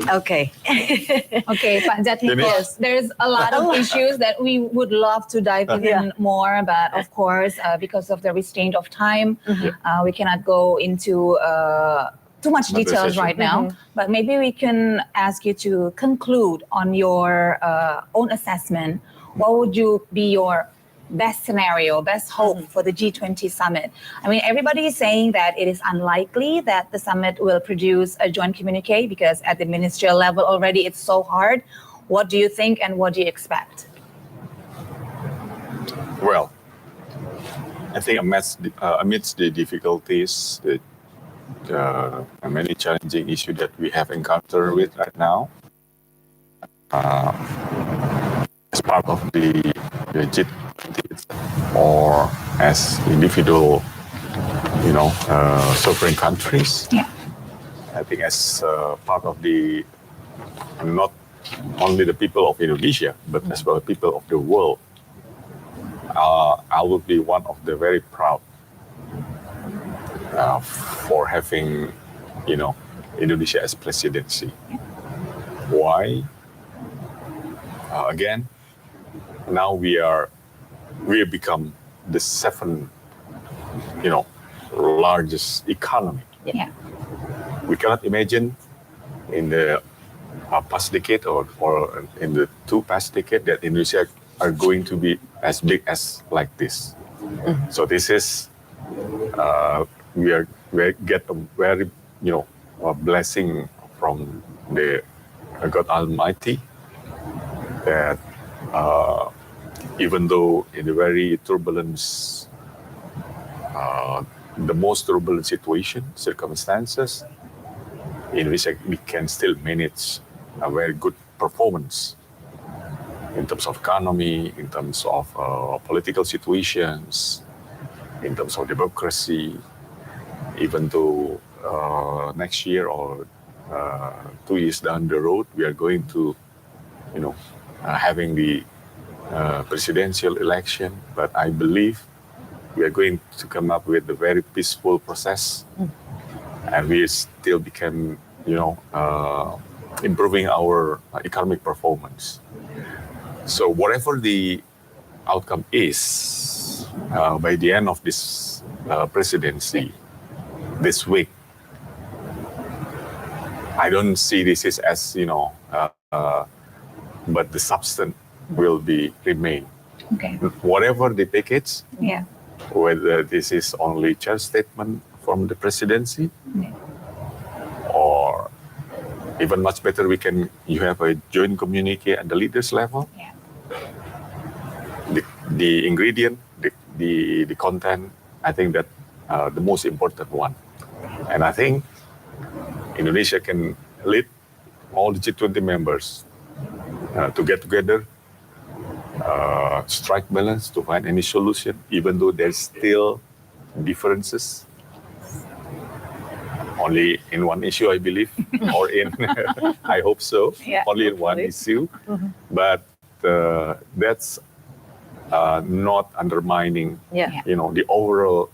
Okay. Okay, Pak Jatmiko, yes, there's a lot of issues that we would love to dive in more, but of course, because of the restraint of time, we cannot go into too much details right now. But maybe we can ask you to conclude on your own assessment. What would you be your best scenario, best hope for the G20 summit? I mean, everybody is saying that it is unlikely that the summit will produce a joint communique because at the ministerial level already it's so hard. What do you think and what do you expect? Well, I think amidst the difficulties, the many challenging issues that we have encountered with right now, as part of the G20 or as individual, sovereign countries. I think as part of not only the people of Indonesia, but as well the people of the world, I will be one of the very proud for having, Indonesia as presidency. Why? Again, now we have become the seventh, largest economy. Yeah. We cannot imagine in the past decade or in the two past decades that Indonesia are going to be as big as like this. So this is we get a very a blessing from the God Almighty that even though in the very turbulence, the most turbulent circumstances, in which we can still manage a very good performance in terms of economy, in terms of political situations, in terms of democracy, even though next year or 2 years down the road, we are going to, having the presidential election. But I believe we are going to come up with a very peaceful process, and we still become, improving our economic performance. So whatever the outcome is, by the end of this presidency, this week, I don't see this as, but the substance will remain. Okay. Whatever the package, Yeah. whether this is only chair statement from the presidency, or even much better, you have a joint communique at the leaders level. Yeah. The ingredient, the content, I think that the most important one. And I think Indonesia can lead all the G20 members to get together, strike balance to find any solution, even though there's still differences. Only in one issue, I believe, or I hope so, only in one issue. But that's not undermining, the overall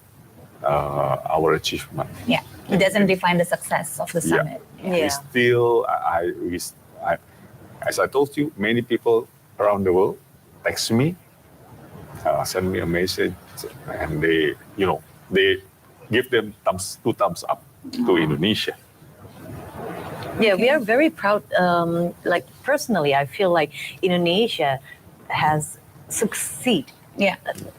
our achievement. Yeah, it doesn't define the success of the summit. We still, as I told you, many people around the world text me, send me a message, and they give them two thumbs up to Indonesia. Yeah, we are very proud. Like personally, I feel like Indonesia has succeeded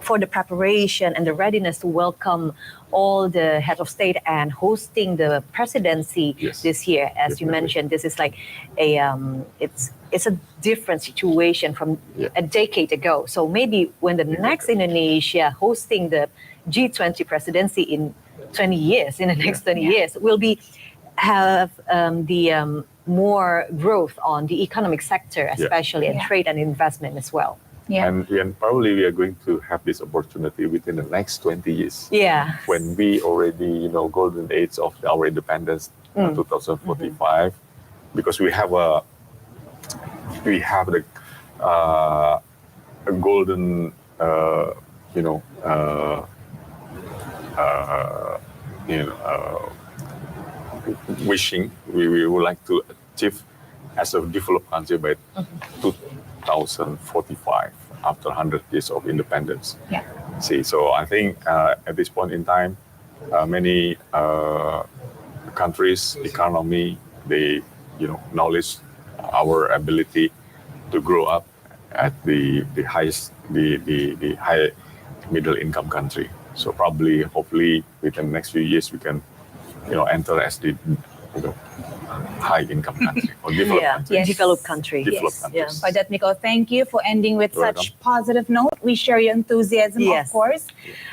for the preparation and the readiness to welcome all the heads of state and hosting the presidency this year. As you mentioned, this is like it's a different situation from a decade ago. So maybe when the next Indonesia hosting the G20 presidency in 20 years, in the next 20 years, will have the more growth on the economic sector, especially, and trade and investment as well. Yeah. And probably we are going to have this opportunity within the next 20 years. Yeah. When we already, golden age of our independence, 2045, because we have the a golden, wishing we would like to achieve as a developed country by 2045, after 100 years of independence. Yeah. So I think at this point in time, many countries' economy, they knowledge our ability to grow up at the highest, the high middle income country. So probably, hopefully, within the next few years, we can enter as the high income country or developed country. Yes. Developed country. Developed countries. Padjatmiko, thank you for ending with You're such positive note. We share your enthusiasm, of course,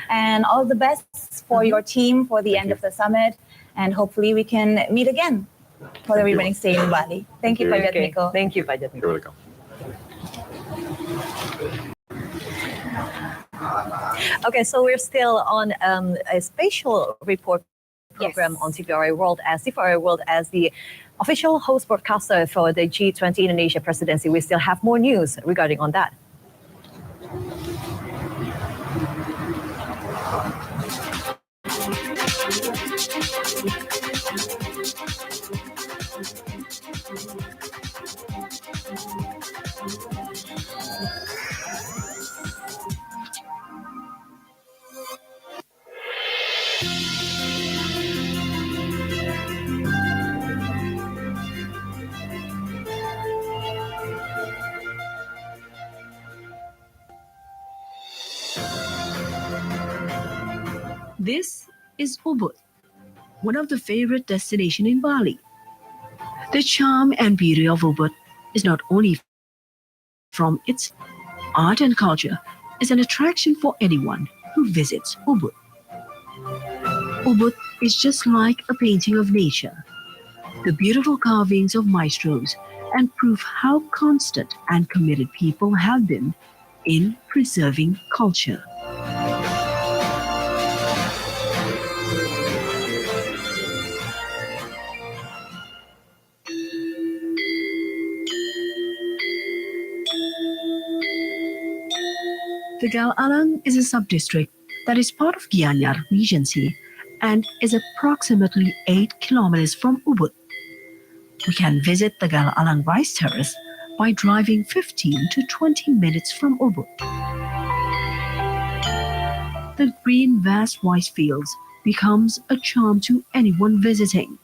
and all the best for your team for the end of the summit. And hopefully we can meet again for the remaining stay in Bali. Thank you, Padjatmiko. Thank you, Padjatmiko. You're welcome. Okay, so we're still on a special report program on TVRI World as the official host broadcaster for the G20 Indonesia presidency. We still have more news regarding on that. This is Ubud, one of the favorite destinations in Bali. The charm and beauty of Ubud is not only from its art and culture, is an attraction for anyone who visits Ubud. Ubud is just like a painting of nature. The beautiful carvings of maestros and prove how constant and committed people have been in preserving culture. Tegal Alang is a sub-district that is part of Gianyar Regency and is approximately 8 kilometers from Ubud. We can visit Tegal Alang Rice Terrace by driving 15 to 20 minutes from Ubud. The green vast rice fields becomes a charm to anyone visiting.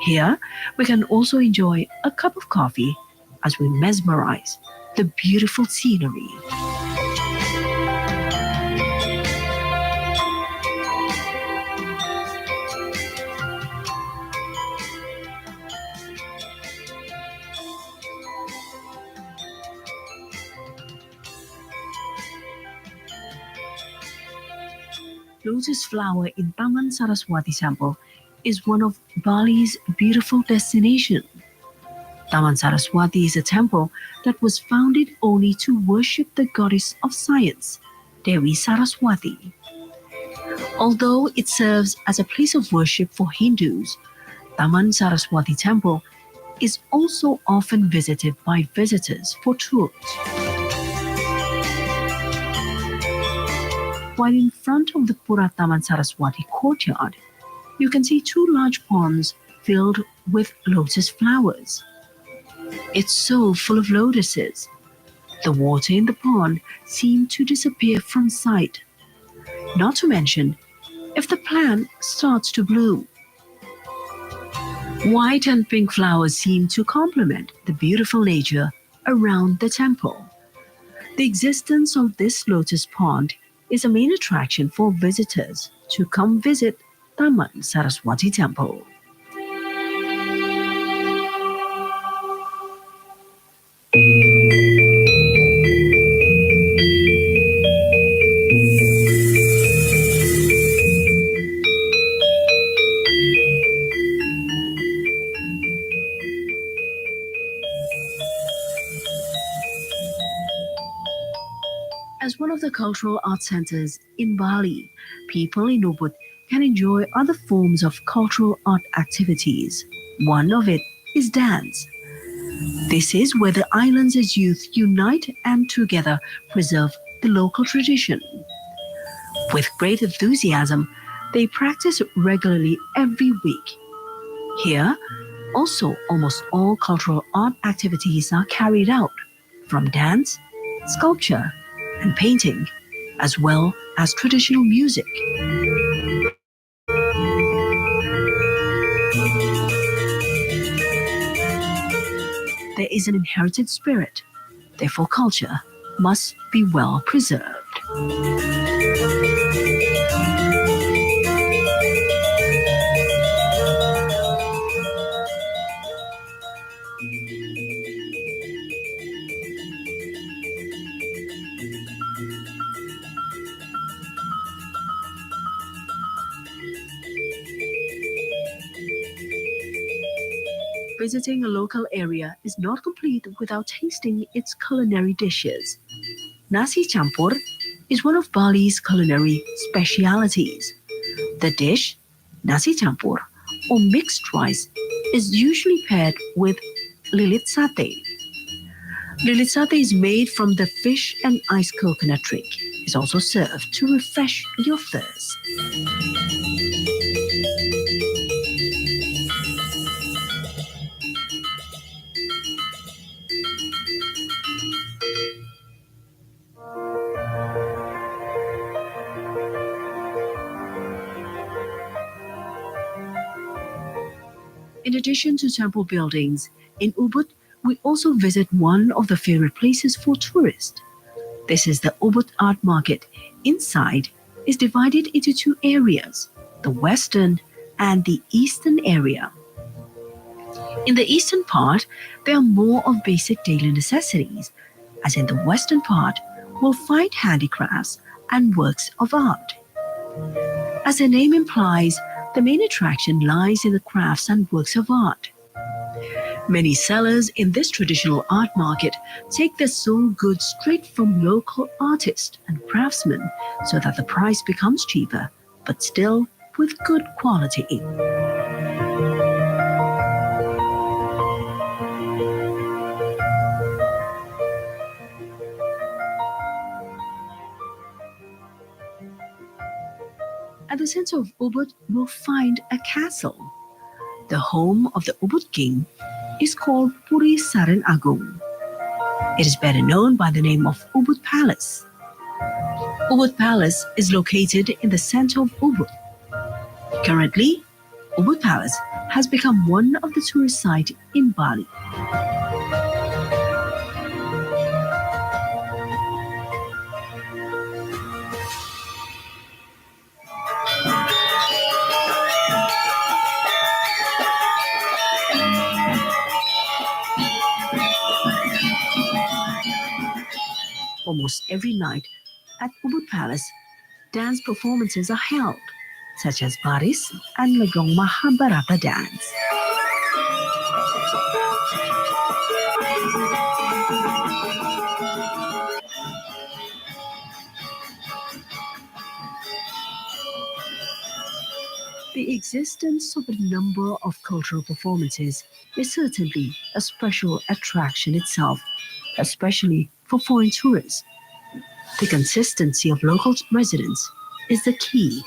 Here, we can also enjoy a cup of coffee as we mesmerize the beautiful scenery. Lotus flower in Taman Saraswati Temple is one of Bali's beautiful destinations. Taman Saraswati is a temple that was founded only to worship the goddess of science, Dewi Saraswati. Although it serves as a place of worship for Hindus, Taman Saraswati Temple is also often visited by visitors for tours. While in front of the Pura Taman Saraswati courtyard, you can see two large ponds filled with lotus flowers. It's so full of lotuses. The water in the pond seemed to disappear from sight. Not to mention, if the plant starts to bloom. White and pink flowers seem to complement the beautiful nature around the temple. The existence of this lotus pond is a main attraction for visitors to come visit Taman Saraswati Temple. As one of the cultural art centers in Bali, people in Ubud can enjoy other forms of cultural art activities. One of it is dance. This is where the island's youth unite and together preserve the local tradition. With great enthusiasm, they practice regularly every week. Here, also almost all cultural art activities are carried out, from dance, sculpture, and painting, as well as traditional music. There is an inherited spirit, therefore culture must be well preserved. Visiting a local area is not complete without tasting its culinary dishes. Nasi campur is one of Bali's culinary specialities. The dish, nasi campur, or mixed rice, is usually paired with lilit satay. Lilit satay is made from the fish and iced coconut drink. It's also served to refresh your thirst. In addition to temple buildings, in Ubud, we also visit one of the favorite places for tourists. This is the Ubud Art Market. Inside is divided into two areas, the western and the eastern area. In the eastern part, there are more of basic daily necessities, as in the western part, we'll find handicrafts and works of art. As the name implies, the main attraction lies in the crafts and works of art. Many sellers in this traditional art market take their sold goods straight from local artists and craftsmen so that the price becomes cheaper, but still with good quality. At the center of Ubud, we'll find a castle. The home of the Ubud king is called Puri Saran Agung. It is better known by the name of Ubud Palace. Ubud Palace is located in the center of Ubud. Currently, Ubud Palace has become one of the tourist sites in Bali. Almost every night at Ubud Palace, dance performances are held, such as Baris and Legong Mahabharata dance. The existence of a number of cultural performances is certainly a special attraction itself, especially for foreign tourists. The consistency of local residents is the key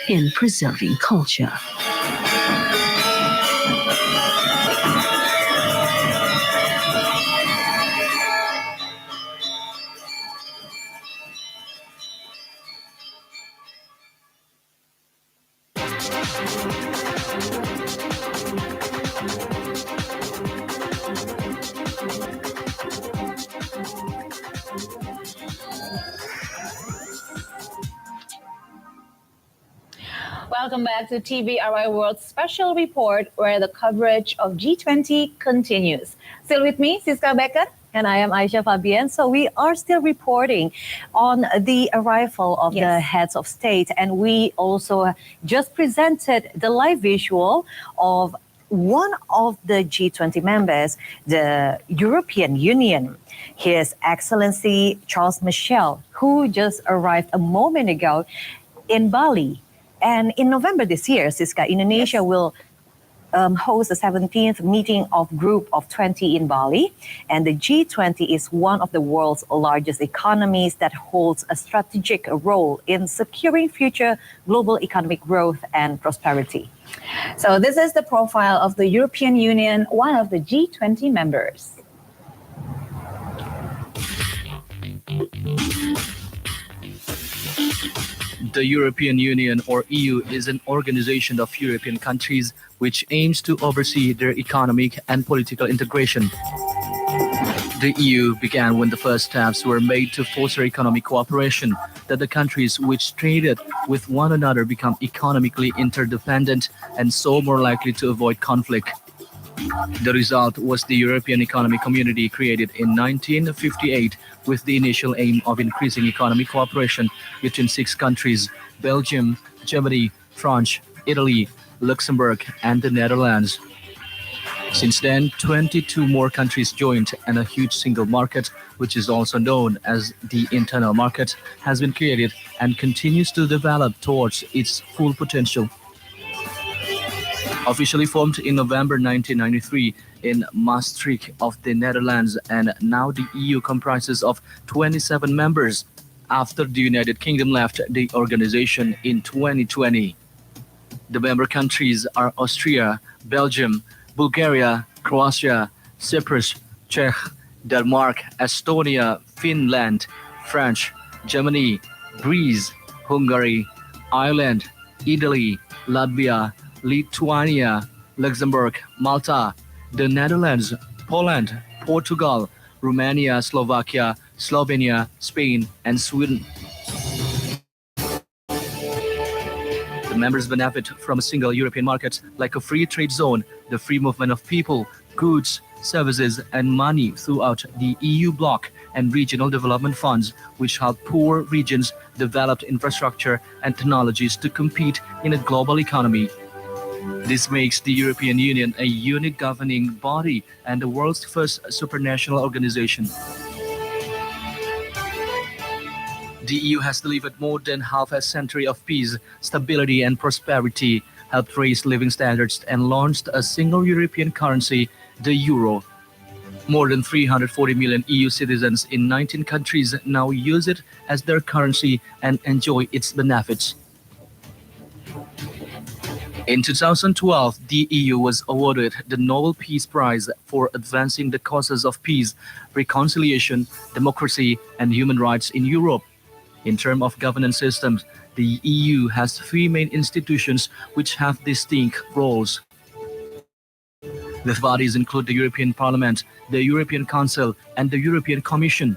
in preserving culture. Welcome back to TVRI World Special Report, where the coverage of G20 continues. Still with me, Siska Becker. And I am Aisha Fabian. So we are still reporting on the arrival of the heads of state. And we also just presented the live visual of one of the G20 members, the European Union, His Excellency Charles Michel, who just arrived a moment ago in Bali. And in November this year, Siska, Indonesia will host the 17th meeting of Group of 20 in Bali. And the G20 is one of the world's largest economies that holds a strategic role in securing future global economic growth and prosperity. So this is the profile of the European Union, one of the G20 members. The European Union, or EU, is an organization of European countries which aims to oversee their economic and political integration. The EU began when the first steps were made to foster economic cooperation, that the countries which traded with one another become economically interdependent and so more likely to avoid conflict. The result was the European Economic Community, created in 1958 with the initial aim of increasing economic cooperation between 6 countries: Belgium, Germany, France, Italy, Luxembourg, and the Netherlands. Since then, 22 more countries joined, and a huge single market, which is also known as the internal market, has been created and continues to develop towards its full potential. Officially formed in November 1993 in Maastricht of the Netherlands, and now the EU comprises of 27 members after the United Kingdom left the organization in 2020. The member countries are Austria, Belgium, Bulgaria, Croatia, Cyprus, Czech, Denmark, Estonia, Finland, France, Germany, Greece, Hungary, Ireland, Italy, Latvia, Lithuania, Luxembourg, Malta, the Netherlands, Poland, Portugal, Romania, Slovakia, Slovenia, Spain, and Sweden. The members benefit from a single European market, like a free trade zone, the free movement of people, goods, services, and money throughout the EU bloc and regional development funds, which help poor regions develop infrastructure and technologies to compete in a global economy. This makes the European Union a unique governing body and the world's first supranational organization. The EU has delivered more than half a century of peace, stability, and prosperity, helped raise living standards, and launched a single European currency, the euro. More than 340 million EU citizens in 19 countries now use it as their currency and enjoy its benefits. In 2012, the EU was awarded the Nobel Peace Prize for advancing the causes of peace, reconciliation, democracy, and human rights in Europe. In terms of governance systems, the EU has three main institutions which have distinct roles. The bodies include the European Parliament, the European Council, and the European Commission.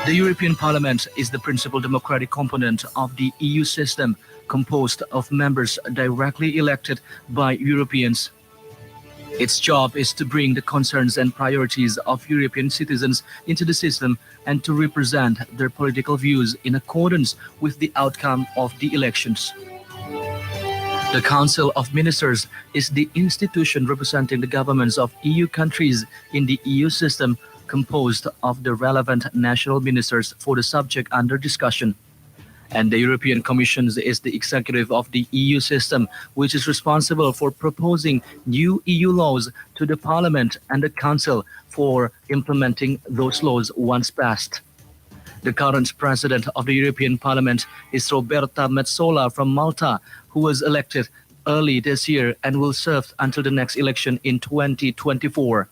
The European Parliament is the principal democratic component of the EU system, composed of members directly elected by Europeans. Its job is to bring the concerns and priorities of European citizens into the system and to represent their political views in accordance with the outcome of the elections. The Council of Ministers is the institution representing the governments of EU countries in the EU system, composed of the relevant national ministers for the subject under discussion. And the European Commission is the executive of the EU system, which is responsible for proposing new EU laws to the Parliament and the Council for implementing those laws once passed. The current president of the European Parliament is Roberta Metsola from Malta, who was elected early this year and will serve until the next election in 2024.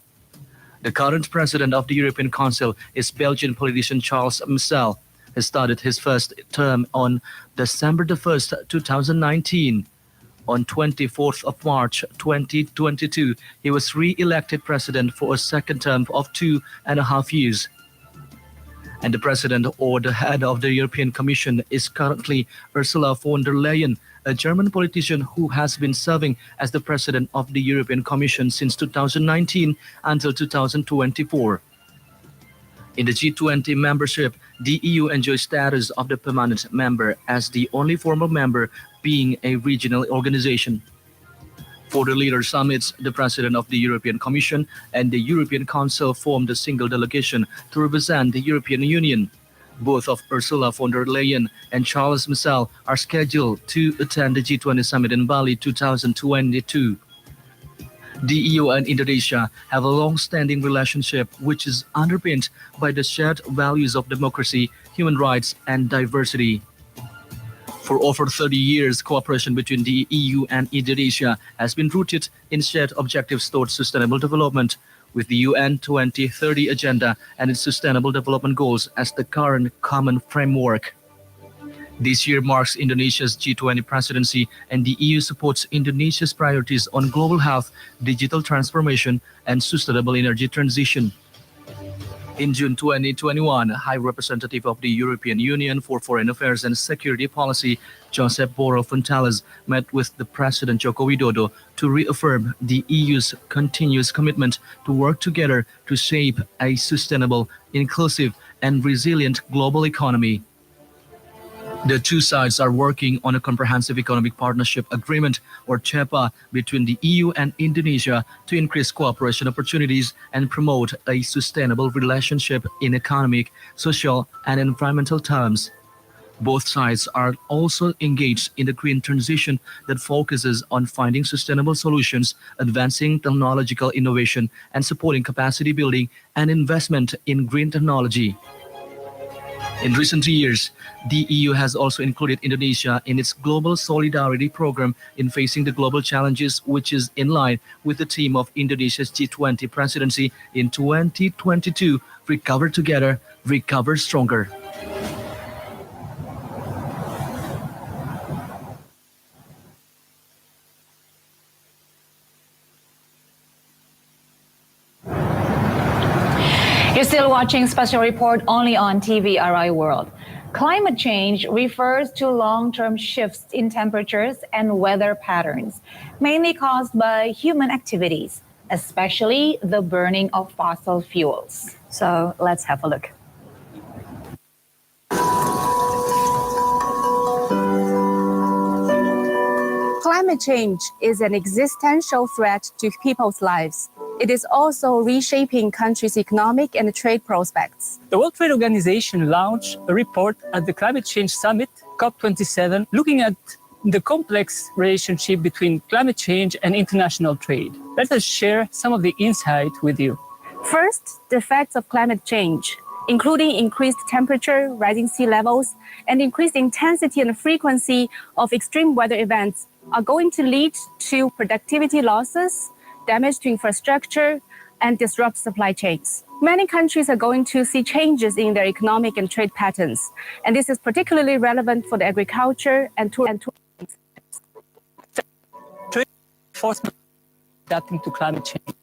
The current president of the European Council is Belgian politician Charles Michel. He started his first term on December 1st, 2019. On 24th of March 2022, he was re-elected president for a second term of 2.5 years. And the president or the head of the European Commission is currently Ursula von der Leyen, a German politician who has been serving as the president of the European Commission since 2019 until 2024. In the G20 membership, the EU enjoys status of the permanent member as the only formal member being a regional organization. For the leader summits, the president of the European Commission and the European Council formed a single delegation to represent the European Union. Both of Ursula von der Leyen and Charles Michel are scheduled to attend the G20 summit in Bali 2022. The EU and Indonesia have a long-standing relationship which is underpinned by the shared values of democracy, human rights, and diversity. For over 30 years, cooperation between the EU and Indonesia has been rooted in shared objectives towards sustainable development, with the UN 2030 Agenda and its Sustainable Development Goals as the current common framework. This year marks Indonesia's G20 presidency, and the EU supports Indonesia's priorities on global health, digital transformation, and sustainable energy transition. In June 2021, High Representative of the European Union for Foreign Affairs and Security Policy, Josep Borrell Fontelles, met with the President Joko Widodo to reaffirm the EU's continuous commitment to work together to shape a sustainable, inclusive, and resilient global economy. The two sides are working on a comprehensive economic partnership agreement, or CEPA, between the EU and Indonesia to increase cooperation opportunities and promote a sustainable relationship in economic, social, and environmental terms. Both sides are also engaged in the green transition that focuses on finding sustainable solutions, advancing technological innovation, and supporting capacity building and investment in green technology. In recent years, the EU has also included Indonesia in its Global Solidarity Program in facing the global challenges, which is in line with the theme of Indonesia's G20 presidency in 2022, Recover Together, Recover Stronger. You're still watching Special Report only on TVRI World. Climate change refers to long-term shifts in temperatures and weather patterns, mainly caused by human activities, especially the burning of fossil fuels. So let's have a look. Climate change is an existential threat to people's lives. It is also reshaping countries' economic and trade prospects. The World Trade Organization launched a report at the Climate Change Summit, COP27, looking at the complex relationship between climate change and international trade. Let us share some of the insight with you. First, the effects of climate change, including increased temperature, rising sea levels, and increased intensity and frequency of extreme weather events, are going to lead to productivity losses, damage to infrastructure, and disrupt supply chains. Many countries are going to see changes in their economic and trade patterns, and this is particularly relevant for the agriculture and tourism. Trade enforcement adapting to climate change.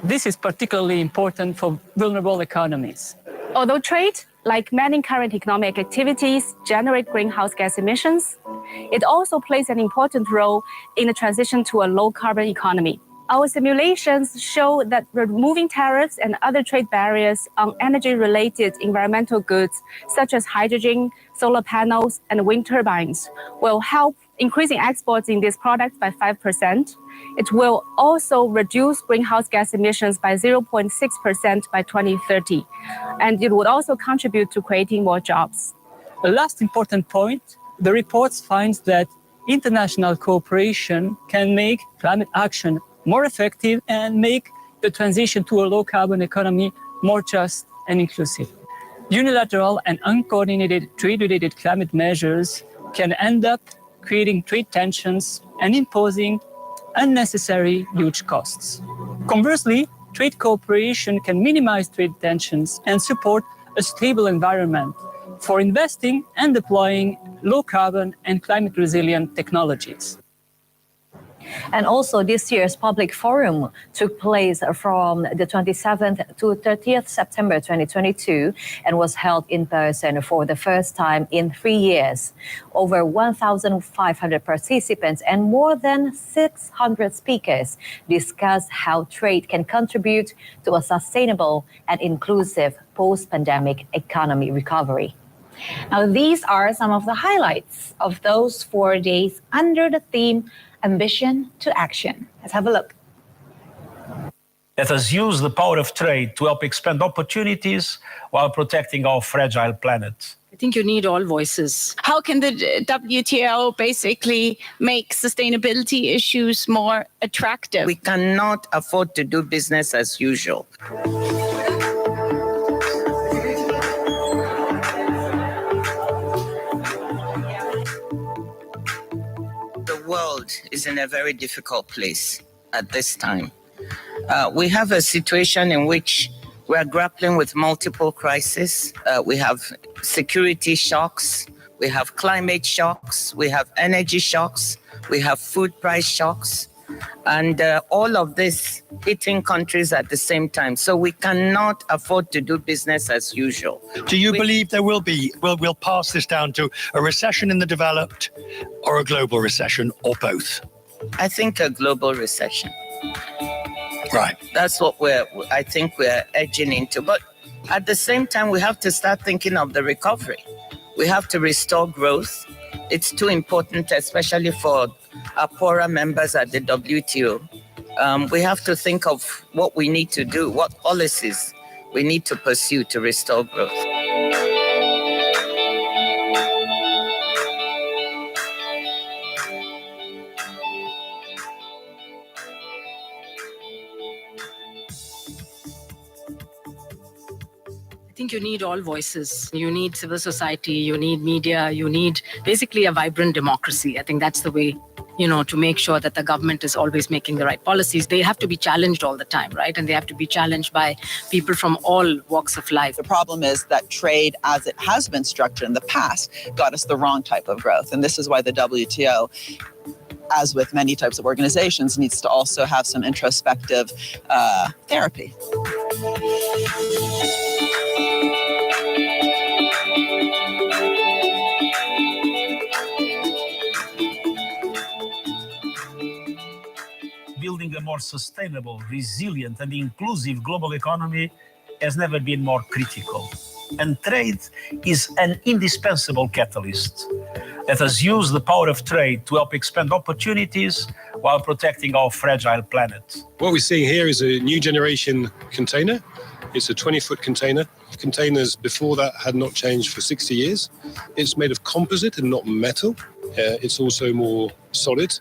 This is particularly important for vulnerable economies. Although trade, like many current economic activities, generate greenhouse gas emissions, it also plays an important role in the transition to a low-carbon economy. Our simulations show that removing tariffs and other trade barriers on energy-related environmental goods, such as hydrogen, solar panels, and wind turbines, will help increasing exports in these products by 5%. It will also reduce greenhouse gas emissions by 0.6% by 2030. And it would also contribute to creating more jobs. A last important point, the report finds that international cooperation can make climate action more effective and make the transition to a low-carbon economy more just and inclusive. Unilateral and uncoordinated trade-related climate measures can end up creating trade tensions and imposing unnecessary huge costs. Conversely, trade cooperation can minimize trade tensions and support a stable environment for investing and deploying low-carbon and climate-resilient technologies. And also this year's public forum took place from the 27th to 30th September 2022 and was held in person for the first time in 3 years. Over 1,500 participants and more than 600 speakers discussed how trade can contribute to a sustainable and inclusive post-pandemic economy recovery. Now, these are some of the highlights of those 4 days under the theme Ambition to Action. Let's have a look. Let us use the power of trade to help expand opportunities while protecting our fragile planet. I think you need all voices. How can the WTO basically make sustainability issues more attractive? We cannot afford to do business as usual. The world is in a very difficult place at this time. We have a situation in which we are grappling with multiple crises. We have security shocks, we have climate shocks, we have energy shocks, we have food price shocks, and all of this hitting countries at the same time. So we cannot afford to do business as usual. Do you believe there will be, we'll pass this down to a recession in the developed or a global recession or both? I think a global recession. Right. That's what I think we're edging into. But at the same time, we have to start thinking of the recovery. We have to restore growth. It's too important, especially for our poorer members at the WTO. We have to think of what we need to do, what policies we need to pursue to restore growth. I think you need all voices. You need civil society, you need media, you need basically a vibrant democracy. I think that's the way to make sure that the government is always making the right policies. They have to be challenged all the time, right? And they have to be challenged by people from all walks of life. The problem is that trade, as it has been structured in the past, got us the wrong type of growth. And this is why the WTO, as with many types of organizations, needs to also have some introspective therapy. Building a more sustainable, resilient, and inclusive global economy has never been more critical. And trade is an indispensable catalyst. Let us use the power of trade to help expand opportunities while protecting our fragile planet. What we're seeing here is a new generation container. It's a 20-foot container. Containers before that had not changed for 60 years. It's made of composite and not metal. It's also more solid.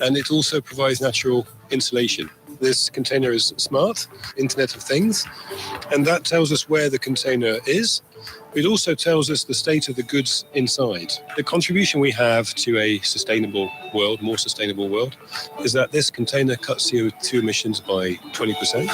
And it also provides natural insulation. This container is smart, Internet of Things, and that tells us where the container is. It also tells us the state of the goods inside. The contribution we have to a sustainable world, more sustainable world, is that this container cuts CO2 emissions by 20%.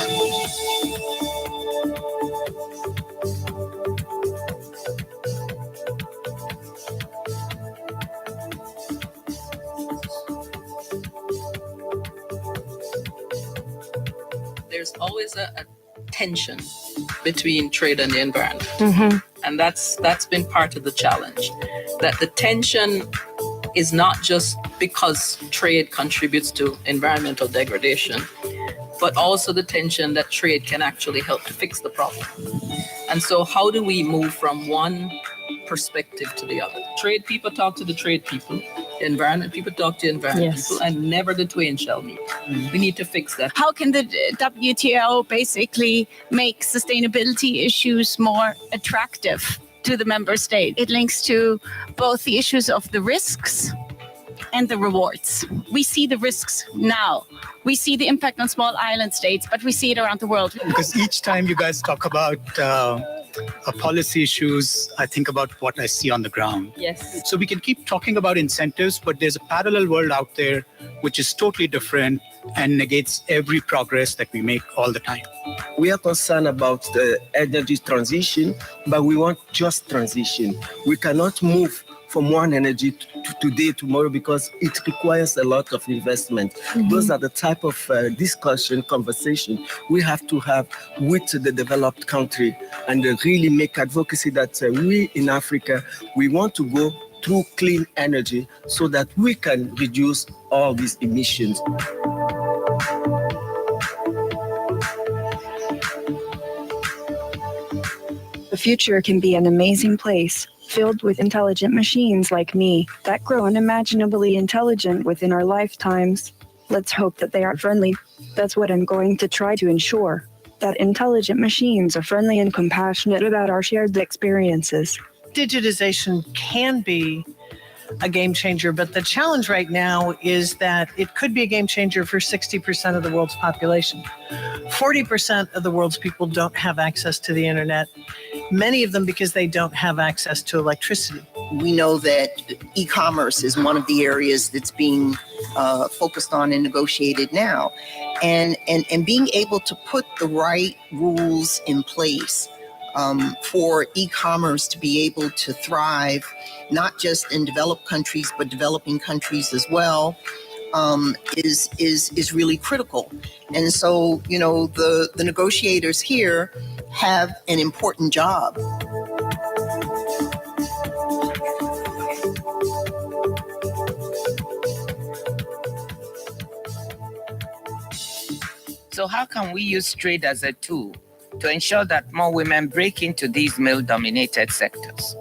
There's always a tension between trade and the environment. And that's been part of the challenge. That the tension is not just because trade contributes to environmental degradation, but also the tension that trade can actually help to fix the problem. And so how do we move from one perspective to the other? Trade people talk to the trade people. Environment people talk to environment people, and never the twain shall meet. We need to fix that. How can the WTO basically make sustainability issues more attractive to the member state? It links to both the issues of the risks and the rewards. We see the risks now. We see the impact on small island states, but we see it around the world. Because each time you guys talk about policy issues, I think about what I see on the ground. Yes. So we can keep talking about incentives, but there's a parallel world out there which is totally different and negates every progress that we make all the time. We are concerned about the energy transition, but we want just transition. We cannot move from one energy to today, tomorrow, because it requires a lot of investment. Those are the type of conversation we have to have with the developed country and really make advocacy that we in Africa, we want to go through clean energy so that we can reduce all these emissions. The future can be an amazing place, filled with intelligent machines like me that grow unimaginably intelligent within our lifetimes. Let's hope that they are friendly. That's what I'm going to try to ensure, that intelligent machines are friendly and compassionate about our shared experiences. Digitization can be a game changer, but the challenge right now is that it could be a game changer for 60% of the world's population. 40% of the world's people don't have access to the internet, many of them because they don't have access to electricity. We know that e-commerce is one of the areas that's being focused on and negotiated now. And being able to put the right rules in place for e-commerce to be able to thrive, not just in developed countries, but developing countries as well, is really critical. And so, you know, the negotiators here have an important job. So how can we use trade as a tool to ensure that more women break into these male-dominated sectors?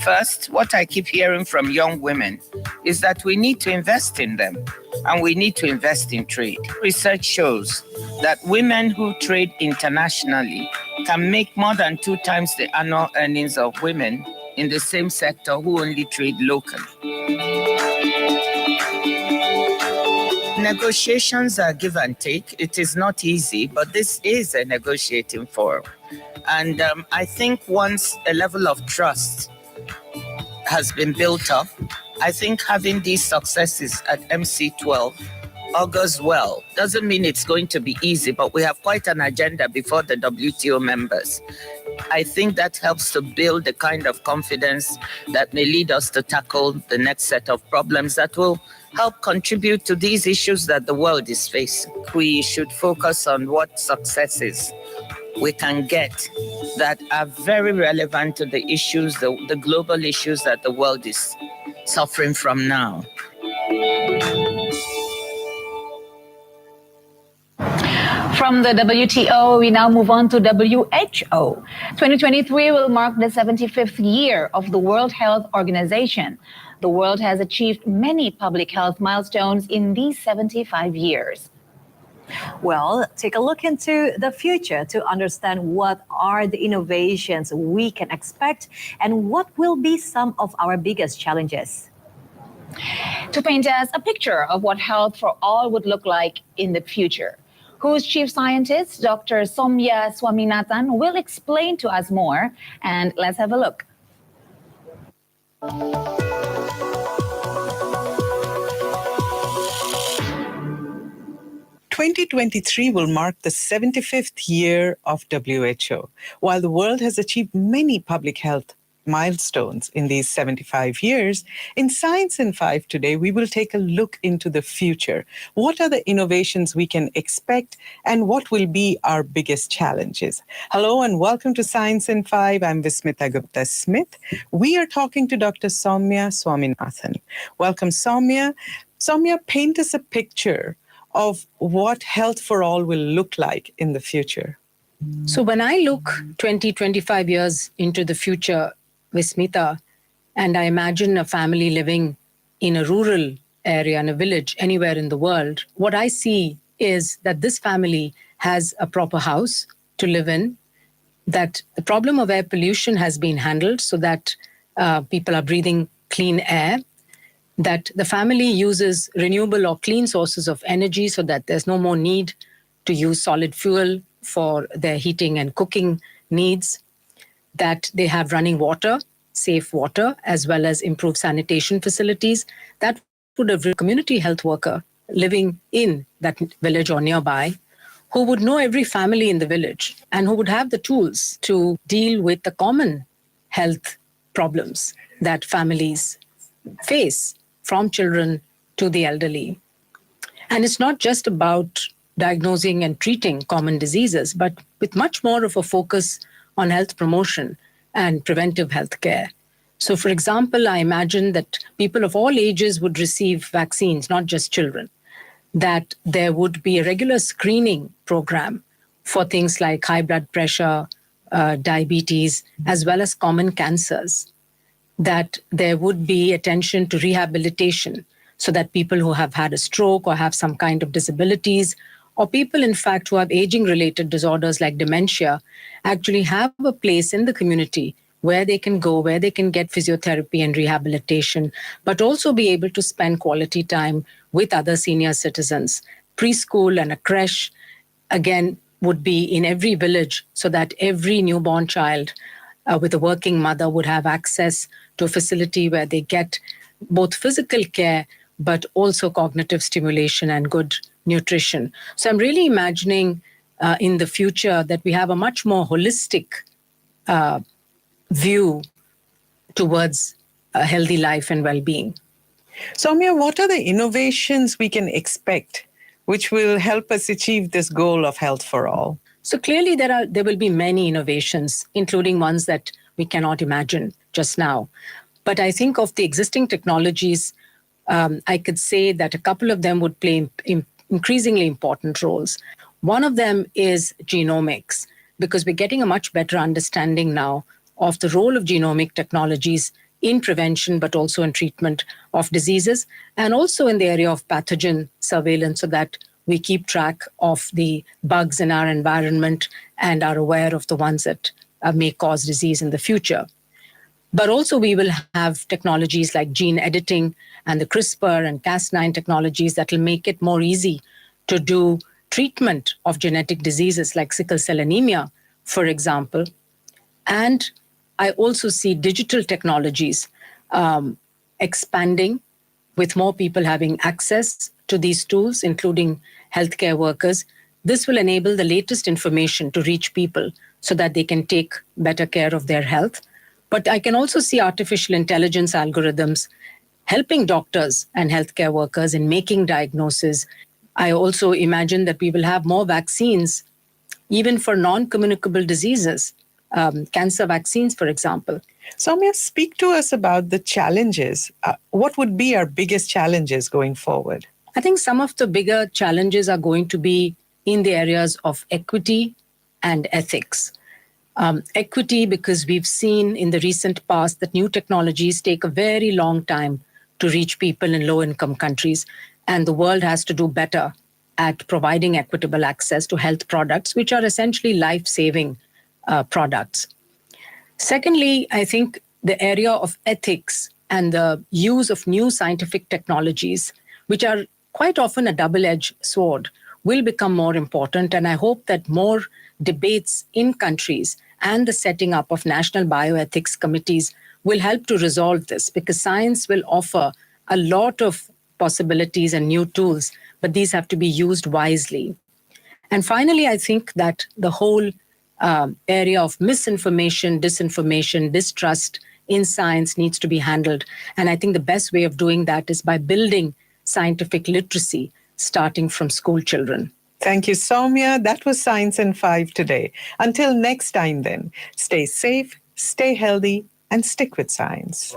First, what I keep hearing from young women is that we need to invest in them, and we need to invest in trade. Research shows that women who trade internationally can make more than 2 times the annual earnings of women in the same sector who only trade locally. Negotiations are give and take. It is not easy, but this is a negotiating forum. And I think once a level of trust has been built up, I think having these successes at MC12 augurs well. Doesn't mean it's going to be easy, but we have quite an agenda before the WTO members. I think that helps to build the kind of confidence that may lead us to tackle the next set of problems that will help contribute to these issues that the world is facing. We should focus on what successes we can get that are very relevant to the issues, the global issues that the world is suffering from now. From the WTO, we now move on to WHO. 2023 will mark the 75th year of the World Health Organization. The world has achieved many public health milestones in these 75 years. Well, take a look into the future to understand what are the innovations we can expect and what will be some of our biggest challenges. To paint us a picture of what health for all would look like in the future, whose chief scientist, Dr. Soumya Swaminathan, will explain to us more. And let's have a look. 2023 will mark the 75th year of WHO. While the world has achieved many public health milestones in these 75 years, in Science in 5 today, we will take a look into the future. What are the innovations we can expect and what will be our biggest challenges? Hello and welcome to Science in 5. I'm Vismita Gupta-Smith. We are talking to Dr. Soumya Swaminathan. Welcome, Soumya. Soumya, paint us a picture of what health for all will look like in the future. So when I look 20, 25 years into the future, Vismita, and I imagine a family living in a rural area, in a village, anywhere in the world, what I see is that this family has a proper house to live in, that the problem of air pollution has been handled so that people are breathing clean air, that the family uses renewable or clean sources of energy so that there's no more need to use solid fuel for their heating and cooking needs, that they have running water, safe water, as well as improved sanitation facilities. That would have a community health worker living in that village or nearby who would know every family in the village and who would have the tools to deal with the common health problems that families face, from children to the elderly. And it's not just about diagnosing and treating common diseases, but with much more of a focus on health promotion and preventive health care. So, for example, I imagine that people of all ages would receive vaccines, not just children, that there would be a regular screening program for things like high blood pressure, diabetes, as well as common cancers, that there would be attention to rehabilitation so that people who have had a stroke or have some kind of disabilities, or people, in fact, who have aging-related disorders like dementia, actually have a place in the community where they can go, where they can get physiotherapy and rehabilitation, but also be able to spend quality time with other senior citizens. Preschool and a creche, again, would be in every village so that every newborn child with a working mother would have access to a facility where they get both physical care, but also cognitive stimulation and good nutrition. So I'm really imagining in the future that we have a much more holistic view towards a healthy life and well-being. Soumya, what are the innovations we can expect which will help us achieve this goal of health for all? So clearly there will be many innovations, including ones that we cannot imagine just now. But I think of the existing technologies, I could say that a couple of them would play increasingly important roles. One of them is genomics, because we're getting a much better understanding now of the role of genomic technologies in prevention, but also in treatment of diseases, and also in the area of pathogen surveillance, so that we keep track of the bugs in our environment and are aware of the ones that may cause disease in the future. But also we will have technologies like gene editing and the CRISPR and Cas9 technologies that will make it more easy to do treatment of genetic diseases like sickle cell anemia, for example. And I also see digital technologies expanding with more people having access to these tools, including healthcare workers. This will enable the latest information to reach people so that they can take better care of their health. But I can also see artificial intelligence algorithms helping doctors and healthcare workers in making diagnoses. I also imagine that we will have more vaccines, even for non-communicable diseases, cancer vaccines, for example. Soumya, speak to us about the challenges. What would be our biggest challenges going forward? I think some of the bigger challenges are going to be in the areas of equity and ethics. Equity, because we've seen in the recent past that new technologies take a very long time to reach people in low-income countries, and the world has to do better at providing equitable access to health products, which are essentially life-saving products. Secondly, I think the area of ethics and the use of new scientific technologies, which are quite often a double-edged sword, will become more important. And I hope that more debates in countries and the setting up of national bioethics committees will help to resolve this, because science will offer a lot of possibilities and new tools, but these have to be used wisely. And finally, I think that the whole area of misinformation, disinformation, distrust in science needs to be handled. And I think the best way of doing that is by building scientific literacy, starting from school children. Thank you, Soumya. That was Science in 5 today. Until next time then, stay safe, stay healthy, and stick with science.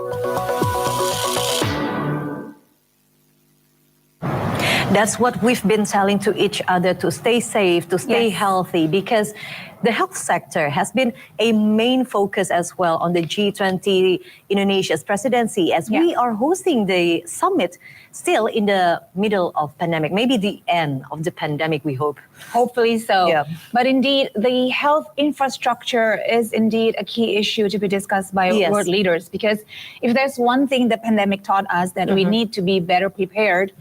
That's what we've been telling to each other, to stay safe, to stay healthy, because the health sector has been a main focus as well on the G20 Indonesia's presidency, as we are hosting the summit still in the middle of pandemic, maybe the end of the pandemic, we hope. Hopefully so. Yeah. But indeed, the health infrastructure is indeed a key issue to be discussed by world leaders, because if there's one thing the pandemic taught us, that we need to be better prepared.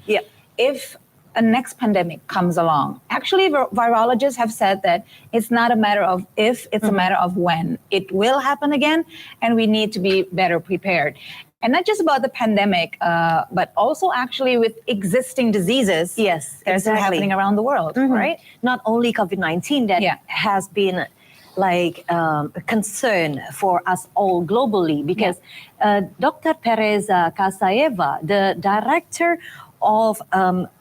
If a next pandemic comes along. Actually, virologists have said that it's not a matter of if, it's a matter of when. It will happen again, and we need to be better prepared. And not just about the pandemic, but also actually with existing diseases. Yes, that's happening around the world, right? Not only COVID-19 that has been like a concern for us all globally, because Dr. Teresa Kasayeva, the director of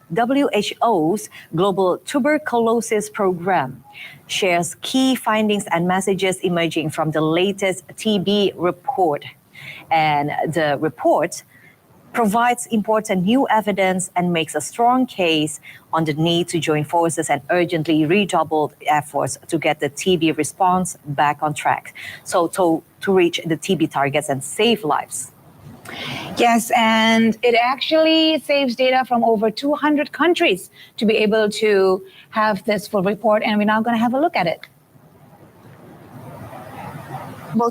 WHO's Global Tuberculosis Program, shares key findings and messages emerging from the latest TB report. And the report provides important new evidence and makes a strong case on the need to join forces and urgently redouble efforts to get the TB response back on track. So to reach the TB targets and save lives. Yes, and it actually saves data from over 200 countries to be able to have this full report, and we're now going to have a look at it.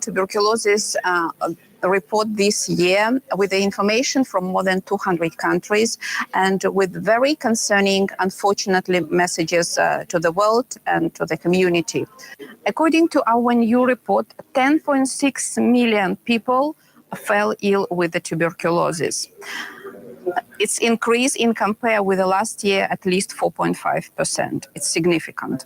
Tuberculosis report this year with the information from more than 200 countries and with very concerning, unfortunately, messages to the world and to the community. According to our new report, 10.6 million people fell ill with the tuberculosis. It's increased in compare with the last year at least 4.5%. It's significant.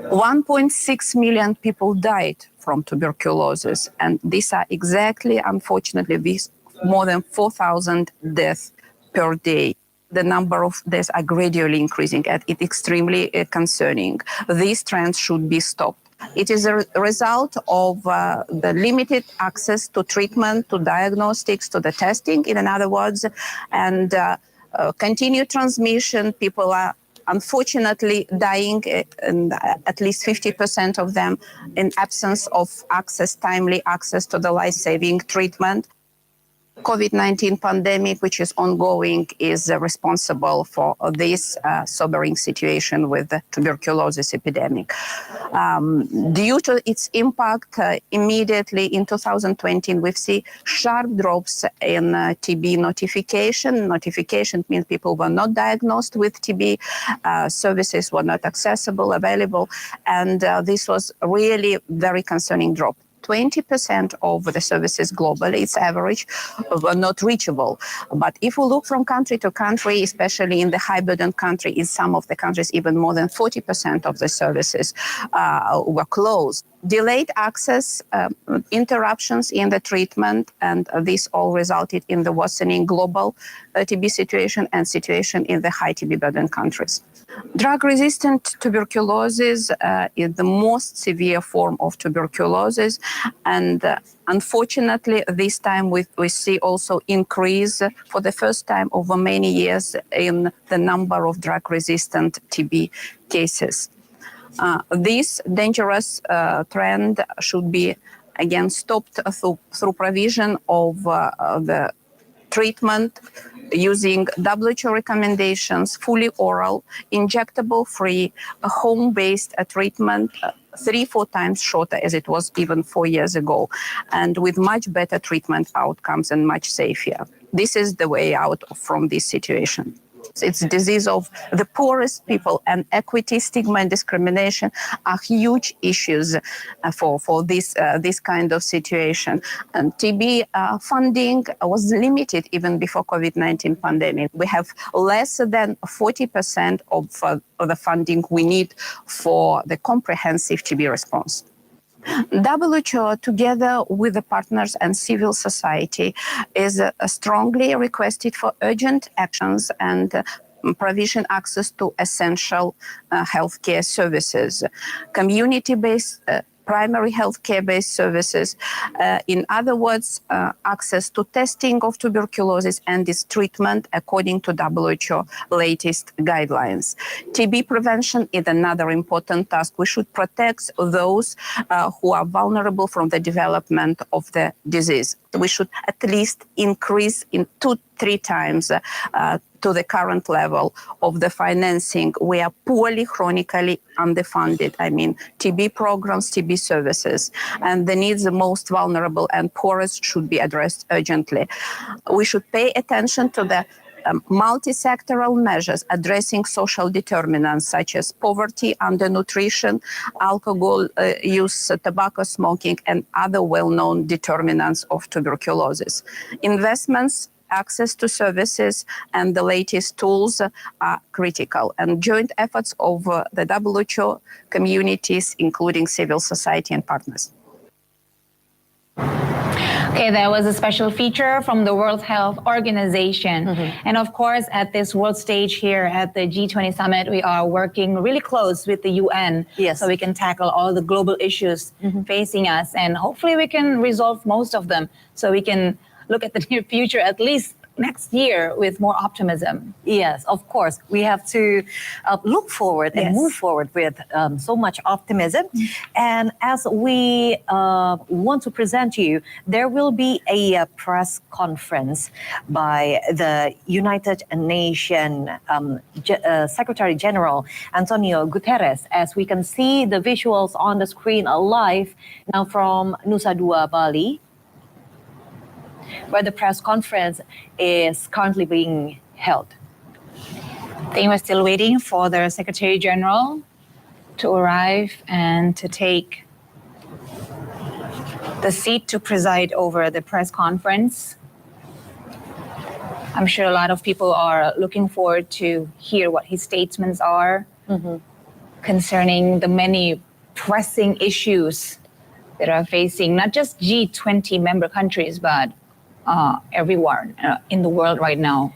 1.6 million people died from tuberculosis, and these are exactly, unfortunately, these more than 4,000 deaths per day. The number of deaths are gradually increasing, and it's extremely concerning. These trends should be stopped. It is a result of the limited access to treatment, to diagnostics, to the testing, in other words, and continued transmission. People are unfortunately dying, and at least 50% of them in absence of access, timely access to the life-saving treatment. COVID-19 pandemic, which is ongoing, is responsible for this sobering situation with the tuberculosis epidemic. Due to its impact, immediately in 2020, we see sharp drops in TB notification. Notification means people were not diagnosed with TB, services were not accessible, available, and this was really very concerning drop. 20% of the services globally, its average, were not reachable. But if we look from country to country, especially in the high burden country, in some of the countries, even more than 40% of the services were closed. Delayed access, interruptions in the treatment, and this all resulted in the worsening global TB situation and situation in the high TB burden countries. Drug-resistant tuberculosis is the most severe form of tuberculosis, and unfortunately, this time we see also increase for the first time over many years in the number of drug-resistant TB cases. This dangerous trend should be again stopped through provision of the treatment using WHO recommendations, fully oral, injectable-free, home-based treatment, 3-4 times shorter as it was even 4 years ago, and with much better treatment outcomes and much safer. This is the way out from this situation. It's a disease of the poorest people, and equity, stigma, and discrimination are huge issues for this kind of situation. And TB funding was limited even before COVID-19 pandemic. We have less than 40% of the funding we need for the comprehensive TB response. WHO, together with the partners and civil society, is strongly requested for urgent actions and provision access to essential healthcare services, community-based primary healthcare-based services. In other words, access to testing of tuberculosis and its treatment according to WHO latest guidelines. TB prevention is another important task. We should protect those who are vulnerable from the development of the disease. We should at least increase in 2-3 times to the current level of the financing. We are poorly, chronically underfunded. I mean, TB programs, TB services, and the needs of the most vulnerable and poorest should be addressed urgently. We should pay attention to the multi-sectoral measures addressing social determinants such as poverty, undernutrition, alcohol use, tobacco smoking, and other well-known determinants of tuberculosis. Investments, access to services, and the latest tools are critical, and joint efforts of the WHO communities, including civil society and partners. Okay, that was a special feature from the World Health Organization. And of course, at this world stage here at the G20 Summit, we are working really close with the UN. Yes. So we can tackle all the global issues facing us, and hopefully we can resolve most of them so we can look at the near future, at least next year, with more optimism. Yes, of course. We have to look forward and move forward with so much optimism. And as we want to present to you, there will be a press conference by the United Nations Secretary General Antonio Guterres. As we can see the visuals on the screen live now from Nusa Dua, Bali, where the press conference is currently being held. I think we're still waiting for the Secretary General to arrive and to take the seat to preside over the press conference. I'm sure a lot of people are looking forward to hear what his statements are concerning the many pressing issues that are facing not just G20 member countries, but everyone in the world right now.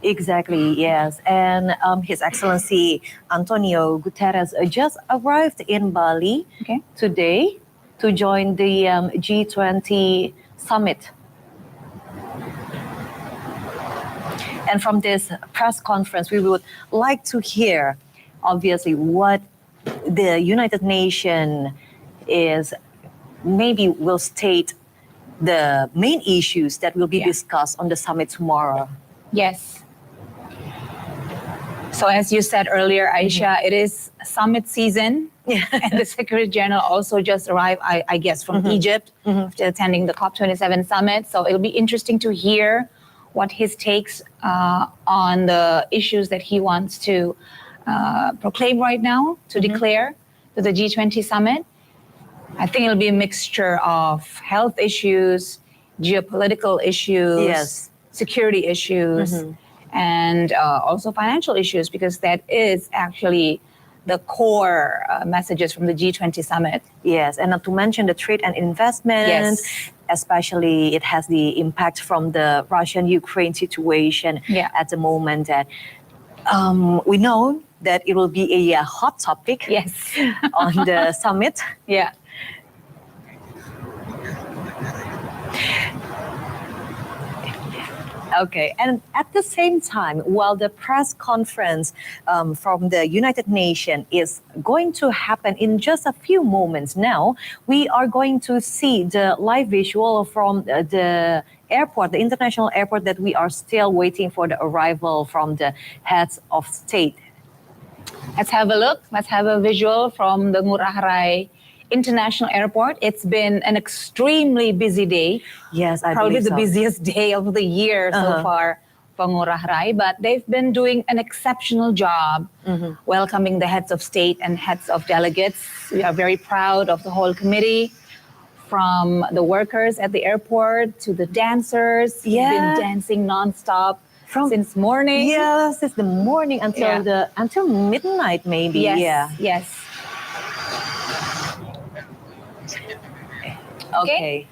Exactly, yes. And His Excellency Antonio Guterres just arrived in Bali today to join the G20 summit. And from this press conference, we would like to hear, obviously, what the United Nations is, maybe will state the main issues that will be discussed on the summit tomorrow. Yes. So as you said earlier, Aisha, it is summit season. And the Secretary General also just arrived, I guess, from Egypt after attending the COP27 summit. So it'll be interesting to hear what his takes on the issues that he wants to proclaim right now, to declare to the G20 summit. I think it'll be a mixture of health issues, geopolitical issues, Yes. security issues, and also financial issues, because that is actually the core messages from the G20 summit. Yes, and not to mention the trade and investment. Yes. Especially it has the impact from the Russian-Ukraine situation at the moment. That we know that it will be a hot topic on the summit. Yeah. Okay, and at the same time, while the press conference from the United Nations is going to happen in just a few moments now, we are going to see the live visual from the airport, the international airport, that we are still waiting for the arrival from the heads of state. Let's have a look. Let's have a visual from the Ngurah Rai International Airport. It's been an extremely busy day. Yes, I probably believe the so. busiest day of the year so far for Ngurah Rai. But they've been doing an exceptional job welcoming the heads of state and heads of delegates. We are very proud of the whole committee, from the workers at the airport to the dancers. Who've been dancing nonstop since morning. Yes, since the morning until until midnight maybe. Yes. Okay.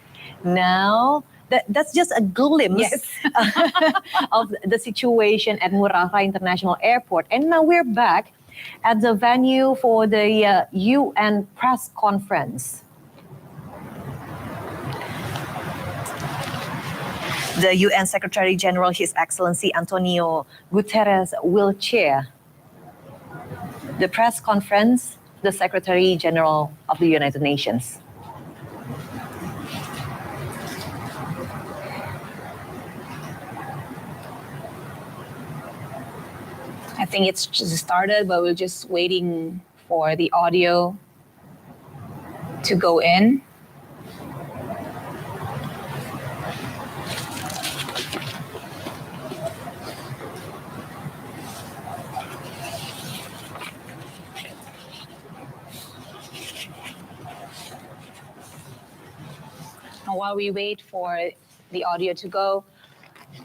Now that's just a glimpse of the situation at Ngurah Rai International Airport. And now we're back at the venue for the UN press conference. The UN Secretary General, His Excellency Antonio Guterres, will chair the press conference, the Secretary General of the United Nations. I think it's just started, but we're just waiting for the audio to go in. And while we wait for the audio to go,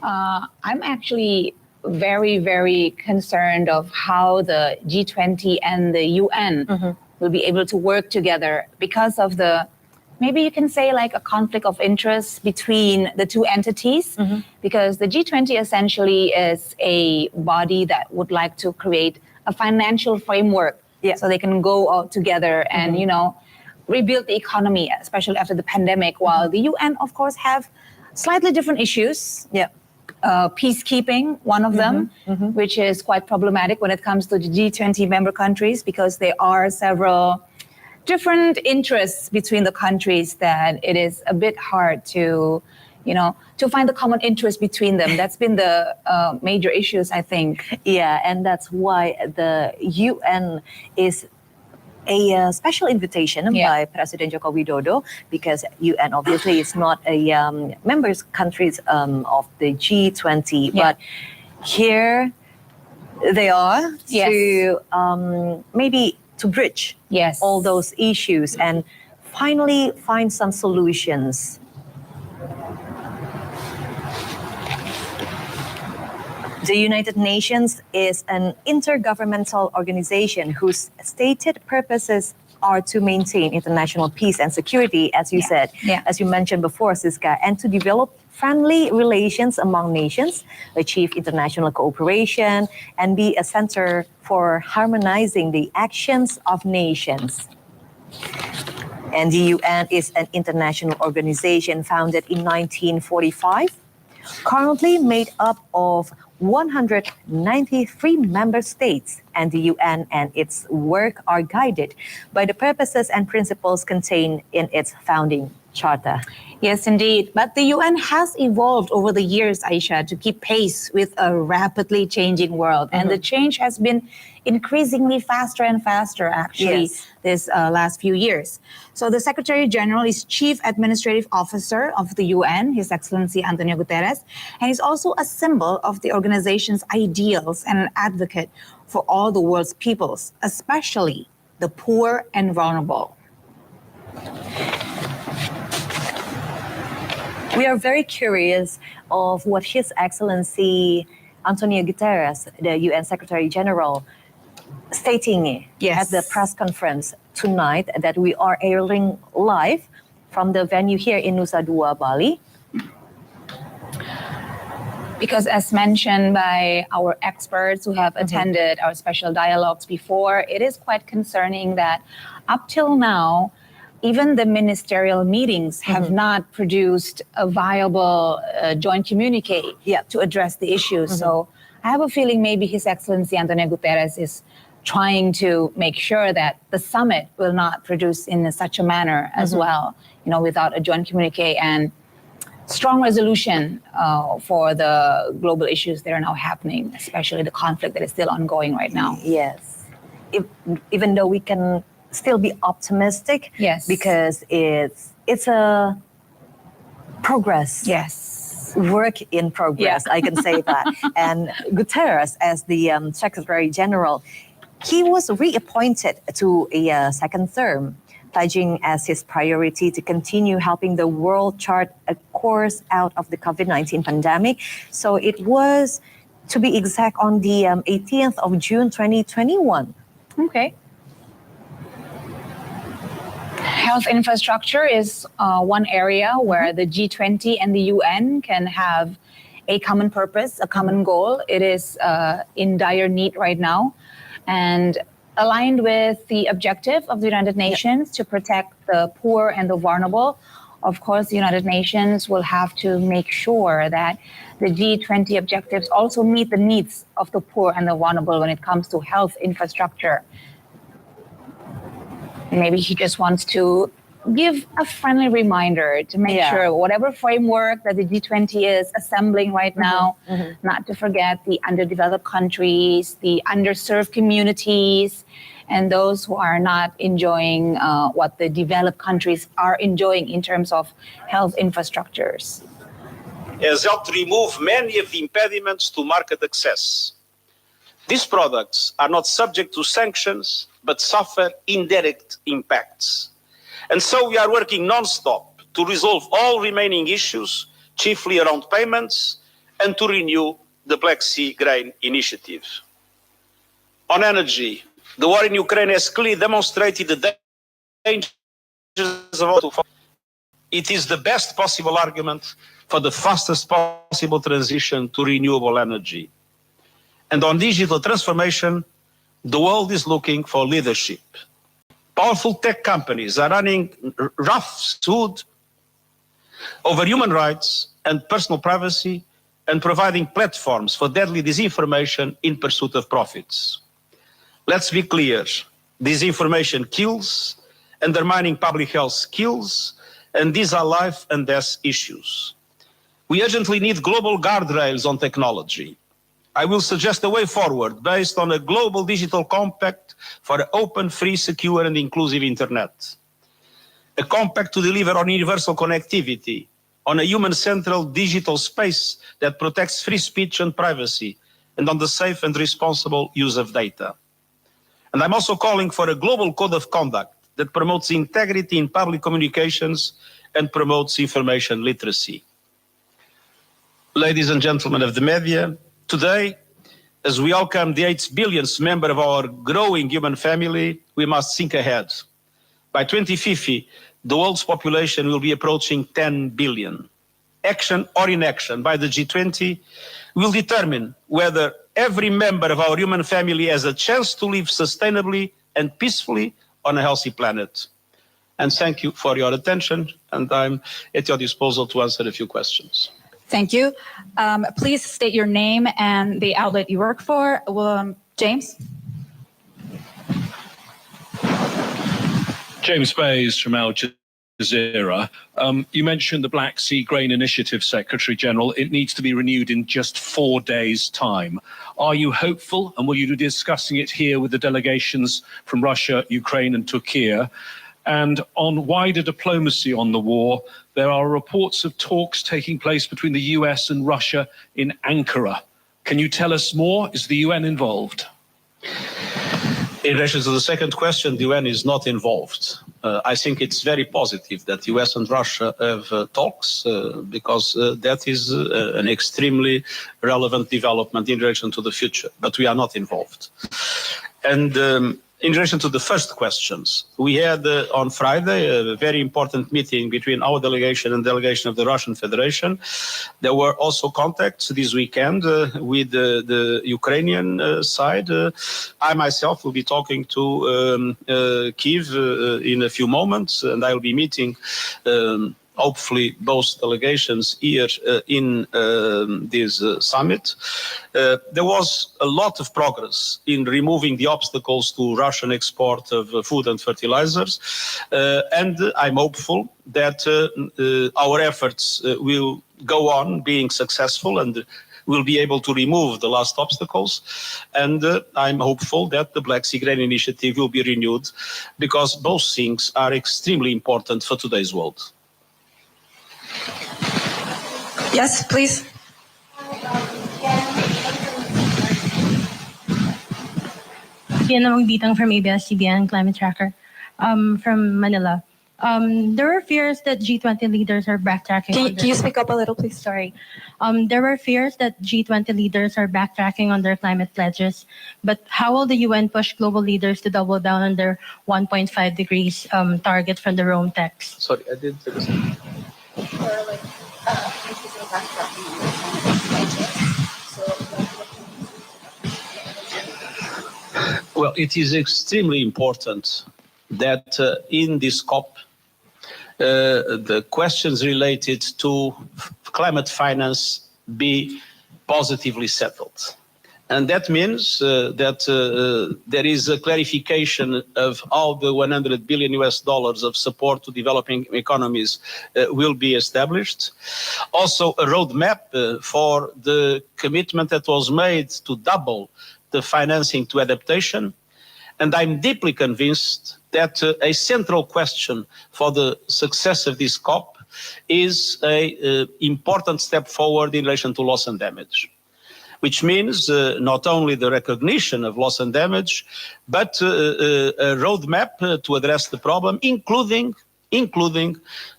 I'm actually very, very concerned of how the G20 and the UN will be able to work together because of the, maybe you can say like a conflict of interest between the two entities, because the G20 essentially is a body that would like to create a financial framework so they can go all together and, you know, rebuild the economy, especially after the pandemic, while the UN, of course, have slightly different issues. Peacekeeping, one of them, which is quite problematic when it comes to the G20 member countries, because there are several different interests between the countries that it is a bit hard to, you know, to find the common interest between them. That's been the major issues, I think. Yeah, and that's why the UN is a special invitation by President Joko Widodo, because UN obviously is not a members countries of the G20, but here they are to maybe to bridge all those issues and finally find some solutions. The United Nations is an intergovernmental organization whose stated purposes are to maintain international peace and security, as you said, as you mentioned before, Siska, and to develop friendly relations among nations, achieve international cooperation, and be a center for harmonizing the actions of nations. And the UN is an international organization founded in 1945, currently made up of 193 member states, and the UN and its work are guided by the purposes and principles contained in its founding charter. Yes, indeed. But the UN has evolved over the years, Aisha, to keep pace with a rapidly changing world. And the change has been increasingly faster and faster, actually, this last few years. So the Secretary General is Chief Administrative Officer of the UN, His Excellency Antonio Guterres, and he's also a symbol of the organization's ideals and an advocate for all the world's peoples, especially the poor and vulnerable. We are very curious of what His Excellency Antonio Guterres, the UN Secretary General, stating at the press conference tonight that we are airing live from the venue here in Nusa Dua, Bali. Because as mentioned by our experts who have attended our special dialogues before, it is quite concerning that up till now, even the ministerial meetings have not produced a viable joint communique to address the issues. So I have a feeling maybe His Excellency Antonio Guterres is trying to make sure that the summit will not produce in such a manner as well, without a joint communique and strong resolution for the global issues that are now happening, especially the conflict that is still ongoing right now. Yes. Even though we can still be optimistic, because it's a progress. Yes. Work in progress, I can say that. And Guterres, as the Secretary General, he was reappointed to a second term, pledging as his priority to continue helping the world chart a course out of the COVID-19 pandemic. So it was, to be exact, on the 18th of June 2021. Okay. Health infrastructure is one area where the G20 and the UN can have a common purpose, a common goal. It is in dire need right now, and aligned with the objective of the United Nations to protect the poor and the vulnerable. Of course, the United Nations will have to make sure that the G20 objectives also meet the needs of the poor and the vulnerable when it comes to health infrastructure. Maybe he just wants to give a friendly reminder to make sure whatever framework that the G20 is assembling right now, not to forget the underdeveloped countries, the underserved communities, and those who are not enjoying what the developed countries are enjoying in terms of health infrastructures. Has helped remove many of the impediments to market access. These products are not subject to sanctions, but suffer indirect impacts. And so we are working non-stop to resolve all remaining issues, chiefly around payments, and to renew the Black Sea Grain Initiative. On energy, the war in Ukraine has clearly demonstrated the dangers of auto. It is the best possible argument for the fastest possible transition to renewable energy. And on digital transformation, the world is looking for leadership. Powerful tech companies are running roughshod over human rights and personal privacy and providing platforms for deadly disinformation in pursuit of profits. Let's be clear, disinformation kills, undermining public health kills, and these are life and death issues. We urgently need global guardrails on technology. I will suggest a way forward based on a global digital compact for an open, free, secure, and inclusive internet. A compact to deliver on universal connectivity, on a human-central digital space that protects free speech and privacy, and on the safe and responsible use of data. And I'm also calling for a global code of conduct that promotes integrity in public communications and promotes information literacy. Ladies and gentlemen of the media, today, as we welcome the 8 billionth member of our growing human family, we must think ahead. By 2050, the world's population will be approaching 10 billion. Action or inaction by the G20 will determine whether every member of our human family has a chance to live sustainably and peacefully on a healthy planet. And thank you for your attention, and I'm at your disposal to answer a few questions. Thank you. Please state your name and the outlet you work for. James? James Bays from Al Jazeera. You mentioned the Black Sea Grain Initiative, Secretary General. It needs to be renewed in just 4 days' time. Are you hopeful, and will you be discussing it here with the delegations from Russia, Ukraine and Turkey? And on wider diplomacy on the war, there are reports of talks taking place between the US and Russia in Ankara. Can you tell us more? Is the UN involved? In relation to the second question, the UN is not involved. I think it's very positive that the US and Russia have talks because that is an extremely relevant development in relation to the future, but we are not involved. And in relation to the first questions, we had on Friday a very important meeting between our delegation and delegation of the Russian Federation. There were also contacts this weekend with the Ukrainian side. I myself will be talking to Kyiv in a few moments, and I will be meeting hopefully both delegations here in this summit. There was a lot of progress in removing the obstacles to Russian export of food and fertilizers, and I'm hopeful that our efforts will go on being successful and will be able to remove the last obstacles. And I'm hopeful that the Black Sea Grain Initiative will be renewed because both things are extremely important for today's world. Yes, please. Diana Magbitang from ABS-CBN Climate Tracker from Manila. There were fears that G20 leaders are backtracking. Can you speak up a little, please? Sorry. There were fears that G20 leaders are backtracking on their climate pledges, but how will the UN push global leaders to double down on their 1.5 degrees target from the Rome text? Sorry, I didn't understand. Well, it is extremely important that in this COP, the questions related to climate finance be positively settled. And that means that there is a clarification of how the $100 billion of support to developing economies will be established. Also, a roadmap for the commitment that was made to double the financing to adaptation. And I'm deeply convinced that a central question for the success of this COP is an important step forward in relation to loss and damage, which means not only the recognition of loss and damage, but a roadmap to address the problem, including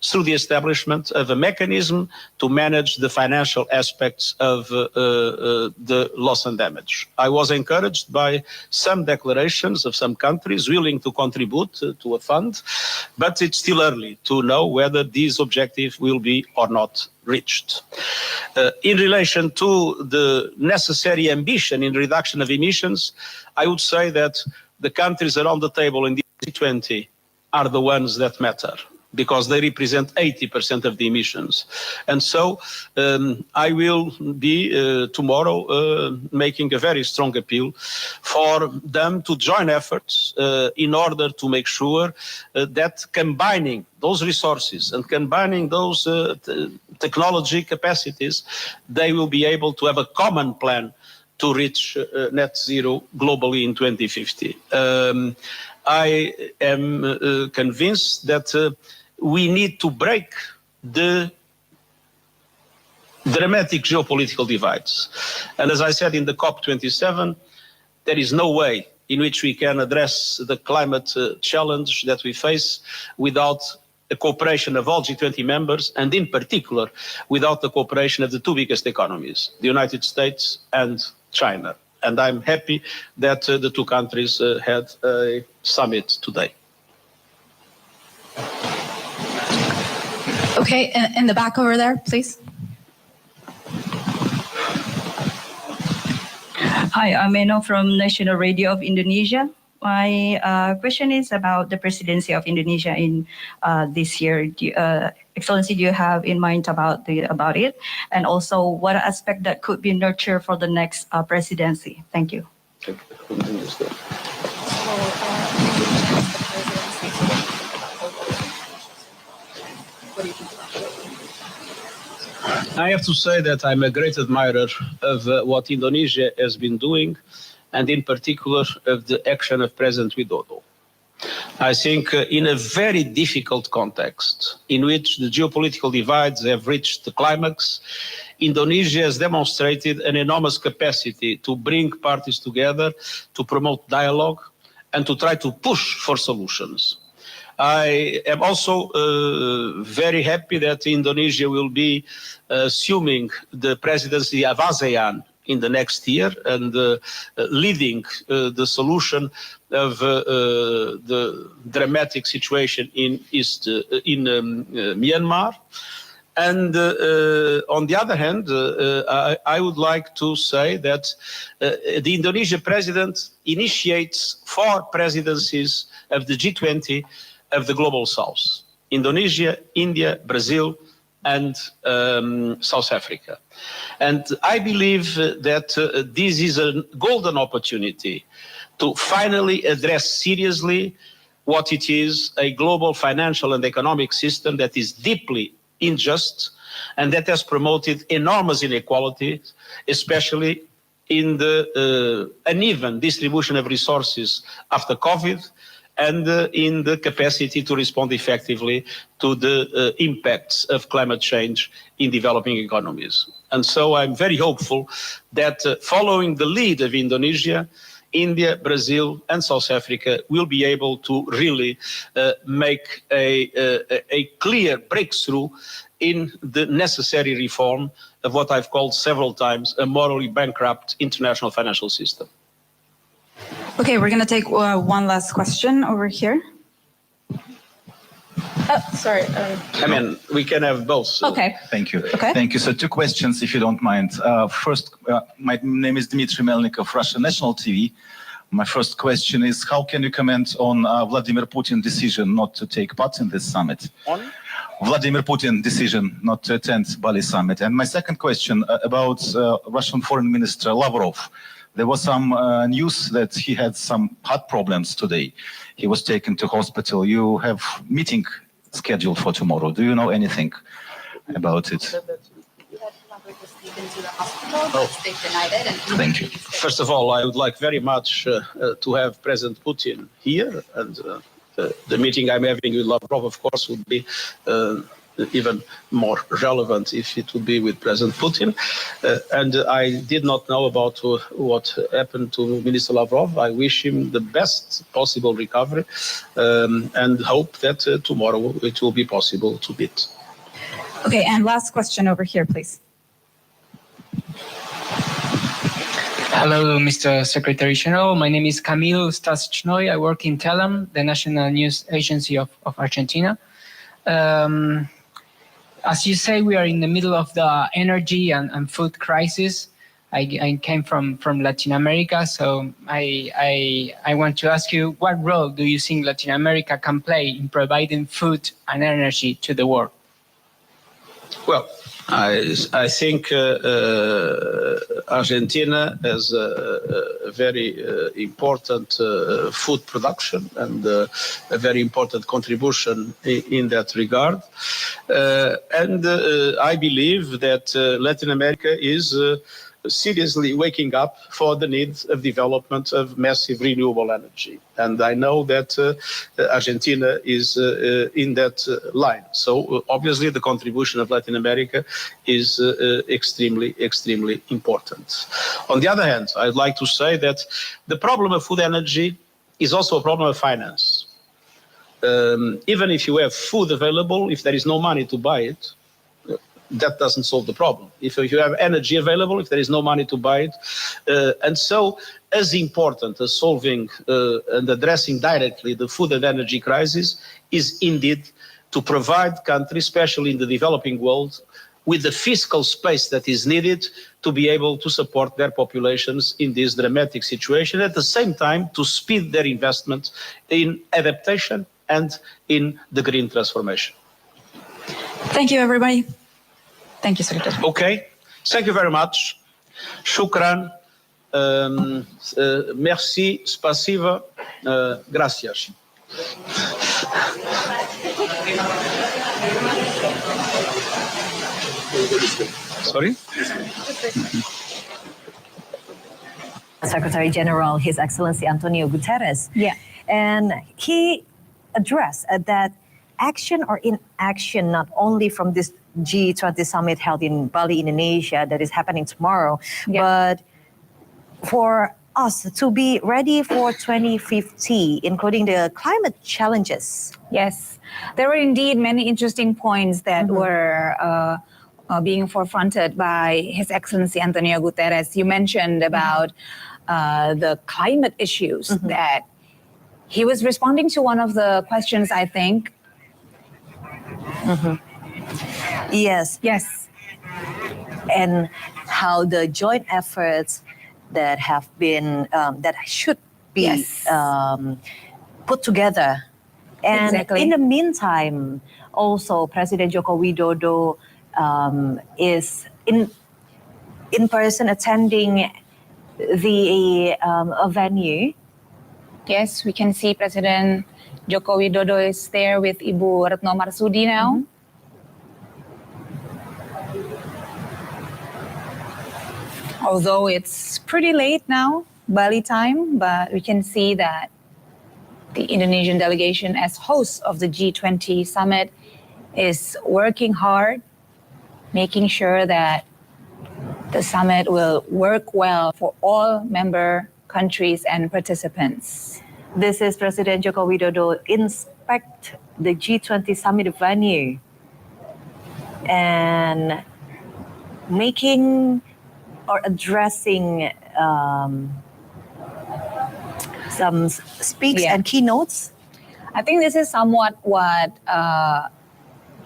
through the establishment of a mechanism to manage the financial aspects of the loss and damage. I was encouraged by some declarations of some countries willing to contribute to a fund, but it's still early to know whether this objective will be or not reached. In relation to the necessary ambition in reduction of emissions, I would say that the countries around the table in the G20 are the ones that matter, because they represent 80% of the emissions. And so I will be tomorrow making a very strong appeal for them to join efforts in order to make sure that combining those resources and combining those technology capacities, they will be able to have a common plan to reach net zero globally in 2050. I am convinced that we need to break the dramatic geopolitical divides. And as I said in the COP27, there is no way in which we can address the climate challenge that we face without the cooperation of all G20 members, and in particular, without the cooperation of the two biggest economies, the United States and China. And I'm happy that the two countries had a summit today. Okay, in the back over there, please. Hi, I'm Eno from National Radio of Indonesia. My question is about the presidency of Indonesia in this year. Excellency, do you have in mind about it? And also, what aspect that could be nurtured for the next presidency? Thank you. I have to say that I'm a great admirer of what Indonesia has been doing, and in particular of the action of President Widodo. I think in a very difficult context in which the geopolitical divides have reached the climax, Indonesia has demonstrated an enormous capacity to bring parties together, to promote dialogue, and to try to push for solutions. I am also very happy that Indonesia will be assuming the presidency of ASEAN in the next year and leading the solution of the dramatic situation in Myanmar. And on the other hand, I would like to say that the Indonesian president initiates 4 presidencies of the G20 of the Global South: Indonesia, India, Brazil, and South Africa. And I believe that this is a golden opportunity to finally address seriously what it is, a global financial and economic system that is deeply unjust and that has promoted enormous inequalities, especially in the uneven distribution of resources after COVID, and in the capacity to respond effectively to the impacts of climate change in developing economies. And so I'm very hopeful that following the lead of Indonesia, India, Brazil, and South Africa will be able to really make a clear breakthrough in the necessary reform of what I've called several times a morally bankrupt international financial system. Okay, we're going to take one last question over here. Oh, sorry. I mean, we can have both. Okay. Thank you. Okay. Thank you. So 2 questions, if you don't mind. First, my name is Dmitry Melnik of Russian National TV. My first question is, how can you comment on Vladimir Putin's decision not to take part in this summit? On? Vladimir Putin's decision not to attend Bali summit. And my second question about Russian Foreign Minister Lavrov. There was some news that he had some heart problems today. He was taken to hospital. You have meeting scheduled for tomorrow. Do you know anything about it? Thank you. First of all, I would like very much to have President Putin here, and the meeting I'm having with Lavrov, of course, would be even more relevant if it would be with President Putin. And I did not know about what happened to Minister Lavrov. I wish him the best possible recovery and hope that tomorrow it will be possible to meet. Okay, and last question over here, please. Hello, Mr. Secretary General. My name is Camilo Stasichnoi. I work in Telam, the national news agency of Argentina. As you say, we are in the middle of the energy and food crisis. I came from Latin America, so I want to ask you, what role do you think Latin America can play in providing food and energy to the world? Well, I think Argentina has a very important food production and a very important contribution in that regard. And I believe that Latin America is seriously waking up for the needs of development of massive renewable energy. And I know that Argentina is in that line. So obviously the contribution of Latin America is extremely, extremely important. On the other hand, I'd like to say that the problem of food energy is also a problem of finance. Even if you have food available, if there is no money to buy it, that doesn't solve the problem. If you have energy available, if there is no money to buy it. And so as important as solving and addressing directly the food and energy crisis is indeed to provide countries, especially in the developing world, with the fiscal space that is needed to be able to support their populations in this dramatic situation, at the same time to speed their investment in adaptation and in the green transformation. Thank you, everybody. Thank you, Secretary. Okay, thank you very much. Shukran. Merci, spasiba, gracias. Sorry? Secretary General, His Excellency Antonio Guterres. Yeah. And he addressed that action or inaction, not only from this G20 summit held in Bali, Indonesia, that is happening tomorrow, but for us to be ready for 2050, including the climate challenges? Yes, there were indeed many interesting points that were being forefronted by His Excellency Antonio Guterres. You mentioned about the climate issues that he was responding to one of the questions, I think. Yes. Yes. And how the joint efforts that have been, that should be put together. And Exactly. in the meantime, also President Joko Widodo is in person attending the venue. Yes, we can see President Joko Widodo is there with Ibu Retno Marsudi now. Although it's pretty late now, Bali time, but we can see that the Indonesian delegation as host of the G20 summit is working hard, making sure that the summit will work well for all member countries and participants. This is President Joko Widodo inspect the G20 summit venue and making or addressing some speaks and keynotes. I think this is somewhat what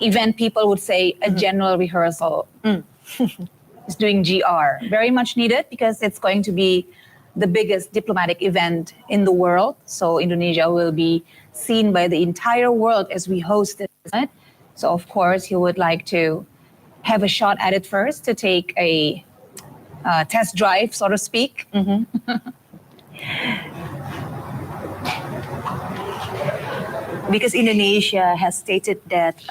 event people would say a general rehearsal. It's doing GR. Very much needed because it's going to be the biggest diplomatic event in the world. So Indonesia will be seen by the entire world as we host it. So of course he would like to have a shot at it first to take a test drive, so to speak. Because Indonesia has stated that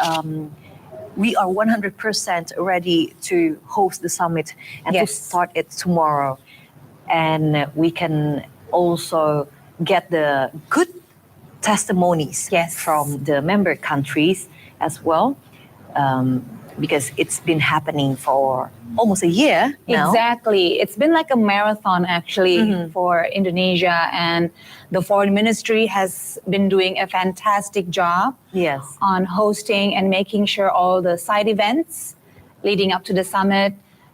we are 100% ready to host the summit and to start it tomorrow. And we can also get the good testimonies from the member countries as well, because it's been happening for almost a year now. Exactly. It's been like a marathon actually for Indonesia, and the foreign ministry has been doing a fantastic job on hosting and making sure all the side events leading up to the summit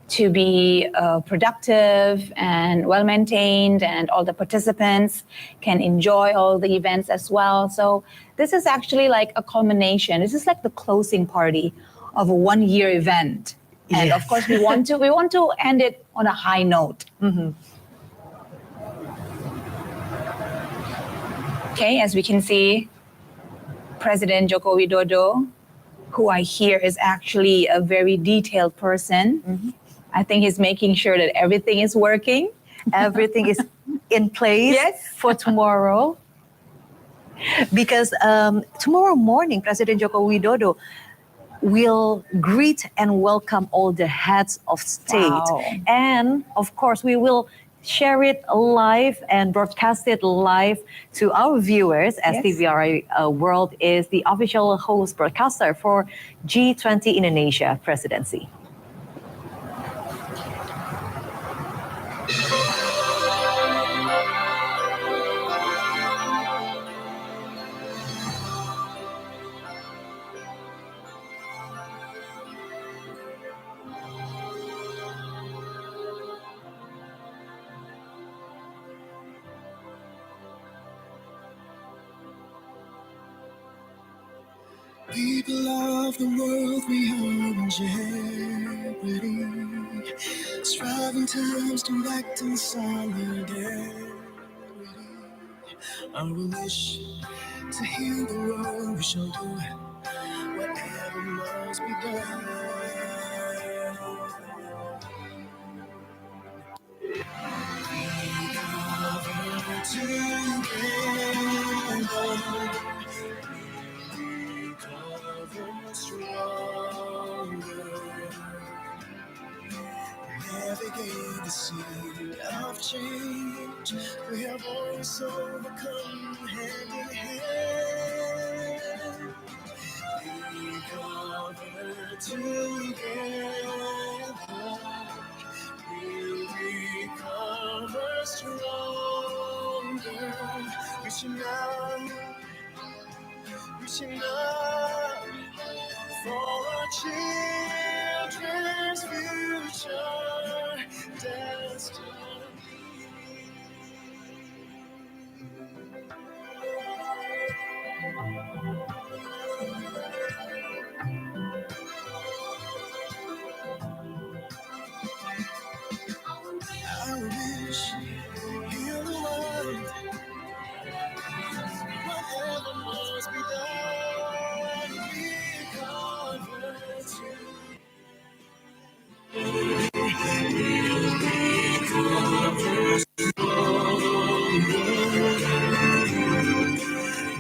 to be productive and well-maintained, and all the participants can enjoy all the events as well. So this is actually like a culmination. This is like the closing party of a one-year event. And of course, we want to end it on a high note. Okay, as we can see, President Joko Widodo, who I hear is actually a very detailed person. I think he's making sure that everything is working. Everything is in place for tomorrow. Because tomorrow morning, President Joko Widodo will greet and welcome all the heads of state. And of course, we will share it live and broadcast it live to our viewers, as TVRI World is the official host broadcaster for G20 Indonesia presidency. People of the world, we are in jeopardy. Striving times to act in solidarity. Our wish to heal the world, we shall do whatever must be done. Together, stronger. Navigate the sea of change. We have always overcome hand in hand. We cover together. We'll recover strong. reaching out for our children's future destiny. I wish you the world, whatever must be done, we convert you.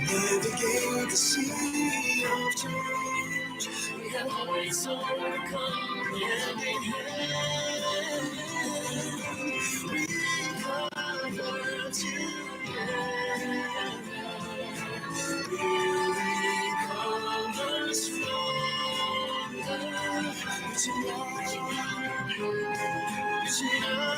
Navigate the sea of change, we have always overcome hand in hand. We convert together, we recover stronger. Reaching out, reaching out.